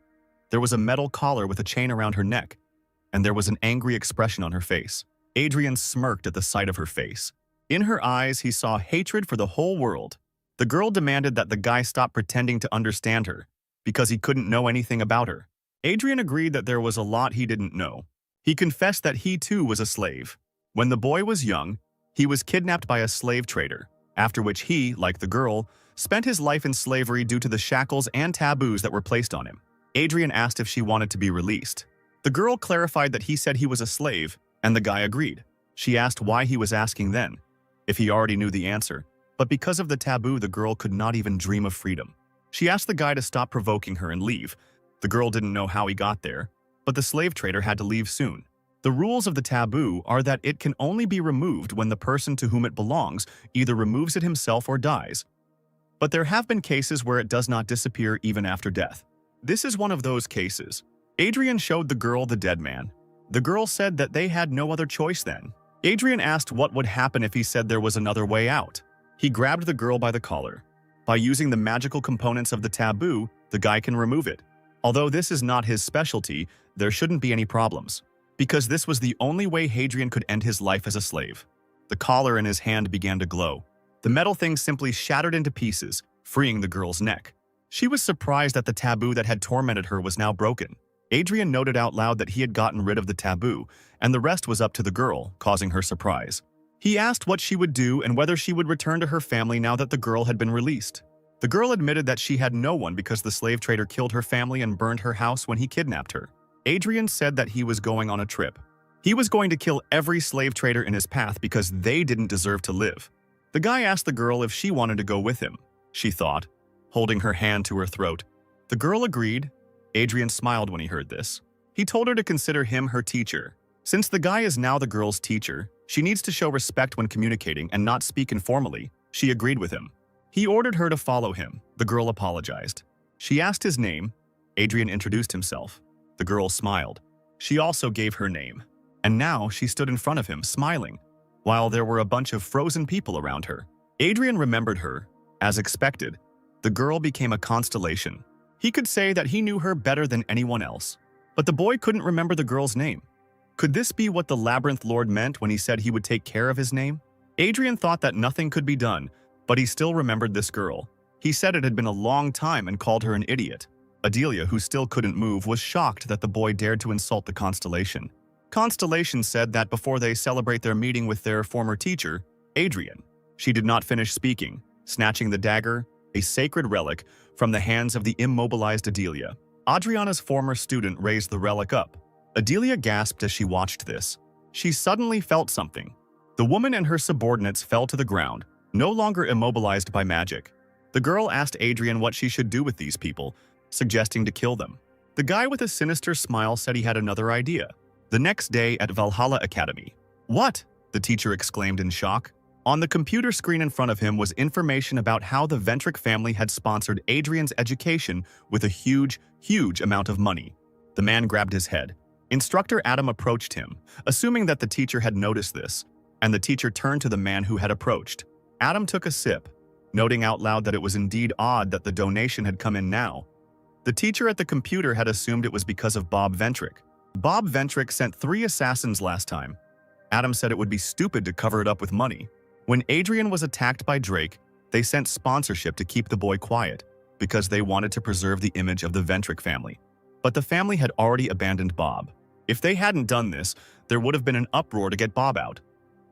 There was a metal collar with a chain around her neck, and there was an angry expression on her face. Adrien smirked at the sight of her face. In her eyes, he saw hatred for the whole world. The girl demanded that the guy stop pretending to understand her, because he couldn't know anything about her. Adrien agreed that there was a lot he didn't know. He confessed that he too was a slave. When the boy was young, he was kidnapped by a slave trader, after which he, like the girl, spent his life in slavery due to the shackles and taboos that were placed on him. Adrien asked if she wanted to be released. The girl clarified that he said he was a slave, and the guy agreed. She asked why he was asking then, if he already knew the answer, but because of the taboo, the girl could not even dream of freedom. She asked the guy to stop provoking her and leave. The girl didn't know how he got there, but the slave trader had to leave soon. The rules of the taboo are that it can only be removed when the person to whom it belongs either removes it himself or dies. But there have been cases where it does not disappear even after death. This is one of those cases. Adrien showed the girl the dead man. The girl said that they had no other choice then. Adrien asked what would happen if he said there was another way out. He grabbed the girl by the collar. By using the magical components of the taboo, the guy can remove it. Although this is not his specialty, there shouldn't be any problems, because this was the only way Hadrian could end his life as a slave. The collar in his hand began to glow. The metal thing simply shattered into pieces, freeing the girl's neck. She was surprised that the taboo that had tormented her was now broken. Adrien noted out loud that he had gotten rid of the taboo, and the rest was up to the girl, causing her surprise. He asked what she would do and whether she would return to her family now that the girl had been released. The girl admitted that she had no one because the slave trader killed her family and burned her house when he kidnapped her. Adrien said that he was going on a trip. He was going to kill every slave trader in his path because they didn't deserve to live. The guy asked the girl if she wanted to go with him, she thought, holding her hand to her throat. The girl agreed. Adrien smiled when he heard this. He told her to consider him her teacher. Since the guy is now the girl's teacher, she needs to show respect when communicating and not speak informally. She agreed with him. He ordered her to follow him. The girl apologized. She asked his name. Adrien introduced himself. The girl smiled. She also gave her name. And now she stood in front of him, smiling, while there were a bunch of frozen people around her. Adrien remembered her. As expected, the girl became a constellation. He could say that he knew her better than anyone else. But the boy couldn't remember the girl's name. Could this be what the Labyrinth Lord meant when he said he would take care of his name? Adrien thought that nothing could be done, but he still remembered this girl. He said it had been a long time and called her an idiot. Adilia, who still couldn't move, was shocked that the boy dared to insult the constellation. Constellation said that before they celebrate their meeting with their former teacher, Adrien. She did not finish speaking, snatching the dagger, a sacred relic, from the hands of the immobilized Adilia. Adriana's former student raised the relic up. Adilia gasped as she watched this. She suddenly felt something. The woman and her subordinates fell to the ground, no longer immobilized by magic. The girl asked Adrien what she should do with these people, suggesting to kill them. The guy with a sinister smile said he had another idea. The next day at Valhalla Academy. "What?" the teacher exclaimed in shock. On the computer screen in front of him was information about how the Ventric family had sponsored Adrien's education with a huge amount of money. The man grabbed his head. Instructor Adam approached him, assuming that the teacher had noticed this, and the teacher turned to the man who had approached. Adam took a sip, noting out loud that it was indeed odd that the donation had come in now. The teacher at the computer had assumed it was because of Bob Ventric. Bob Ventric sent 3 assassins last time. Adam said it would be stupid to cover it up with money. When Adrien was attacked by Drake, they sent sponsorship to keep the boy quiet, because they wanted to preserve the image of the Ventric family. But the family had already abandoned Bob. If they hadn't done this, there would have been an uproar to get Bob out.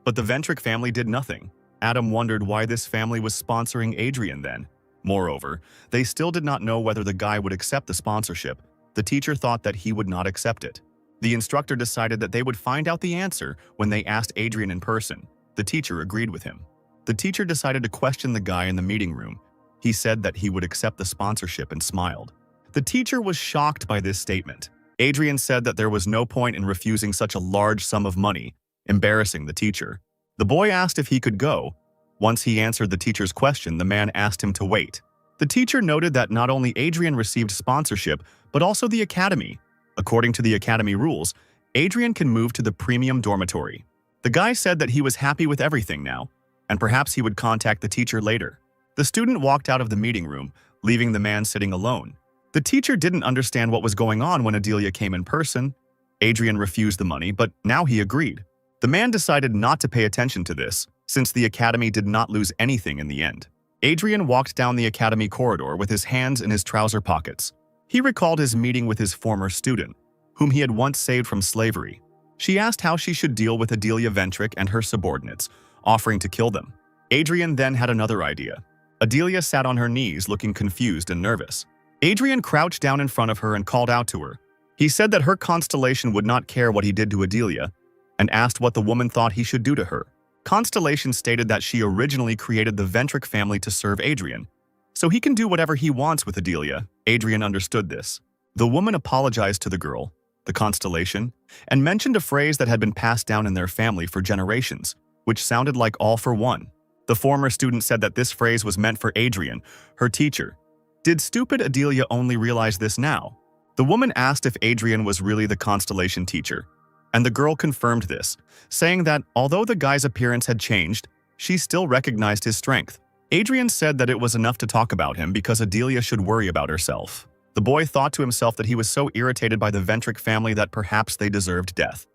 But the Ventric family did nothing. Adam wondered why this family was sponsoring Adrien then. Moreover, they still did not know whether the guy would accept the sponsorship. The teacher thought that he would not accept it. The instructor decided that they would find out the answer when they asked Adrien in person. The teacher agreed with him. The teacher decided to question the guy in the meeting room. He said that he would accept the sponsorship and smiled. The teacher was shocked by this statement. Adrien said that there was no point in refusing such a large sum of money, embarrassing the teacher. The boy asked if he could go. Once he answered the teacher's question, the man asked him to wait. The teacher noted that not only Adrien received sponsorship, but also the academy. According to the academy rules, Adrien can move to the premium dormitory. The guy said that he was happy with everything now, and perhaps he would contact the teacher later. The student walked out of the meeting room, leaving the man sitting alone. The teacher didn't understand what was going on when Adilia came in person. Adrien refused the money, but now he agreed. The man decided not to pay attention to this, since the academy did not lose anything in the end. Adrien walked down the academy corridor with his hands in his trouser pockets. He recalled his meeting with his former student, whom he had once saved from slavery. She asked how she should deal with Adilia Ventric and her subordinates, offering to kill them. Adrien then had another idea. Adilia sat on her knees, looking confused and nervous. Adrien crouched down in front of her and called out to her. He said that her constellation would not care what he did to Adilia, and asked what the woman thought he should do to her. Constellation stated that she originally created the Ventric family to serve Adrien, so he can do whatever he wants with Adilia. Adrien understood this. The woman apologized to the girl, the constellation, and mentioned a phrase that had been passed down in their family for generations, which sounded like all for one. The former student said that this phrase was meant for Adrien, her teacher. Did stupid Adilia only realize this now? The woman asked if Adrien was really the constellation teacher, and the girl confirmed this, saying that although the guy's appearance had changed, she still recognized his strength. Adrien said that it was enough to talk about him because Adilia should worry about herself. The The boy thought to himself that he was so irritated by the Ventric family that perhaps they deserved death.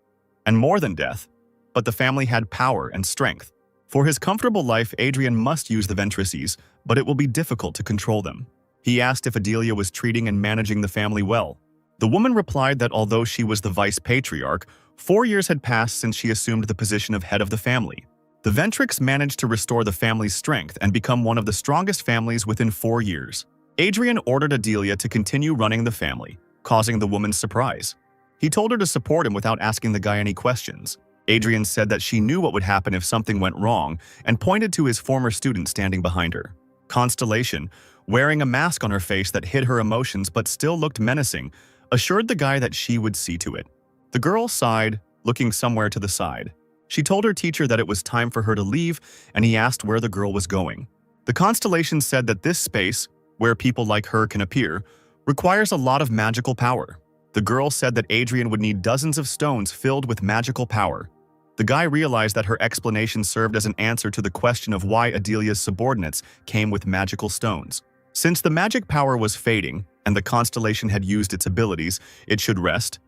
And more than death, but the family had power and strength. For his comfortable life, Adrien must use the Ventrices, but it will be difficult to control them. He asked if Adilia was treating and managing the family well. The woman replied that although she was the vice patriarch, 4 years had passed since she assumed the position of head of the family. The Ventrics managed to restore the family's strength and become one of the strongest families within 4 years. Adrien ordered Adilia to continue running the family, causing the woman's surprise. He told her to support him without asking the guy any questions. Adrien said that she knew what would happen if something went wrong and pointed to his former student standing behind her. Constellation, wearing a mask on her face that hid her emotions but still looked menacing, assured the guy that she would see to it. The girl sighed, looking somewhere to the side. She told her teacher that it was time for her to leave, and he asked where the girl was going. The constellation said that this space, where people like her can appear, requires a lot of magical power. The girl said that Adrien would need dozens of stones filled with magical power. The guy realized that her explanation served as an answer to the question of why Adilia's subordinates came with magical stones. Since the magic power was fading, and the constellation had used its abilities, it should rest.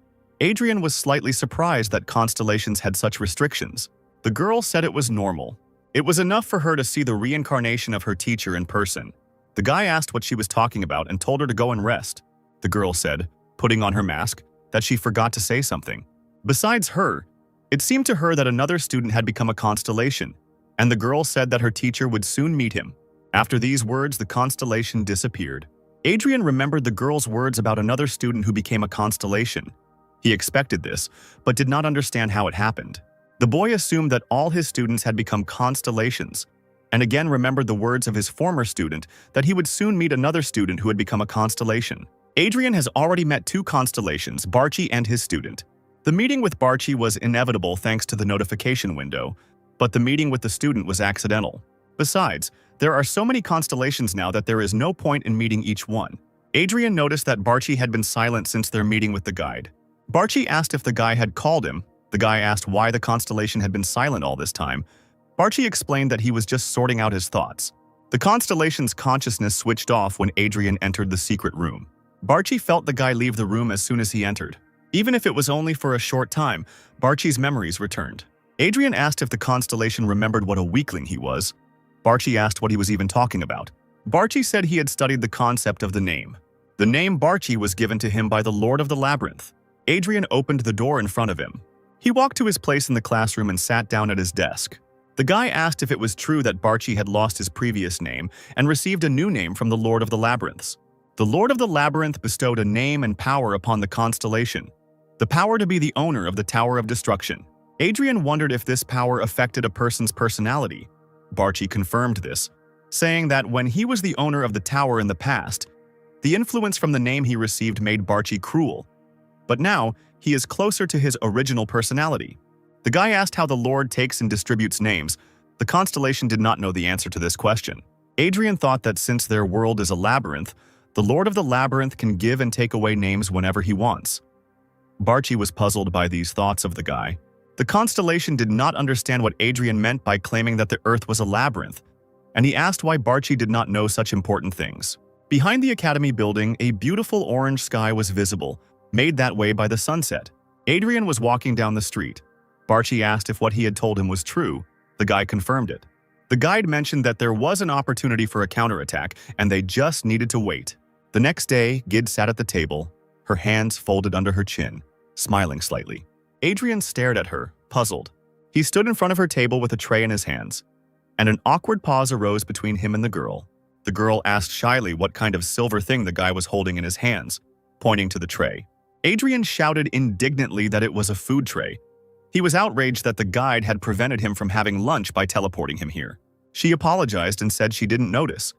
Adrien was slightly surprised that constellations had such restrictions. The girl said it was normal. It was enough for her to see the reincarnation of her teacher in person. The guy asked what she was talking about and told her to go and rest. The girl said, putting on her mask, that she forgot to say something. Besides her, it seemed to her that another student had become a constellation, and the girl said that her teacher would soon meet him. After these words, the constellation disappeared. Adrien remembered the girl's words about another student who became a constellation. He expected this, but did not understand how it happened. The boy assumed that all his students had become constellations, and again remembered the words of his former student that he would soon meet another student who had become a constellation. Adrien has already met 2 constellations, Barchi and his student. The meeting with Barchi was inevitable thanks to the notification window, but the meeting with the student was accidental. Besides, there are so many constellations now that there is no point in meeting each one. Adrien noticed that Barchi had been silent since their meeting with the guide. Barchi asked if the guy had called him. The guy asked why the constellation had been silent all this time. Barchi explained that he was just sorting out his thoughts. The constellation's consciousness switched off when Adrien entered the secret room. Barchi felt the guy leave the room as soon as he entered. Even if it was only for a short time, Barchi's memories returned. Adrien asked if the constellation remembered what a weakling he was. Barchi asked what he was even talking about. Barchi said he had studied the concept of the name. The name Barchi was given to him by the Lord of the Labyrinth. Adrien opened the door in front of him. He walked to his place in the classroom and sat down at his desk. The guy asked if it was true that Barchi had lost his previous name and received a new name from the Lord of the Labyrinths. The Lord of the Labyrinth bestowed a name and power upon the constellation, the power to be the owner of the Tower of Destruction. Adrien wondered if this power affected a person's personality. Barchi confirmed this, saying that when he was the owner of the tower in the past, the influence from the name he received made Barchi cruel. But now, he is closer to his original personality. The guy asked how the Lord takes and distributes names. The constellation did not know the answer to this question. Adrien thought that since their world is a labyrinth, the Lord of the Labyrinth can give and take away names whenever he wants. Barchi was puzzled by these thoughts of the guy. The constellation did not understand what Adrien meant by claiming that the Earth was a labyrinth, and he asked why Barchi did not know such important things. Behind the academy building, a beautiful orange sky was visible, made that way by the sunset. Adrien was walking down the street. Barchi asked if what he had told him was true. The guy confirmed it. The guide mentioned that there was an opportunity for a counterattack, and they just needed to wait. The next day, Gid sat at the table, her hands folded under her chin, smiling slightly. Adrien stared at her, puzzled. He stood in front of her table with a tray in his hands, and an awkward pause arose between him and the girl. The girl asked shyly what kind of silver thing the guy was holding in his hands, pointing to the tray. Adrien shouted indignantly that it was a food tray. He was outraged that the guide had prevented him from having lunch by teleporting him here. She apologized and said she didn't notice.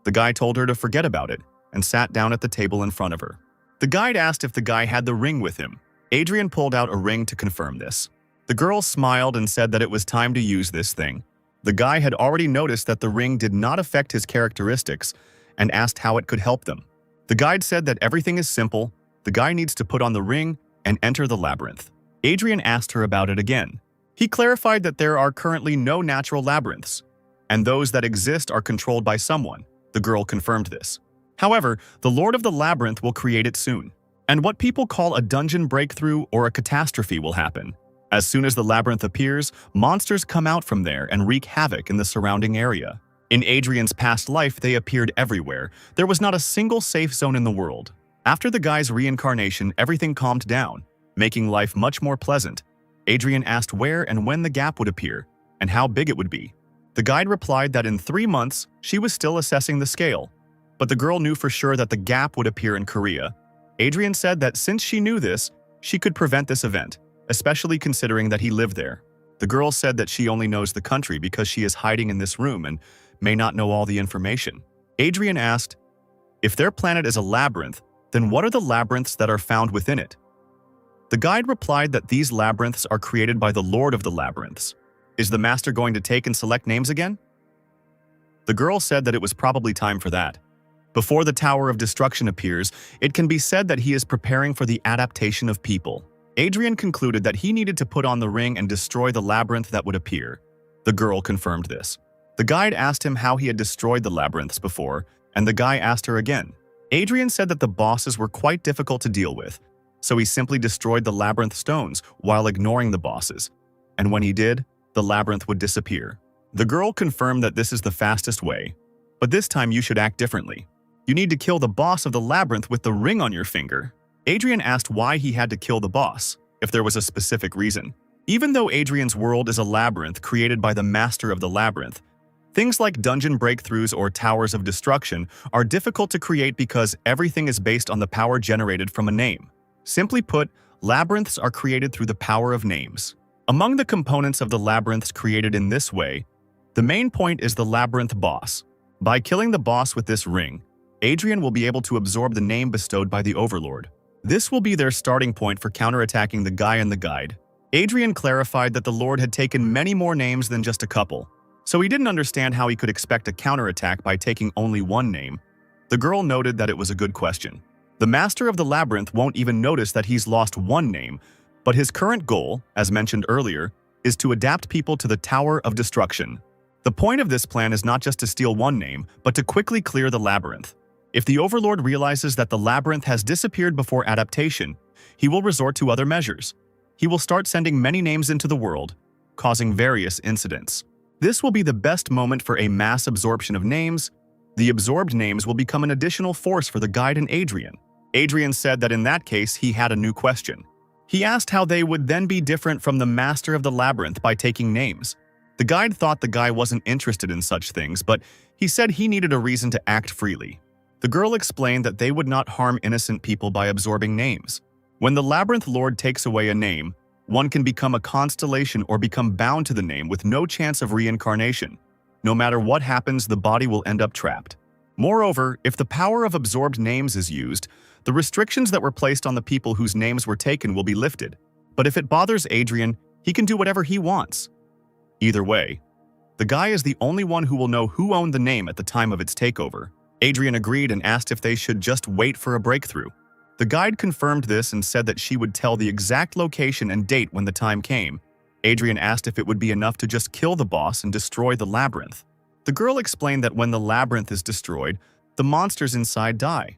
The guy told her to forget about it and sat down at the table in front of her. The guide asked if the guy had the ring with him. Adrien pulled out a ring to confirm this. The girl smiled and said that it was time to use this thing. The guy had already noticed that the ring did not affect his characteristics and asked how it could help them. The guide said that everything is simple. The guy needs to put on the ring and enter the labyrinth. Adrien asked her about it again. He clarified that there are currently no natural labyrinths, and those that exist are controlled by someone. The girl confirmed this. However, the Lord of the Labyrinth will create it soon. And what people call a dungeon breakthrough or a catastrophe will happen. As soon as the labyrinth appears, monsters come out from there and wreak havoc in the surrounding area. In Adrien's past life, they appeared everywhere. There was not a single safe zone in the world. After the guy's reincarnation, everything calmed down, making life much more pleasant. Adrien asked where and when the gap would appear, and how big it would be. The guide replied that in 3 months, she was still assessing the scale. But the girl knew for sure that the gap would appear in Korea. Adrien said that since she knew this, she could prevent this event, especially considering that he lived there. The girl said that she only knows the country because she is hiding in this room and may not know all the information. Adrien asked, if their planet is a labyrinth, then what are the labyrinths that are found within it? The guide replied that these labyrinths are created by the Lord of the Labyrinths. Is the master going to take and select names again? The girl said that it was probably time for that. Before the Tower of Destruction appears, it can be said that he is preparing for the adaptation of people. Adrien concluded that he needed to put on the ring and destroy the labyrinth that would appear. The girl confirmed this. The guide asked him how he had destroyed the labyrinths before, and the guy asked her again. Adrien said that the bosses were quite difficult to deal with, so he simply destroyed the labyrinth stones while ignoring the bosses. And when he did, the labyrinth would disappear. The girl confirmed that this is the fastest way, but this time you should act differently. You need to kill the boss of the labyrinth with the ring on your finger. Adrien asked why he had to kill the boss, if there was a specific reason. Even though Adrien's world is a labyrinth created by the master of the labyrinth, things like dungeon breakthroughs or towers of destruction are difficult to create because everything is based on the power generated from a name. Simply put, labyrinths are created through the power of names. Among the components of the labyrinths created in this way, the main point is the labyrinth boss. By killing the boss with this ring, Adrien will be able to absorb the name bestowed by the Overlord. This will be their starting point for counterattacking the guy in the guide. Adrien clarified that the Lord had taken many more names than just a couple, so he didn't understand how he could expect a counterattack by taking only one name. The girl noted that it was a good question. The Master of the Labyrinth won't even notice that he's lost one name, but his current goal, as mentioned earlier, is to adapt people to the Tower of Destruction. The point of this plan is not just to steal one name, but to quickly clear the labyrinth. If the Overlord realizes that the labyrinth has disappeared before adaptation, he will resort to other measures. He will start sending many names into the world, causing various incidents. This will be the best moment for a mass absorption of names. The absorbed names will become an additional force for the guide and Adrien. Adrien said that in that case he had a new question. He asked how they would then be different from the Master of the Labyrinth by taking names. The guide thought the guy wasn't interested in such things, but he said he needed a reason to act freely. The girl explained that they would not harm innocent people by absorbing names. When the Labyrinth Lord takes away a name, one can become a constellation or become bound to the name with no chance of reincarnation. No matter what happens, the body will end up trapped. Moreover, if the power of absorbed names is used, the restrictions that were placed on the people whose names were taken will be lifted. But if it bothers Adrien, he can do whatever he wants. Either way, the guy is the only one who will know who owned the name at the time of its takeover. Adrien agreed and asked if they should just wait for a breakthrough. The guide confirmed this and said that she would tell the exact location and date when the time came. Adrien asked if it would be enough to just kill the boss and destroy the labyrinth. The girl explained that when the labyrinth is destroyed, the monsters inside die.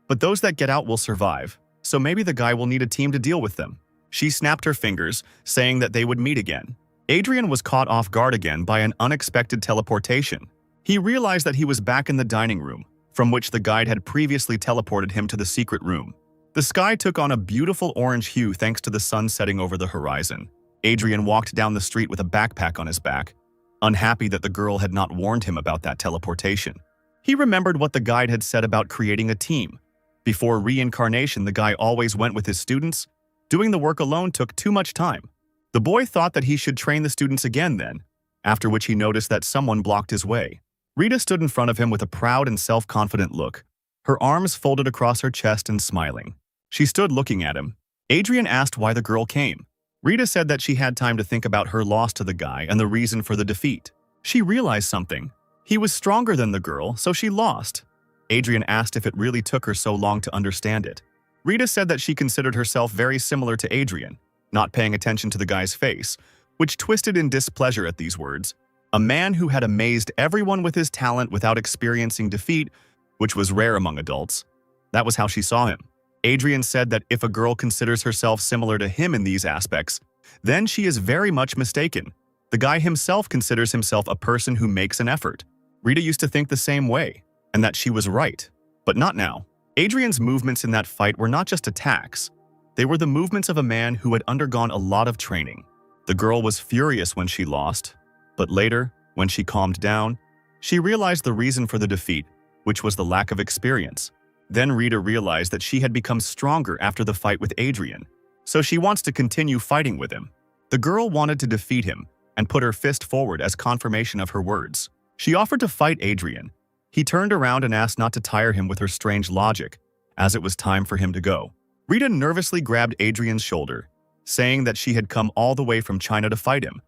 But those that get out will survive, so maybe the guy will need a team to deal with them. She snapped her fingers, saying that they would meet again. Adrien was caught off guard again by an unexpected teleportation. He realized that he was back in the dining room, from which the guide had previously teleported him to the secret room. The sky took on a beautiful orange hue thanks to the sun setting over the horizon. Adrien walked down the street with a backpack on his back, unhappy that the girl had not warned him about that teleportation. He remembered what the guide had said about creating a team. Before reincarnation, the guy always went with his students. Doing the work alone took too much time. The boy thought that he should train the students again then, after which he noticed that someone blocked his way. Rita stood in front of him with a proud and self-confident look, her arms folded across her chest and smiling. She stood looking at him. Adrien asked why the girl came. Rita said that she had time to think about her loss to the guy and the reason for the defeat. She realized something. He was stronger than the girl, so she lost. Adrien asked if it really took her so long to understand it. Rita said that she considered herself very similar to Adrien, not paying attention to the guy's face, which twisted in displeasure at these words. A man who had amazed everyone with his talent without experiencing defeat which was rare among adults. That was how she saw him. Adrien said that if a girl considers herself similar to him in these aspects, then she is very much mistaken. The guy himself considers himself a person who makes an effort. Rita used to think the same way, and that she was right, but not now. Adrien's movements in that fight were not just attacks. They were the movements of a man who had undergone a lot of training. The girl was furious when she lost, but later, when she calmed down, she realized the reason for the defeat, which was the lack of experience. Then Rita realized that she had become stronger after the fight with Adrien, so she wants to continue fighting with him. The girl wanted to defeat him and put her fist forward as confirmation of her words. She offered to fight Adrien. He turned around and asked not to tire him with her strange logic, as it was time for him to go. Rita nervously grabbed Adrien's shoulder, saying that she had come all the way from China to fight him.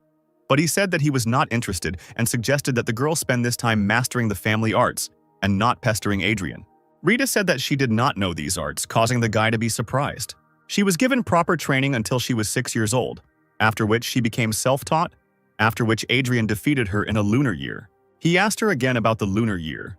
But he said that he was not interested and suggested that the girl spend this time mastering the family arts and not pestering Adrien. Rita said that she did not know these arts, causing the guy to be surprised. She was given proper training until she was 6 years old, after which she became self-taught, after which Adrien defeated her in a lunar year. He asked her again about the lunar year,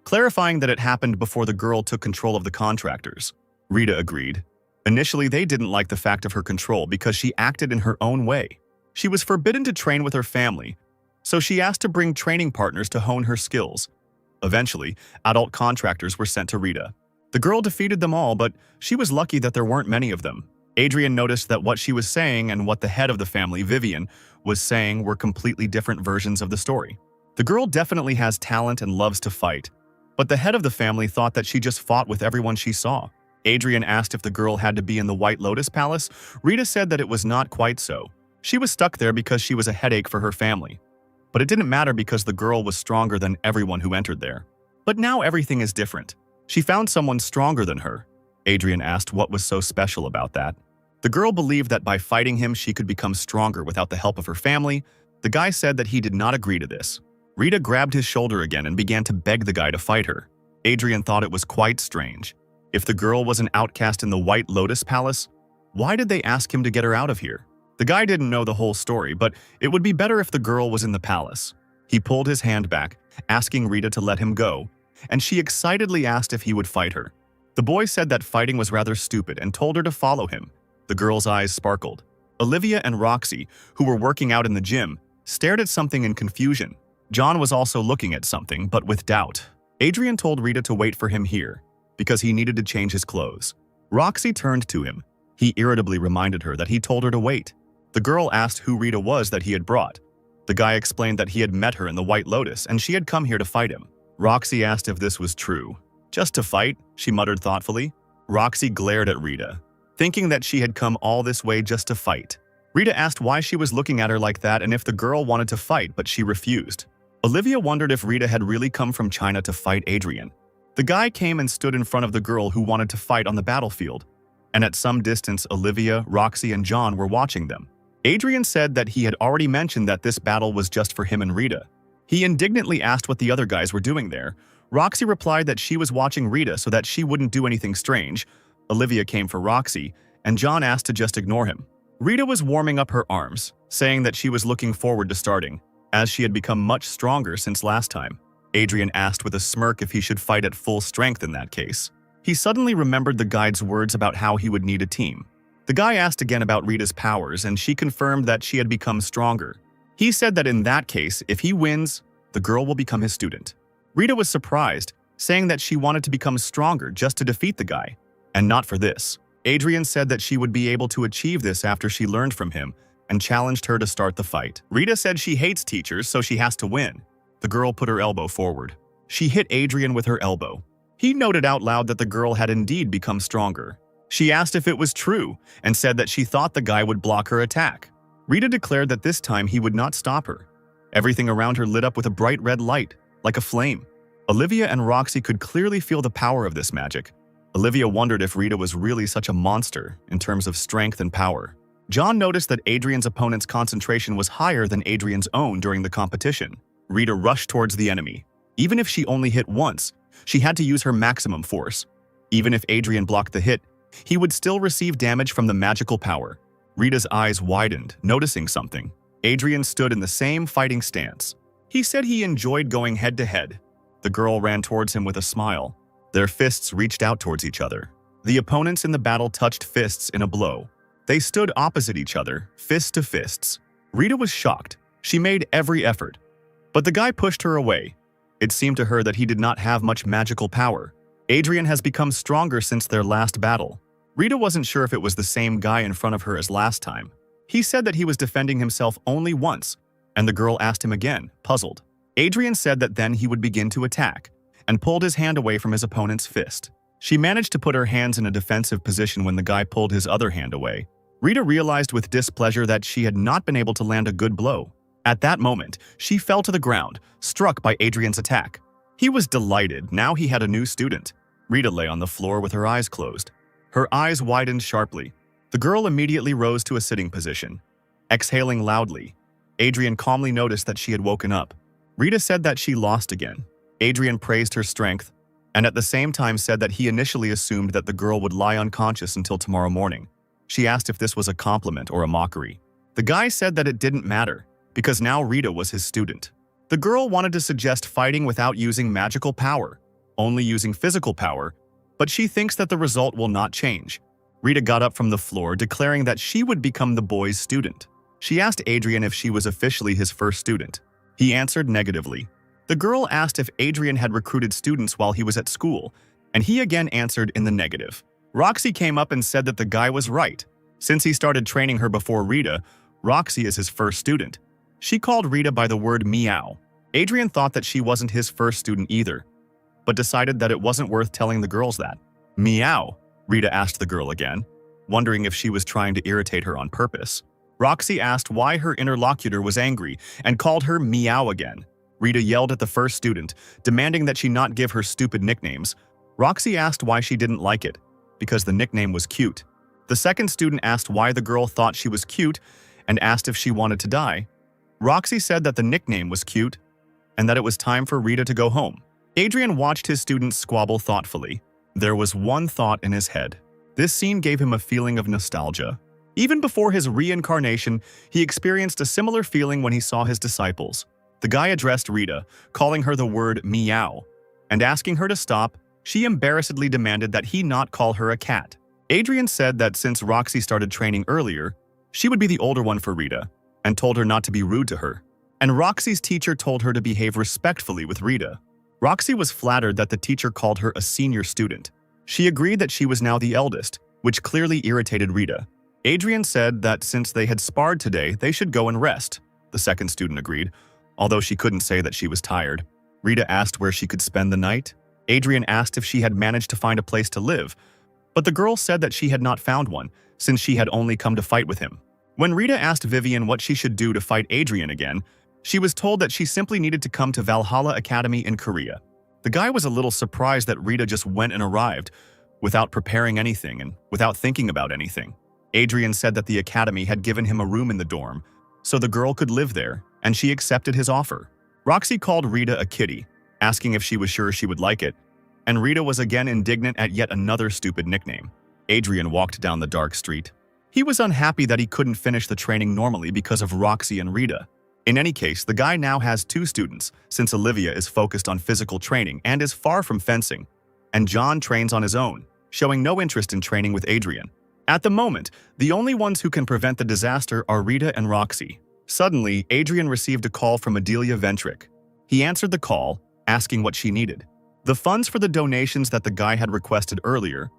clarifying that it happened before the girl took control of the contractors. Rita agreed. Initially, they didn't like the fact of her control because she acted in her own way. She was forbidden to train with her family, so she asked to bring training partners to hone her skills. Eventually, adult contractors were sent to Rita. The girl defeated them all, but she was lucky that there weren't many of them. Adrien noticed that what she was saying and what the head of the family, Vivian, was saying were completely different versions of the story. The girl definitely has talent and loves to fight, but the head of the family thought that she just fought with everyone she saw. Adrien asked if the girl had to be in the White Lotus Palace. Rita said that it was not quite so. She was stuck there because she was a headache for her family. But it didn't matter because the girl was stronger than everyone who entered there. But now everything is different. She found someone stronger than her. Adrien asked what was so special about that. The girl believed that by fighting him she could become stronger without the help of her family. The guy said that he did not agree to this. Rita grabbed his shoulder again and began to beg the guy to fight her. Adrien thought it was quite strange. If the girl was an outcast in the White Lotus Palace, why did they ask him to get her out of here? The guy didn't know the whole story, but it would be better if the girl was in the palace. He pulled his hand back, asking Rita to let him go, and she excitedly asked if he would fight her. The boy said that fighting was rather stupid and told her to follow him. The girl's eyes sparkled. Olivia and Roxy, who were working out in the gym, stared at something in confusion. John was also looking at something, but with doubt. Adrien told Rita to wait for him here, because he needed to change his clothes. Roxy turned to him. He irritably reminded her that he told her to wait. The girl asked who Rita was that he had brought. The guy explained that he had met her in the White Lotus and she had come here to fight him. Roxy asked if this was true. Just to fight, she muttered thoughtfully. Roxy glared at Rita, thinking that she had come all this way just to fight. Rita asked why she was looking at her like that and if the girl wanted to fight, but she refused. Olivia wondered if Rita had really come from China to fight Adrien. The guy came and stood in front of the girl who wanted to fight on the battlefield, and at some distance Olivia, Roxy, and John were watching them. Adrien said that he had already mentioned that this battle was just for him and Rita. He indignantly asked what the other guys were doing there. Roxy replied that she was watching Rita so that she wouldn't do anything strange. Olivia came for Roxy, and John asked to just ignore him. Rita was warming up her arms, saying that she was looking forward to starting, as she had become much stronger since last time. Adrien asked with a smirk if he should fight at full strength in that case. He suddenly remembered the guide's words about how he would need a team. The guy asked again about Rita's powers, and she confirmed that she had become stronger. He said that in that case, if he wins, the girl will become his student. Rita was surprised, saying that she wanted to become stronger just to defeat the guy, and not for this. Adrien said that she would be able to achieve this after she learned from him, and challenged her to start the fight. Rita said she hates teachers, so she has to win. The girl put her elbow forward. She hit Adrien with her elbow. He noted out loud that the girl had indeed become stronger. She asked if it was true, and said that she thought the guy would block her attack. Rita declared that this time he would not stop her. Everything around her lit up with a bright red light, like a flame. Olivia and Roxy could clearly feel the power of this magic. Olivia wondered if Rita was really such a monster in terms of strength and power. John noticed that Adrien's opponent's concentration was higher than Adrien's own during the competition. Rita rushed towards the enemy. Even if she only hit once, she had to use her maximum force. Even if Adrien blocked the hit, he would still receive damage from the magical power. Rita's eyes widened, noticing something. Adrien stood in the same fighting stance. He said he enjoyed going head-to-head, The girl ran towards him with a smile. Their fists reached out towards each other. The opponents in the battle touched fists in a blow. They stood opposite each other, fist to fists. Rita was shocked. She made every effort. But the guy pushed her away. It seemed to her that he did not have much magical power. Adrien has become stronger since their last battle. Rita wasn't sure if it was the same guy in front of her as last time. He said that he was defending himself only once, and the girl asked him again, puzzled. Adrien said that then he would begin to attack, and pulled his hand away from his opponent's fist. She managed to put her hands in a defensive position when the guy pulled his other hand away. Rita realized with displeasure that she had not been able to land a good blow. At that moment, she fell to the ground, struck by Adrien's attack. He was delighted. Now he had a new student. Rita lay on the floor with her eyes closed. Her eyes widened sharply. The girl immediately rose to a sitting position. Exhaling loudly, Adrien calmly noticed that she had woken up. Rita said that she lost again. Adrien praised her strength, and at the same time said that he initially assumed that the girl would lie unconscious until tomorrow morning. She asked if this was a compliment or a mockery. The guy said that it didn't matter, because now Rita was his student. The girl wanted to suggest fighting without using magical power, only using physical power, but she thinks that the result will not change. Rita got up from the floor, declaring that she would become the boy's student. She asked Adrien if she was officially his first student. He answered negatively. The girl asked if Adrien had recruited students while he was at school, and he again answered in the negative. Roxy came up and said that the guy was right. Since he started training her before Rita, Roxy is his first student. She called Rita by the word meow. Adrien thought that she wasn't his first student either, but decided that it wasn't worth telling the girls that. Meow, Rita asked the girl again, wondering if she was trying to irritate her on purpose. Roxy asked why her interlocutor was angry and called her meow again. Rita yelled at the first student, demanding that she not give her stupid nicknames. Roxy asked why she didn't like it, because the nickname was cute. The second student asked why the girl thought she was cute and asked if she wanted to die. Roxy said that the nickname was cute and that it was time for Rita to go home. Adrien watched his students squabble thoughtfully. There was one thought in his head. This scene gave him a feeling of nostalgia. Even before his reincarnation, he experienced a similar feeling when he saw his disciples. The guy addressed Rita, calling her the word meow, and asking her to stop. She embarrassedly demanded that he not call her a cat. Adrien said that since Roxy started training earlier, she would be the older one for Rita, and told her not to be rude to her. And Roxy's teacher told her to behave respectfully with Rita. Roxy was flattered that the teacher called her a senior student. She agreed that she was now the eldest, which clearly irritated Rita. Adrien said that since they had sparred today, they should go and rest. The second student agreed, although she couldn't say that she was tired. Rita asked where she could spend the night. Adrien asked if she had managed to find a place to live, but the girl said that she had not found one, since she had only come to fight with him. When Rita asked Vivian what she should do to fight Adrien again, she was told that she simply needed to come to Valhalla Academy in Korea. The guy was a little surprised that Rita just went and arrived, without preparing anything and without thinking about anything. Adrien said that the academy had given him a room in the dorm, so the girl could live there, and she accepted his offer. Roxy called Rita a kitty, asking if she was sure she would like it, and Rita was again indignant at yet another stupid nickname. Adrien walked down the dark street. He was unhappy that he couldn't finish the training normally because of Roxy and Rita. In any case, the guy now has two students, since Olivia is focused on physical training and is far from fencing, and John trains on his own, showing no interest in training with Adrien. At the moment, the only ones who can prevent the disaster are Rita and Roxy. Suddenly, Adrien received a call from Adilia Ventric. He answered the call, asking what she needed. The funds for the donations that the guy had requested earlier.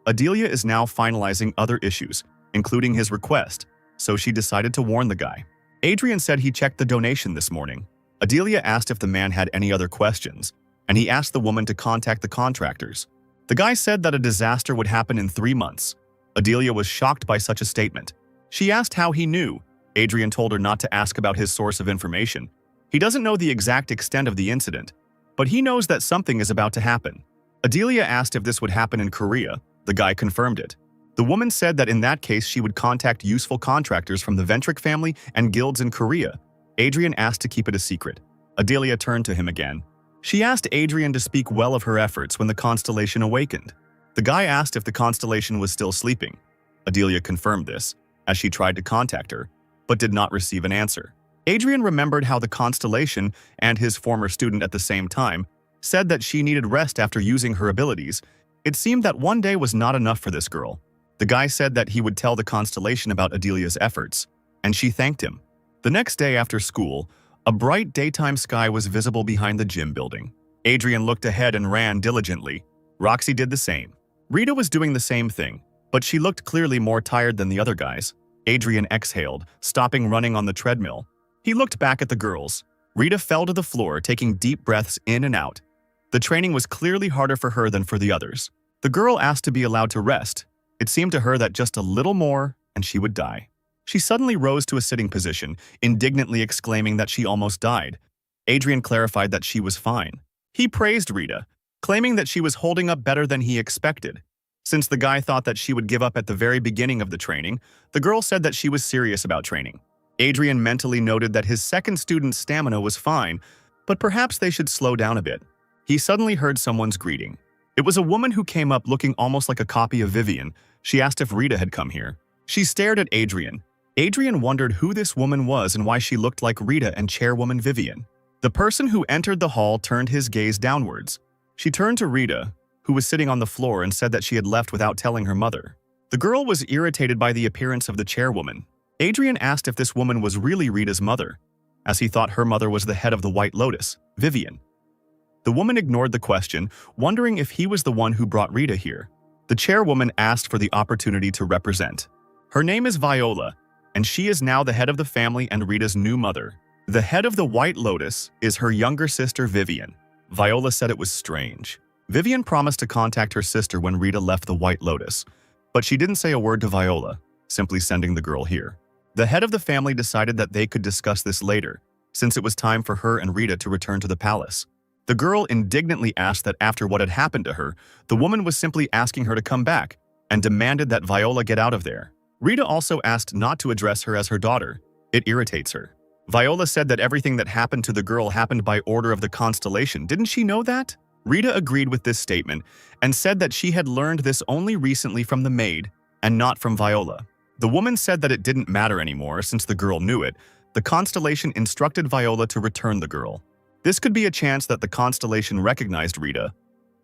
Adilia is now finalizing other issues, including his request, so she decided to warn the guy. Adrien said he checked the donation this morning. Adilia asked if the man had any other questions, and he asked the woman to contact the contractors. The guy said that a disaster would happen in 3 months. Adilia was shocked by such a statement. She asked how he knew. Adrien told her not to ask about his source of information. He doesn't know the exact extent of the incident, but he knows that something is about to happen. Adilia asked if this would happen in Korea. The guy confirmed it. The woman said that in that case she would contact useful contractors from the Ventric family and guilds in Korea. Adrien asked to keep it a secret. Adilia turned to him again. She asked Adrien to speak well of her efforts when the constellation awakened. The guy asked if the constellation was still sleeping. Adilia confirmed this, as she tried to contact her, but did not receive an answer. Adrien remembered how the constellation and his former student at the same time said that she needed rest after using her abilities. It seemed that one day was not enough for this girl. The guy said that he would tell the constellation about Adilia's efforts, and she thanked him. The next day after school, a bright daytime sky was visible behind the gym building. Adrien looked ahead and ran diligently. Roxy did the same. Rita was doing the same thing, but she looked clearly more tired than the other guys. Adrien exhaled, stopping running on the treadmill. He looked back at the girls. Rita fell to the floor, taking deep breaths in and out. The training was clearly harder for her than for the others. The girl asked to be allowed to rest. It seemed to her that just a little more and she would die. She suddenly rose to a sitting position, indignantly exclaiming that she almost died. Adrien clarified that she was fine. He praised Rita, claiming that she was holding up better than he expected. Since the guy thought that she would give up at the very beginning of the training, the girl said that she was serious about training. Adrien mentally noted that his second student's stamina was fine, but perhaps they should slow down a bit. He suddenly heard someone's greeting. It was a woman who came up looking almost like a copy of Vivian. She asked if Rita had come here. She stared at Adrien. Adrien wondered who this woman was and why she looked like Rita and chairwoman Vivian. The person who entered the hall turned his gaze downwards. She turned to Rita, who was sitting on the floor, and said that she had left without telling her mother. The girl was irritated by the appearance of the chairwoman. Adrien asked if this woman was really Rita's mother, as he thought her mother was the head of the White Lotus, Vivian. The woman ignored the question, wondering if he was the one who brought Rita here. The chairwoman asked for the opportunity to represent. Her name is Viola, and she is now the head of the family and Rita's new mother. The head of the White Lotus is her younger sister Vivian. Viola said it was strange. Vivian promised to contact her sister when Rita left the White Lotus, but she didn't say a word to Viola, simply sending the girl here. The head of the family decided that they could discuss this later, since it was time for her and Rita to return to the palace. The girl indignantly asked that after what had happened to her, the woman was simply asking her to come back, and demanded that Viola get out of there. Rita also asked not to address her as her daughter. It irritates her. Viola said that everything that happened to the girl happened by order of the constellation. Didn't she know that? Rita agreed with this statement and said that she had learned this only recently from the maid and not from Viola. The woman said that it didn't matter anymore since the girl knew it. The constellation instructed Viola to return the girl. This could be a chance that the constellation recognized Rita,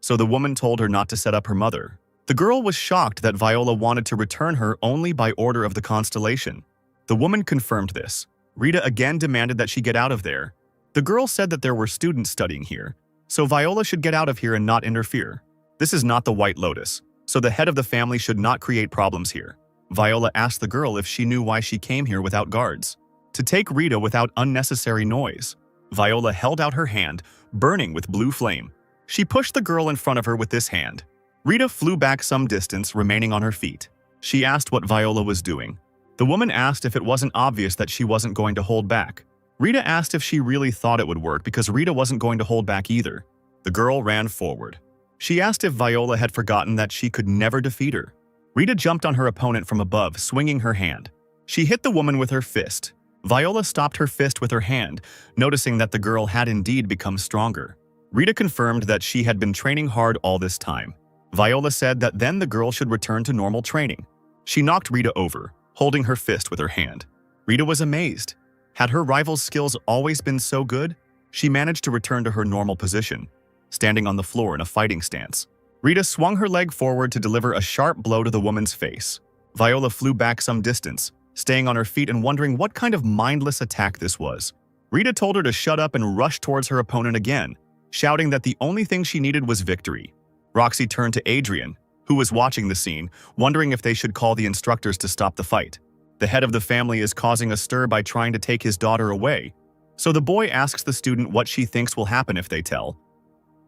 so the woman told her not to set up her mother. The girl was shocked that Viola wanted to return her only by order of the constellation. The woman confirmed this. Rita again demanded that she get out of there. The girl said that there were students studying here, so Viola should get out of here and not interfere. This is not the White Lotus, so the head of the family should not create problems here. Viola asked the girl if she knew why she came here without guards. To take Rita without unnecessary noise. Viola held out her hand, burning with blue flame. She pushed the girl in front of her with this hand. Rita flew back some distance, remaining on her feet. She asked what Viola was doing. The woman asked if it wasn't obvious that she wasn't going to hold back. Rita asked if she really thought it would work because Rita wasn't going to hold back either. The girl ran forward. She asked if Viola had forgotten that she could never defeat her. Rita jumped on her opponent from above, swinging her hand. She hit the woman with her fist. Viola stopped her fist with her hand, noticing that the girl had indeed become stronger. Rita confirmed that she had been training hard all this time. Viola said that then the girl should return to normal training. She knocked Rita over, holding her fist with her hand. Rita was amazed. Had her rival's skills always been so good? She managed to return to her normal position, standing on the floor in a fighting stance. Rita swung her leg forward to deliver a sharp blow to the woman's face. Viola flew back some distance, staying on her feet and wondering what kind of mindless attack this was. Rita told her to shut up and rushed towards her opponent again, shouting that the only thing she needed was victory. Roxy turned to Adrien, who was watching the scene, wondering if they should call the instructors to stop the fight. The head of the family is causing a stir by trying to take his daughter away, so the boy asks the student what she thinks will happen if they tell.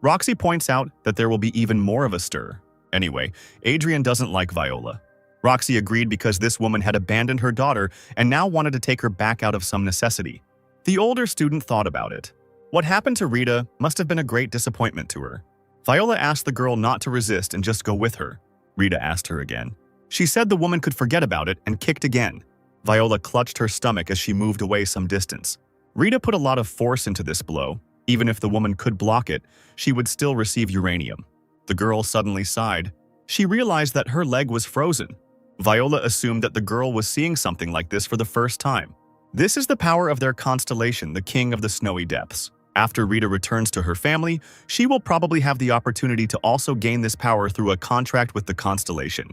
Roxy points out that there will be even more of a stir. Anyway, Adrien doesn't like Viola. Roxy agreed because this woman had abandoned her daughter and now wanted to take her back out of some necessity. The older student thought about it. What happened to Rita must have been a great disappointment to her. Viola asked the girl not to resist and just go with her. Rita asked her again. She said the woman could forget about it and kicked again. Viola clutched her stomach as she moved away some distance. Rita put a lot of force into this blow. Even if the woman could block it, she would still receive uranium. The girl suddenly sighed. She realized that her leg was frozen. Viola assumed that the girl was seeing something like this for the first time. This is the power of their constellation, the king of the snowy depths. After Rita returns to her family, she will probably have the opportunity to also gain this power through a contract with the constellation.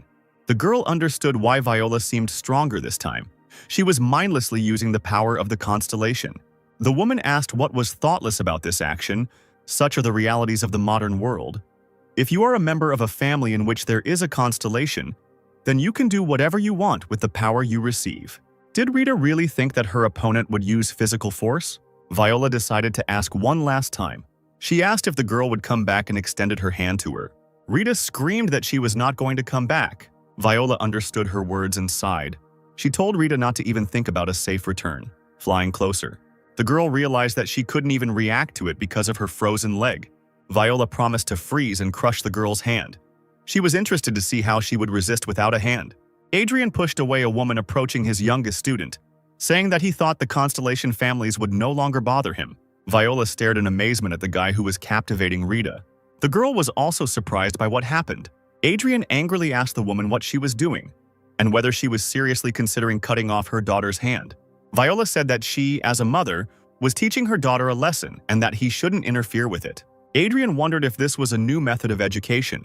The girl understood why Viola seemed stronger this time. She was mindlessly using the power of the constellation. The woman asked what was thoughtless about this action. Such are the realities of the modern world. If you are a member of a family in which there is a constellation, then you can do whatever you want with the power you receive. Did Rita really think that her opponent would use physical force? Viola decided to ask one last time. She asked if the girl would come back and extended her hand to her. Rita screamed that she was not going to come back. Viola understood her words and sighed. She told Rita not to even think about a safe return, flying closer. The girl realized that she couldn't even react to it because of her frozen leg. Viola promised to freeze and crush the girl's hand. She was interested to see how she would resist without a hand. Adrien pushed away a woman approaching his youngest student, saying that he thought the constellation families would no longer bother him. Viola stared in amazement at the guy who was captivating Rita. The girl was also surprised by what happened. Adrien angrily asked the woman what she was doing, and whether she was seriously considering cutting off her daughter's hand. Viola said that she, as a mother, was teaching her daughter a lesson and that he shouldn't interfere with it. Adrien wondered if this was a new method of education,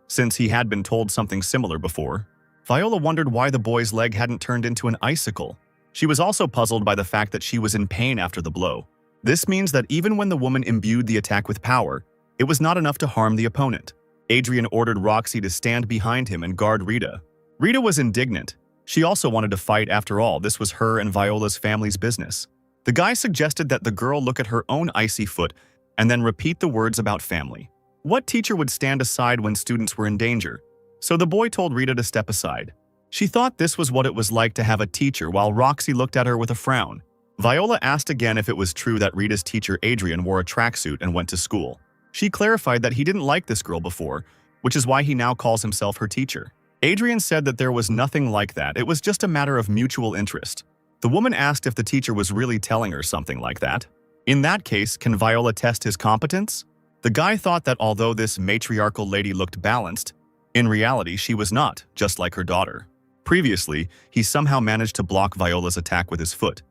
since he had been told something similar before. Viola wondered why the boy's leg hadn't turned into an icicle. She was also puzzled by the fact that she was in pain after the blow. This means that even when the woman imbued the attack with power, it was not enough to harm the opponent. Adrien ordered Roxy to stand behind him and guard Rita. Rita was indignant. She also wanted to fight. After all, this was her and Viola's family's business. The guy suggested that the girl look at her own icy foot and then repeat the words about family. What teacher would stand aside when students were in danger? So the boy told Rita to step aside. She thought this was what it was like to have a teacher, while Roxy looked at her with a frown. Viola asked again if it was true that Rita's teacher Adrien wore a tracksuit and went to school. She clarified that he didn't like this girl before, which is why he now calls himself her teacher. Adrien said that there was nothing like that, it was just a matter of mutual interest. The woman asked if the teacher was really telling her something like that. In that case, can Viola test his competence? The guy thought that although this matriarchal lady looked balanced, in reality she was not, just like her daughter. Previously, he somehow managed to block Viola's attack with his foot,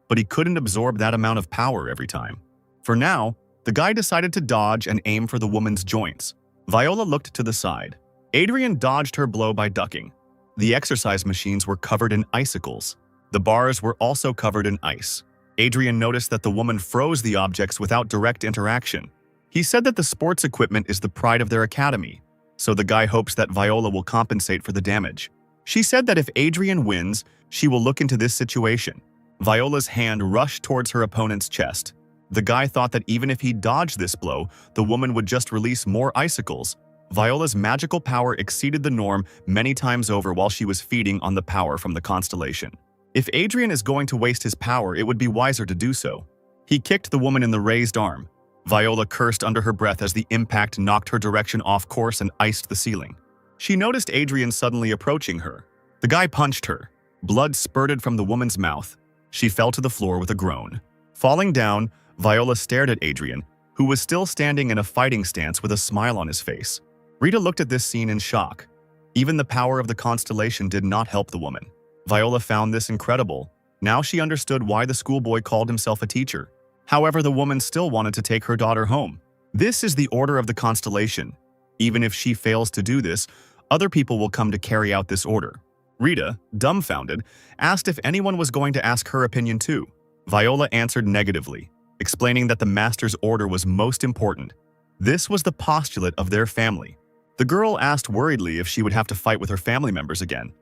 but he couldn't absorb that amount of power every time. For now, the guy decided to dodge and aim for the woman's joints. Viola looked to the side. Adrien dodged her blow by ducking. The exercise machines were covered in icicles. The bars were also covered in ice. Adrien noticed that the woman froze the objects without direct interaction. He said that the sports equipment is the pride of their academy, so the guy hopes that Viola will compensate for the damage. She said that if Adrien wins, she will look into this situation. Viola's hand rushed towards her opponent's chest. The guy thought that even if he dodged this blow, the woman would just release more icicles. Viola's magical power exceeded the norm many times over while she was feeding on the power from the constellation. If Adrien is going to waste his power, it would be wiser to do so. He kicked the woman in the raised arm. Viola cursed under her breath as the impact knocked her direction off course and iced the ceiling. She noticed Adrien suddenly approaching her. The guy punched her. Blood spurted from the woman's mouth. She fell to the floor with a groan. Falling down, Viola stared at Adrien, who was still standing in a fighting stance with a smile on his face. Rita looked at this scene in shock. Even the power of the constellation did not help the woman. Viola found this incredible. Now she understood why the schoolboy called himself a teacher. However, the woman still wanted to take her daughter home. This is the order of the constellation. Even if she fails to do this, other people will come to carry out this order. Rita, dumbfounded, asked if anyone was going to ask her opinion too. Viola answered negatively, explaining that the master's order was most important. This was the postulate of their family. The girl asked worriedly if she would have to fight with her family members again,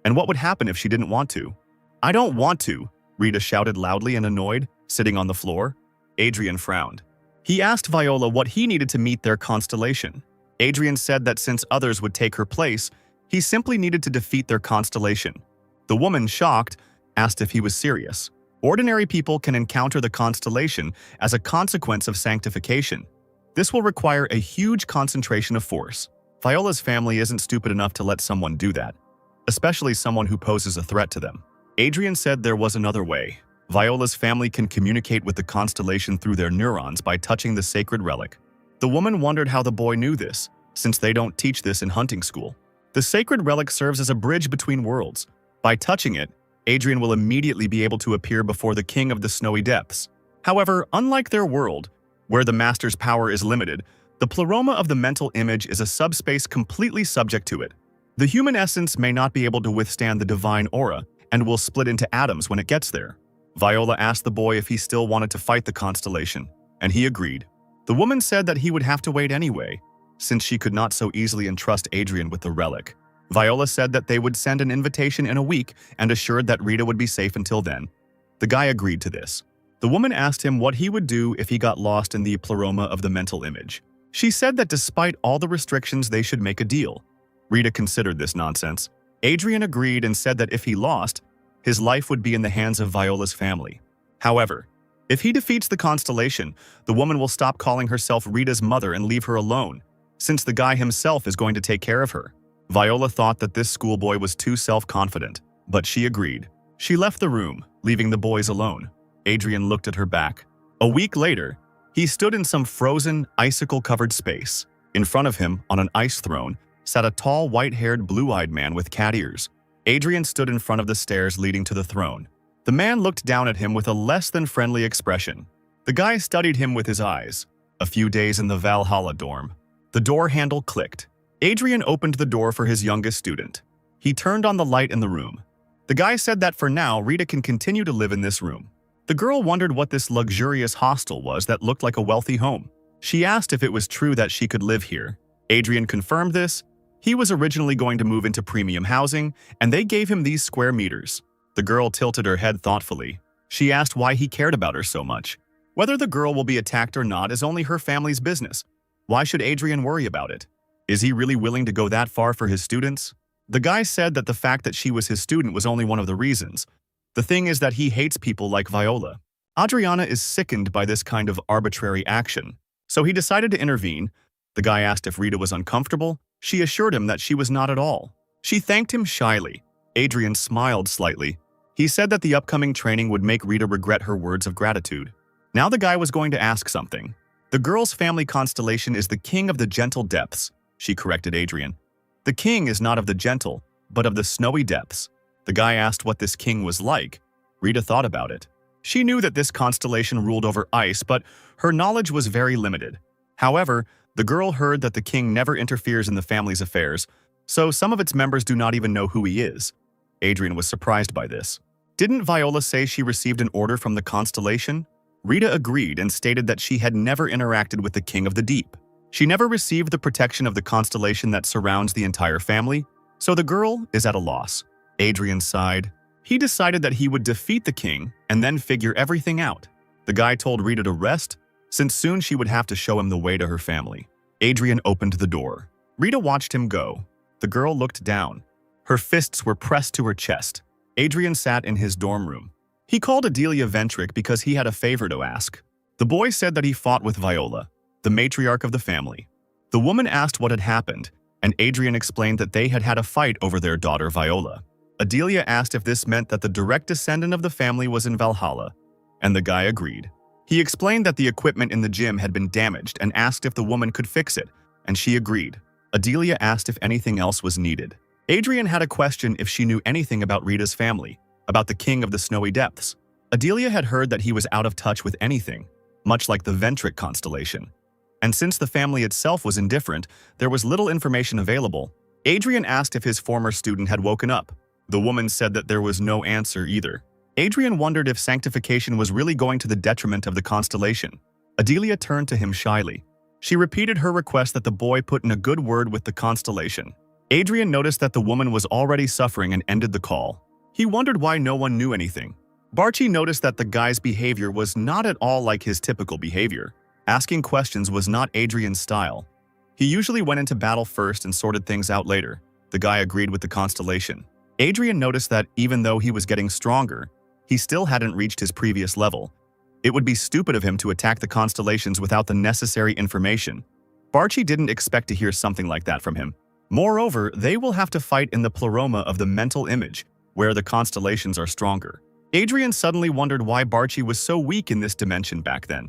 and what would happen if she didn't want to. "I don't want to," Rita shouted loudly and annoyed, sitting on the floor. Adrien frowned. He asked Viola what he needed to meet their constellation. Adrien said that since others would take her place, he simply needed to defeat their constellation. The woman, shocked, asked if he was serious. Ordinary people can encounter the constellation as a consequence of sanctification. This will require a huge concentration of force. Viola's family isn't stupid enough to let someone do that, especially someone who poses a threat to them. Adrien said there was another way. Viola's family can communicate with the constellation through their neurons by touching the sacred relic. The woman wondered how the boy knew this, since they don't teach this in hunting school. The sacred relic serves as a bridge between worlds. By touching it, Adrien will immediately be able to appear before the king of the snowy depths. However, unlike their world, Where the master's power is limited, the pleroma of the mental image is a subspace completely subject to it. The human essence may not be able to withstand the divine aura and will split into atoms when it gets there. Viola asked the boy if he still wanted to fight the constellation, and he agreed. The woman said that he would have to wait anyway, since she could not so easily entrust Adrien with the relic. Viola said that they would send an invitation in a week and assured that Rita would be safe until then. The guy agreed to this. The woman asked him what he would do if he got lost in the pleroma of the mental image. She said that despite all the restrictions, they should make a deal. Rita considered this nonsense. Adrien agreed and said that if he lost, his life would be in the hands of Viola's family. However, if he defeats the constellation, the woman will stop calling herself Rita's mother and leave her alone, since the guy himself is going to take care of her. Viola thought that this schoolboy was too self-confident, but she agreed. She left the room, leaving the boys alone. Adrien looked at her back. A week later, he stood in some frozen, icicle-covered space. In front of him, on an ice throne, sat a tall, white-haired, blue-eyed man with cat ears. Adrien stood in front of the stairs leading to the throne. The man looked down at him with a less-than-friendly expression. The guy studied him with his eyes. A few days in the Valhalla dorm. The door handle clicked. Adrien opened the door for his youngest student. He turned on the light in the room. The guy said that for now, Rita can continue to live in this room. The girl wondered what this luxurious hostel was that looked like a wealthy home. She asked if it was true that she could live here. Adrien confirmed this. He was originally going to move into premium housing, and they gave him these square meters. The girl tilted her head thoughtfully. She asked why he cared about her so much. Whether the girl will be attacked or not is only her family's business. Why should Adrien worry about it? Is he really willing to go that far for his students? The guy said that the fact that she was his student was only one of the reasons. The thing is that he hates people like Viola. Adriana is sickened by this kind of arbitrary action, so he decided to intervene. The guy asked if Rita was uncomfortable. She assured him that she was not at all. She thanked him shyly. Adrien smiled slightly. He said that the upcoming training would make Rita regret her words of gratitude. Now the guy was going to ask something. The girl's family constellation is the king of the gentle depths, she corrected Adrien. The king is not of the gentle, but of the snowy depths. The guy asked what this king was like. Rita thought about it. She knew that this constellation ruled over ice, but her knowledge was very limited. However, the girl heard that the king never interferes in the family's affairs, so some of its members do not even know who he is. Adrien was surprised by this. Didn't Viola say she received an order from the constellation? Rita agreed and stated that she had never interacted with the king of the deep. She never received the protection of the constellation that surrounds the entire family, so the girl is at a loss. Adrien sighed. He decided that he would defeat the king and then figure everything out. The guy told Rita to rest, since soon she would have to show him the way to her family. Adrien opened the door. Rita watched him go. The girl looked down. Her fists were pressed to her chest. Adrien sat in his dorm room. He called Adilia Ventric because he had a favor to ask. The boy said that he fought with Viola, the matriarch of the family. The woman asked what had happened, and Adrien explained that they had had a fight over their daughter Viola. Adilia asked if this meant that the direct descendant of the family was in Valhalla, and the guy agreed. He explained that the equipment in the gym had been damaged and asked if the woman could fix it, and she agreed. Adilia asked if anything else was needed. Adrien had a question if she knew anything about Rita's family, about the king of the snowy depths. Adilia had heard that he was out of touch with anything, much like the Ventric constellation. And since the family itself was indifferent, there was little information available. Adrien asked if his former student had woken up. The woman said that there was no answer either. Adrien wondered if sanctification was really going to the detriment of the constellation. Adilia turned to him shyly. She repeated her request that the boy put in a good word with the constellation. Adrien noticed that the woman was already suffering and ended the call. He wondered why no one knew anything. Barchi noticed that the guy's behavior was not at all like his typical behavior. Asking questions was not Adrien's style. He usually went into battle first and sorted things out later. The guy agreed with the constellation. Adrien noticed that even though he was getting stronger, he still hadn't reached his previous level. It would be stupid of him to attack the constellations without the necessary information. Barchi didn't expect to hear something like that from him. Moreover, they will have to fight in the pleroma of the mental image, where the constellations are stronger. Adrien suddenly wondered why Barchi was so weak in this dimension back then.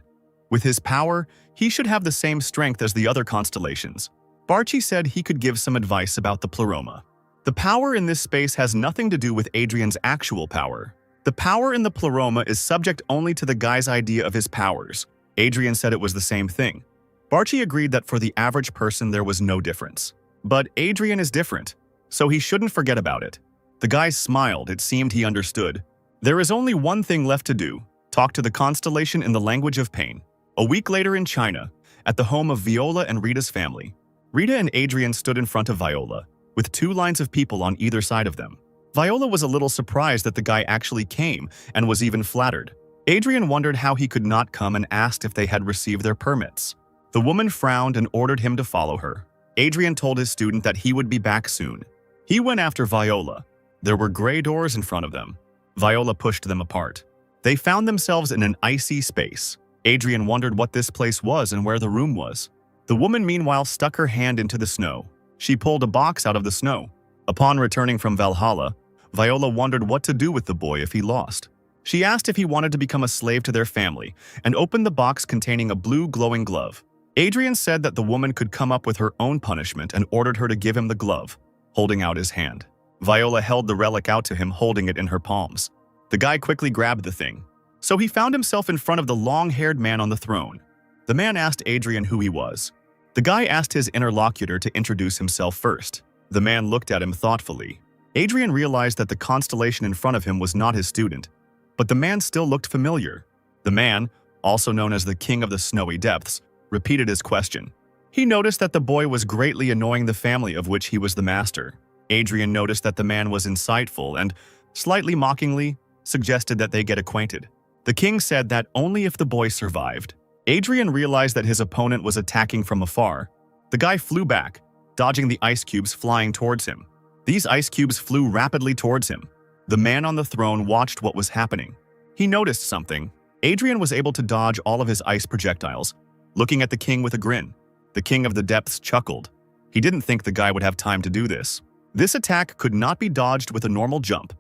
With his power, he should have the same strength as the other constellations. Barchi said he could give some advice about the pleroma. The power in this space has nothing to do with Adrien's actual power. The power in the pleroma is subject only to the guy's idea of his powers. Adrien said it was the same thing. Barchi agreed that for the average person there was no difference. But Adrien is different, so he shouldn't forget about it. The guy smiled, it seemed he understood. There is only one thing left to do, talk to the constellation in the language of pain. A week later in China, at the home of Viola and Rita's family, Rita and Adrien stood in front of Viola, with 2 lines of people on either side of them. Viola was a little surprised that the guy actually came and was even flattered. Adrien wondered how he could not come and asked if they had received their permits. The woman frowned and ordered him to follow her. Adrien told his student that he would be back soon. He went after Viola. There were gray doors in front of them. Viola pushed them apart. They found themselves in an icy space. Adrien wondered what this place was and where the room was. The woman meanwhile stuck her hand into the snow. She pulled a box out of the snow. Upon returning from Valhalla, Viola wondered what to do with the boy if he lost. She asked if he wanted to become a slave to their family and opened the box containing a blue glowing glove. Adrien said that the woman could come up with her own punishment and ordered her to give him the glove, holding out his hand. Viola held the relic out to him, holding it in her palms. The guy quickly grabbed the thing. So he found himself in front of the long-haired man on the throne. The man asked Adrien who he was. The guy asked his interlocutor to introduce himself first. The man looked at him thoughtfully. Adrien realized that the constellation in front of him was not his student, but the man still looked familiar. The man, also known as the King of the Snowy Depths, repeated his question. He noticed that the boy was greatly annoying the family of which he was the master. Adrien noticed that the man was insightful and, slightly mockingly, suggested that they get acquainted. The king said that only if the boy survived. Adrien realized that his opponent was attacking from afar. The guy flew back, dodging the ice cubes flying towards him. These ice cubes flew rapidly towards him. The man on the throne watched what was happening. He noticed something. Adrien was able to dodge all of his ice projectiles, looking at the king with a grin. The king of the depths chuckled. He didn't think the guy would have time to do this. This attack could not be dodged with a normal jump,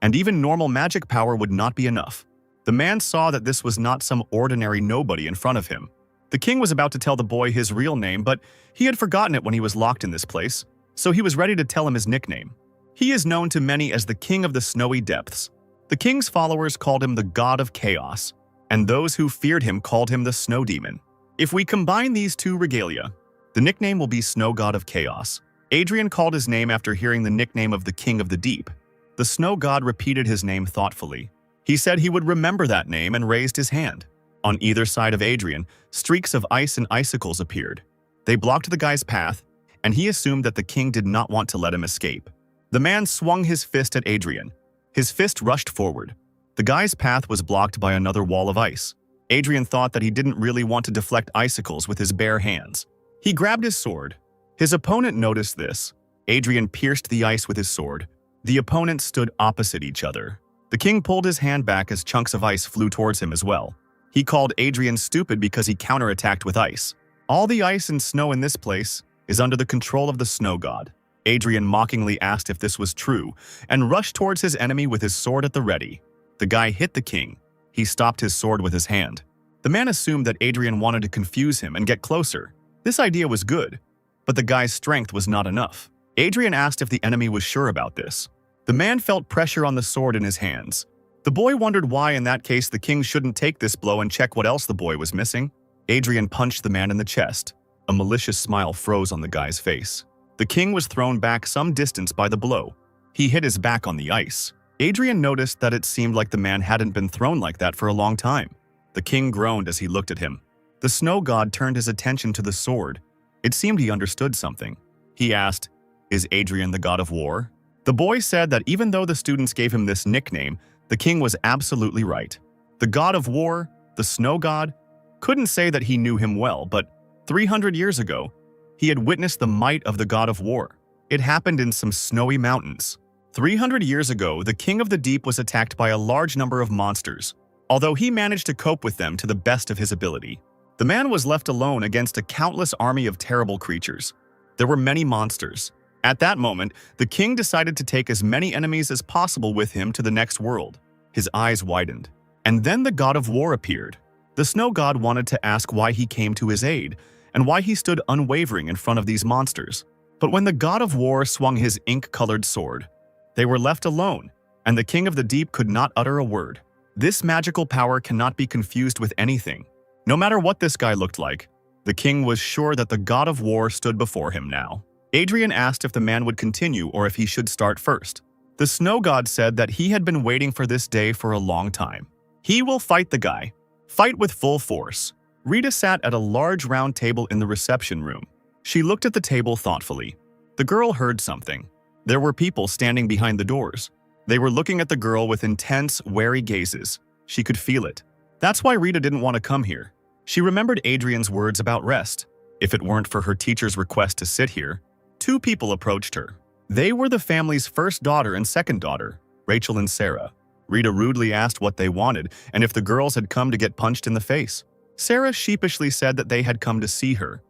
and even normal magic power would not be enough. The man saw that this was not some ordinary nobody in front of him. The king was about to tell the boy his real name, but he had forgotten it when he was locked in this place, so he was ready to tell him his nickname. He is known to many as the King of the Snowy Depths. The king's followers called him the God of Chaos, and those who feared him called him the Snow Demon. If we combine these 2 regalia, the nickname will be Snow God of Chaos. Adrien called his name after hearing the nickname of the King of the Deep. The Snow God repeated his name thoughtfully. He said he would remember that name and raised his hand. On either side of Adrien, streaks of ice and icicles appeared. They blocked the guy's path, and he assumed that the king did not want to let him escape. The man swung his fist at Adrien. His fist rushed forward. The guy's path was blocked by another wall of ice. Adrien thought that he didn't really want to deflect icicles with his bare hands. He grabbed his sword. His opponent noticed this. Adrien pierced the ice with his sword. The opponents stood opposite each other. The king pulled his hand back as chunks of ice flew towards him as well. He called Adrien stupid because he counterattacked with ice. All the ice and snow in this place is under the control of the snow god. Adrien mockingly asked if this was true and rushed towards his enemy with his sword at the ready. The guy hit the king. He stopped his sword with his hand. The man assumed that Adrien wanted to confuse him and get closer. This idea was good, but the guy's strength was not enough. Adrien asked if the enemy was sure about this. The man felt pressure on the sword in his hands. The boy wondered why in that case the king shouldn't take this blow and check what else the boy was missing. Adrien punched the man in the chest. A malicious smile froze on the guy's face. The king was thrown back some distance by the blow. He hit his back on the ice. Adrien noticed that it seemed like the man hadn't been thrown like that for a long time. The king groaned as he looked at him. The snow god turned his attention to the sword. It seemed he understood something. He asked, "Is Adrien the god of war?" The boy said that even though the students gave him this nickname, the king was absolutely right. The god of war, the snow god, couldn't say that he knew him well, but 300 years ago, he had witnessed the might of the god of war. It happened in some snowy mountains. 300 years ago, the king of the deep was attacked by a large number of monsters, although he managed to cope with them to the best of his ability. The man was left alone against a countless army of terrible creatures. There were many monsters. At that moment, the king decided to take as many enemies as possible with him to the next world. His eyes widened. And then the god of war appeared. The snow god wanted to ask why he came to his aid, and why he stood unwavering in front of these monsters. But when the god of war swung his ink-colored sword, they were left alone, and the king of the deep could not utter a word. This magical power cannot be confused with anything. No matter what this guy looked like, the king was sure that the god of war stood before him now. Adrien asked if the man would continue or if he should start first. The snow god said that he had been waiting for this day for a long time. He will fight the guy. Fight with full force. Rita sat at a large round table in the reception room. She looked at the table thoughtfully. The girl heard something. There were people standing behind the doors. They were looking at the girl with intense, wary gazes. She could feel it. That's why Rita didn't want to come here. She remembered Adrien's words about rest. If it weren't for her teacher's request to sit here, two people approached her. They were the family's first daughter and second daughter, Rachel and Sarah. Rita rudely asked what they wanted and if the girls had come to get punched in the face. Sarah sheepishly said that they had come to see her.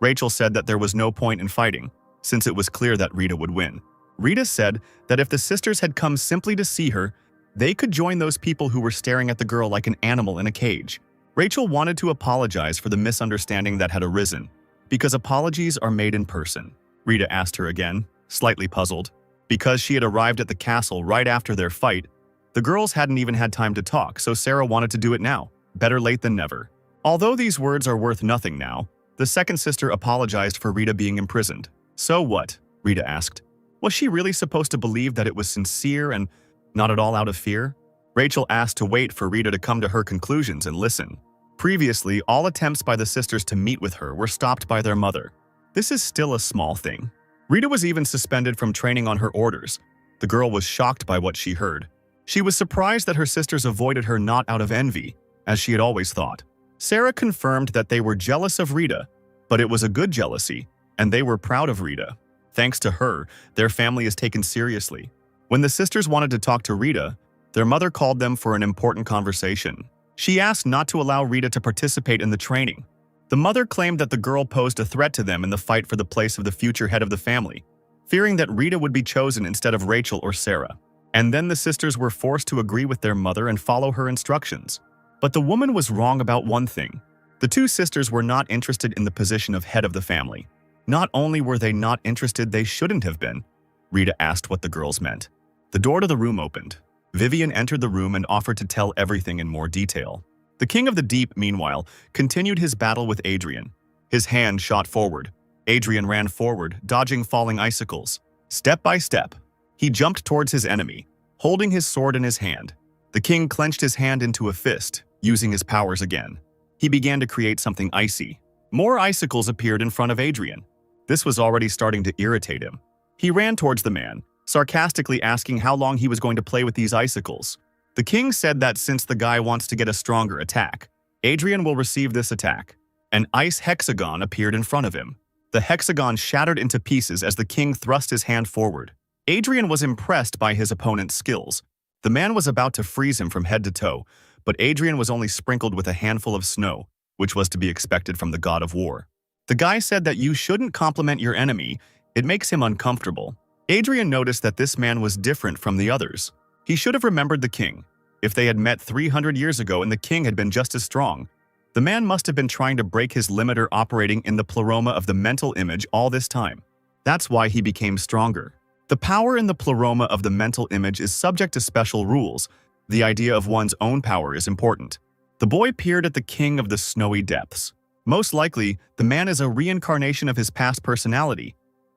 Rachel said that there was no point in fighting, since it was clear that Rita would win. Rita said that if the sisters had come simply to see her, they could join those people who were staring at the girl like an animal in a cage. Rachel wanted to apologize for the misunderstanding that had arisen, because apologies are made in person. Rita asked her again, slightly puzzled. Because she had arrived at the castle right after their fight, the girls hadn't even had time to talk, so Sarah wanted to do it now. Better late than never. Although these words are worth nothing now, the second sister apologized for Rita being imprisoned. So what? Rita asked. Was she really supposed to believe that it was sincere and not at all out of fear? Rachel asked to wait for Rita to come to her conclusions and listen. Previously, all attempts by the sisters to meet with her were stopped by their mother. This is still a small thing. Rita was even suspended from training on her orders. The girl was shocked by what she heard. She was surprised that her sisters avoided her not out of envy, as she had always thought. Sarah confirmed that they were jealous of Rita, but it was a good jealousy, and they were proud of Rita. Thanks to her, their family is taken seriously. When the sisters wanted to talk to Rita, their mother called them for an important conversation. She asked not to allow Rita to participate in the training. The mother claimed that the girl posed a threat to them in the fight for the place of the future head of the family, fearing that Rita would be chosen instead of Rachel or Sarah. And then the sisters were forced to agree with their mother and follow her instructions. But the woman was wrong about one thing. The two sisters were not interested in the position of head of the family. Not only were they not interested, they shouldn't have been. Rita asked what the girls meant. The door to the room opened. Vivian entered the room and offered to tell everything in more detail. The King of the Deep, meanwhile, continued his battle with Adrien. His hand shot forward. Adrien ran forward, dodging falling icicles. Step by step, he jumped towards his enemy, holding his sword in his hand. The king clenched his hand into a fist, using his powers again. He began to create something icy. More icicles appeared in front of Adrien. This was already starting to irritate him. He ran towards the man, sarcastically asking how long he was going to play with these icicles. The king said that since the guy wants to get a stronger attack, Adrien will receive this attack. An ice hexagon appeared in front of him. The hexagon shattered into pieces as the king thrust his hand forward. Adrien was impressed by his opponent's skills. The man was about to freeze him from head to toe, but Adrien was only sprinkled with a handful of snow, which was to be expected from the god of war. The guy said that you shouldn't compliment your enemy, it makes him uncomfortable. Adrien noticed that this man was different from the others. He should have remembered the king. If they had met 300 years ago and the king had been just as strong, the man must have been trying to break his limiter operating in the pleroma of the mental image all this time. That's why he became stronger. The power in the pleroma of the mental image is subject to special rules. The idea of one's own power is important. The boy peered at the king of the snowy depths. Most likely, the man is a reincarnation of his past personality.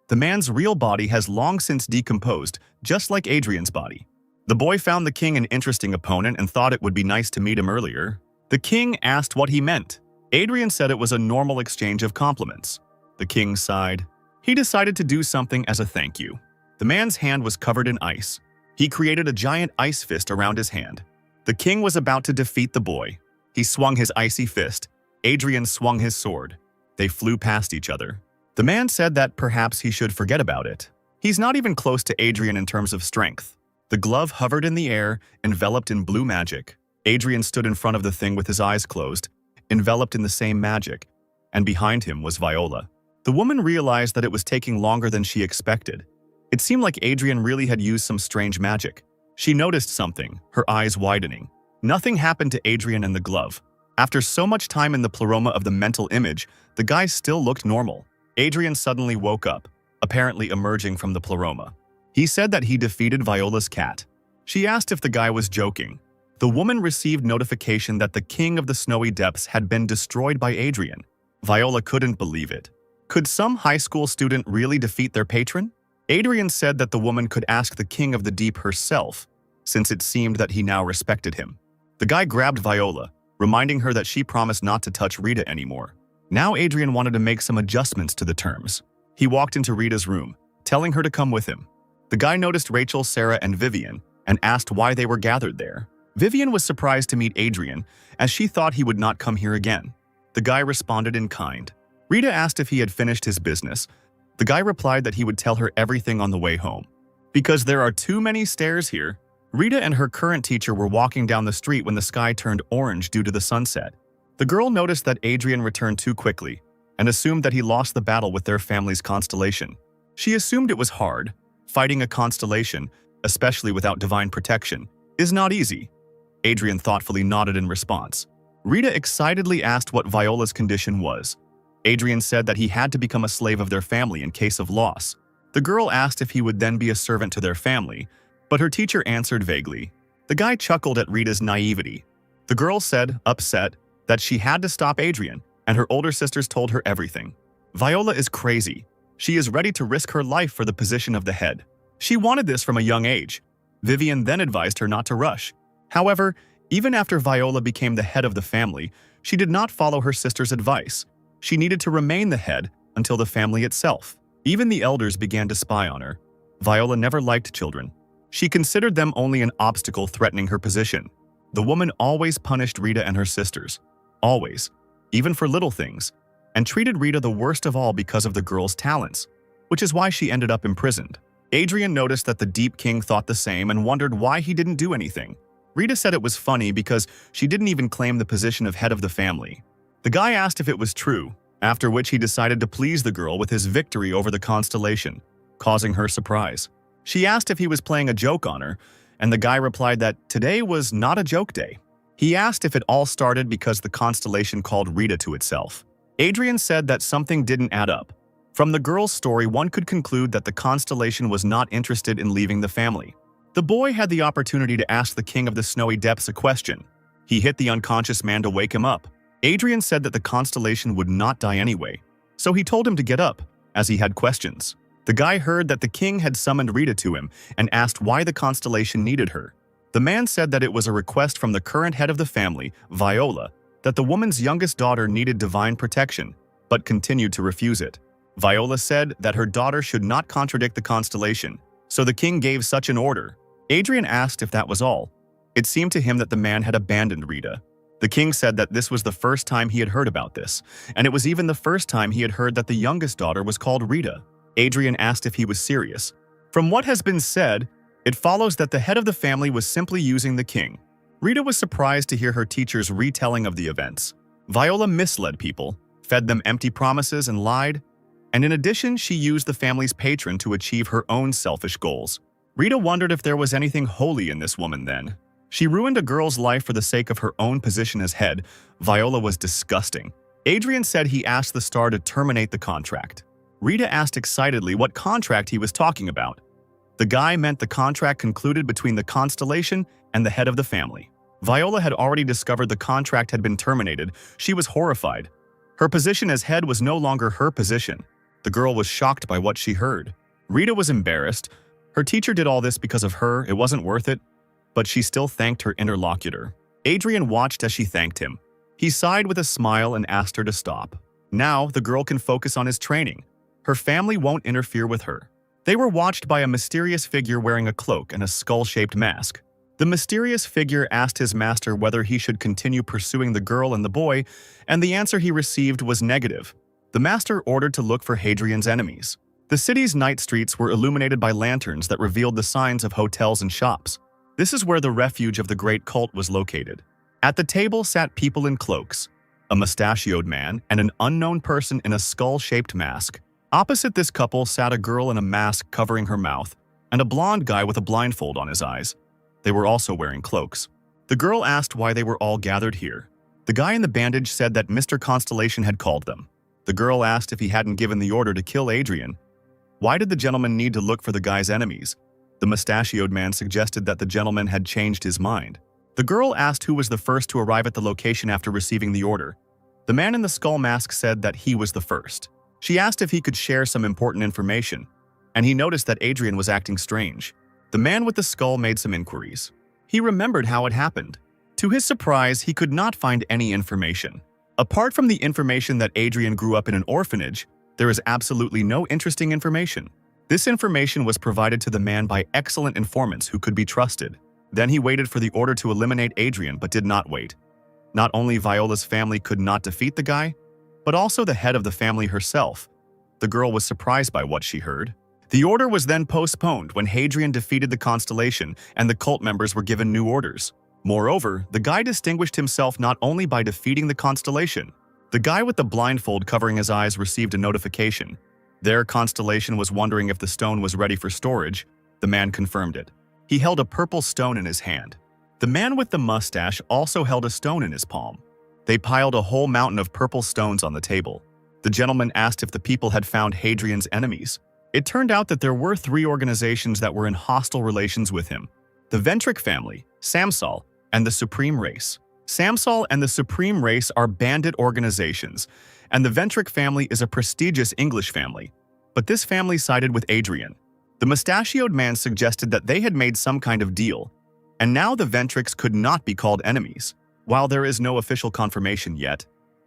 The man's real body has long since decomposed, just like Adrien's body. The boy found the king an interesting opponent and thought it would be nice to meet him earlier. The king asked what he meant. Adrien said it was a normal exchange of compliments. The king sighed. He decided to do something as a thank you. The man's hand was covered in ice. He created a giant ice fist around his hand. The king was about to defeat the boy. He swung his icy fist. Adrien swung his sword. They flew past each other. The man said that perhaps he should forget about it. He's not even close to Adrien in terms of strength. The glove hovered in the air, enveloped in blue magic. Adrien stood in front of the thing with his eyes closed, enveloped in the same magic, and behind him was Viola. The woman realized that it was taking longer than she expected. It seemed like Adrien really had used some strange magic. She noticed something, her eyes widening. Nothing happened to Adrien and the glove. After so much time in the pleroma of the mental image, the guy still looked normal. Adrien suddenly woke up, apparently emerging from the pleroma. He said that he defeated Viola's cat. She asked if the guy was joking. The woman received notification that the king of the snowy depths had been destroyed by Adrien. Viola couldn't believe it. Could some high school student really defeat their patron? Adrien said that the woman could ask the king of the deep herself, since it seemed that he now respected him. The guy grabbed Viola, reminding her that she promised not to touch Rita anymore. Now Adrien wanted to make some adjustments to the terms. He walked into Rita's room, telling her to come with him. The guy noticed Rachel, Sarah, and Vivian and asked why they were gathered there. Vivian was surprised to meet Adrien, as she thought he would not come here again. The guy responded in kind. Rita asked if he had finished his business. The guy replied that he would tell her everything on the way home. Because there are too many stairs here, Rita and her current teacher were walking down the street when the sky turned orange due to the sunset. The girl noticed that Adrien returned too quickly and assumed that he lost the battle with their family's constellation. She assumed it was hard. Fighting a constellation, especially without divine protection, is not easy. Adrien thoughtfully nodded in response. Rita excitedly asked what Viola's condition was. Adrien said that he had to become a slave of their family in case of loss. The girl asked if he would then be a servant to their family, but her teacher answered vaguely. The guy chuckled at Rita's naivety. The girl said, upset, that she had to stop Adrien, and her older sisters told her everything. Viola is crazy. She is ready to risk her life for the position of the head. She wanted this from a young age. Vivian then advised her not to rush. However, even after Viola became the head of the family, she did not follow her sister's advice. She needed to remain the head until the family itself. Even the elders began to spy on her. Viola never liked children. She considered them only an obstacle threatening her position. The woman always punished Rita and her sisters. Always. Even for little things. And treated Rita the worst of all because of the girl's talents, which is why she ended up imprisoned. Adrien noticed that the Deep King thought the same and wondered why he didn't do anything. Rita said it was funny because she didn't even claim the position of head of the family. The guy asked if it was true, after which he decided to please the girl with his victory over the constellation, causing her surprise. She asked if he was playing a joke on her, and the guy replied that today was not a joke day. He asked if it all started because the constellation called Rita to itself. Adrien said that something didn't add up. From the girl's story, one could conclude that the constellation was not interested in leaving the family. The boy had the opportunity to ask the king of the snowy depths a question. He hit the unconscious man to wake him up. Adrien said that the constellation would not die anyway, so he told him to get up, as he had questions. The guy heard that the king had summoned Rita to him and asked why the constellation needed her. The man said that it was a request from the current head of the family, Viola, that the woman's youngest daughter needed divine protection, but continued to refuse it. Viola said that her daughter should not contradict the constellation, so the king gave such an order. Adrien asked if that was all. It seemed to him that the man had abandoned Rita. The king said that this was the first time he had heard about this, and it was even the first time he had heard that the youngest daughter was called Rita. Adrien asked if he was serious. From what has been said, it follows that the head of the family was simply using the king. Rita was surprised to hear her teacher's retelling of the events. Viola misled people, fed them empty promises and lied, and in addition she used the family's patron to achieve her own selfish goals. Rita wondered if there was anything holy in this woman then. She ruined a girl's life for the sake of her own position as head. Viola was disgusting. Adrien said he asked the star to terminate the contract. Rita asked excitedly what contract he was talking about. The guy meant the contract concluded between the constellation and the head of the family. Viola had already discovered the contract had been terminated. She was horrified. Her position as head was no longer her position. The girl was shocked by what she heard. Rita was embarrassed. Her teacher did all this because of her, it wasn't worth it, but she still thanked her interlocutor. Adrien watched as she thanked him. He sighed with a smile and asked her to stop. Now, the girl can focus on his training. Her family won't interfere with her. They were watched by a mysterious figure wearing a cloak and a skull-shaped mask. The mysterious figure asked his master whether he should continue pursuing the girl and the boy, and the answer he received was negative. The master ordered to look for Hadrian's enemies. The city's night streets were illuminated by lanterns that revealed the signs of hotels and shops. This is where the refuge of the great cult was located. At the table sat people in cloaks, a mustachioed man and an unknown person in a skull-shaped mask. Opposite this couple sat a girl in a mask covering her mouth, and a blonde guy with a blindfold on his eyes. They were also wearing cloaks. The girl asked why they were all gathered here. The guy in the bandage said that Mr. Constellation had called them. The girl asked if he hadn't given the order to kill Adrien. Why did the gentleman need to look for the guy's enemies? The mustachioed man suggested that the gentleman had changed his mind. The girl asked who was the first to arrive at the location after receiving the order. The man in the skull mask said that he was the first. She asked if he could share some important information, and he noticed that Adrien was acting strange. The man with the skull made some inquiries. He remembered how it happened. To his surprise, he could not find any information. Apart from the information that Adrien grew up in an orphanage, there is absolutely no interesting information. This information was provided to the man by excellent informants who could be trusted. Then he waited for the order to eliminate Adrien but did not wait. Not only Viola's family could not defeat the guy, but also the head of the family herself. The girl was surprised by what she heard. The order was then postponed when Hadrian defeated the constellation and the cult members were given new orders. Moreover, the guy distinguished himself not only by defeating the constellation. The guy with the blindfold covering his eyes received a notification. Their constellation was wondering if the stone was ready for storage. The man confirmed it. He held a purple stone in his hand. The man with the mustache also held a stone in his palm. They piled a whole mountain of purple stones on the table. The gentleman asked if the people had found Hadrian's enemies. It turned out that there were 3 organizations that were in hostile relations with him: the Ventric family, Samsol, and the Supreme Race. Samsol and the Supreme Race are bandit organizations, and the Ventric family is a prestigious English family. But this family sided with Adrien. The mustachioed man suggested that they had made some kind of deal, and now the Ventrics could not be called enemies. While there is no official confirmation yet,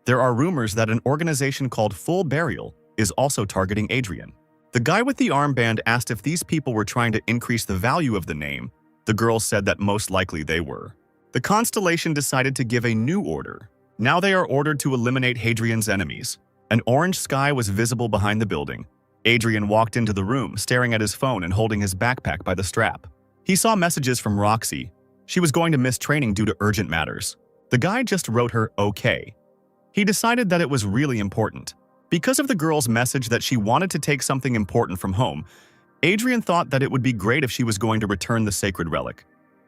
there are rumors that an organization called Full Burial is also targeting Adrien. The guy with the armband asked if these people were trying to increase the value of the name. The girl said that most likely they were. The constellation decided to give a new order. Now they are ordered to eliminate Hadrian's enemies. An orange sky was visible behind the building. Adrien walked into the room, staring at his phone and holding his backpack by the strap. He saw messages from Roxy. She was going to miss training due to urgent matters. The guy just wrote her okay. He decided that it was really important. Because of the girl's message that she wanted to take something important from home, Adrien thought that it would be great if she was going to return the sacred relic.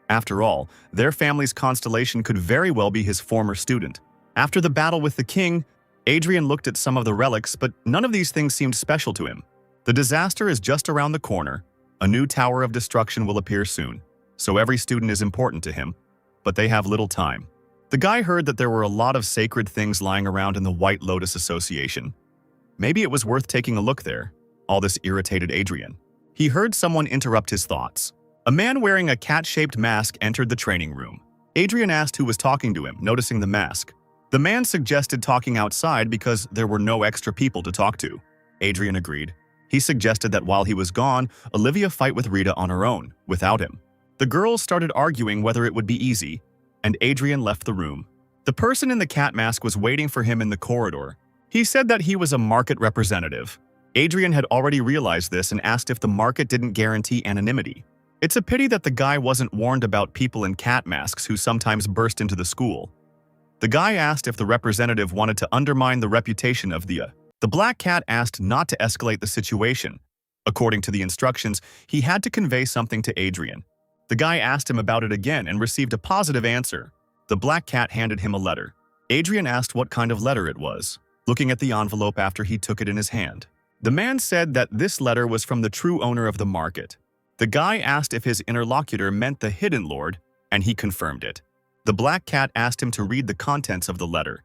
After all, their family's constellation could very well be his former student. After the battle with the king, Adrien looked at some of the relics, but none of these things seemed special to him. The disaster is just around the corner. A new tower of destruction will appear soon, so every student is important to him, but they have little time. The guy heard that there were a lot of sacred things lying around in the White Lotus Association. Maybe it was worth taking a look there. All this irritated Adrien. He heard someone interrupt his thoughts. A man wearing a cat-shaped mask entered the training room. Adrien asked who was talking to him, noticing the mask. The man suggested talking outside because there were no extra people to talk to. Adrien agreed. He suggested that while he was gone, Olivia fight with Rita on her own, without him. The girls started arguing whether it would be easy, and Adrien left the room. The person in the cat mask was waiting for him in the corridor. He said that he was a market representative. Adrien had already realized this and asked if the market didn't guarantee anonymity. It's a pity that the guy wasn't warned about people in cat masks who sometimes burst into the school. The guy asked if the representative wanted to undermine the reputation of the black cat asked not to escalate the situation. According to the instructions, he had to convey something to Adrien. The guy asked him about it again and received a positive answer. The black cat handed him a letter. Adrien asked what kind of letter it was, looking at the envelope after he took it in his hand. The man said that this letter was from the true owner of the market. The guy asked if his interlocutor meant the Hidden Lord, and he confirmed it. The black cat asked him to read the contents of the letter,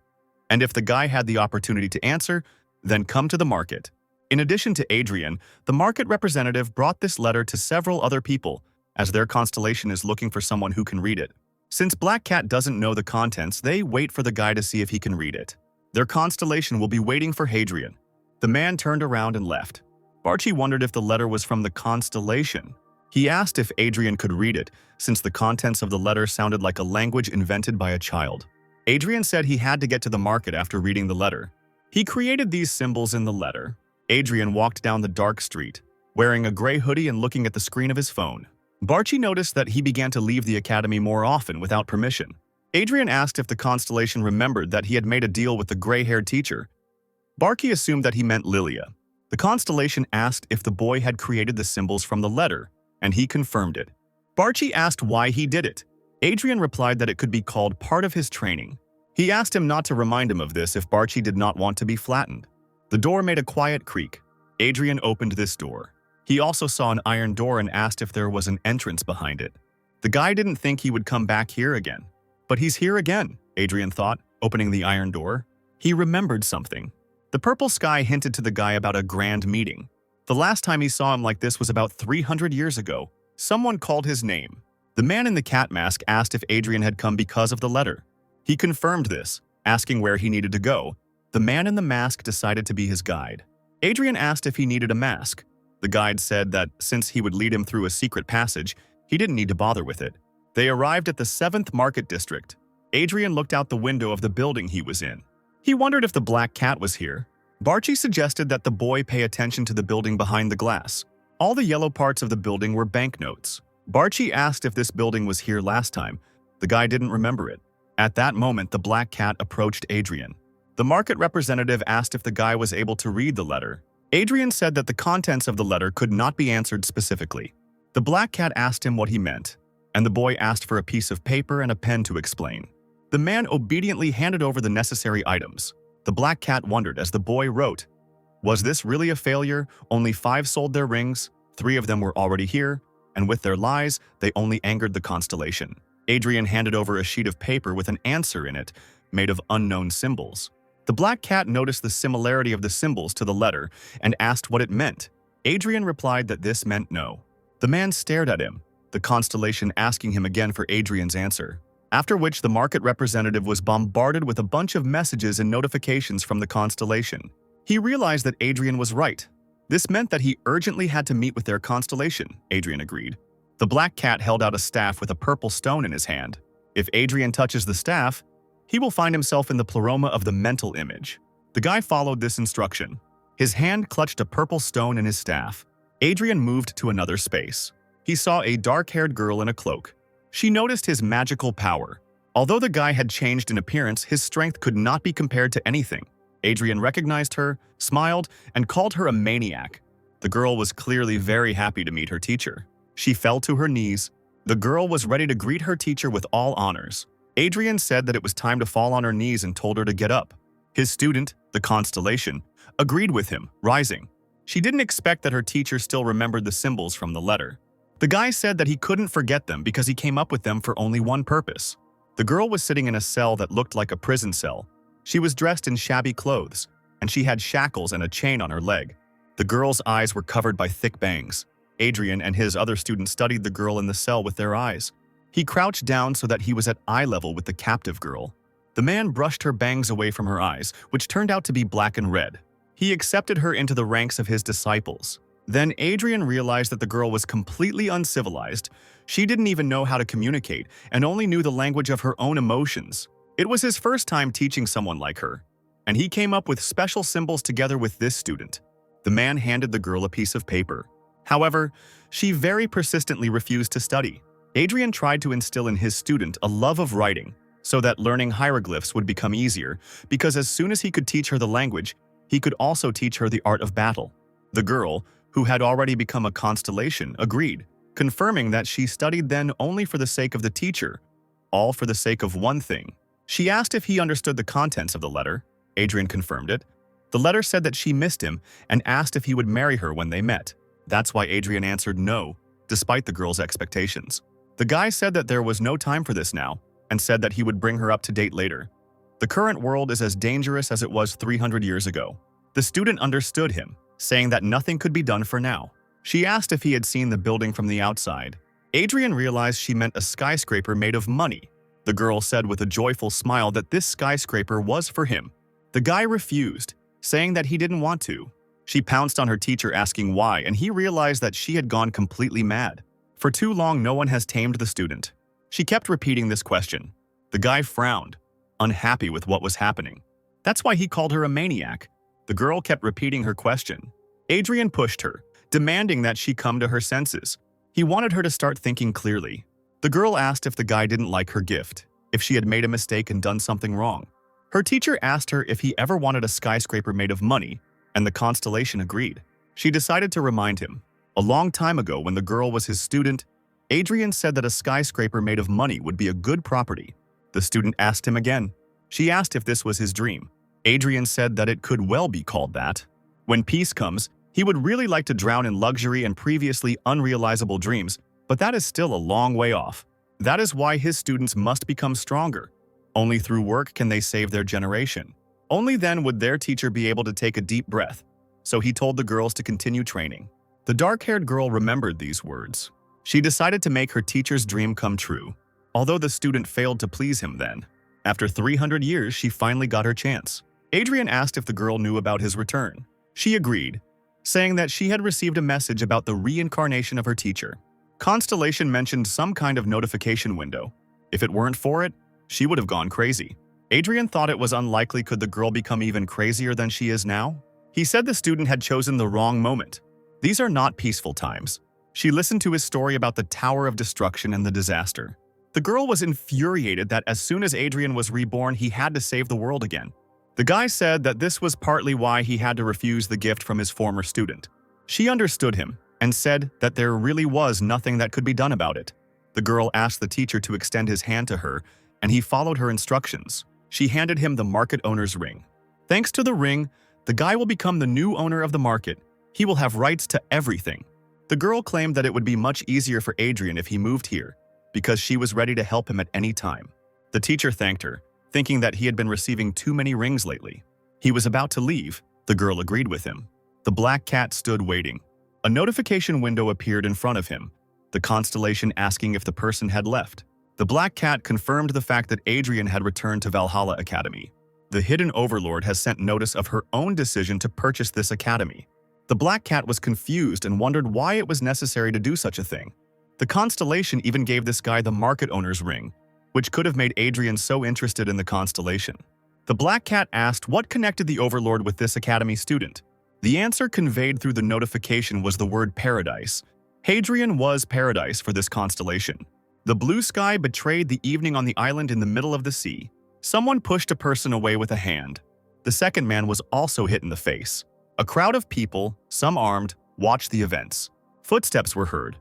and if the guy had the opportunity to answer, then come to the market. In addition to Adrien, the market representative brought this letter to several other people, as their constellation is looking for someone who can read it. Since Black Cat doesn't know the contents, they wait for the guy to see if he can read it. Their constellation will be waiting for Hadrien. The man turned around and left. Barchi wondered if the letter was from the constellation. He asked if Adrien could read it, since the contents of the letter sounded like a language invented by a child. Adrien said he had to get to the market after reading the letter. He created these symbols in the letter. Adrien walked down the dark street, wearing a gray hoodie and looking at the screen of his phone. Barchi noticed that he began to leave the academy more often without permission. Adrien asked if the constellation remembered that he had made a deal with the gray-haired teacher. Barchi assumed that he meant Lilia. The constellation asked if the boy had created the symbols from the letter, and he confirmed it. Barchi asked why he did it. Adrien replied that it could be called part of his training. He asked him not to remind him of this if Barchi did not want to be flattened. The door made a quiet creak. Adrien opened this door. He also saw an iron door and asked if there was an entrance behind it. The guy didn't think he would come back here again. But he's here again, Adrien thought, opening the iron door. He remembered something. The purple sky hinted to the guy about a grand meeting. The last time he saw him like this was about 300 years ago. Someone called his name. The man in the cat mask asked if Adrien had come because of the letter. He confirmed this, asking where he needed to go. The man in the mask decided to be his guide. Adrien asked if he needed a mask. The guide said that since he would lead him through a secret passage, he didn't need to bother with it. They arrived at the 7th Market District. Adrien looked out the window of the building he was in. He wondered if the black cat was here. Barchi suggested that the boy pay attention to the building behind the glass. All the yellow parts of the building were banknotes. Barchi asked if this building was here last time. The guy didn't remember it. At that moment, the black cat approached Adrien. The market representative asked if the guy was able to read the letter. Adrien said that the contents of the letter could not be answered specifically. The black cat asked him what he meant, and the boy asked for a piece of paper and a pen to explain. The man obediently handed over the necessary items. The black cat wondered as the boy wrote, "Was this really a failure? Only 5 sold their rings, 3 of them were already here, and with their lies, they only angered the constellation." Adrien handed over a sheet of paper with an answer in it, made of unknown symbols. The black cat noticed the similarity of the symbols to the letter and asked what it meant. Adrien replied that this meant no. The man stared at him, the constellation asking him again for Adrien's answer. After which the market representative was bombarded with a bunch of messages and notifications from the constellation. He realized that Adrien was right. This meant that he urgently had to meet with their constellation, Adrien agreed. The black cat held out a staff with a purple stone in his hand. If Adrien touches the staff, he will find himself in the pleroma of the mental image. The guy followed this instruction. His hand clutched a purple stone in his staff. Adrien moved to another space. He saw a dark-haired girl in a cloak. She noticed his magical power. Although the guy had changed in appearance, his strength could not be compared to anything. Adrien recognized her, smiled, and called her a maniac. The girl was clearly very happy to meet her teacher. She fell to her knees. The girl was ready to greet her teacher with all honors. Adrien said that it was time to fall on her knees and told her to get up. His student, the constellation, agreed with him, rising. She didn't expect that her teacher still remembered the symbols from the letter. The guy said that he couldn't forget them because he came up with them for only one purpose. The girl was sitting in a cell that looked like a prison cell. She was dressed in shabby clothes, and she had shackles and a chain on her leg. The girl's eyes were covered by thick bangs. Adrien and his other students studied the girl in the cell with their eyes. He crouched down so that he was at eye level with the captive girl. The man brushed her bangs away from her eyes, which turned out to be black and red. He accepted her into the ranks of his disciples. Then Adrien realized that the girl was completely uncivilized. She didn't even know how to communicate and only knew the language of her own emotions. It was his first time teaching someone like her, and he came up with special symbols together with this student. The man handed the girl a piece of paper. However, she very persistently refused to study. Adrien tried to instill in his student a love of writing so that learning hieroglyphs would become easier, because as soon as he could teach her the language, he could also teach her the art of battle. The girl, who had already become a constellation, agreed, confirming that she studied then only for the sake of the teacher, all for the sake of one thing. She asked if he understood the contents of the letter. Adrien confirmed it. The letter said that she missed him and asked if he would marry her when they met. That's why Adrien answered no, despite the girl's expectations. The guy said that there was no time for this now, and said that he would bring her up to date later. The current world is as dangerous as it was 300 years ago. The student understood him, saying that nothing could be done for now. She asked if he had seen the building from the outside. Adrien realized she meant a skyscraper made of money. The girl said with a joyful smile that this skyscraper was for him. The guy refused, saying that he didn't want to. She pounced on her teacher asking why, and he realized that she had gone completely mad. For too long, no one has tamed the student. She kept repeating this question. The guy frowned, unhappy with what was happening. That's why he called her a maniac. The girl kept repeating her question. Adrien pushed her, demanding that she come to her senses. He wanted her to start thinking clearly. The girl asked if the guy didn't like her gift, if she had made a mistake and done something wrong. Her teacher asked her if he ever wanted a skyscraper made of money, and the constellation agreed. She decided to remind him. A long time ago, when the girl was his student, Adrien said that a skyscraper made of money would be a good property. The student asked him again. She asked if this was his dream. Adrien said that it could well be called that. When peace comes, he would really like to drown in luxury and previously unrealizable dreams, but that is still a long way off. That is why his students must become stronger. Only through work can they save their generation. Only then would their teacher be able to take a deep breath. So he told the girls to continue training. The dark-haired girl remembered these words. She decided to make her teacher's dream come true, although the student failed to please him then. After 300 years, she finally got her chance. Adrien asked if the girl knew about his return. She agreed, saying that she had received a message about the reincarnation of her teacher. Constellation mentioned some kind of notification window. If it weren't for it, she would have gone crazy. Adrien thought it was unlikely could the girl become even crazier than she is now. He said the student had chosen the wrong moment. These are not peaceful times. She listened to his story about the Tower of Destruction and the disaster. The girl was infuriated that as soon as Adrien was reborn, he had to save the world again. The guy said that this was partly why he had to refuse the gift from his former student. She understood him and said that there really was nothing that could be done about it. The girl asked the teacher to extend his hand to her, and he followed her instructions. She handed him the market owner's ring. Thanks to the ring, the guy will become the new owner of the market. He will have rights to everything. The girl claimed that it would be much easier for Adrien if he moved here, because she was ready to help him at any time. The teacher thanked her, thinking that he had been receiving too many rings lately. He was about to leave. The girl agreed with him. The black cat stood waiting. A notification window appeared in front of him, the constellation asking if the person had left. The black cat confirmed the fact that Adrien had returned to Valhalla Academy. The hidden overlord has sent notice of her own decision to purchase this academy. The black cat was confused and wondered why it was necessary to do such a thing. The constellation even gave this guy the market owner's ring, which could have made Adrien so interested in the constellation. The black cat asked what connected the overlord with this academy student. The answer conveyed through the notification was the word paradise. Adrien was paradise for this constellation. The blue sky betrayed the evening on the island in the middle of the sea. Someone pushed a person away with a hand. The second man was also hit in the face. A crowd of people, some armed, watched the events. Footsteps were heard.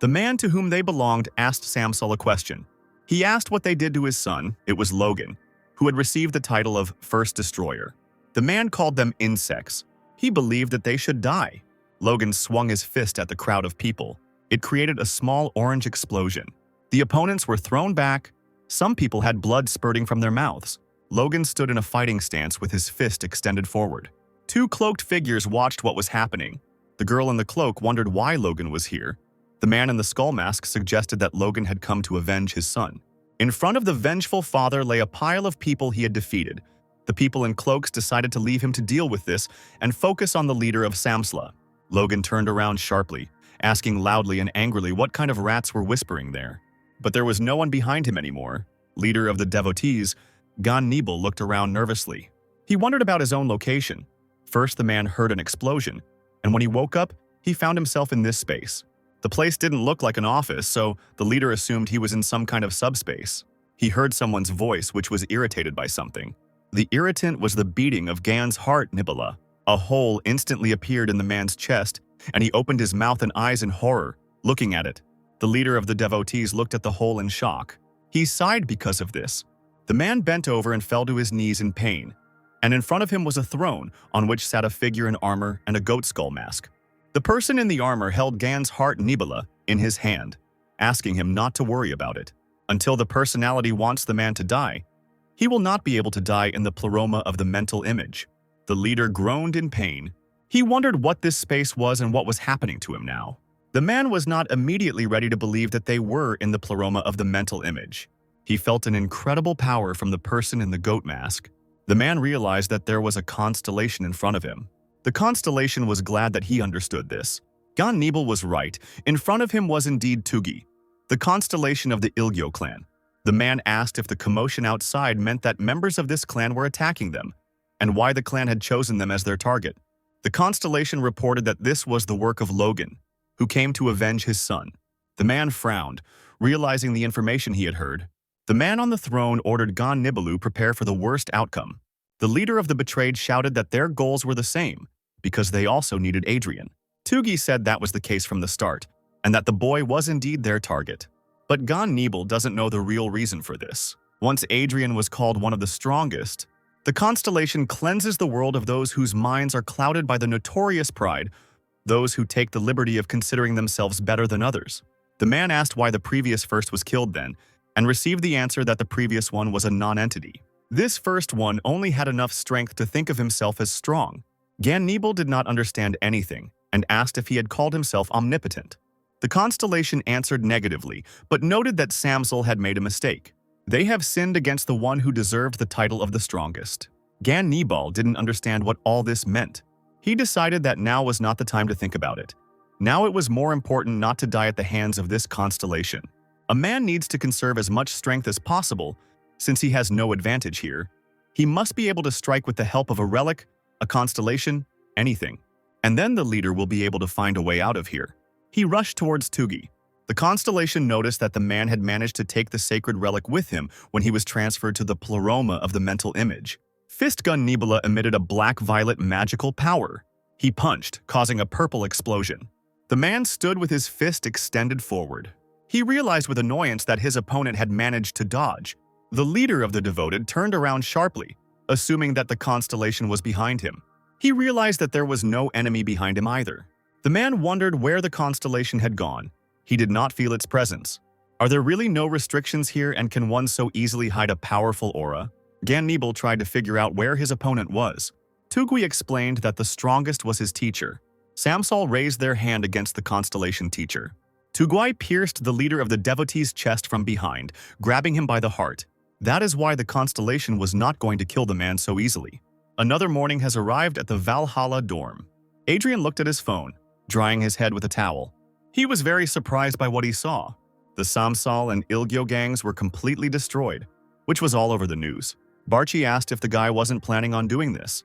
The man to whom they belonged asked Samsol a question. He asked what they did to his son. It was Logan, who had received the title of First Destroyer. The man called them insects. He believed that they should die. Logan swung his fist at the crowd of people. It created a small orange explosion. The opponents were thrown back. Some people had blood spurting from their mouths. Logan stood in a fighting stance with his fist extended forward. Two cloaked figures watched what was happening. The girl in the cloak wondered why Logan was here. The man in the skull mask suggested that Logan had come to avenge his son. In front of the vengeful father lay a pile of people he had defeated. The people in cloaks decided to leave him to deal with this and focus on the leader of Samsla. Logan turned around sharply, asking loudly and angrily what kind of rats were whispering there. But there was no one behind him anymore. Leader of the devotees, Gan Nebel looked around nervously. He wondered about his own location. First, the man heard an explosion, and when he woke up, he found himself in this space. The place didn't look like an office, so the leader assumed he was in some kind of subspace. He heard someone's voice, which was irritated by something. The irritant was the beating of Gan's heart Nibala. A hole instantly appeared in the man's chest, and he opened his mouth and eyes in horror, looking at it. The leader of the devotees looked at the hole in shock. He sighed because of this. The man bent over and fell to his knees in pain, and in front of him was a throne on which sat a figure in armor and a goat skull mask. The person in the armor held Gan's heart Nibala in his hand, asking him not to worry about it. Until the personality wants the man to die, he will not be able to die in the pleroma of the mental image. The leader groaned in pain. He wondered what this space was and what was happening to him now. The man was not immediately ready to believe that they were in the pleroma of the mental image. He felt an incredible power from the person in the goat mask. The man realized that there was a constellation in front of him. The constellation was glad that he understood this. Gan Nebel was right. In front of him was indeed Tugi, the constellation of the Ilgio clan. The man asked if the commotion outside meant that members of this clan were attacking them, and why the clan had chosen them as their target. The constellation reported that this was the work of Logan, who came to avenge his son. The man frowned, realizing the information he had heard. The man on the throne ordered Gan Nibelu prepare for the worst outcome. The leader of the betrayed shouted that their goals were the same, because they also needed Adrien. Tugi said that was the case from the start, and that the boy was indeed their target. But Gan Nebel doesn't know the real reason for this. Once Adrien was called one of the strongest, the constellation cleanses the world of those whose minds are clouded by the notorious pride, those who take the liberty of considering themselves better than others. The man asked why the previous first was killed then, and received the answer that the previous one was a non-entity. This first one only had enough strength to think of himself as strong. Gan did not understand anything, and asked if he had called himself omnipotent. The constellation answered negatively, but noted that Samsol had made a mistake. They have sinned against the one who deserved the title of the strongest. Gan didn't understand what all this meant. He decided that now was not the time to think about it. Now it was more important not to die at the hands of this constellation. A man needs to conserve as much strength as possible, since he has no advantage here. He must be able to strike with the help of a relic, a constellation, anything. And then the leader will be able to find a way out of here. He rushed towards Tugi. The constellation noticed that the man had managed to take the sacred relic with him when he was transferred to the pleroma of the mental image. Fist Gun Nebula emitted a black-violet magical power. He punched, causing a purple explosion. The man stood with his fist extended forward. He realized with annoyance that his opponent had managed to dodge. The leader of the devoted turned around sharply, assuming that the constellation was behind him. He realized that there was no enemy behind him either. The man wondered where the constellation had gone. He did not feel its presence. Are there really no restrictions here, and can one so easily hide a powerful aura? Gan tried to figure out where his opponent was. Tugui explained that the strongest was his teacher. Samsol raised their hand against the constellation teacher. Tugui pierced the leader of the devotee's chest from behind, grabbing him by the heart. That is why the constellation was not going to kill the man so easily. Another morning has arrived at the Valhalla dorm. Adrien looked at his phone, drying his head with a towel. He was very surprised by what he saw. The Samsol and Ilgio gangs were completely destroyed, which was all over the news. Barchi asked if the guy wasn't planning on doing this,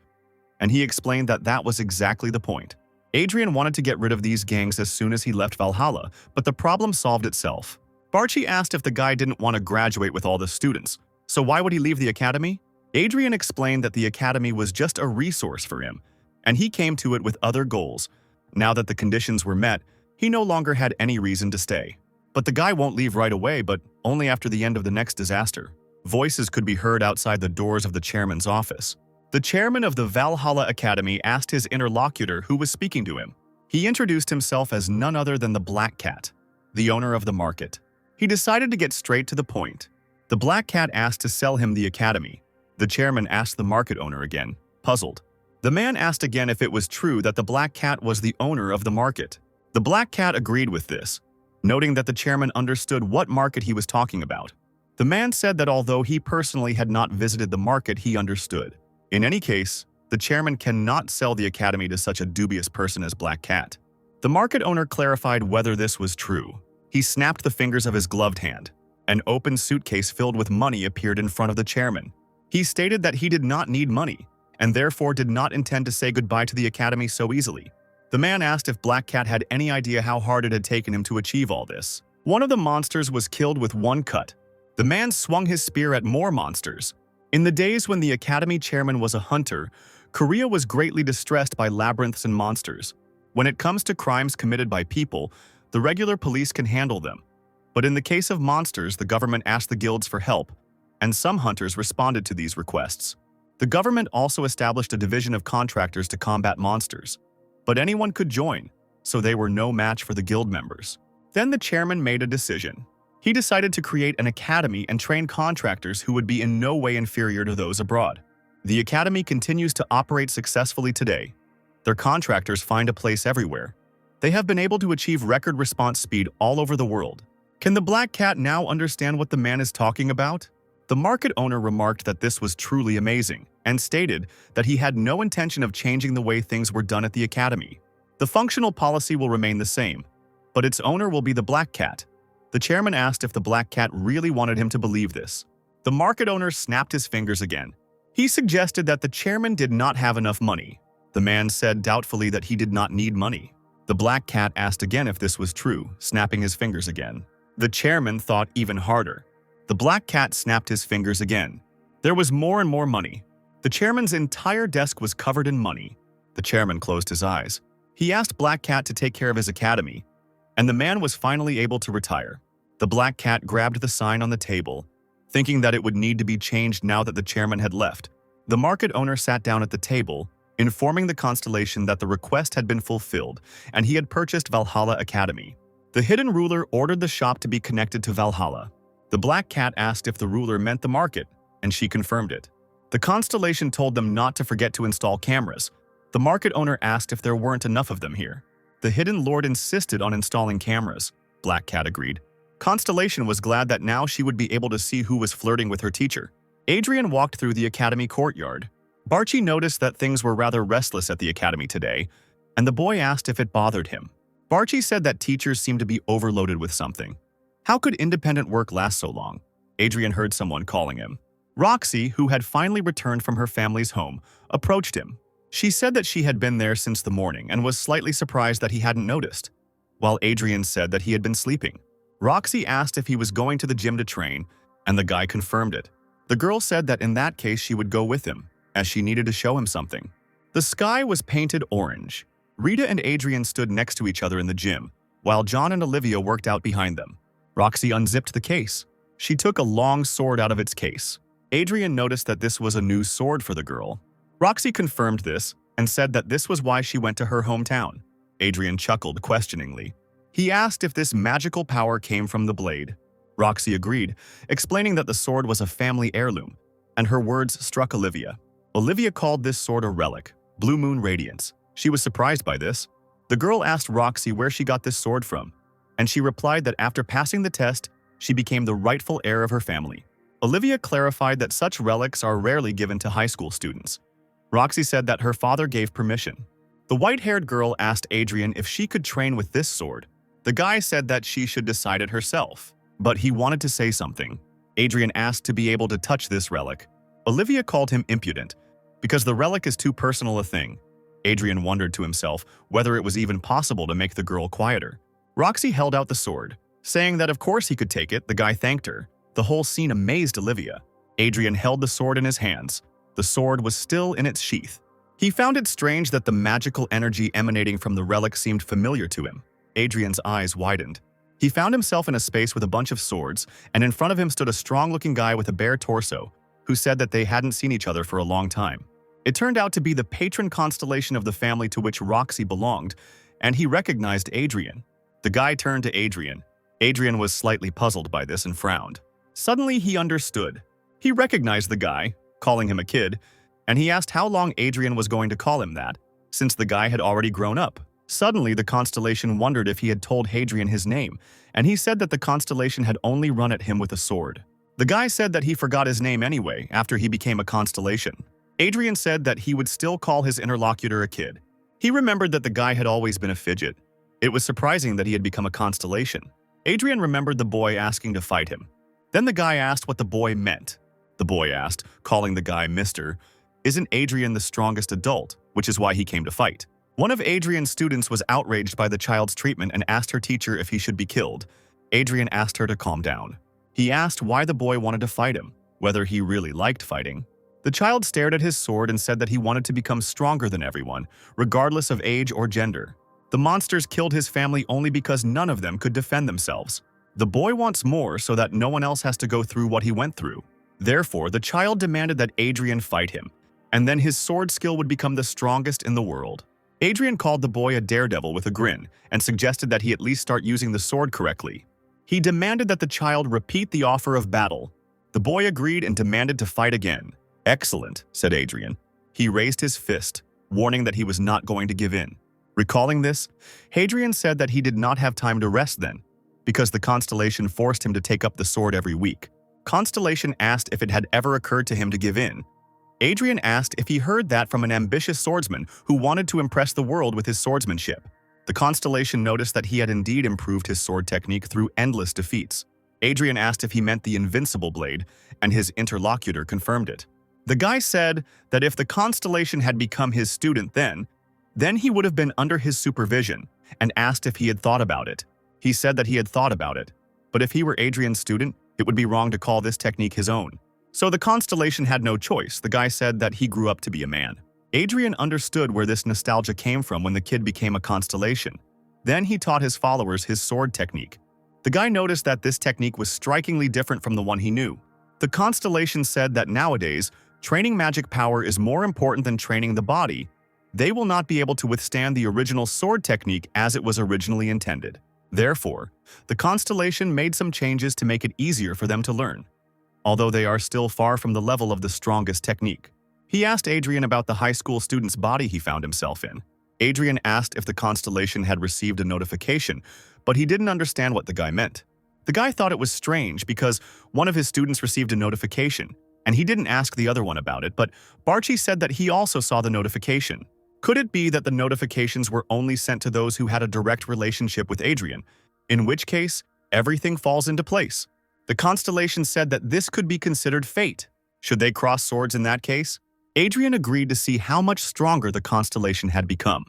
and he explained that that was exactly the point. Adrien wanted to get rid of these gangs as soon as he left Valhalla, but the problem solved itself. Barchi asked if the guy didn't want to graduate with all the students, so why would he leave the academy? Adrien explained that the academy was just a resource for him, and he came to it with other goals. Now that the conditions were met, he no longer had any reason to stay. But the guy won't leave right away, but only after the end of the next disaster. Voices could be heard outside the doors of the chairman's office. The chairman of the Valhalla Academy asked his interlocutor who was speaking to him. He introduced himself as none other than the Black Cat, the owner of the market. He decided to get straight to the point. The Black Cat asked to sell him the academy. The chairman asked the market owner again, puzzled. The man asked again if it was true that the Black Cat was the owner of the market. The Black Cat agreed with this, noting that the chairman understood what market he was talking about. The man said that although he personally had not visited the market, he understood. In any case, the chairman cannot sell the academy to such a dubious person as Black Cat. The market owner clarified whether this was true. He snapped the fingers of his gloved hand. An open suitcase filled with money appeared in front of the chairman. He stated that he did not need money, and therefore did not intend to say goodbye to the academy so easily. The man asked if Black Cat had any idea how hard it had taken him to achieve all this. One of the monsters was killed with one cut. The man swung his spear at more monsters. In the days when the academy chairman was a hunter, Korea was greatly distressed by labyrinths and monsters. When it comes to crimes committed by people, the regular police can handle them. But in the case of monsters, the government asked the guilds for help, and some hunters responded to these requests. The government also established a division of contractors to combat monsters. But anyone could join, so they were no match for the guild members. Then the chairman made a decision. He decided to create an academy and train contractors who would be in no way inferior to those abroad. The academy continues to operate successfully today. Their contractors find a place everywhere. They have been able to achieve record response speed all over the world. Can the Black Cat now understand what the man is talking about? The market owner remarked that this was truly amazing, and stated that he had no intention of changing the way things were done at the academy. The functional policy will remain the same, but its owner will be the Black Cat. The chairman asked if the Black Cat really wanted him to believe this. The market owner snapped his fingers again. He suggested that the chairman did not have enough money. The man said doubtfully that he did not need money. The Black Cat asked again if this was true, snapping his fingers again. The chairman thought even harder. The Black Cat snapped his fingers again. There was more and more money. The chairman's entire desk was covered in money. The chairman closed his eyes. He asked Black Cat to take care of his academy, and the man was finally able to retire. The Black Cat grabbed the sign on the table, thinking that it would need to be changed now that the chairman had left. The market owner sat down at the table, informing the constellation that the request had been fulfilled and he had purchased Valhalla Academy. The hidden ruler ordered the shop to be connected to Valhalla. The black cat asked if the ruler meant the market, and she confirmed it. The constellation told them not to forget to install cameras. The market owner asked if there weren't enough of them here. The hidden lord insisted on installing cameras. Black cat agreed. Constellation was glad that now she would be able to see who was flirting with her teacher. Adrien walked through the academy courtyard. Barchi noticed that things were rather restless at the academy today, and the boy asked if it bothered him. Barchi said that teachers seemed to be overloaded with something. How could independent work last so long? Adrien heard someone calling him. Roxy, who had finally returned from her family's home, approached him. She said that she had been there since the morning and was slightly surprised that he hadn't noticed, while Adrien said that he had been sleeping. Roxy asked if he was going to the gym to train, and the guy confirmed it. The girl said that in that case she would go with him, as she needed to show him something. The sky was painted orange. Rita and Adrien stood next to each other in the gym, while John and Olivia worked out behind them. Roxy unzipped the case. She took a long sword out of its case. Adrien noticed that this was a new sword for the girl. Roxy confirmed this and said that this was why she went to her hometown. Adrien chuckled questioningly. He asked if this magical power came from the blade. Roxy agreed, explaining that the sword was a family heirloom, and her words struck Olivia. Olivia called this sword a relic, Blue Moon Radiance. She was surprised by this. The girl asked Roxy where she got this sword from, and she replied that after passing the test, she became the rightful heir of her family. Olivia clarified that such relics are rarely given to high school students. Roxy said that her father gave permission. The white-haired girl asked Adrien if she could train with this sword. The guy said that she should decide it herself, but he wanted to say something. Adrien asked to be able to touch this relic. Olivia called him impudent, because the relic is too personal a thing. Adrien wondered to himself whether it was even possible to make the girl quieter. Roxy held out the sword, saying that of course he could take it. The guy thanked her. The whole scene amazed Olivia. Adrien held the sword in his hands. The sword was still in its sheath. He found it strange that the magical energy emanating from the relic seemed familiar to him. Adrien's eyes widened. He found himself in a space with a bunch of swords, and in front of him stood a strong-looking guy with a bare torso, who said that they hadn't seen each other for a long time. It turned out to be the patron constellation of the family to which Roxy belonged, and he recognized Adrien. The guy turned to Adrien. Adrien was slightly puzzled by this and frowned. Suddenly, he understood. He recognized the guy, calling him a kid, and he asked how long Adrien was going to call him that, since the guy had already grown up. Suddenly, the constellation wondered if he had told Adrien his name, and he said that the constellation had only run at him with a sword. The guy said that he forgot his name anyway after he became a constellation. Adrien said that he would still call his interlocutor a kid. He remembered that the guy had always been a fidget. It was surprising that he had become a constellation. Adrien remembered the boy asking to fight him. Then the guy asked what the boy meant. The boy asked, calling the guy Mr. Isn't Adrien the strongest adult, which is why he came to fight? One of Adrien's students was outraged by the child's treatment and asked her teacher if he should be killed. Adrien asked her to calm down. He asked why the boy wanted to fight him, whether he really liked fighting. The child stared at his sword and said that he wanted to become stronger than everyone, regardless of age or gender. The monsters killed his family only because none of them could defend themselves. The boy wants more so that no one else has to go through what he went through. Therefore, the child demanded that Adrien fight him, and then his sword skill would become the strongest in the world. Adrien called the boy a daredevil with a grin and suggested that he at least start using the sword correctly. He demanded that the child repeat the offer of battle. The boy agreed and demanded to fight again. Excellent, said Adrien. He raised his fist, warning that he was not going to give in. Recalling this, Adrien said that he did not have time to rest then, because the constellation forced him to take up the sword every week. Constellation asked if it had ever occurred to him to give in. Adrien asked if he heard that from an ambitious swordsman who wanted to impress the world with his swordsmanship. The constellation noticed that he had indeed improved his sword technique through endless defeats. Adrien asked if he meant the invincible blade, and his interlocutor confirmed it. The guy said that if the constellation had become his student then he would have been under his supervision, and asked if he had thought about it. He said that he had thought about it, but if he were Adrien's student, it would be wrong to call this technique his own. So the constellation had no choice. The guy said that he grew up to be a man. Adrien understood where this nostalgia came from when the kid became a constellation. Then he taught his followers his sword technique. The guy noticed that this technique was strikingly different from the one he knew. The constellation said that nowadays, training magic power is more important than training the body. They will not be able to withstand the original sword technique as it was originally intended. Therefore, the constellation made some changes to make it easier for them to learn, although they are still far from the level of the strongest technique. He asked Adrien about the high school student's body he found himself in. Adrien asked if the constellation had received a notification, but he didn't understand what the guy meant. The guy thought it was strange because one of his students received a notification, and he didn't ask the other one about it, but Barchi said that he also saw the notification. Could it be that the notifications were only sent to those who had a direct relationship with Adrien, in which case, everything falls into place? The constellation said that this could be considered fate. Should they cross swords in that case? Adrien agreed to see how much stronger the constellation had become.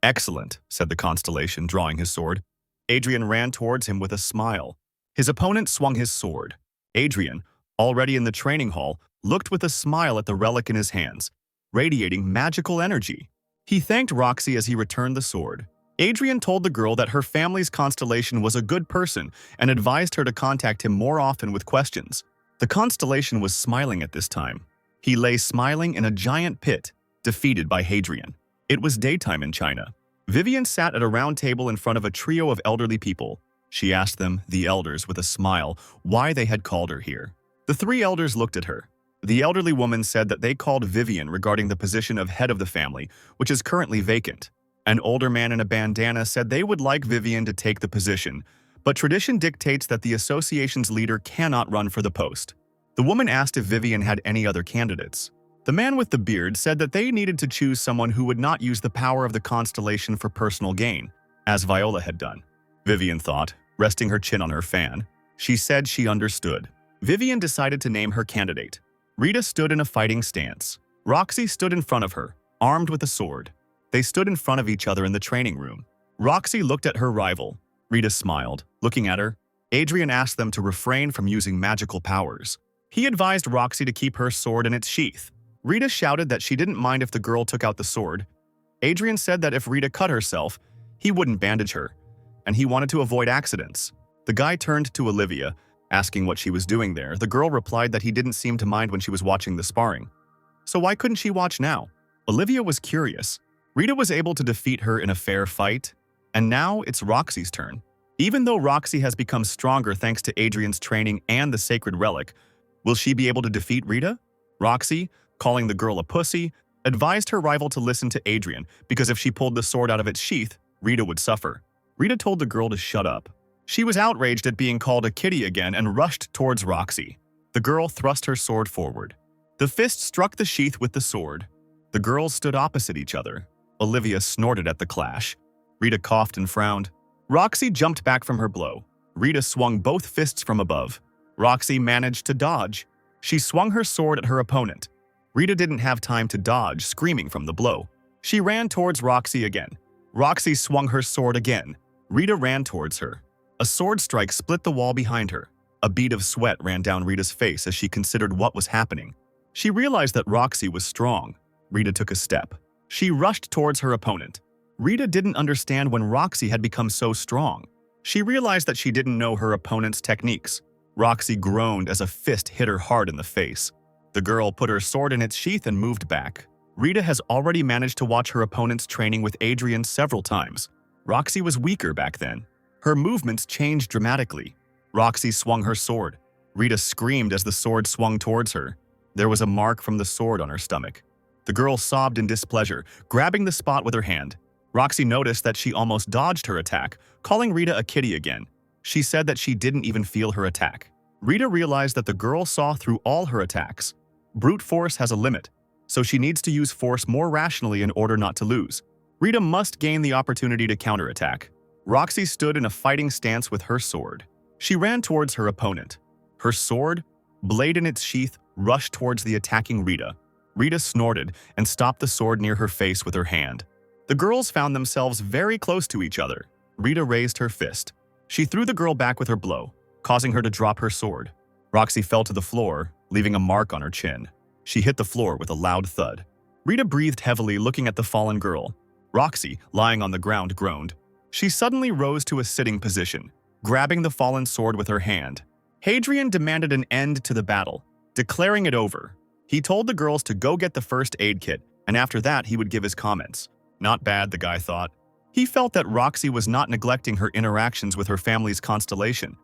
Excellent, said the constellation, drawing his sword. Adrien ran towards him with a smile. His opponent swung his sword. Adrien, already in the training hall, looked with a smile at the relic in his hands, radiating magical energy. He thanked Roxy as he returned the sword. Adrien told the girl that her family's constellation was a good person and advised her to contact him more often with questions. The constellation was smiling at this time. He lay smiling in a giant pit, defeated by Hadrian. It was daytime in China. Vivian sat at a round table in front of a trio of elderly people. She asked them, the elders, with a smile, why they had called her here. The three elders looked at her. The elderly woman said that they called Vivian regarding the position of head of the family, which is currently vacant. An older man in a bandana said they would like Vivian to take the position, but tradition dictates that the association's leader cannot run for the post. The woman asked if Vivian had any other candidates. The man with the beard said that they needed to choose someone who would not use the power of the constellation for personal gain, as Viola had done. Vivian thought, resting her chin on her fan. She said she understood. Vivian decided to name her candidate. Rita stood in a fighting stance. Roxy stood in front of her, armed with a sword. They stood in front of each other in the training room. Roxy looked at her rival. Rita smiled, looking at her. Adrien asked them to refrain from using magical powers. He advised Roxy to keep her sword in its sheath. Rita shouted that she didn't mind if the girl took out the sword. Adrien said that if Rita cut herself, he wouldn't bandage her, and he wanted to avoid accidents. The guy turned to Olivia, asking what she was doing there. The girl replied that he didn't seem to mind when she was watching the sparring. So why couldn't she watch now? Olivia was curious. Rita was able to defeat her in a fair fight, and now it's Roxy's turn. Even though Roxy has become stronger thanks to Adrien's training and the sacred relic, will she be able to defeat Rita? Roxy, calling the girl a pussy, advised her rival to listen to Adrien because if she pulled the sword out of its sheath, Rita would suffer. Rita told the girl to shut up. She was outraged at being called a kitty again and rushed towards Roxy. The girl thrust her sword forward. The fist struck the sheath with the sword. The girls stood opposite each other. Olivia snorted at the clash. Rita coughed and frowned. Roxy jumped back from her blow. Rita swung both fists from above. Roxy managed to dodge. She swung her sword at her opponent. Rita didn't have time to dodge, screaming from the blow. She ran towards Roxy again. Roxy swung her sword again. Rita ran towards her. A sword strike split the wall behind her. A bead of sweat ran down Rita's face as she considered what was happening. She realized that Roxy was strong. Rita took a step. She rushed towards her opponent. Rita didn't understand when Roxy had become so strong. She realized that she didn't know her opponent's techniques. Roxy groaned as a fist hit her hard in the face. The girl put her sword in its sheath and moved back. Rita has already managed to watch her opponent's training with Adrien several times. Roxy was weaker back then. Her movements changed dramatically. Roxy swung her sword. Rita screamed as the sword swung towards her. There was a mark from the sword on her stomach. The girl sobbed in displeasure, grabbing the spot with her hand. Roxy noticed that she almost dodged her attack, calling Rita a kitty again. She said that she didn't even feel her attack. Rita realized that the girl saw through all her attacks. Brute force has a limit, so she needs to use force more rationally in order not to lose. Rita must gain the opportunity to counterattack. Roxy stood in a fighting stance with her sword. She ran towards her opponent. Her sword, blade in its sheath, rushed towards the attacking Rita. Rita snorted and stopped the sword near her face with her hand. The girls found themselves very close to each other. Rita raised her fist. She threw the girl back with her blow, causing her to drop her sword. Roxy fell to the floor, leaving a mark on her chin. She hit the floor with a loud thud. Rita breathed heavily, looking at the fallen girl. Roxy, lying on the ground, groaned. She suddenly rose to a sitting position, grabbing the fallen sword with her hand. Hadrien demanded an end to the battle, declaring it over. He told the girls to go get the first aid kit, and after that he would give his comments. Not bad, the guy thought. He felt that Roxy was not neglecting her interactions with her family's constellation,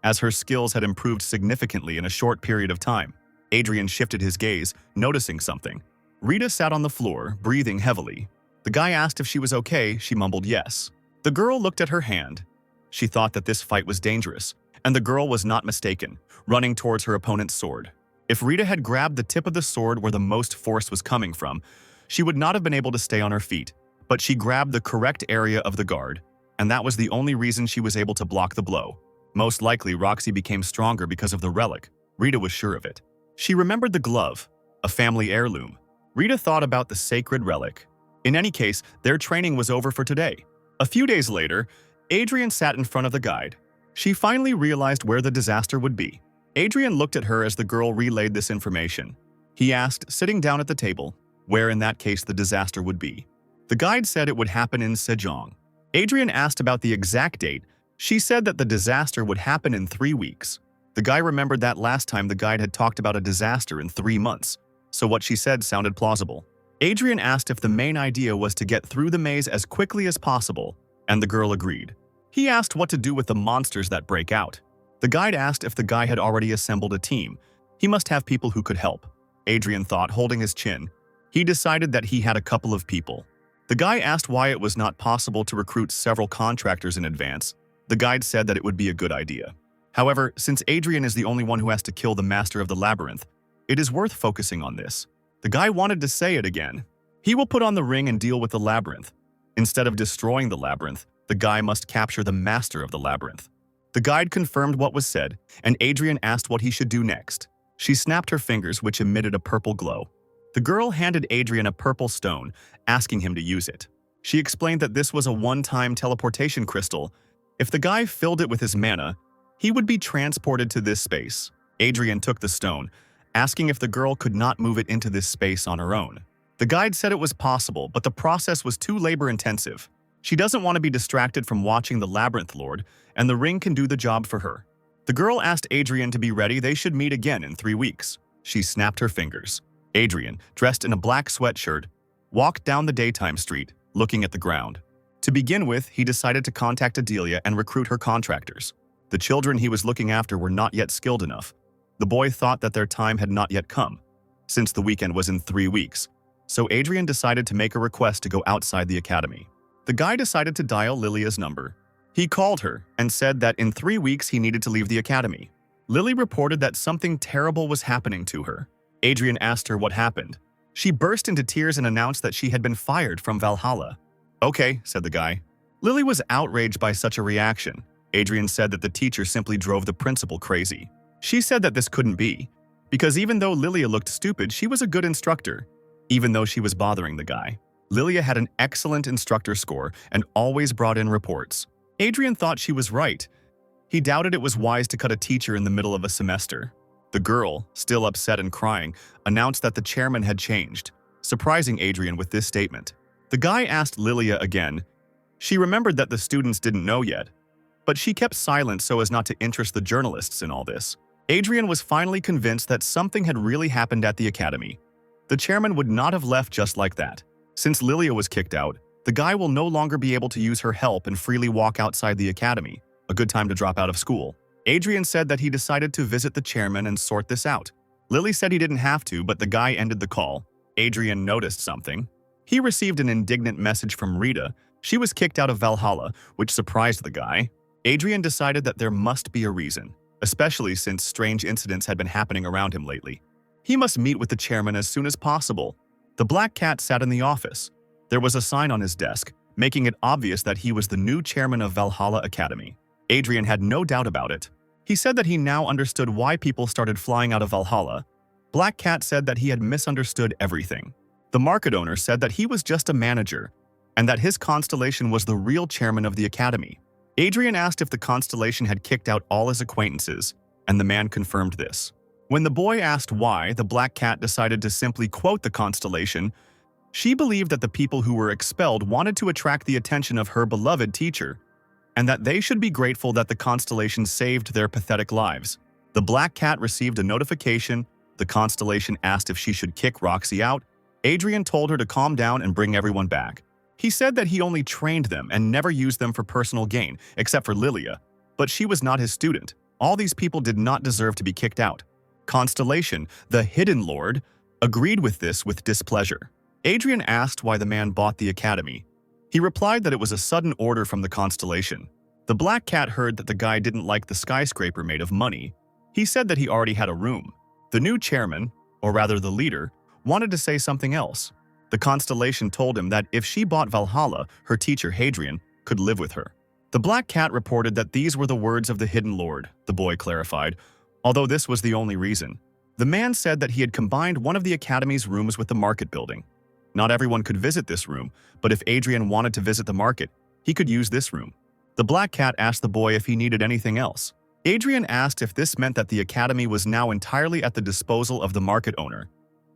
as her skills had improved significantly in a short period of time. Adrien shifted his gaze, noticing something. Rita sat on the floor, breathing heavily. The guy asked if she was okay. She mumbled yes. The girl looked at her hand. She thought that this fight was dangerous, and the girl was not mistaken, running towards her opponent's sword. If Rita had grabbed the tip of the sword where the most force was coming from, she would not have been able to stay on her feet, but she grabbed the correct area of the guard, and that was the only reason she was able to block the blow. Most likely, Roxy became stronger because of the relic. Rita was sure of it. She remembered the glove, a family heirloom. Rita thought about the sacred relic. In any case, their training was over for today. A few days later, Adrien sat in front of the guide. She finally realized where the disaster would be. Adrien looked at her as the girl relayed this information. He asked, sitting down at the table, where in that case the disaster would be. The guide said it would happen in Sejong. Adrien asked about the exact date. She said that the disaster would happen in 3 weeks. The guy remembered that last time the guide had talked about a disaster in 3 months, so what she said sounded plausible. Adrien asked if the main idea was to get through the maze as quickly as possible, and the girl agreed. He asked what to do with the monsters that break out. The guide asked if the guy had already assembled a team. He must have people who could help. Adrien thought, holding his chin. He decided that he had a couple of people. The guy asked why it was not possible to recruit several contractors in advance. The guide said that it would be a good idea. However, since Adrien is the only one who has to kill the master of the labyrinth, it is worth focusing on this. The guy wanted to say it again. He will put on the ring and deal with the labyrinth. Instead of destroying the labyrinth, the guy must capture the master of the labyrinth. The guide confirmed what was said, and Adrien asked what he should do next. She snapped her fingers, which emitted a purple glow. The girl handed Adrien a purple stone, asking him to use it. She explained that this was a one-time teleportation crystal. If the guy filled it with his mana, he would be transported to this space. Adrien took the stone, asking if the girl could not move it into this space on her own. The guide said it was possible, but the process was too labor-intensive. She doesn't want to be distracted from watching the Labyrinth Lord, and the ring can do the job for her. The girl asked Adrien to be ready. They should meet again in 3 weeks. She snapped her fingers. Adrien, dressed in a black sweatshirt, walked down the daytime street, looking at the ground. To begin with, he decided to contact Adilia and recruit her contractors. The children he was looking after were not yet skilled enough. The boy thought that their time had not yet come, since the weekend was in 3 weeks. So Adrien decided to make a request to go outside the academy. The guy decided to dial Lilia's number. He called her and said that in 3 weeks he needed to leave the academy. Lily reported that something terrible was happening to her. Adrien asked her what happened. She burst into tears and announced that she had been fired from Valhalla. Okay, said the guy. Lily was outraged by such a reaction. Adrien said that the teacher simply drove the principal crazy. She said that this couldn't be, because even though Lilia looked stupid, she was a good instructor, even though she was bothering the guy. Lilia had an excellent instructor score and always brought in reports. Adrien thought she was right. He doubted it was wise to cut a teacher in the middle of a semester. The girl, still upset and crying, announced that the chairman had changed, surprising Adrien with this statement. The guy asked Lilia again. She remembered that the students didn't know yet, but she kept silent so as not to interest the journalists in all this. Adrien was finally convinced that something had really happened at the academy. The chairman would not have left just like that. Since Lilia was kicked out, the guy will no longer be able to use her help and freely walk outside the academy, a good time to drop out of school. Adrien said that he decided to visit the chairman and sort this out. Lily said he didn't have to, but the guy ended the call. Adrien noticed something. He received an indignant message from Rita. She was kicked out of Valhalla, which surprised the guy. Adrien decided that there must be a reason, especially since strange incidents had been happening around him lately. He must meet with the chairman as soon as possible. The black cat sat in the office. There was a sign on his desk, making it obvious that he was the new chairman of Valhalla Academy. Adrien had no doubt about it. He said that he now understood why people started flying out of Valhalla. Black Cat said that he had misunderstood everything. The market owner said that he was just a manager, and that his constellation was the real chairman of the academy. Adrien asked if the constellation had kicked out all his acquaintances, and the man confirmed this. When the boy asked why, the black cat decided to simply quote the constellation. She believed that the people who were expelled wanted to attract the attention of her beloved teacher, and that they should be grateful that the constellation saved their pathetic lives. The black cat received a notification. The constellation asked if she should kick Roxy out. Adrien told her to calm down and bring everyone back. He said that he only trained them and never used them for personal gain, except for Lilia, but she was not his student. All these people did not deserve to be kicked out. Constellation, the Hidden Lord, agreed with this with displeasure. Adrien asked why the man bought the academy. He replied that it was a sudden order from the Constellation. The Black Cat heard that the guy didn't like the skyscraper made of money. He said that he already had a room. The new chairman, or rather the leader, wanted to say something else. The Constellation told him that if she bought Valhalla, her teacher Hadrian could live with her. The Black Cat reported that these were the words of the Hidden Lord, the boy clarified, although this was the only reason. The man said that he had combined one of the academy's rooms with the market building. Not everyone could visit this room, but if Adrien wanted to visit the market, he could use this room. The Black Cat asked the boy if he needed anything else. Adrien asked if this meant that the academy was now entirely at the disposal of the market owner,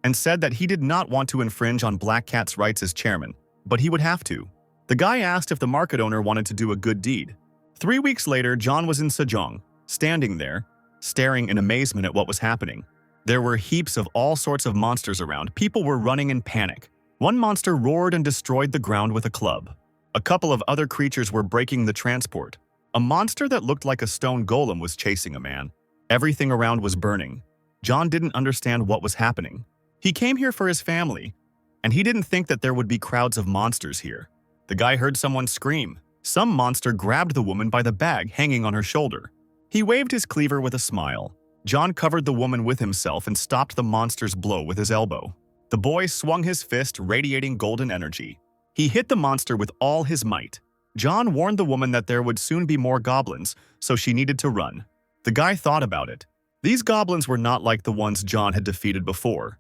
and said that he did not want to infringe on Black Cat's rights as chairman, but he would have to. The guy asked if the market owner wanted to do a good deed. 3 weeks later, John was in Sejong, standing there, staring in amazement at what was happening. There were heaps of all sorts of monsters around. People were running in panic. One monster roared and destroyed the ground with a club. A couple of other creatures were breaking the transport. A monster that looked like a stone golem was chasing a man. Everything around was burning. John didn't understand what was happening. He came here for his family, and he didn't think that there would be crowds of monsters here. The guy heard someone scream. Some monster grabbed the woman by the bag hanging on her shoulder. He waved his cleaver with a smile. John covered the woman with himself and stopped the monster's blow with his elbow. The boy swung his fist, radiating golden energy. He hit the monster with all his might. John warned the woman that there would soon be more goblins, so she needed to run. The guy thought about it. These goblins were not like the ones John had defeated before.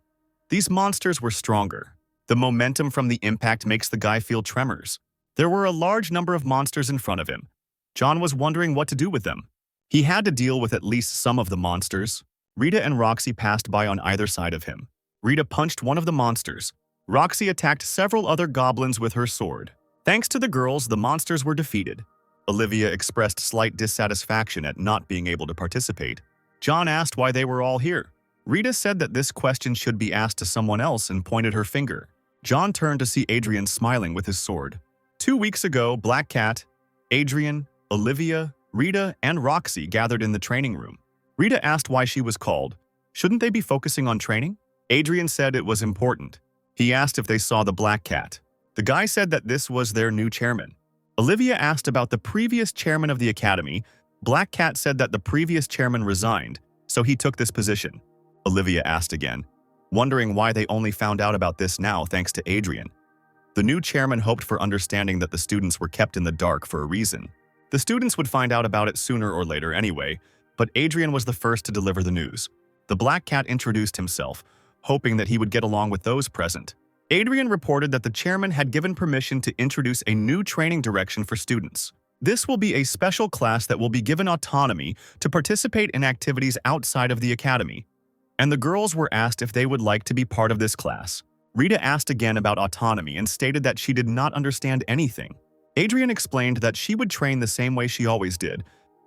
These monsters were stronger. The momentum from the impact makes the guy feel tremors. There were a large number of monsters in front of him. John was wondering what to do with them. He had to deal with at least some of the monsters. Rita and Roxy passed by on either side of him. Rita punched one of the monsters. Roxy attacked several other goblins with her sword. Thanks to the girls, the monsters were defeated. Olivia expressed slight dissatisfaction at not being able to participate. John asked why they were all here. Rita said that this question should be asked to someone else and pointed her finger. John turned to see Adrien smiling with his sword. 2 weeks ago, Black Cat, Adrien, Olivia, Rita, and Roxy gathered in the training room. Rita asked why she was called. Shouldn't they be focusing on training? Adrien said it was important. He asked if they saw the Black Cat. The guy said that this was their new chairman. Olivia asked about the previous chairman of the academy. Black Cat said that the previous chairman resigned, so he took this position. Olivia asked again, wondering why they only found out about this now thanks to Adrien. The new chairman hoped for understanding that the students were kept in the dark for a reason. The students would find out about it sooner or later anyway, but Adrien was the first to deliver the news. The Black Cat introduced himself, hoping that he would get along with those present. Adrien reported that the chairman had given permission to introduce a new training direction for students. This will be a special class that will be given autonomy to participate in activities outside of the academy. And the girls were asked if they would like to be part of this class. Rita asked again about autonomy and stated that she did not understand anything. Adrien explained that she would train the same way she always did,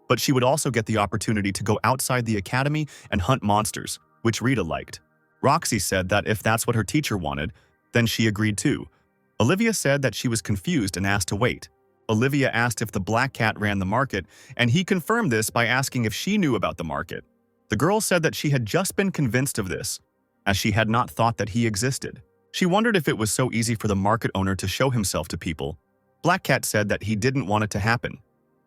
but she would also get the opportunity to go outside the academy and hunt monsters, which Rita liked. Roxy said that if that's what her teacher wanted, then she agreed too. Olivia said that she was confused and asked to wait. Olivia asked if the Black Cat ran the market, and he confirmed this by asking if she knew about the market. The girl said that she had just been convinced of this, as she had not thought that he existed. She wondered if it was so easy for the market owner to show himself to people. Black Cat said that he didn't want it to happen,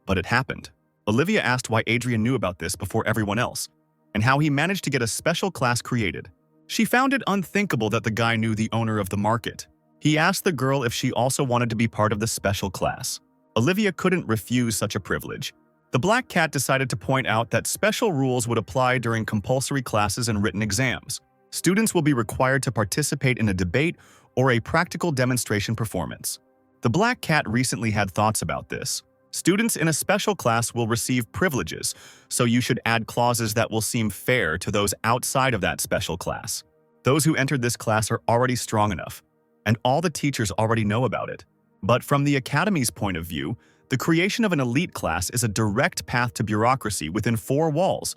but it happened. Olivia asked why Adrien knew about this before everyone else, and how he managed to get a special class created. She found it unthinkable that the guy knew the owner of the market. He asked the girl if she also wanted to be part of the special class. Olivia couldn't refuse such a privilege. The Black Cat decided to point out that special rules would apply during compulsory classes and written exams. Students will be required to participate in a debate or a practical demonstration performance. The Black Cat recently had thoughts about this. Students in a special class will receive privileges, so you should add clauses that will seem fair to those outside of that special class. Those who entered this class are already strong enough, and all the teachers already know about it. But from the Academy's point of view, the creation of an elite class is a direct path to bureaucracy within 4 walls.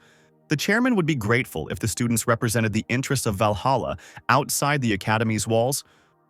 The chairman would be grateful if the students represented the interests of Valhalla outside the Academy's walls.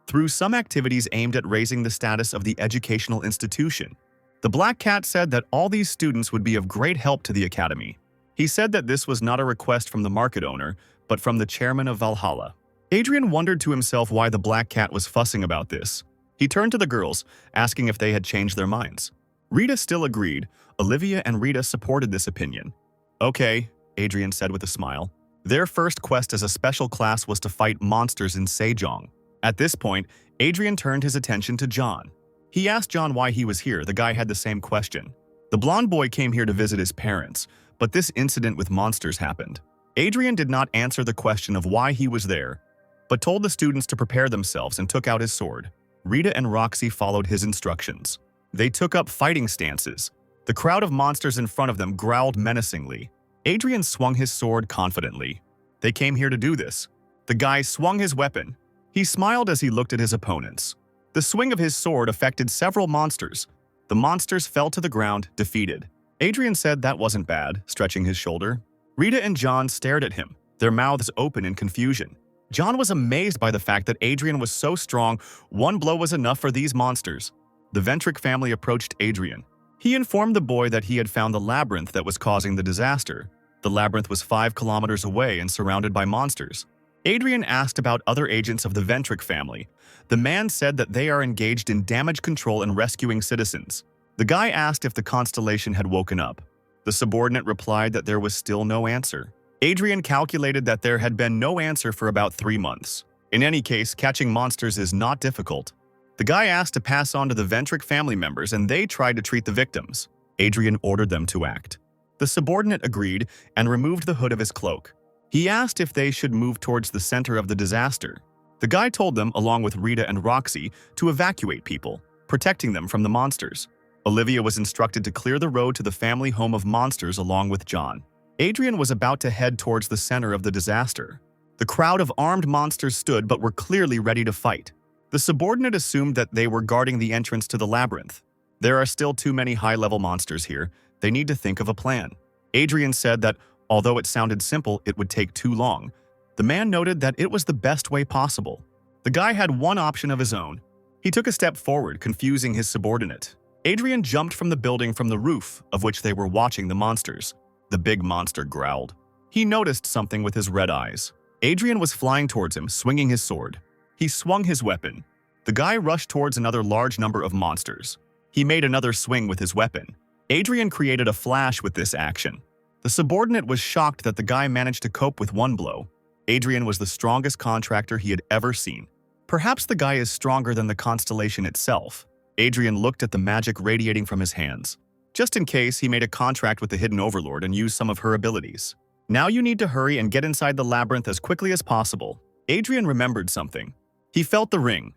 through some activities aimed at raising the status of the educational institution. The Black Cat said that all these students would be of great help to the academy. He said that this was not a request from the market owner, but from the chairman of Valhalla. Adrien wondered to himself why the Black Cat was fussing about this. He turned to the girls, asking if they had changed their minds. Rita still agreed. Olivia and Rita supported this opinion. Okay, Adrien said with a smile. Their first quest as a special class was to fight monsters in Sejong. At this point, Adrien turned his attention to John. He asked John why he was here. The guy had the same question. The blonde boy came here to visit his parents, but this incident with monsters happened. Adrien did not answer the question of why he was there, but told the students to prepare themselves and took out his sword. Rita and Roxy followed his instructions. They took up fighting stances. The crowd of monsters in front of them growled menacingly. Adrien swung his sword confidently. They came here to do this. The guy swung his weapon. He smiled as he looked at his opponents. The swing of his sword affected several monsters. The monsters fell to the ground, defeated. Adrien said that wasn't bad, stretching his shoulder. Rita and John stared at him, their mouths open in confusion. John was amazed by the fact that Adrien was so strong. One blow was enough for these monsters. The Ventric family approached Adrien. He informed the boy that he had found the labyrinth that was causing the disaster. The labyrinth was 5 kilometers away and surrounded by monsters. Adrien asked about other agents of the Ventric family. The man said that they are engaged in damage control and rescuing citizens. The guy asked if the constellation had woken up. The subordinate replied that there was still no answer. Adrien calculated that there had been no answer for about 3 months. In any case, catching monsters is not difficult. The guy asked to pass on to the Ventric family members, and they tried to treat the victims. Adrien ordered them to act. The subordinate agreed and removed the hood of his cloak. He asked if they should move towards the center of the disaster. The guy told them, along with Rita and Roxy, to evacuate people, protecting them from the monsters. Olivia was instructed to clear the road to the family home of monsters along with John. Adrien was about to head towards the center of the disaster. The crowd of armed monsters stood but were clearly ready to fight. The subordinate assumed that they were guarding the entrance to the labyrinth. There are still too many high-level monsters here. They need to think of a plan. Adrien said that, although it sounded simple, it would take too long. The man noted that it was the best way possible. The guy had one option of his own. He took a step forward, confusing his subordinate. Adrien jumped from the building from the roof, of which they were watching the monsters. The big monster growled. He noticed something with his red eyes. Adrien was flying towards him, swinging his sword. He swung his weapon. The guy rushed towards another large number of monsters. He made another swing with his weapon. Adrien created a flash with this action. The subordinate was shocked that the guy managed to cope with one blow. Adrien was the strongest contractor he had ever seen. Perhaps the guy is stronger than the constellation itself. Adrien looked at the magic radiating from his hands. Just in case, he made a contract with the Hidden Overlord and used some of her abilities. Now you need to hurry and get inside the labyrinth as quickly as possible. Adrien remembered something. He felt the ring.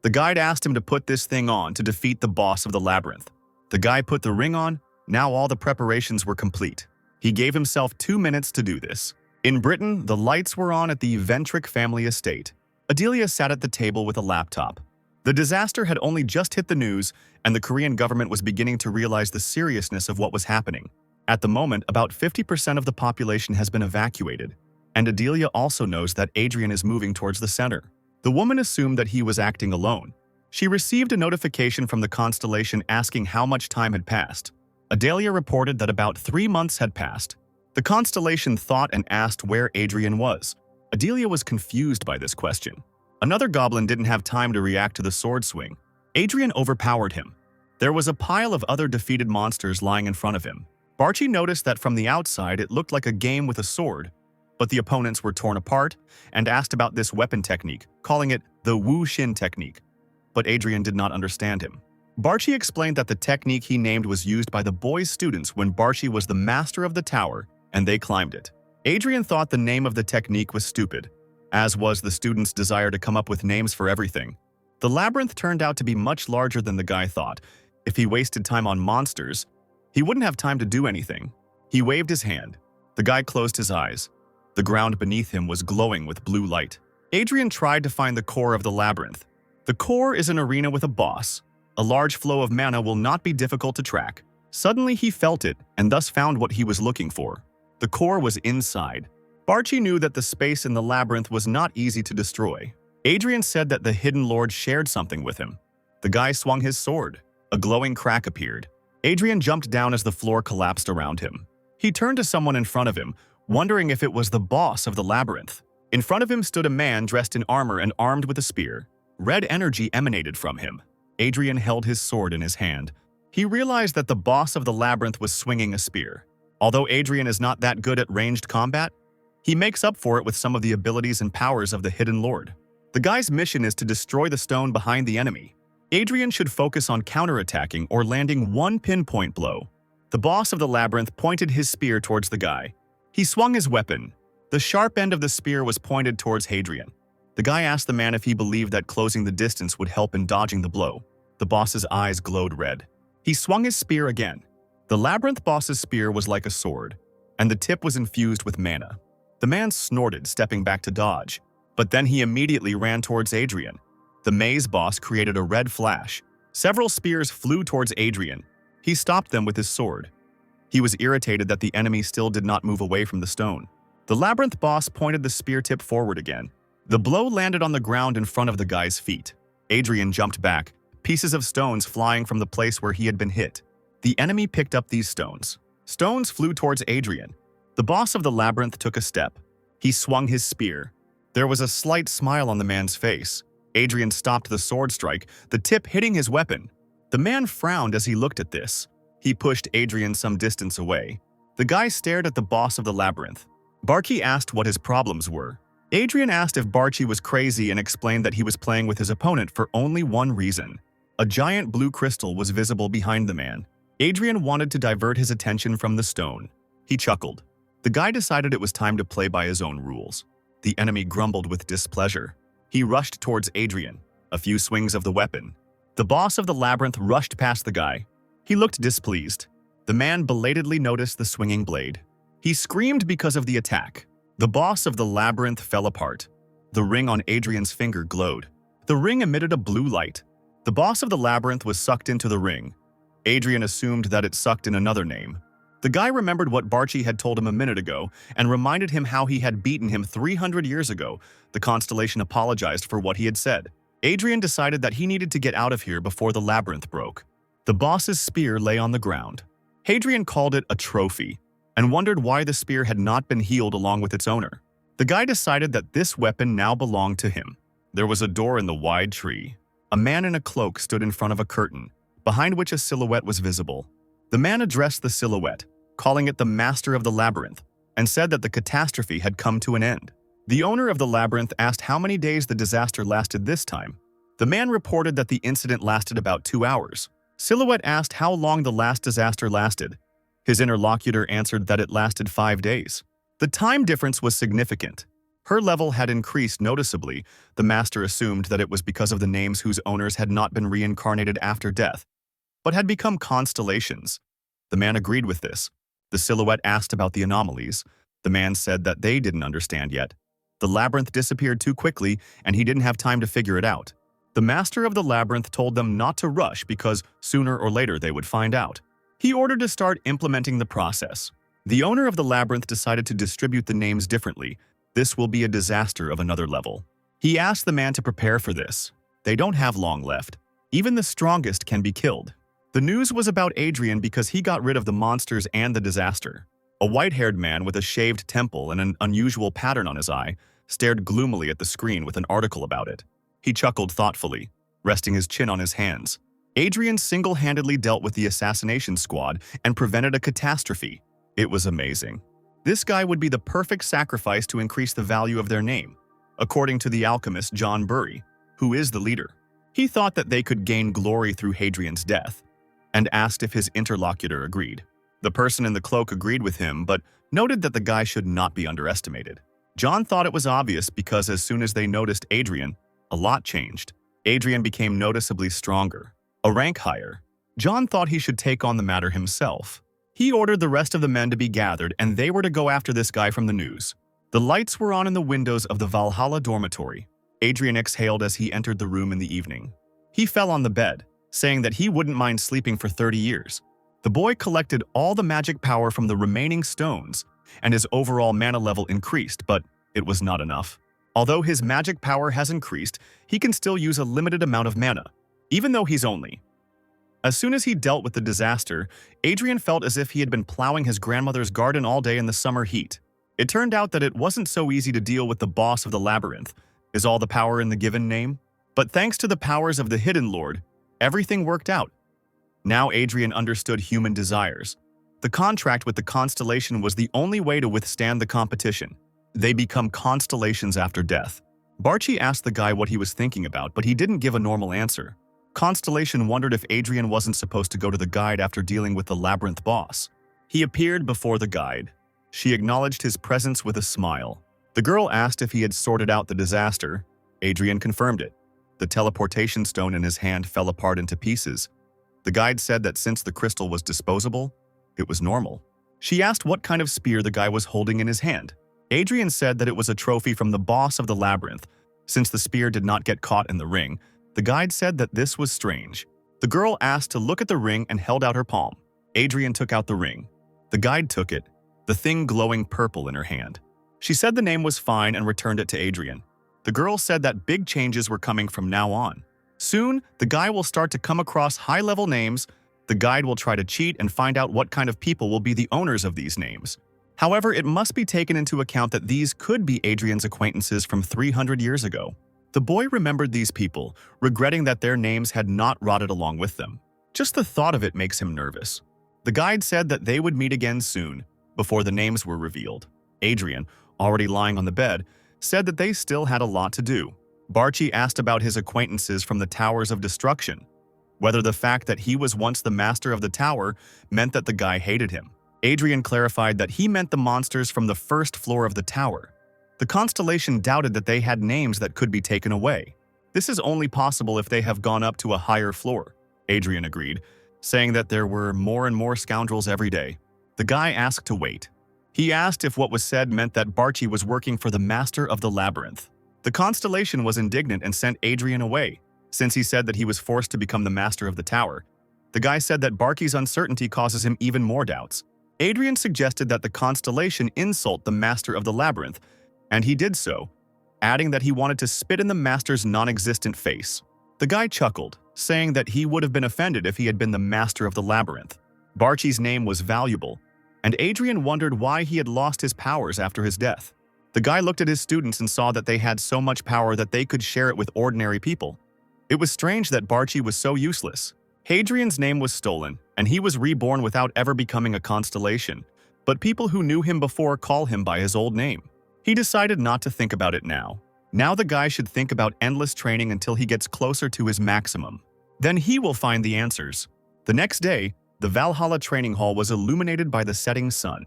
The guide asked him to put this thing on to defeat the boss of the labyrinth. The guy put the ring on. Now all the preparations were complete. He gave himself 2 minutes to do this. In Britain, the lights were on at the Ventric family estate. Adilia sat at the table with a laptop. The disaster had only just hit the news, and the Korean government was beginning to realize the seriousness of what was happening. At the moment, about 50% of the population has been evacuated, and Adilia also knows that Adrien is moving towards the center. The woman assumed that he was acting alone. She received a notification from the constellation asking how much time had passed. Adilia reported that about 3 months had passed. The constellation thought and asked where Adrien was. Adilia was confused by this question. Another goblin didn't have time to react to the sword swing. Adrien overpowered him. There was a pile of other defeated monsters lying in front of him. Barchi noticed that from the outside it looked like a game with a sword, but the opponents were torn apart and asked about this weapon technique, calling it the Wu Xin technique. But Adrien did not understand him. Barchi explained that the technique he named was used by the boys' students when Barchi was the master of the tower and they climbed it. Adrien thought the name of the technique was stupid, as was the students' desire to come up with names for everything. The labyrinth turned out to be much larger than the guy thought. If he wasted time on monsters, he wouldn't have time to do anything. He waved his hand. The guy closed his eyes. The ground beneath him was glowing with blue light. Adrien tried to find the core of the labyrinth. The core is an arena with a boss. A large flow of mana will not be difficult to track. Suddenly he felt it and thus found what he was looking for. The core was inside. Barchi knew that the space in the labyrinth was not easy to destroy. Adrien said that the hidden lord shared something with him. The guy swung his sword. A glowing crack appeared. Adrien jumped down as the floor collapsed around him. He turned to someone in front of him, wondering if it was the boss of the labyrinth. In front of him stood a man dressed in armor and armed with a spear. Red energy emanated from him. Adrien held his sword in his hand. He realized that the boss of the labyrinth was swinging a spear. Although Adrien is not that good at ranged combat, he makes up for it with some of the abilities and powers of the hidden lord. The guy's mission is to destroy the stone behind the enemy. Adrien should focus on counterattacking or landing one pinpoint blow. The boss of the labyrinth pointed his spear towards the guy. He swung his weapon. The sharp end of the spear was pointed towards Adrien. The guy asked the man if he believed that closing the distance would help in dodging the blow. The boss's eyes glowed red. He swung his spear again. The labyrinth boss's spear was like a sword, and the tip was infused with mana. The man snorted, stepping back to dodge. But then he immediately ran towards Adrien. The maze boss created a red flash. Several spears flew towards Adrien. He stopped them with his sword. He was irritated that the enemy still did not move away from the stone. The labyrinth boss pointed the spear tip forward again. The blow landed on the ground in front of the guy's feet. Adrien jumped back, pieces of stones flying from the place where he had been hit. The enemy picked up these stones. Stones flew towards Adrien. The boss of the labyrinth took a step. He swung his spear. There was a slight smile on the man's face. Adrien stopped the sword strike, the tip hitting his weapon. The man frowned as he looked at this. He pushed Adrien some distance away. The guy stared at the boss of the labyrinth. Barchi asked what his problems were. Adrien asked if Barchi was crazy and explained that he was playing with his opponent for only one reason. A giant blue crystal was visible behind the man. Adrien wanted to divert his attention from the stone. He chuckled. The guy decided it was time to play by his own rules. The enemy grumbled with displeasure. He rushed towards Adrien. A few swings of the weapon. The boss of the labyrinth rushed past the guy. He looked displeased. The man belatedly noticed the swinging blade. He screamed because of the attack. The boss of the labyrinth fell apart. The ring on Adrien's finger glowed. The ring emitted a blue light. The boss of the labyrinth was sucked into the ring. Adrien assumed that it sucked in another name. The guy remembered what Barchi had told him a minute ago and reminded him how he had beaten him 300 years ago. The constellation apologized for what he had said. Adrien decided that he needed to get out of here before the labyrinth broke. The boss's spear lay on the ground. Adrien called it a trophy and wondered why the spear had not been healed along with its owner. The guy decided that this weapon now belonged to him. There was a door in the wide tree. A man in a cloak stood in front of a curtain, behind which a silhouette was visible. The man addressed the silhouette, calling it the master of the labyrinth, and said that the catastrophe had come to an end. The owner of the labyrinth asked how many days the disaster lasted this time. The man reported that the incident lasted about 2 hours. Silhouette asked how long the last disaster lasted. His interlocutor answered that it lasted 5 days. The time difference was significant. Her level had increased noticeably. The master assumed that it was because of the names whose owners had not been reincarnated after death, but had become constellations. The man agreed with this. The silhouette asked about the anomalies. The man said that they didn't understand yet. The labyrinth disappeared too quickly, and he didn't have time to figure it out. The master of the labyrinth told them not to rush because sooner or later they would find out. He ordered to start implementing the process. The owner of the labyrinth decided to distribute the names differently. This will be a disaster of another level. He asked the man to prepare for this. They don't have long left. Even the strongest can be killed. The news was about Adrien because he got rid of the monsters and the disaster. A white-haired man with a shaved temple and an unusual pattern on his eye stared gloomily at the screen with an article about it. He chuckled thoughtfully, resting his chin on his hands. Adrien single-handedly dealt with the assassination squad and prevented a catastrophe. It was amazing. This guy would be the perfect sacrifice to increase the value of their name, according to the alchemist John Burry, who is the leader. He thought that they could gain glory through Hadrian's death, and asked if his interlocutor agreed. The person in the cloak agreed with him, but noted that the guy should not be underestimated. John thought it was obvious because as soon as they noticed Adrien, a lot changed. Adrien became noticeably stronger, a rank higher. John thought he should take on the matter himself. He ordered the rest of the men to be gathered, and they were to go after this guy from the news. The lights were on in the windows of the Valhalla dormitory. Adrien exhaled as he entered the room in the evening. He fell on the bed, saying that he wouldn't mind sleeping for 30 years. The boy collected all the magic power from the remaining stones, and his overall mana level increased, but it was not enough. Although his magic power has increased, he can still use a limited amount of mana, even though he's only. As soon as he dealt with the disaster, Adrien felt as if he had been plowing his grandmother's garden all day in the summer heat. It turned out that it wasn't so easy to deal with the boss of the labyrinth. Is all the power in the given name? But thanks to the powers of the Hidden Lord, everything worked out. Now Adrien understood human desires. The contract with the constellation was the only way to withstand the competition. They become constellations after death. Barchi asked the guy what he was thinking about, but he didn't give a normal answer. Constellation wondered if Adrien wasn't supposed to go to the guide after dealing with the labyrinth boss. He appeared before the guide. She acknowledged his presence with a smile. The girl asked if he had sorted out the disaster. Adrien confirmed it. The teleportation stone in his hand fell apart into pieces. The guide said that since the crystal was disposable, it was normal. She asked what kind of spear the guy was holding in his hand. Adrien said that it was a trophy from the boss of the labyrinth. Since the spear did not get caught in the ring, the guide said that this was strange. The girl asked to look at the ring and held out her palm. Adrien took out the ring. The guide took it, the thing glowing purple in her hand. She said the name was fine and returned it to Adrien. The girl said that big changes were coming from now on. Soon, the guy will start to come across high-level names. The guide will try to cheat and find out what kind of people will be the owners of these names. However, it must be taken into account that these could be Adrien's acquaintances from 300 years ago. The boy remembered these people, regretting that their names had not rotted along with them. Just the thought of it makes him nervous. The guide said that they would meet again soon, before the names were revealed. Adrien, already lying on the bed, said that they still had a lot to do. Barchi asked about his acquaintances from the Towers of Destruction, whether the fact that he was once the master of the tower meant that the guy hated him. Adrien clarified that he meant the monsters from the first floor of the tower. The constellation doubted that they had names that could be taken away. This is only possible if they have gone up to a higher floor, Adrien agreed, saying that there were more and more scoundrels every day. The guy asked to wait. He asked if what was said meant that Barchi was working for the master of the labyrinth. The constellation was indignant and sent Adrien away, since he said that he was forced to become the master of the tower. The guy said that Barchi's uncertainty causes him even more doubts. Adrien suggested that the constellation insult the master of the labyrinth, and he did so, adding that he wanted to spit in the master's non-existent face. The guy chuckled, saying that he would have been offended if he had been the master of the labyrinth. Barchi's name was valuable, and Adrien wondered why he had lost his powers after his death. The guy looked at his students and saw that they had so much power that they could share it with ordinary people. It was strange that Barchi was so useless. Adrien's name was stolen, and he was reborn without ever becoming a constellation, but people who knew him before call him by his old name. He decided not to think about it now. Now the guy should think about endless training until he gets closer to his maximum. Then he will find the answers. The next day, the Valhalla training hall was illuminated by the setting sun.